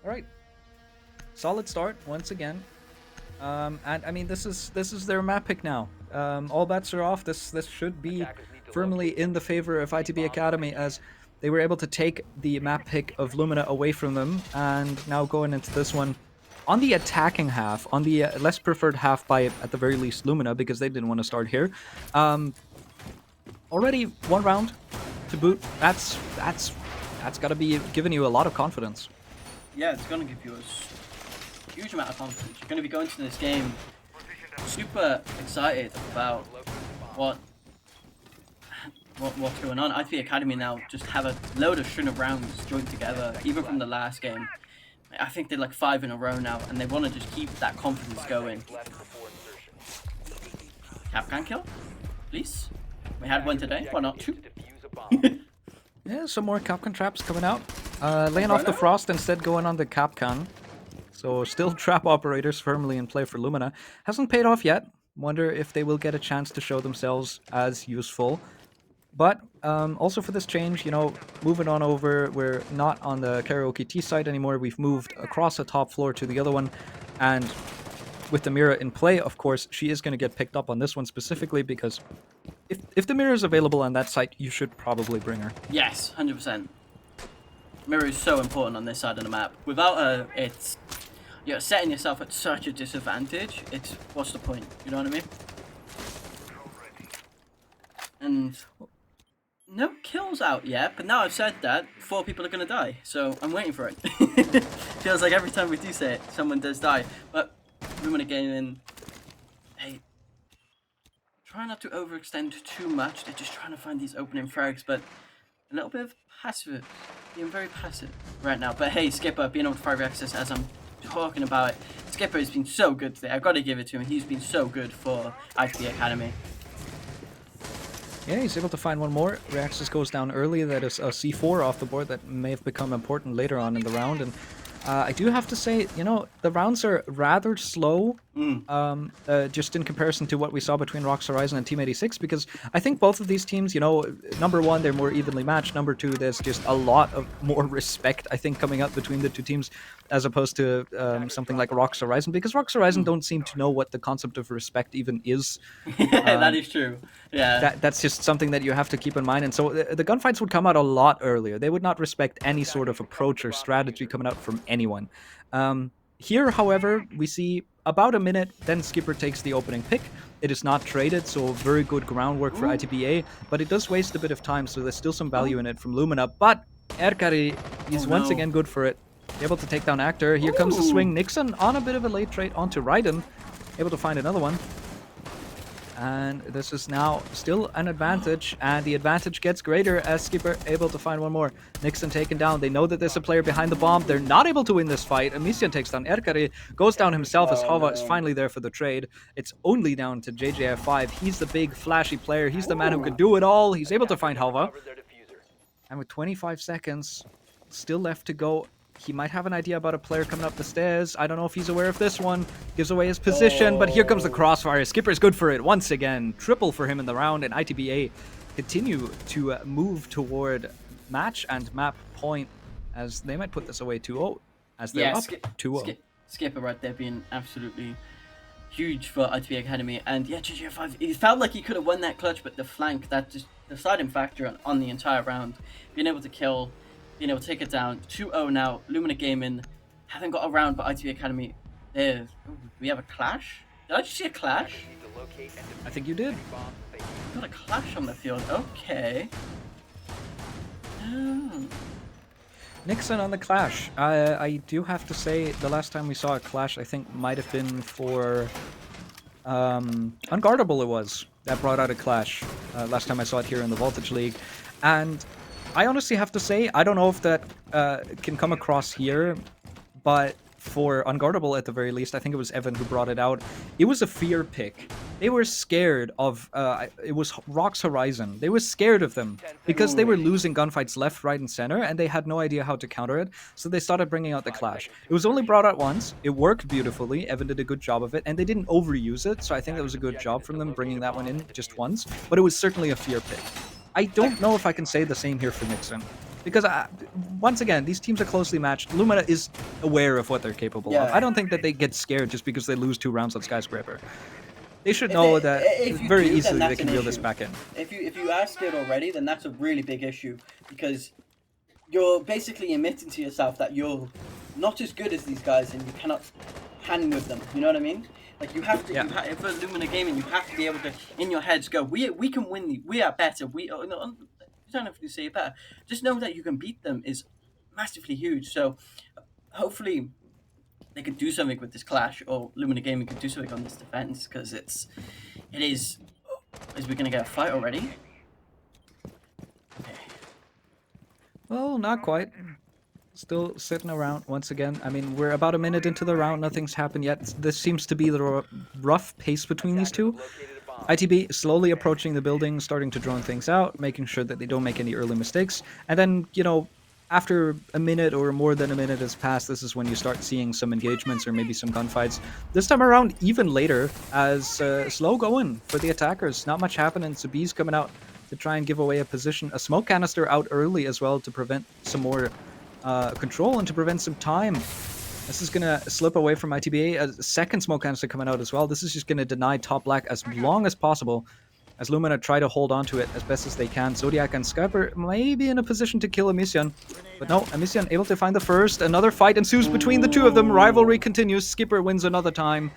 E: All right. solid start once again. And I mean, this is their map pick now. All bets are off. This should be firmly in the favor of ITB Academy, as they were able to take the map pick of Lumina away from them, and now going into this one on the attacking half, on the less preferred half by at the very least Lumina, because they didn't want to start here. Already 1 round to boot. That's got to be giving you a lot of confidence.
D: Yeah, it's going to give you a huge amount of confidence. You're going to be going to this game super excited about what's going on. ITB Academy now just have a load of string of rounds joined together, even from the last game. I think they're like 5 in a row now, and they want to just keep that confidence going. Capcan kill, please. We had one today, why not 2?
E: Yeah, some more Capcan traps coming out. Laying off the Frost, instead going on the Capcan. So still trap operators firmly in play for Lumina. Hasn't paid off yet. Wonder if they will get a chance to show themselves as useful. But also for this change, you know, moving on over, we're not on the Karaoke T side anymore. We've moved across the top floor to the other one. And with the Mira in play, of course, she is going to get picked up on this one specifically, because if the Mira is available on that site, you should probably bring her.
D: Yes, 100%. Mira is so important on this side of the map. Without her, it's... you're setting yourself at such a disadvantage. It's... what's the point? You know what I mean? And... no kills out yet, but now I've said that, 4 people are going to die. So I'm waiting for it. Feels like every time we do say it, someone does die. But Lumina Gaming, hey, try not to overextend too much. They're just trying to find these opening frags, but a little bit of passive, being very passive right now. But hey, Skipper being able to fire access as I'm talking about it. Skipper has been so good today. I've got to give it to him. He's been so good for ITB Academy.
E: Yeah, he's able to find one more. Reaxis goes down early. That is a C4 off the board that may have become important later on in the round. And I do have to say, you know, the rounds are rather slow, just in comparison to what we saw between Rox Horizon and Team 86, because I think both of these teams, you know, number one, they're more evenly matched. Number two, there's just a lot of more respect, I think, coming up between the two teams, as opposed to something like Rox Horizon, because Rox Horizon don't seem to know what the concept of respect even is.
D: That is true. Yeah.
E: That's just something that you have to keep in mind. And so the gunfights would come out a lot earlier. They would not respect any sort of approach or strategy coming out from anyone. Here, however, we see about a minute, then Skipper takes the opening pick. It is not traded, so very good groundwork for ITBA, but it does waste a bit of time, so there's still some value in it from Lumina. But Erkari is once again good for it. Able to take down Actor. Here comes the swing. Nixon on a bit of a late trade onto Raiden. Able to find another one. And this is now still an advantage, and the advantage gets greater as Skipper able to find one more. Nixon taken down. They know that there's a player behind the bomb. They're not able to win this fight. Amicia takes down Erkari, goes down himself as Hava is finally there for the trade. It's only down to JJF5. He's the big flashy player. He's the man who can do it all. He's able to find Hava. And with 25 seconds still left to go, he might have an idea about a player coming up the stairs. I don't know if he's aware of this one. Gives away his position, but here comes the crossfire. Skipper's good for it once again. Triple for him in the round, and ITBA continue to move toward match and map point, as they might put this away 2-0, as they're up 2-0.
D: Skipper right there being absolutely huge for ITB Academy. And yeah, GG5, it felt like he could have won that clutch, but the flank, that just deciding factor on the entire round. Being able to kill, being able to take it down. 2-0 now. Lumina Gaming haven't got a round, but ITB Academy, there. We have a clash? Did I just see a clash?
E: I think you did.
D: Got a clash on the field. Okay.
E: Nixon on the clash. I do have to say, the last time we saw a clash, I think might have been for Unguardable. It was that brought out a clash. Last time I saw it here in the Voltage League, and I honestly have to say, I don't know if that can come across here, but for Unguardable at the very least, I think it was Evan who brought it out. It was a fear pick. They were scared of, it was Rox Horizon. They were scared of them because they were losing gunfights left, right, and center, and they had no idea how to counter it, so they started bringing out the Clash. It was only brought out once. It worked beautifully. Evan did a good job of it, and they didn't overuse it, so I think that was a good job from them bringing that one in just once, but it was certainly a fear pick. I don't know if I can say the same here for Nixon. Because once again, these teams are closely matched. Lumina is aware of what they're capable of.
D: Yeah.
E: I don't think that they get scared just because they lose 2 rounds on Skyscraper. They should
D: If
E: know
D: they-
E: that
D: if you
E: very
D: do, then
E: easily they
D: that's
E: can
D: an
E: reel this
D: issue.
E: back in.
D: If you asked it already, then that's a really big issue because you're basically admitting to yourself that you're not as good as these guys and you cannot hang with them. You know what I mean? Like you have to.
E: Yeah.
D: If for Lumina Gaming, you have to be able to in your heads go, we can win these. We are better. No, you don't have to say it better. Just know that you can beat them is massively huge. So hopefully they could do something with this clash, or Lumina Gaming could do something on this defense because it is. Is we gonna get a fight already?
E: Well, not quite. Still sitting around once again. I mean, we're about a minute into the round. Nothing's happened yet. This seems to be the rough pace between these two. ITB slowly approaching the building, starting to drone things out, making sure that they don't make any early mistakes. And then, you know, after a minute or more than a minute has passed, this is when you start seeing some engagements or maybe some gunfights. This time around, even later, as slow going for the attackers. Not much happening. Sabi's coming out to try and give away a position. A smoke canister out early as well to prevent some more control and to prevent some time. This is going to slip away from ITBA. A second smoke canister coming out as well. This is just going to deny top black as long as possible as Lumina try to hold on to it as best as they can. Zodiac and Skyper may be in a position to kill Emision, but no, Emision able to find the first. Another fight ensues between the two of them. Rivalry continues. Skipper wins another time,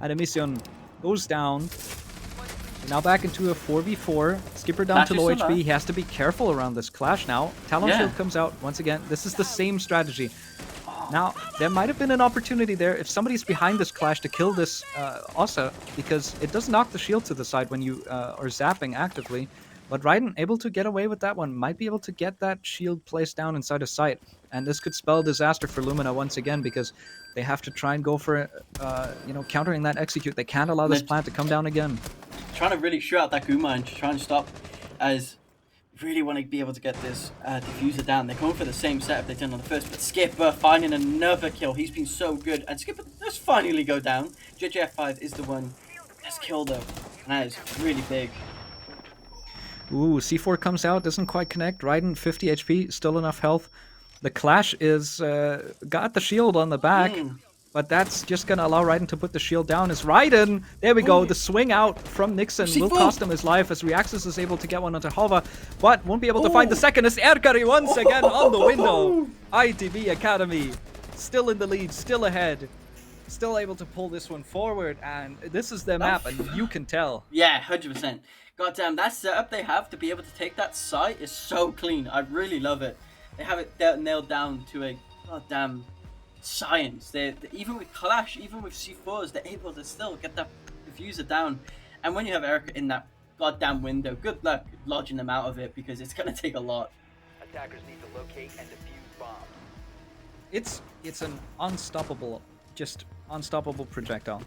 E: and Emision goes down. Now back into a 4v4. Skipper down to low
D: Clash is
E: HP.
D: still
E: He has to be careful around this clash now. Talon
D: Yeah.
E: Shield comes out once again. This is the same strategy. Now, there might have been an opportunity there if somebody's behind this clash to kill this Ossa, because it does knock the shield to the side when you are zapping actively. But Raiden able to get away with that one, might be able to get that shield placed down inside of sight. And this could spell disaster for Lumina once again, because they have to try and go for, countering that execute. They can't allow this plant to come down again.
D: Trying to really shoot out that Guma and try and stop as really want to be able to get this diffuser down. They're going for the same setup they did on the first, but Skipper finding another kill. He's been so good, and Skipper does finally go down. JJF5 is the one that's killed him, and that is really big.
E: Ooh, C4 comes out, doesn't quite connect. Raiden 50 HP, still enough health. The clash is got the shield on the back, but that's just gonna allow Raiden to put the shield down. As Raiden, there we go, the swing out from Nixon will cost him his life as Reaxis is able to get one onto Halva, but won't be able to find the second as Erkari once again on the window. ITV Academy still in the lead, still ahead, still able to pull this one forward, and this is their map, and you can tell.
D: Yeah, 100%. Goddamn, that setup they have to be able to take that site is so clean. I really love it. They have it nailed down to a goddamn science. They even with Clash, even with C4s, they're able to still get that diffuser down. And when you have Erica in that goddamn window, good luck lodging them out of it, because it's gonna take a lot.
G: Attackers need to locate and defuse bombs.
E: It's an unstoppable projectile.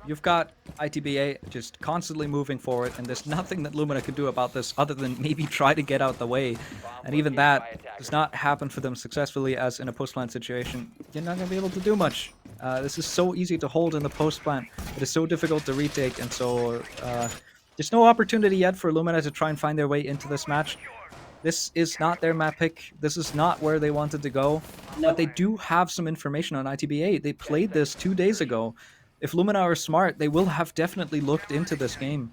E: You've got ITBA just constantly moving forward, and there's nothing that Lumina could do about this other than maybe try to get out the way. And even that does not happen for them successfully, as in a post-plant situation, you're not going to be able to do much. This is so easy to hold in the post-plant. It is so difficult to retake, and so there's no opportunity yet for Lumina to try and find their way into this match. This is not their map pick. This is not where they wanted to go.
D: No.
E: But they do have some information on ITBA. They played this 2 days ago. If Lumina are smart, they will have definitely looked into this game.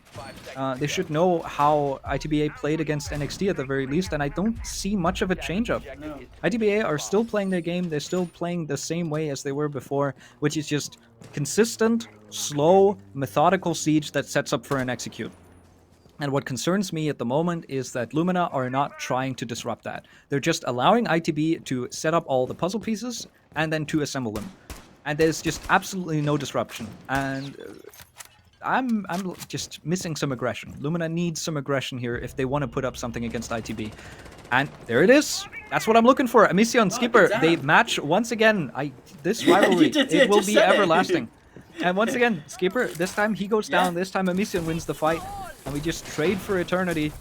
E: They should know how ITBA played against NXT at the very least, and I don't see much of a change-up.
D: No.
E: ITBA are still playing their game. They're still playing the same way as they were before, which is just consistent, slow, methodical siege that sets up for an execute. And what concerns me at the moment is that Lumina are not trying to disrupt that. They're just allowing ITB to set up all the puzzle pieces and then to assemble them. And there's just absolutely no disruption. And I'm just missing some aggression. Lumina needs some aggression here if they want to put up something against ITB. And there it is. That's what I'm looking for. Emision, Skipper, they match once again. This rivalry, it will be everlasting. And once again, Skipper, this time he goes down. This time Emision wins the fight. And we just trade for eternity.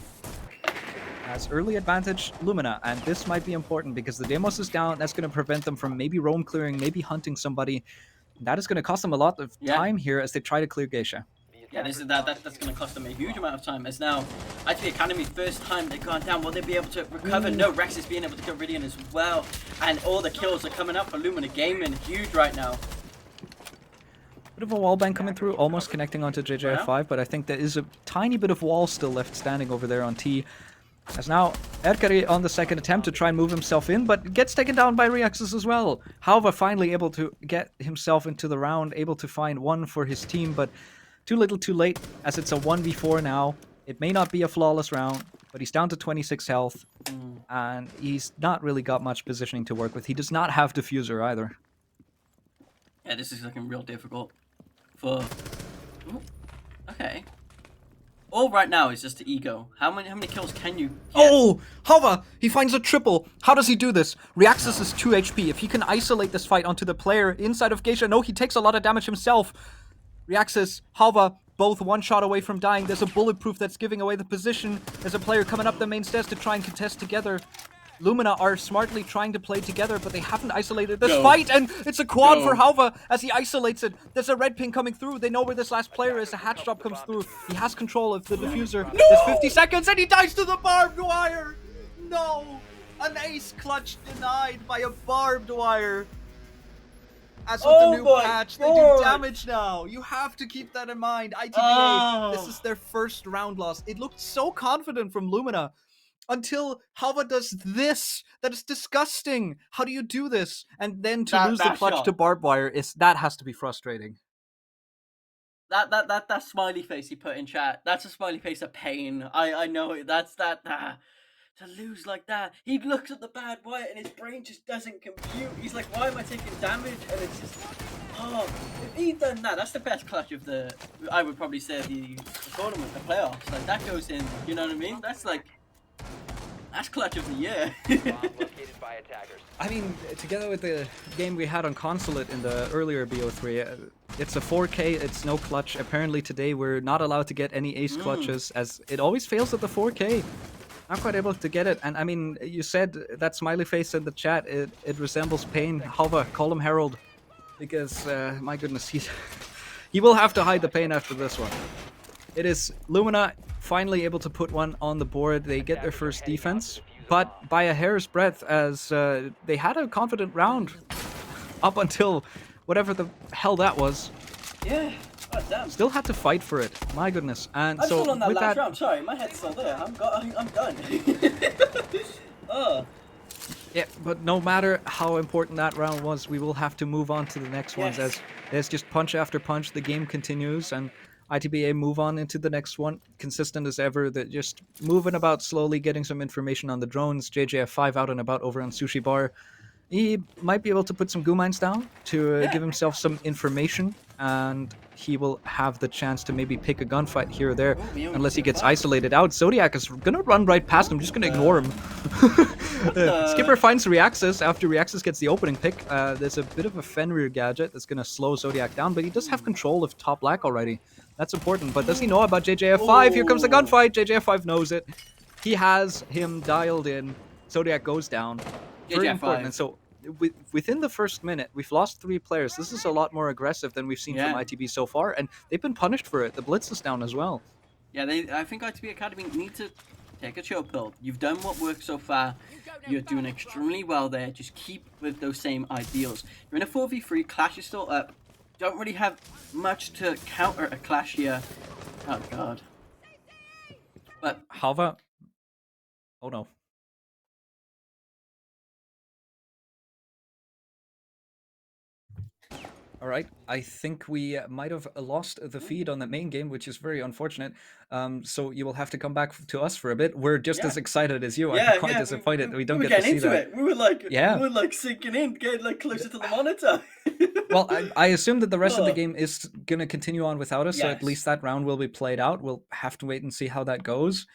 E: Has early advantage Lumina, and this might be important because the Demos is down. That's going to prevent them from maybe roam clearing, maybe hunting somebody. That is going to cost them a lot of time here as they try to clear Geisha.
D: Yeah, this is that's going to cost them a huge amount of time. As now, ITV Academy, first time they've gone down, will they be able to recover? No, Rex is being able to kill Ridian as well. And all the kills are coming up for Lumina Gaming. Huge right now.
E: Bit of a wall bang coming through, almost connecting onto JJF5, but I think there is a tiny bit of wall still left standing over there on T. As now, Erkari on the second attempt to try and move himself in, but gets taken down by Reaxis as well. However, finally able to get himself into the round, able to find one for his team, but too little too late, as it's a 1v4 now. It may not be a flawless round, but he's down to 26 health, and he's not really got much positioning to work with. He does not have Diffuser either.
D: Yeah, this is looking real difficult for... Ooh, okay. All right now is just the ego. How many kills can you get?
E: Oh! Hava! He finds a triple! How does he do this? Reaxis is 2 HP. If he can isolate this fight onto the player inside of Geisha, no, he takes a lot of damage himself. Reaxis, Hava, both one shot away from dying. There's a bulletproof that's giving away the position. There's a player coming up the main stairs to try and contest together. Lumina are smartly trying to play together, but they haven't isolated this fight, and it's a quad for Hava as he isolates it. There's a red ping coming through. They know where this last player is. A hatch drop comes through. He has control of the diffuser. There's 50 seconds, and he dies to the barbed wire! No! An ace clutch denied by a barbed wire. As with the new patch, they do damage now. You have to keep that in mind. ITBA, this is their first round loss. It looked so confident from Lumina. Until Hava does this. That is disgusting. How do you do this? And then to lose the clutch to barbed wire, that has to be frustrating.
D: That smiley face he put in chat, that's a smiley face of pain. I know it. That's that. To lose like that, he looks at the bad wire and his brain just doesn't compute. He's like, why am I taking damage? And it's just, if he'd done that, that's the best clutch of the, I would probably say, the tournament, the playoffs. Like, that goes in, you know what I mean? That's like, that's clutch of the year.
E: I mean, together with the game we had on Consulate in the earlier BO3, it's a 4K, it's no clutch. Apparently today we're not allowed to get any ace clutches, as it always fails at the 4K. Not quite able to get it, and I mean, you said that smiley face in the chat, it resembles pain. Hava, call him Harold, because my goodness, he will have to hide the pain after this one. It is Lumina finally able to put one on the board. They get their first defense, but by a hair's breadth, as they had a confident round up until whatever the hell that was.
D: Yeah. Oh, damn.
E: Still had to fight for it. My goodness. And
D: I'm
E: so
D: still on that
E: with
D: last
E: that
D: round. Sorry, my head's still there. I'm done. Oh.
E: Yeah, but no matter how important that round was, we will have to move on to the next ones, as there's just punch after punch. The game continues, and ITBA move on into the next one, consistent as ever. They're just moving about slowly, getting some information on the drones. JJF5 out and about over on Sushi Bar. He might be able to put some goo mines down to give himself some information, and he will have the chance to maybe pick a gunfight here or there, unless he gets isolated out. Zodiac is gonna run right past him, just gonna ignore him. Skipper finds Reaxis after Reaxis gets the opening pick. There's a bit of a Fenrir gadget that's gonna slow Zodiac down, but he does have control of top black already. That's important, but does he know about JJF5? Here comes the gunfight. JJF5 knows it. He has him dialed in. Zodiac goes down. Very important, and so within the first minute, we've lost 3 players. This is a lot more aggressive than we've seen from ITB so far, and they've been punished for it. The blitz is down as well.
D: Yeah, I think ITB Academy need to take a chill pill. You've done what worked so far. You're doing extremely well there. Just keep with those same ideals. You're in a 4v3. Clash is still up. Don't really have much to counter a clash here. Oh, God. But
E: Hava. Oh, no. All right, I think we might have lost the feed on the main game, which is very unfortunate. So you will have to come back to us for a bit. We're just as excited as you. I'm quite disappointed that we don't get to see that.
D: We were like sinking in, getting like closer to the monitor.
E: Well, I assume that the rest of the game is going to continue on without us, so at least that round will be played out. We'll have to wait and see how that goes.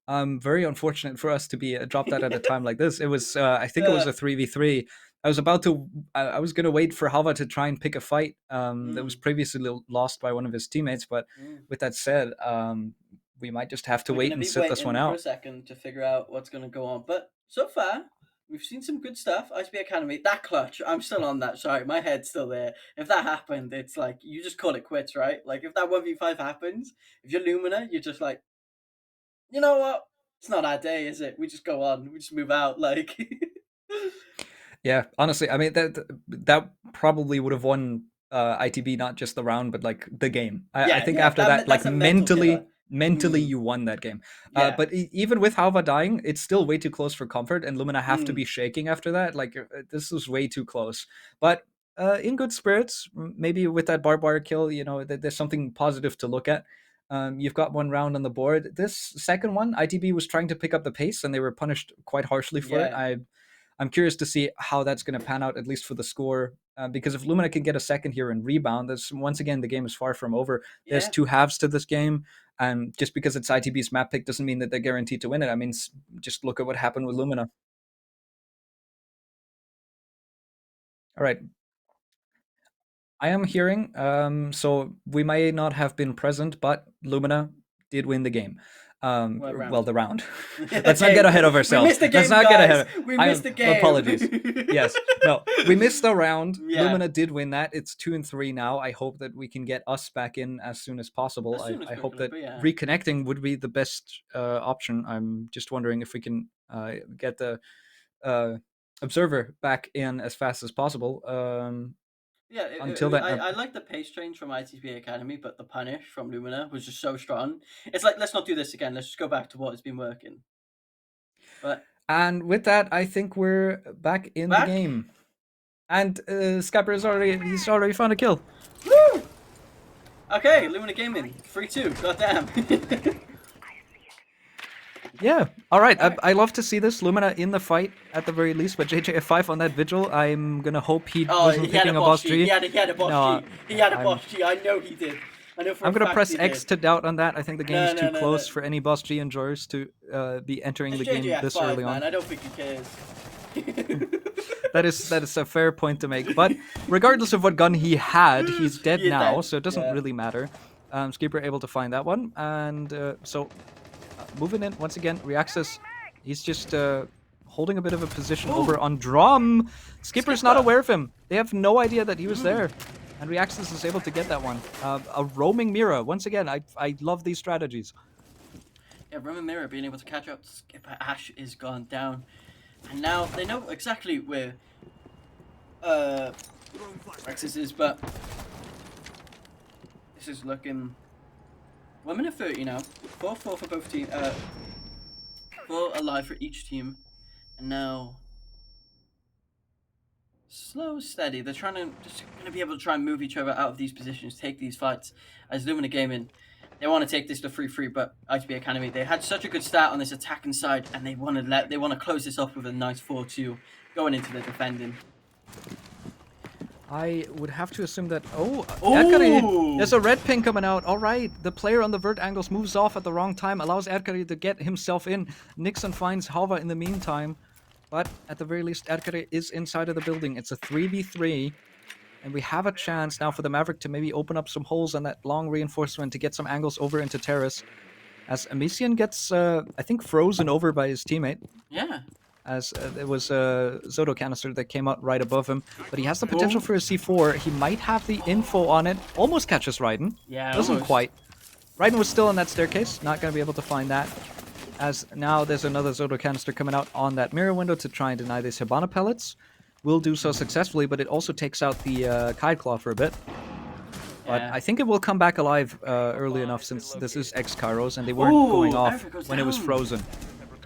E: Very unfortunate for us to be dropped out at a time like this. It was, I think it was a 3v3. I was going to wait for Hava to try and pick a fight that was previously lost by one of his teammates, but with that said, we might just have to wait and sit this one out.
D: For a second to figure out what's going to go on, but so far, we've seen some good stuff. ITB Academy, that clutch, I'm still on that. Sorry, my head's still there. If that happened, it's like you just call it quits, right? Like if that 1v5 happens, if you're Lumina, you're just like, you know what? It's not our day, is it? We just go on. We just move out. Like,
E: Yeah, honestly, I mean that probably would have won ITB not just the round, but like the game. I think after that, like
D: that's a mental killer.
E: mentally
D: Mm.
E: you won that game.
D: Yeah.
E: But even with Halva dying, it's still way too close for comfort, and Lumina have to
D: Mm.
E: be shaking after that. Like this was way too close. But in good spirits, maybe with that barbed wire kill, you know, there's something positive to look at. You've got one round on the board. This second one, ITB was trying to pick up the pace, and they were punished quite harshly for it.
D: Yeah.
E: I'm curious to see how that's going to pan out, at least for the score. Because if Lumina can get a second here and rebound, that's once again the game is far from over. There's
D: Yeah.
E: two halves to this game, and just because it's ITB's map pick doesn't mean that they're guaranteed to win it. I mean, just look at what happened with Lumina. All right, I am hearing. So we may not have been present, but Lumina did win the game.
D: What round?
E: Well, the round. Let's not get ahead of ourselves.
D: We missed the game,
E: Let's not
D: guys.
E: get ahead.
D: We missed the game.
E: Apologies. Yes, no, we missed the round.
D: Yeah.
E: Lumina did win that. It's 2-3 now. I hope that we can get us back in as soon as possible.
D: As soon as
E: I hope
D: quickly,
E: that
D: but yeah.
E: reconnecting would be the best option. I'm just wondering if we can get the observer back in as fast as possible.
D: Yeah,
E: Until then,
D: I like the pace change from ITB Academy, but the punish from Lumina was just so strong. It's like, let's not do this again. Let's just go back to what has been working. But
E: And with that, I think we're back in the game. And Scapper is he's already found a kill.
D: woo! Okay, Lumina Gaming, 3-2. Goddamn.
E: Yeah. All right. I love to see this Lumina in the fight at the very least. But JJF5 on that vigil, I'm gonna hope he wasn't
D: he had
E: picking
D: a
E: a
D: boss
E: boss
D: G.
E: G.
D: He had a boss
E: No,
D: G. He had a
E: I'm-
D: boss G. I know he did. I know for
E: I'm
D: a
E: gonna
D: fact
E: press
D: he
E: X
D: did.
E: to doubt on that. I think the game is
D: No,
E: too
D: no,
E: close
D: no.
E: for any boss G enjoyers to be entering
D: It's
E: the game this
D: JJF5,
E: early
D: man.
E: on.
D: I don't think he cares.
E: That is a fair point to make. But regardless of what gun he had, he's dead
D: He is
E: now,
D: dead,
E: so it doesn't
D: yeah.
E: really matter. Skipper able to find that one, and moving in once again. Reaxis, he's just holding a bit of a position over on Drum. Skipper's not
D: Skipper.
E: aware of him. They have no idea that he was there, and Reaxis is able to get that one. A roaming Mira. Once again, I love these strategies.
D: Yeah, Roman Mirror being able to catch up to Skipper Ash is gone down. And now they know exactly where Rexus is, but this is looking 1 minute 30 now. 4-4 for both teams. 4 alive for each team. And now slow, steady. They're just going to be able to try and move each other out of these positions, take these fights. As Lumina Gaming, they want to take this to 3-3, but ITB Academy, they had such a good start on this attacking side, and they want to close this off with a nice 4-2 going into the defending.
E: I would have to assume that. Oh,
D: Ooh!
E: Erkari, there's a red ping coming out. All right, the player on the vert angles moves off at the wrong time, allows Erkari to get himself in. Nixon finds Halva in the meantime, but at the very least, Erkari is inside of the building. It's a 3v3, and we have a chance now for the Maverick to maybe open up some holes on that long reinforcement to get some angles over into Terrace. As Amissian gets, I think, frozen over by his teammate.
D: Yeah.
E: As there was a Zodo canister that came out right above him. But he has the potential for a C4. He might have the info on it. Almost catches Raiden.
D: Yeah,
E: Doesn't
D: almost.
E: quite. Raiden was still on that staircase. Not going to be able to find that. As now there's another Zodo canister coming out on that mirror window to try and deny these Hibana pellets. Will do so successfully, but it also takes out the Kite Claw for a bit. But
D: Yeah.
E: I think it will come back alive early enough since this is X-Kairos and they weren't going off
D: Eric goes
E: when it was
D: down.
E: frozen.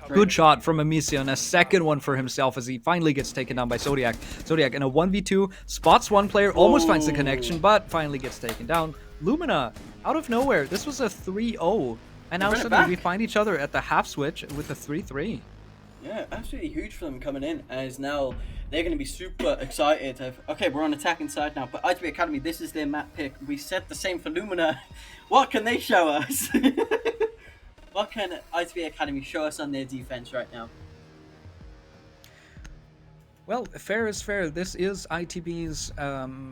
E: Good shot from Amissian, a second one for himself as he finally gets taken down by Zodiac. Zodiac in a 1v2, spots one player, almost finds the connection, but finally gets taken down. Lumina, out of nowhere, this was a 3-0. And now
D: Bring it
E: suddenly we
D: back.
E: find each other at the half switch with a 3-3.
D: Yeah, absolutely huge for them coming in, as now they're going to be super excited. Okay, we're on attacking side now, but ITB Academy, this is their map pick. We said the same for Lumina. What can they show us? What can ITB Academy show us on their defense right now?
E: Well, fair is fair. This is ITB's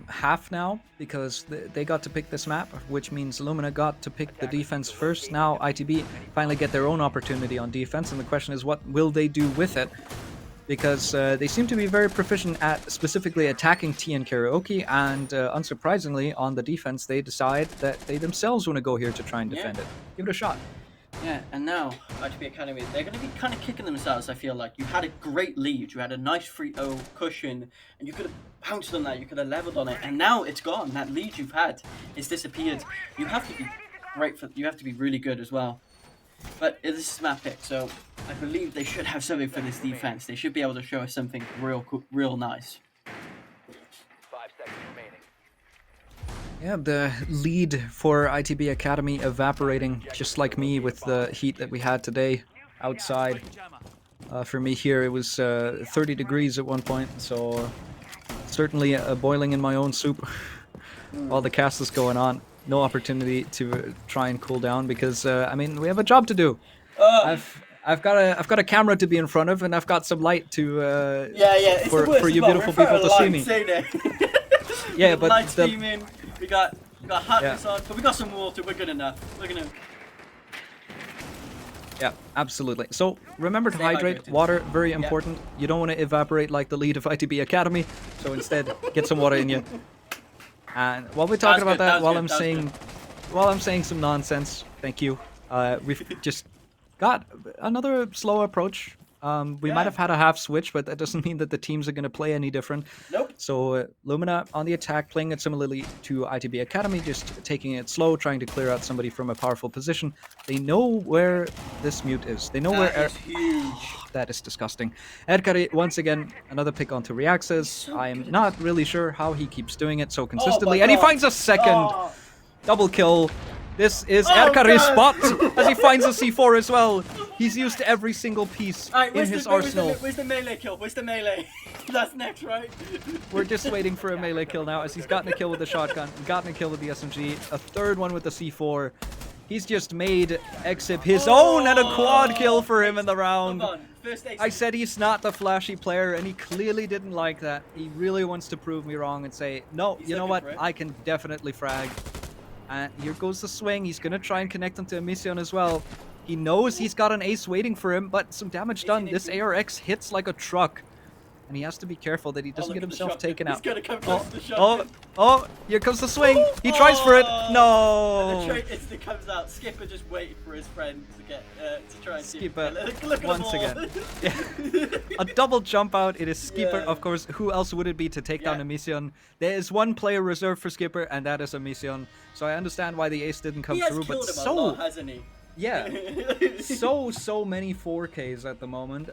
E: half now because they got to pick this map, which means Lumina got to pick the defense first. Now ITB finally get their own opportunity on defense, and the question is, what will they do with it? because they seem to be very proficient at specifically attacking T and Karaoke, and unsurprisingly, on the defense, they decide that they themselves want to go here to try and defend it. Give it a shot.
D: Yeah, and now ITB Academy, they're going to be kind of kicking themselves, I feel like. You had a great lead, you had a nice 3-0 cushion, and you could have pounced on that, you could have leveled on it, and now it's gone. That lead you've had is disappeared. You have to be you have to be really good as well. But this is map pick, so I believe they should have something for this defense. They should be able to show us something real nice.
G: 5 seconds remaining.
E: Yeah, the lead for ITB Academy evaporating, just like me with the heat that we had today outside. For me here, it was 30 degrees at one point, so certainly boiling in my own soup while the cast is going on. No opportunity to try and cool down because I mean we have a job to do. I've got a camera to be in front of, and I've got some light to
D: It's
E: for you beautiful people to see me. Yeah, but
D: lights beaming. We got hotness on, but we got some water. We're good enough. We're gonna.
E: Yeah, absolutely. So remember to
D: Stay
E: hydrate.
D: hydrated.
E: Water, very important. You don't want to evaporate like the lead of ITB Academy. So instead, get some water in you. And while we're talking about that, while I'm saying some nonsense, thank you. We've just got another slow approach. We might have had a half switch, but that doesn't mean that the teams are going to play any different.
D: Nope.
E: So Lumina on the attack, playing it similarly to ITB Academy, just taking it slow, trying to clear out somebody from a powerful position. They know where this mute is. They know where...
D: That is huge.
E: That is disgusting. Erkari, once again, another pick onto Reaxes. I'm not really sure how he keeps doing it so consistently. And he finds a second double kill. This is Erkari's spot as he finds a C4 as well. He's used every single piece in his arsenal.
D: Where's the melee kill? Where's the melee? That's next, right?
E: We're just waiting for a melee kill now as he's gotten a kill with the shotgun, gotten a kill with the SMG, a third one with the C4. He's just made Exip his own and a quad kill for him in the round. I said he's not the flashy player, and he clearly didn't like that. He really wants to prove me wrong and say, no, you know what, I can definitely frag. And here goes the swing. He's going to try and connect him to Emision as well. He knows he's got an ace waiting for him, but some damage done. This ARX hits like a truck. And he has to be careful that he doesn't get himself taken out.
D: He's gonna come close to the shotgun.
E: Oh, here comes the swing. He tries for it. No.
D: And the trait instant comes out. Skipper just waiting for his friend to get to try and
E: Skipper
D: look at
E: once again. A double jump out. It is Skipper, of course. Who else would it be to take down Emision? There is one player reserved for Skipper, and that is Emision. So I understand why the ace didn't come through, but
D: him a lot, hasn't he?
E: Yeah, so many 4Ks at the moment.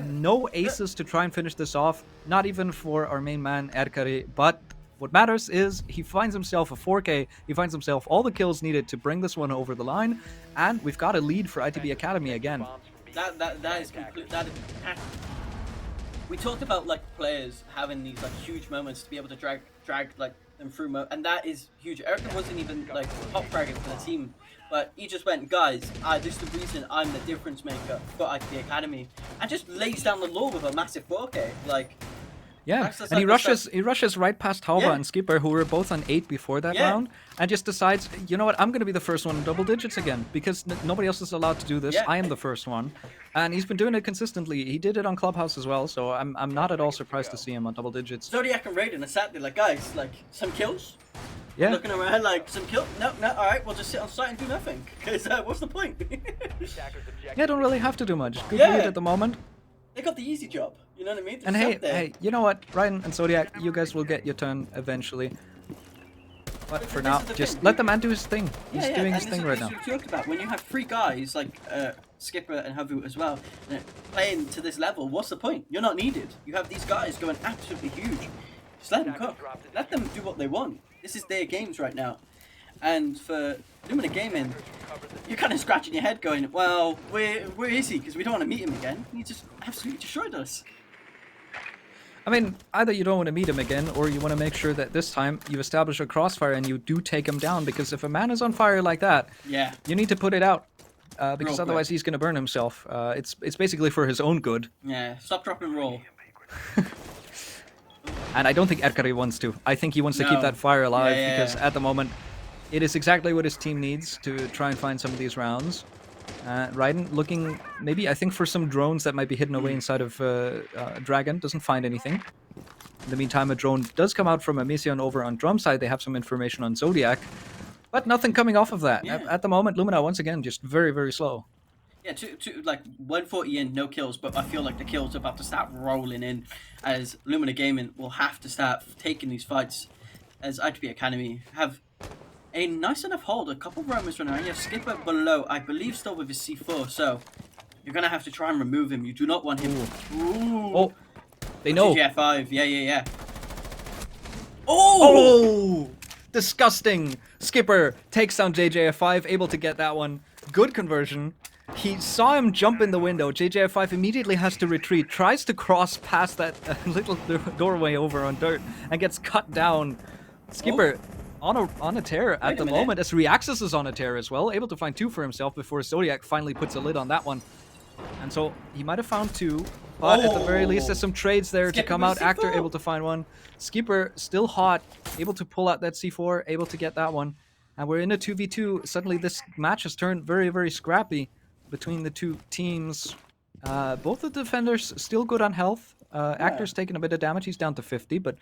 E: No aces to try and finish this off, not even for our main man Erkari, but what matters is he finds himself a 4K, he finds himself all the kills needed to bring this one over the line, and we've got a lead for ITB Academy again.
D: That is complete. We talked about like players having these like huge moments to be able to drag like them through, and that is huge. Erkari wasn't even like top fragging for the team. But he just went, guys, this is the reason I'm the difference maker for ITB Academy, and just lays down the law with a massive 4K. Like,
E: yeah, and he rushes right past Halva and Skipper, who were both on 8 before that round, and just decides, you know what, I'm going to be the first one in double digits again, because nobody else is allowed to do this. I am the first one, and he's been doing it consistently. He did it on Clubhouse as well, so I'm not at all surprised to see him on double digits.
D: Zodiac and Raiden are sat there like, guys, like, some kills?
E: Yeah.
D: Looking around like, some kill? No, alright, we'll just sit on site and do nothing. Because what's the point?
E: Yeah, don't really have to do much. Good lead at the moment.
D: They got the easy job, you know what I mean?
E: And hey, you know what, Ryan and Zodiac, you guys will get your turn eventually. But for now, just let the man do his thing. He's doing his thing right now.
D: We talked about when you have 3 guys like Skipper and Havu as well playing to this level. What's the point? You're not needed. You have these guys going absolutely huge. Just let them cook. Let them do what they want. This is their games right now. And for Lumina Gaming, you're kind of scratching your head going, well, where is he? Because we don't want to meet him again. He just absolutely destroyed us.
E: I mean, either you don't want to meet him again, or you want to make sure that this time you establish a crossfire and you do take him down, because if a man is on fire like that, you need to put it out, because otherwise he's going to burn himself. It's basically for his own good.
D: Yeah, stop, drop, and roll.
E: And I don't think Erkari wants to. I think he wants to keep that fire alive, because at the moment, it is exactly what his team needs to try and find some of these rounds. Raiden looking, maybe, I think, for some drones that might be hidden away inside of Dragon. Doesn't find anything. In the meantime, a drone does come out from Amision over on drum side. They have some information on Zodiac. But nothing coming off of that.
D: Yeah.
E: At the moment, Lumina, once again, just very, very slow.
D: Yeah, like 140 in, no kills, but I feel like the kills are about to start rolling in as Lumina Gaming will have to start taking these fights as ITB Academy have a nice enough hold. A couple of roamers running around. You have Skipper below, I believe still with his C4, so you're going to have to try and remove him. You do not want him. Ooh.
E: Oh, they know.
D: GGF5, yeah.
E: Oh! Disgusting. Skipper takes down JJF5, able to get that one. Good conversion. He saw him jump in the window. JJF5 immediately has to retreat, tries to cross past that little doorway over on dirt, and gets cut down. Skipper on a tear at the moment, as Reaxis is on a tear as well, able to find 2 for himself before Zodiac finally puts a lid on that one. And so he might have found 2, but at the very least there's some trades there to come out. Actor able to find 1. Skipper still hot, able to pull out that C4, able to get that one. And we're in a 2v2. Suddenly this match has turned very, very scrappy between the two teams. Both the defenders still good on health. Actor's taking a bit of damage. He's down to 50, but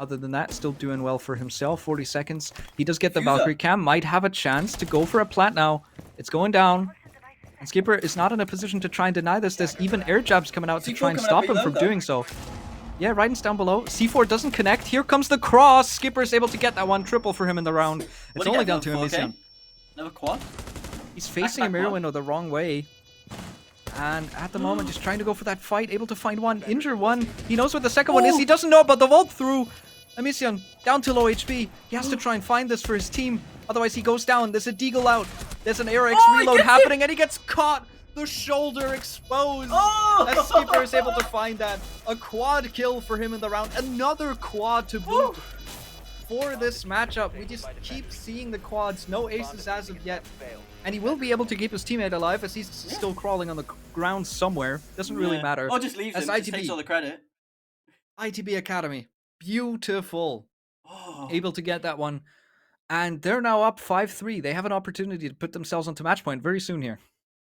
E: other than that, still doing well for himself. 40 seconds. He does get the Valkyrie cam. Might have a chance to go for a plant now. It's going down. And Skipper is not in a position to try and deny this. There's even air jabs coming out to try and stop him from doing so. Yeah, Raiden's down below. C4 doesn't connect. Here comes the cross. Skipper is able to get that one. Triple for him in the round. It's only down to Amision.
D: Another quad?
E: He's facing a mirror window the wrong way. And at the moment, just trying to go for that fight. Able to find 1. Injure 1. He knows what the second one is. He doesn't know about the vault through. Amision down to low HP. He has to try and find this for his team. Otherwise, he goes down. There's a deagle out. There's an ARX reload happening, and he gets caught. The shoulder exposed. As Skipper is able to find that. A quad kill for him in the round. Another quad to boot. For this matchup, we just keep seeing the quads. No aces as of yet. And he will be able to keep his teammate alive as he's still crawling on the ground somewhere. Doesn't really matter.
D: Or just leaves him. Just takes all the credit.
E: ITB Academy. Beautiful. Able to get that one. And they're now up 5-3. They have an opportunity to put themselves onto match point very soon here.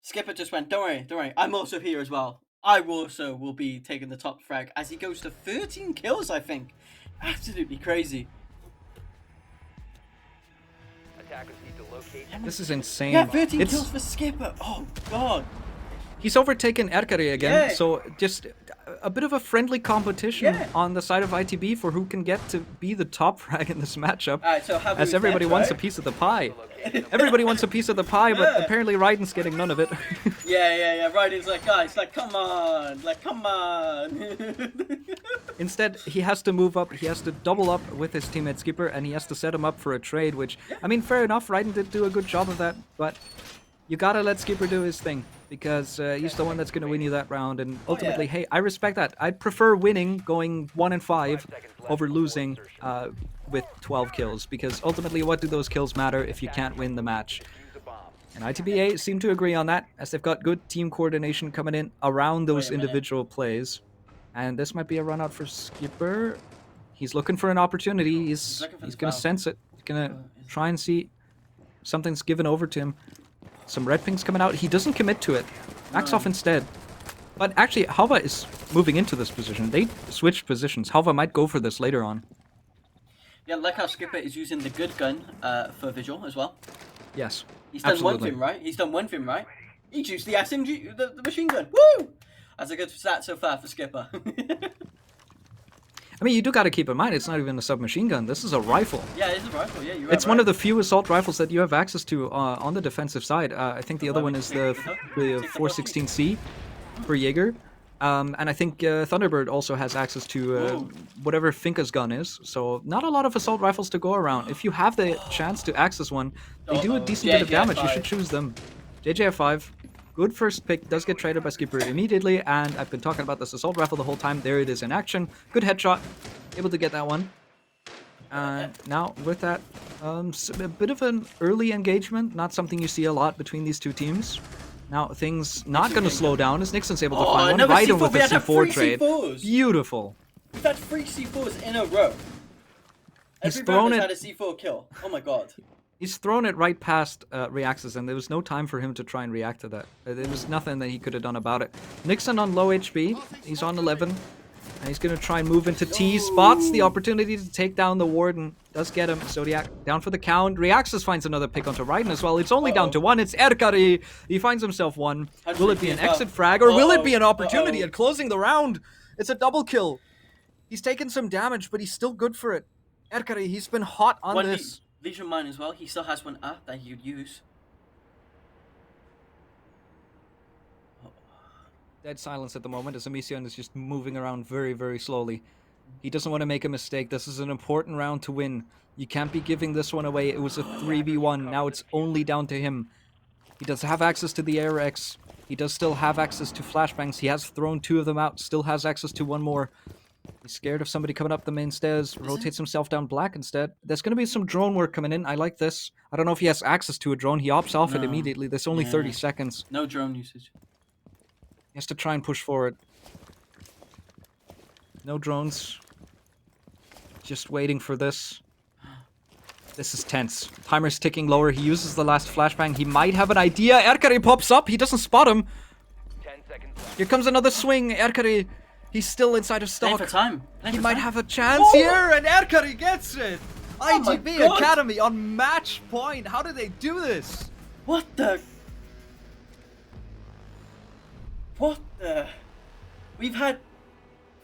D: Skipper just went, don't worry. I'm also here as well. I also will be taking the top frag as he goes to 13 kills, I think. Absolutely crazy.
E: This is insane.
D: Yeah, 13 kills for Skipper. Oh, God.
E: He's overtaken Erkari again, so just a bit of a friendly competition on the side of ITB for who can get to be the top frag in this matchup, as everybody wants a piece of the pie. Everybody wants a piece of the pie, but apparently Raiden's getting none of it.
D: Yeah. Raiden's like, guys, come on.
E: Instead, he has to move up. He has to double up with his teammate Skipper, and he has to set him up for a trade, which, I mean, fair enough. Raiden did do a good job of that, but you gotta let Skipper do his thing, because he's the one that's going to win you that round. And ultimately, hey, I respect that. I'd prefer winning, going 1-5, over losing with 12 kills, because ultimately, what do those kills matter if you can't win the match? And ITBA seem to agree on that, as they've got good team coordination coming in around those individual plays. And this might be a run out for Skipper. He's looking for an opportunity. He's going to sense it. He's going to try and see something's given over to him. Some red pings coming out. He doesn't commit to it. Backs off instead. But actually, Halva is moving into this position. They switched positions. Halva might go for this later on.
D: Yeah, like how Skipper is using the good gun for Vigil as well.
E: Yes,
D: He's done
E: absolutely.
D: one thing, right? He used the SMG, the machine gun. Woo! That's a good stat so far for Skipper.
E: I mean, you do got to keep in mind, it's not even a submachine gun. This is a rifle.
D: Yeah, it's a rifle. Yeah, you're
E: It's one of the few assault rifles that you have access to on the defensive side. I think the other one is the 416C for Jaeger. And I think Thunderbird also has access to whatever Finka's gun is. So not a lot of assault rifles to go around. If you have the chance to access one, they do a decent bit of damage. You should choose them. JJF5. Good first pick, does get traded by Skipper immediately, and I've been talking about this assault rifle the whole time. There it is in action. Good headshot, able to get that one. And now with that, a bit of an early engagement, not something you see a lot between these two teams. Now things not going to slow down as Nixon's able to find one. Raiden with the C4 trade. Beautiful.
D: We've had 3 C4s in a row.
E: He's
D: Every
E: thrown
D: round
E: it.
D: has had a C4 kill. Oh my God.
E: He's thrown it right past Reaxis, and there was no time for him to try and react to that. There was nothing that he could have done about it. Nixon on low HP. He's on 11. And he's going to try and move into T. Spots the opportunity to take down the Warden. Does get him. Zodiac down for the count. Reaxis finds another pick onto Raiden as well. It's only down to 1. It's Erkari. He finds himself 1. Will it be an exit frag, or will it be an opportunity at closing the round? It's a double kill. He's taken some damage, but he's still good for it. Erkari, he's been hot on this.
D: Legion Mine as well. He still has one up that you'd use.
E: Dead silence at the moment as Emision is just moving around very, very slowly. He doesn't want to make a mistake. This is an important round to win. You can't be giving this one away. It was a 3v1. Now it's only down to him. He does have access to the Air X. He does still have access to flashbangs. He has thrown 2 of them out. Still has access to 1 more. He's scared of somebody coming up the main stairs. Rotates himself down black instead. There's going to be some drone work coming in. I like this. I don't know if he has access to a drone. He opts off it immediately. There's only 30 seconds.
D: No drone usage.
E: He has to try and push forward. No drones. Just waiting for this. This is tense. Timer's ticking lower. He uses the last flashbang. He might have an idea. Erkari pops up. He doesn't spot him.
G: 10 seconds left.
E: Here comes another swing. Erkari... He's still inside of stock.
D: For time.
E: He might have a chance here, and Erkari gets it! ITB Academy on match point. How did they do this?
D: What the? We've had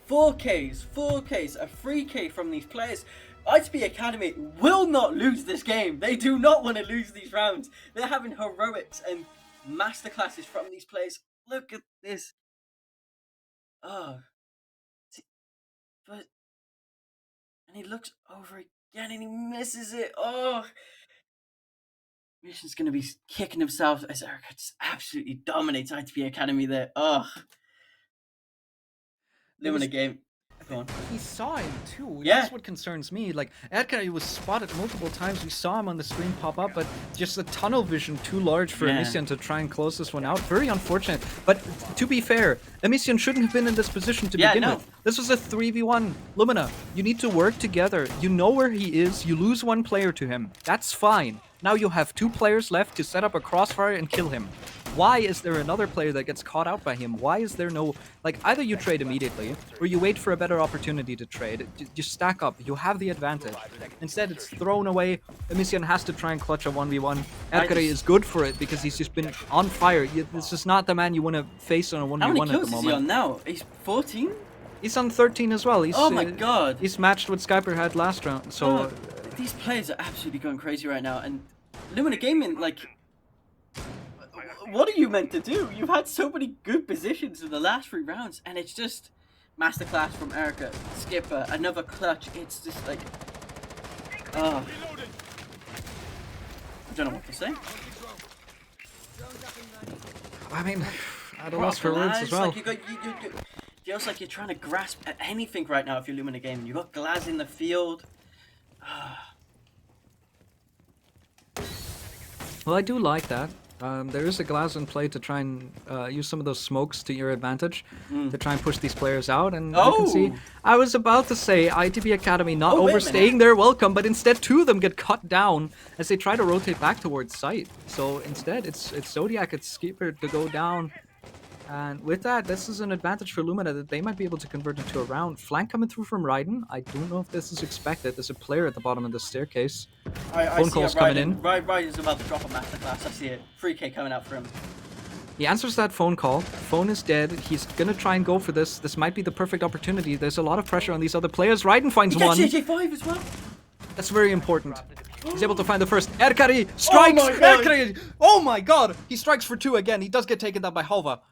D: 4Ks, a 3K from these players. ITB Academy will not lose this game. They do not want to lose these rounds. They're having heroics and masterclasses from these players. Look at this. Oh. But, and he looks over again and he misses it. Oh, Mission's gonna be kicking himself as Erica just absolutely dominates ITB Academy there. Oh, Lumina game. Go on.
E: He saw him too.
D: Yeah.
E: That's what concerns me. Like, Erkari was spotted multiple times. We saw him on the screen pop up, but just the tunnel vision too large for Emision to try and close this one out. Very unfortunate. But to be fair, Emision shouldn't have been in this position to begin with. This was a 3v1. Lumina, you need to work together. You know where he is. You lose 1 player to him. That's fine. Now you have 2 players left to set up a crossfire and kill him. Why is there another player that gets caught out by him? Why is there no... Like, either you trade immediately, or you wait for a better opportunity to trade. Just stack up. You have the advantage. Instead, it's thrown away. Emision has to try and clutch a 1v1. Erkari is good for it, because he's just been on fire. This is not the man you want to face on a 1v1 at the moment.
D: How many kills is he on now? He's 14?
E: He's on 13 as well. He's,
D: oh my god.
E: He's matched what Skyper had last round, so...
D: these players are absolutely going crazy right now, and Lumina Gaming, like... What are you meant to do? You've had so many good positions in the last 3 rounds, and it's just masterclass from Erica, Skipper, another clutch. It's just like, I don't know what to say.
E: I mean, I don't know for words as well.
D: Like you feels like you're trying to grasp at anything right now if you're Lumina Gaming. You got Glaz in the field.
E: Well, I do like that. There is a Glaz in play to try and use some of those smokes to your advantage to try and push these players out. And you can see, I was about to say ITB Academy not overstaying their welcome, but instead 2 of them get cut down as they try to rotate back towards site. So instead, it's Zodiac, it's Skipper to go down. And with that, this is an advantage for Lumina that they might be able to convert into a round. Flank coming through from Raiden. I don't know if this is expected. There's a player at the bottom of the staircase. Phone calls coming in.
D: Raiden's about to drop a masterclass. I see it. 3K coming out for him.
E: He answers that phone call. Phone is dead. He's gonna try and go for this. This might be the perfect opportunity. There's a lot of pressure on these other players. Raiden finds one.
D: He gets JJ5 as well.
E: That's very important. He's able to find the first. Erkari strikes! Erkari! Oh my god! He strikes for 2 again. He does get taken down by Halva.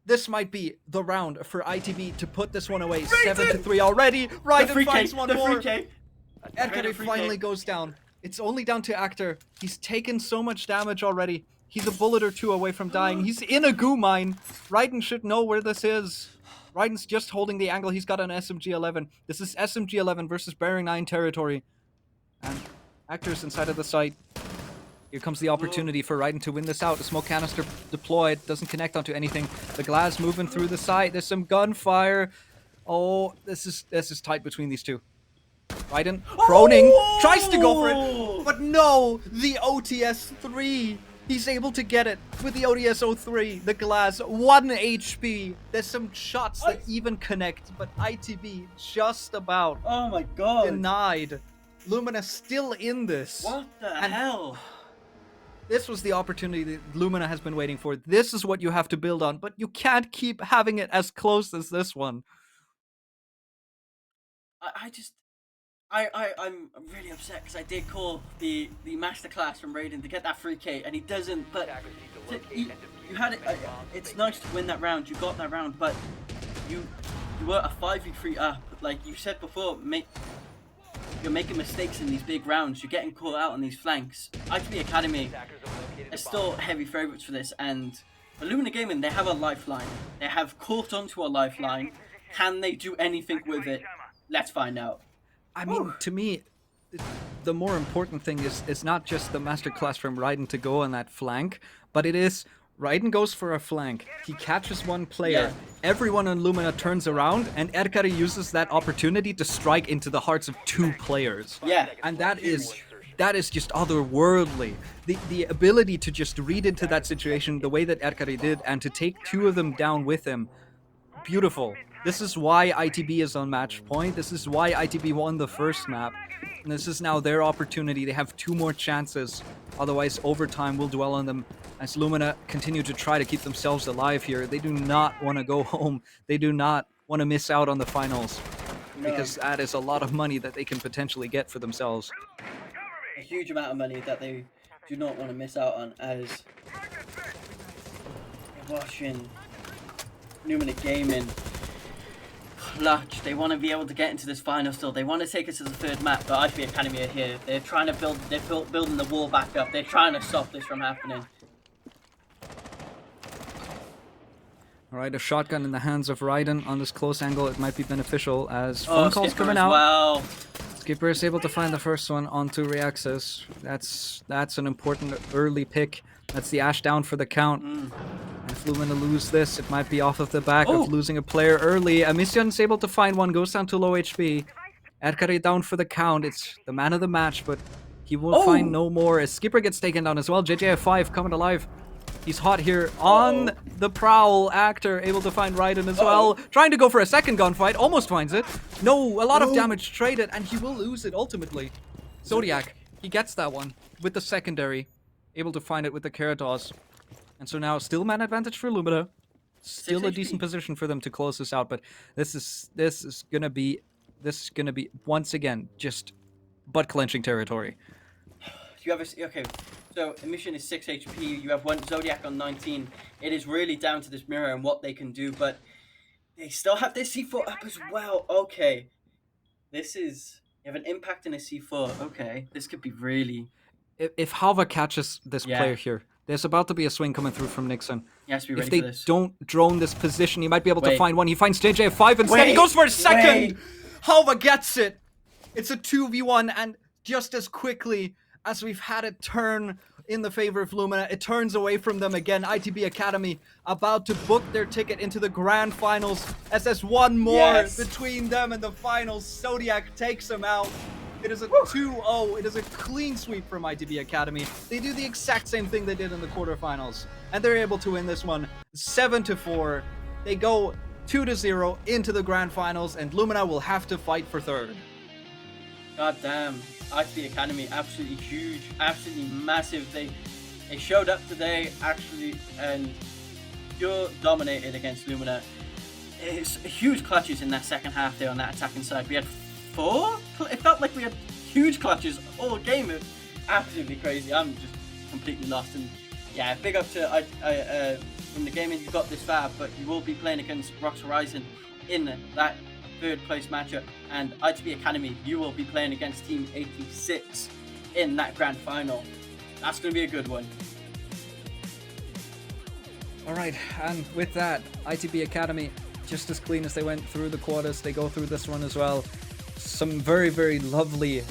E: This might be the round for ITB to put this one away. 7-3 already. Raiden finds one more. Erkari finally goes down. It's only down to Actor. He's taken so much damage already. He's a bullet or 2 away from dying. He's in a goo mine. Raiden should know where this is. Raiden's just holding the angle. He's got an SMG-11. This is SMG-11 versus Bearing 9 territory. And Actor's inside of the site. Here comes the opportunity for Raiden to win this out. The smoke canister deployed, doesn't connect onto anything. The Glaz moving through the site. There's some gunfire. Oh, this is tight between these 2. Raiden, Croning, tries to go for
D: Oh!
E: it, but no, the OTS-3. He's able to get it with the OTS-03, the glass, 1 HP. There's some shots that even connect, but ITB just about
D: Oh my god.
E: denied. Lumina still in this.
D: What the
E: And-
D: hell?
E: This was the opportunity that Lumina has been waiting for. This is what you have to build on, but you can't keep having it as close as this one.
D: I'm really upset because I did call the masterclass from Raiden to get that 3K and he doesn't. But you had it. It's nice to win that round. You got that round, but you were a 5v3 up. Like you said before, you're making mistakes in these big rounds. You're getting caught out on these flanks. ITB Academy are still heavy favorites for this, and Lumina Gaming, they have a lifeline. They have caught onto a lifeline. Can they do anything with it? Let's find out.
E: I mean, to me, the more important thing is not just the masterclass from Raiden to go on that flank, but it is Raiden goes for a flank. He catches one player.
D: Yeah.
E: Everyone on Lumina turns around, and Erkari uses that opportunity to strike into the hearts of 2 players.
D: Yeah.
E: And that is just otherworldly. The ability to just read into that situation the way that Erkari did, and to take 2 of them down with him. Beautiful. This is why ITB is on match point. This is why ITB won the first map. And this is now their opportunity. They have 2 more chances. Otherwise, overtime will dwell on them as Lumina continue to try to keep themselves alive here. They do not want to go home. They do not want to miss out on the finals. Because that is a lot of money that they can potentially get for themselves.
D: A huge amount of money that they do not want to miss out on as watching Lumina Gaming clutch. They want to be able to get into this final still. They want to take us to the 3rd map, but ITB Academy are here. They're trying to building the wall back up. They're trying to stop this from happening.
E: Alright, a shotgun in the hands of Raiden on this close angle. It might be beneficial as phone calls
D: Skipper
E: coming
D: as
E: out.
D: well.
E: Skipper is able to find the first one onto Reaxis. That's an important early pick. That's the Ash down for the count. If Lumina lose this, it might be off of the back of losing a player early. Amission's able to find one, goes down to low HP. Erkari down for the count. It's the man of the match, but he will find no more as Skipper gets taken down as well. JJF5 coming alive. He's hot here on the prowl. Actor able to find Raiden as well. Trying to go for a second gunfight. Almost finds it. No, a lot of damage traded, and he will lose it ultimately. Zodiac, he gets that one with the secondary. Able to find it with the Keratos. And so now still man advantage for Lumina. Still a
D: 6
E: decent
D: HP.
E: position for them to close this out, but this is gonna be once again just butt clenching territory.
D: You have okay, so Emission is 6 HP. You have one Zodiac on 19. It is really down to this mirror and what they can do, but they still have their C4 up as well. Okay, this is you have an impact in a C4. Okay, this could be really.
E: If Halva catches this
D: Yeah.
E: player here, there's about to be a swing coming through from Nixon.
D: He has to be
E: If
D: ready
E: they
D: for this.
E: don't drone this position, he might be able to
D: Wait.
E: find one. He finds JJ5 instead. He
D: Wait,
E: goes for a second.
D: wait.
E: Halva gets it. It's a 2v1, and just as quickly as we've had it turn in the favor of Lumina, it turns away from them again. ITB Academy about to book their ticket into the grand finals as there's one more
D: Yes.
E: between them and the finals. Zodiac takes them out. It is a 2-0. It is a clean sweep from ITB Academy. They do the exact same thing they did in the quarterfinals, and they're able to win this one 7-4. They go 2-0 into the grand finals, and Lumina will have to fight for 3rd.
D: God damn, ITB Academy, absolutely huge, absolutely massive. They showed up today, actually, and pure dominated against Lumina. It's huge clutches in that second half there on that attacking side. We had 4? It felt like we had huge clutches all game. It was absolutely crazy. I'm just completely lost. And yeah, big up to from the gaming. You got this far, but you will be playing against Rocks Horizon in that 3rd place matchup, and ITB Academy, you will be playing against Team 86 in that grand final. That's going to be a good one.
E: Alright, and with that, ITB Academy, just as clean as they went through the quarters, they go through this one as well. Some very, very lovely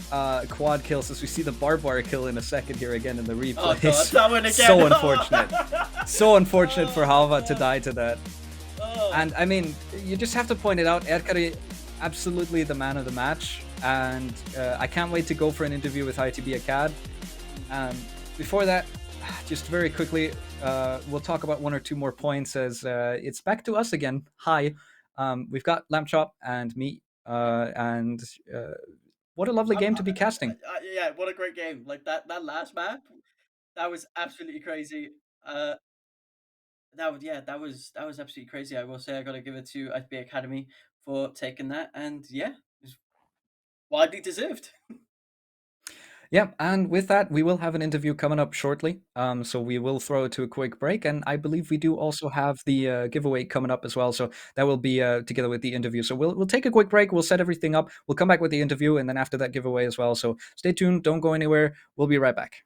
E: quad kills as we see the barbed wire kill in a second here again in the replay.
D: Oh, God, that one again.
E: So unfortunate. So unfortunate for Halva to die to that. And I mean, you just have to point it out, Erkari, absolutely the man of the match. and I can't wait to go for an interview with ITB Acad. Before that, just very quickly, we'll talk about one or two more points as it's back to us again. Hi, we've got Lamb Chop and me, and what a lovely game to be casting.
D: Yeah, what a great game! Like that last map, that was absolutely crazy. That was absolutely crazy. I will say I got to give it to ITB Academy for taking that, and yeah, it was widely deserved.
E: Yeah, and with that, we will have an interview coming up shortly. So we will throw it to a quick break, and I believe we do also have the giveaway coming up as well. So that will be together with the interview. So we'll take a quick break. We'll set everything up. We'll come back with the interview, and then after that giveaway as well. So stay tuned. Don't go anywhere. We'll be right back.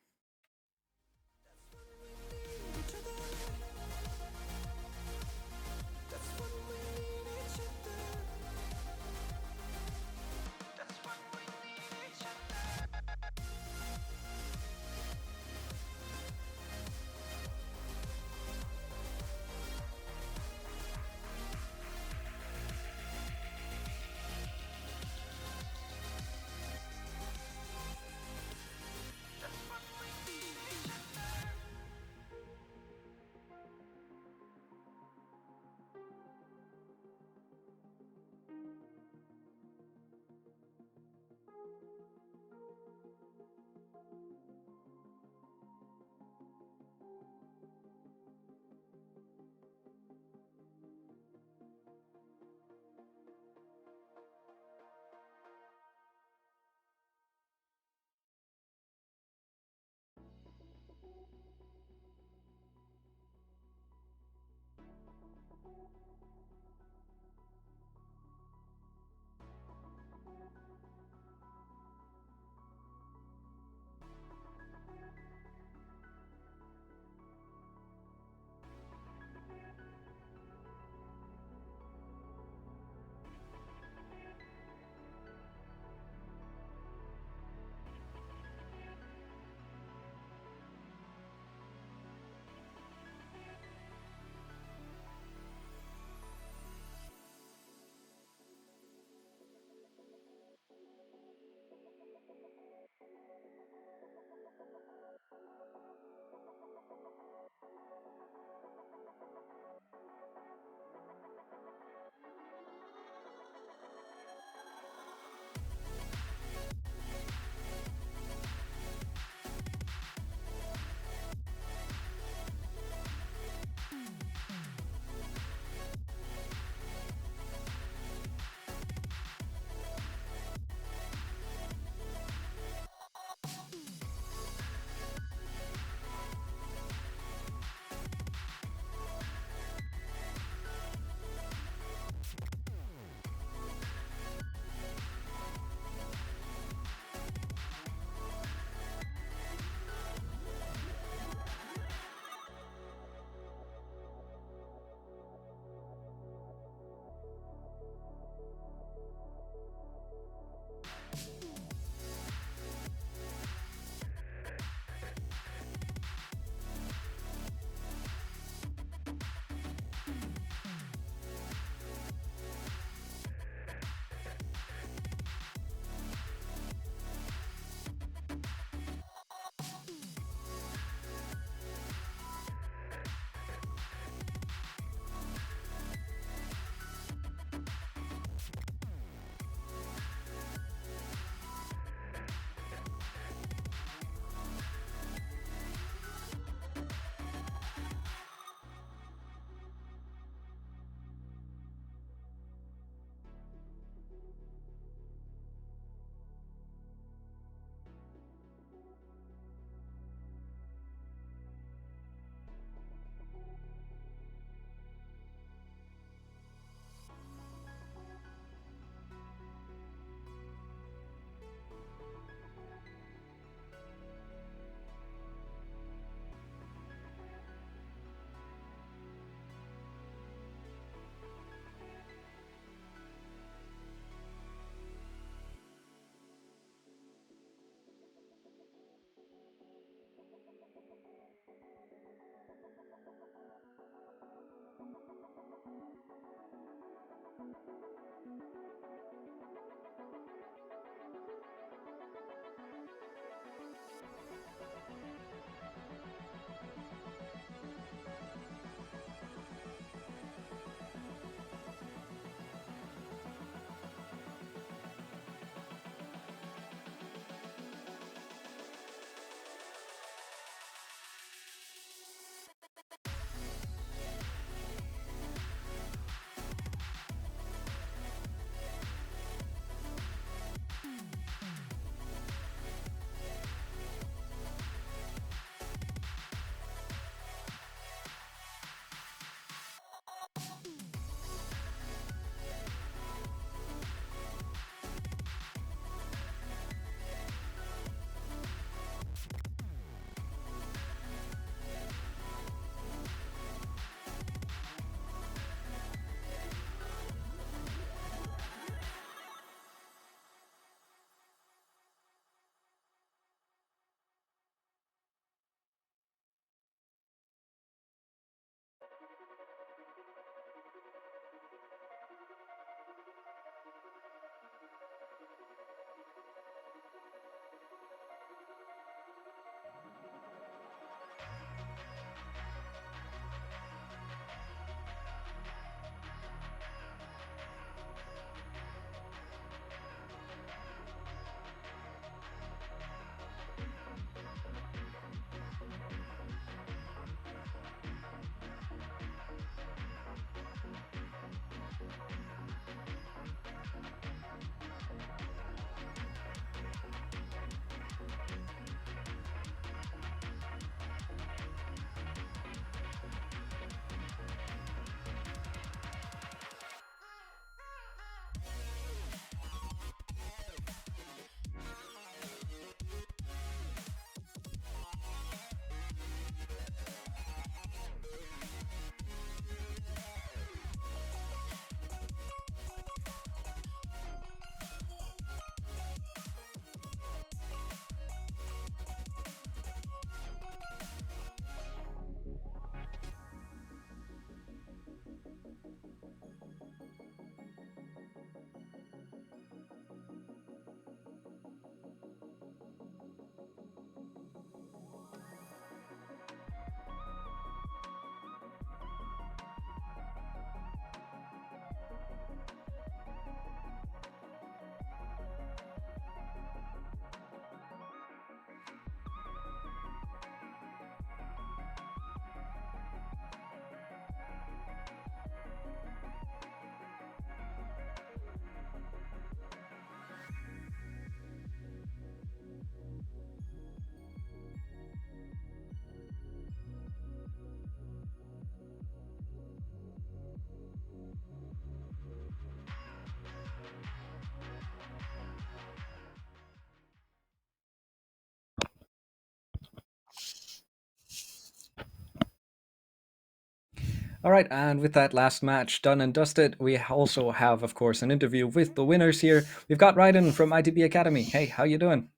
E: All right, and with that last match done and dusted, we also have, of course, an interview with the winners here. We've got Ryden from ITB Academy. Hey, how you doing?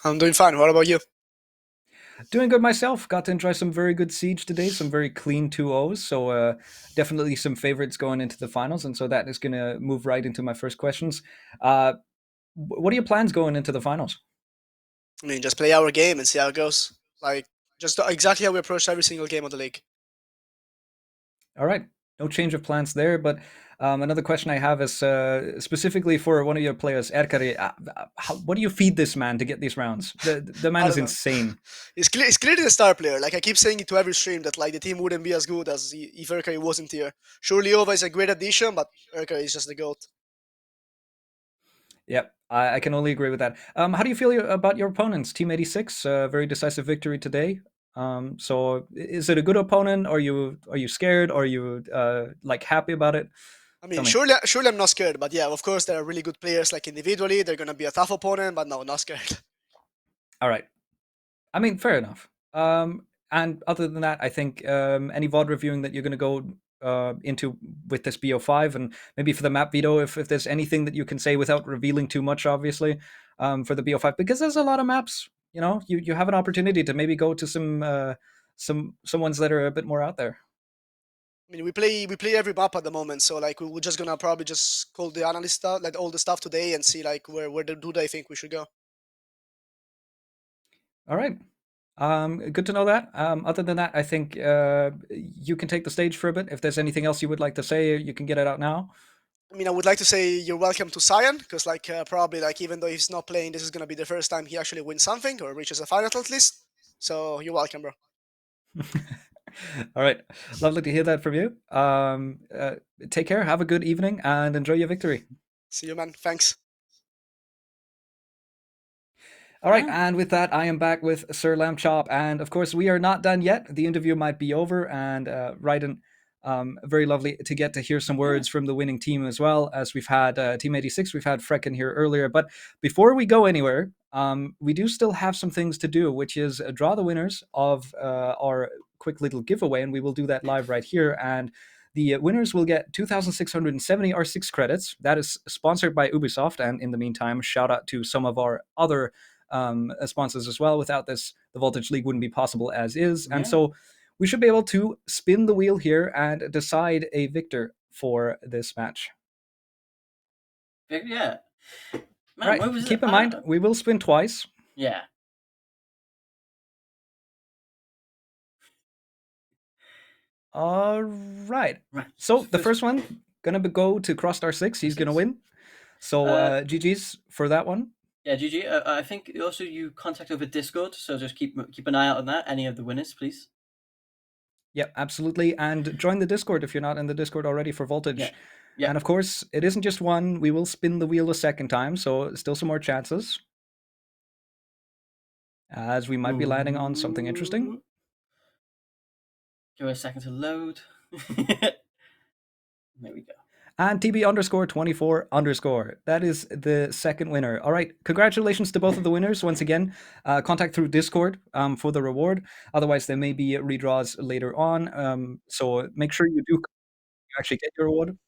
J: I'm doing fine. What about you?
E: Doing good myself. Got to enjoy some very good Siege today, some very clean 2-0s. So definitely some favorites going into the finals. And so that is going to move right into my first questions. What are your plans going into the finals?
J: I mean, just play our game and see how it goes. Like, just exactly how we approach every single game of the league.
E: All right. No change of plans there. But another question I have is specifically for one of your players, Erkari. What do you feed this man to get these rounds? The man is insane.
J: He's clearly the star player. Like, I keep saying it to every stream that like the team wouldn't be as good as if Erkari wasn't here. Sure, Leova is a great addition, but Erkari is just the GOAT.
E: Yep, I can only agree with that. How do you feel about your opponents? Team 86, very decisive victory today. So is it a good opponent? Are you scared? Are you like happy about it?
J: I mean, surely I'm not scared, but yeah, of course there are really good players. Like individually, they're gonna be a tough opponent, but no, not scared.
E: All right. I mean, fair enough. And other than that, I think any VOD reviewing that you're going to go into with this BO5, and maybe for the map veto, if there's anything that you can say without revealing too much, obviously, for the BO5, because there's a lot of maps. You know, you have an opportunity to maybe go to some ones that are a bit more out there.
J: I mean, we play every map at the moment, so like we're just gonna probably just call the analyst stuff, like all the stuff today, and see like where do they think we should go.
E: All right. Good to know that. Other than that, I think you can take the stage for a bit. If there's anything else you would like to say, you can get it out now.
J: I mean, I would like to say you're welcome to Cyan, because like probably like even though he's not playing, this is gonna be the first time he actually wins something or reaches a final at least. So you're welcome, bro.
E: All right, lovely to hear that from you. Take care, have a good evening, and enjoy your victory.
J: See you, man. Thanks.
E: All right, and with that, I am back with Sir Lamb Chop, and of course, we are not done yet. The interview might be over, and Ryden, very lovely to get to hear some words from the winning team as well, as we've had Team 86, we've had Frecken here earlier. But before we go anywhere, we do still have some things to do, which is draw the winners of our quick little giveaway, and we will do that live right here. And the winners will get 2,670 R6 credits. That is sponsored by Ubisoft, and in the meantime, shout out to some of our other sponsors as well. Without this, the Voltage League wouldn't be possible as is. And so we should be able to spin the wheel here and decide a victor for this match.
D: Yeah. Man,
E: right. Keep in mind, we will spin twice.
D: Yeah.
E: All right. So the first one gonna go to Crossstar 6. He's gonna win. So GG's for that one.
D: Yeah, GG. I think also you contact over Discord, so just keep an eye out on that. Any of the winners, please.
E: Yeah, absolutely. And join the Discord if you're not in the Discord already for Voltage.
D: Yeah.
E: And of course, it isn't just one. We will spin the wheel a second time, so still some more chances. As we might be landing on something interesting.
D: Give it a second to load. There we go.
E: And TB_24_. That is the second winner. All right. Congratulations to both of the winners. Once again, contact through Discord for the reward. Otherwise, there may be redraws later on. So make sure you do actually get your reward.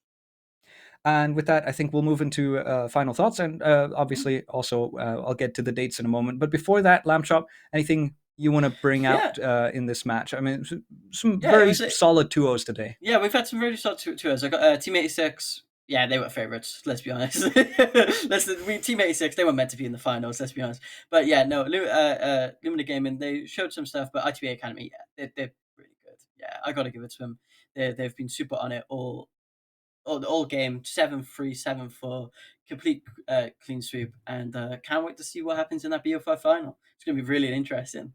E: And with that, I think we'll move into final thoughts. And obviously, also, I'll get to the dates in a moment. But before that, Lamb Chop, anything you want to bring out in this match? I mean, some very solid 2-0s today.
D: Yeah, we've had some really solid 2-0s. I got Team 86. Yeah, they were favorites. Let's be honest. Team 86, they were meant to be in the finals. Let's be honest. But yeah, no, Lumina Gaming, they showed some stuff. But ITB Academy, yeah, they're really good. Yeah, I got to give it to them. They've been super on it all game. 7-3, 7-4, complete clean sweep, and can't wait to see what happens in that BO5 final. It's going to be really interesting.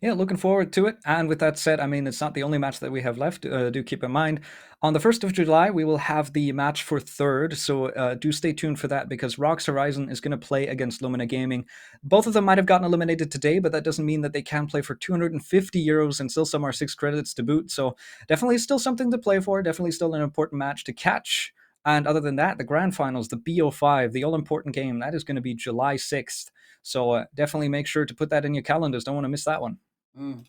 E: Yeah, looking forward to it. And with that said, I mean, it's not the only match that we have left. Do keep in mind, on the 1st of July, we will have the match for third. So do stay tuned for that, because Rocks Horizon is going to play against Lumina Gaming. Both of them might have gotten eliminated today, but that doesn't mean that they can play for 250 euros and still some R6 credits to boot. So definitely still something to play for. Definitely still an important match to catch. And other than that, the grand finals, the BO5, the all-important game, that is going to be July 6th. So definitely make sure to put that in your calendars. Don't want to miss that one.
D: And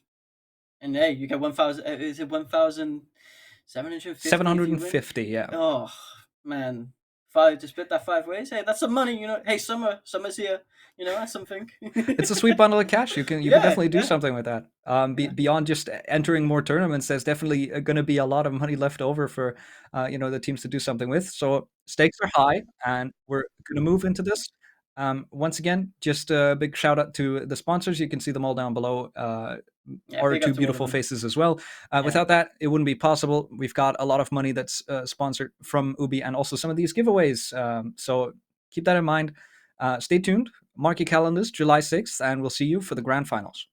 D: hey, you get 1,000. Is it 1,000 750. if you win.
E: 750, yeah.
D: Oh man, 5 to split that 5 ways. Hey, that's some money, you know. Hey, summer's here. You know, that's something.
E: It's a sweet bundle of cash. You can
D: Yeah,
E: definitely do
D: yeah.
E: something with that. Beyond just entering more tournaments, there's definitely going to be a lot of money left over for the teams to do something with. So stakes are high, and we're going to move into this. Once again, just a big shout out to the sponsors. You can see them all down below.
D: Yeah,
E: Our
D: big up to
E: two
D: all of
E: beautiful
D: them.
E: faces as well. Without that, it wouldn't be possible. We've got a lot of money that's sponsored from Ubi, and also some of these giveaways. So keep that in mind. Stay tuned. Mark your calendars, July 6th, and we'll see you for the grand finals.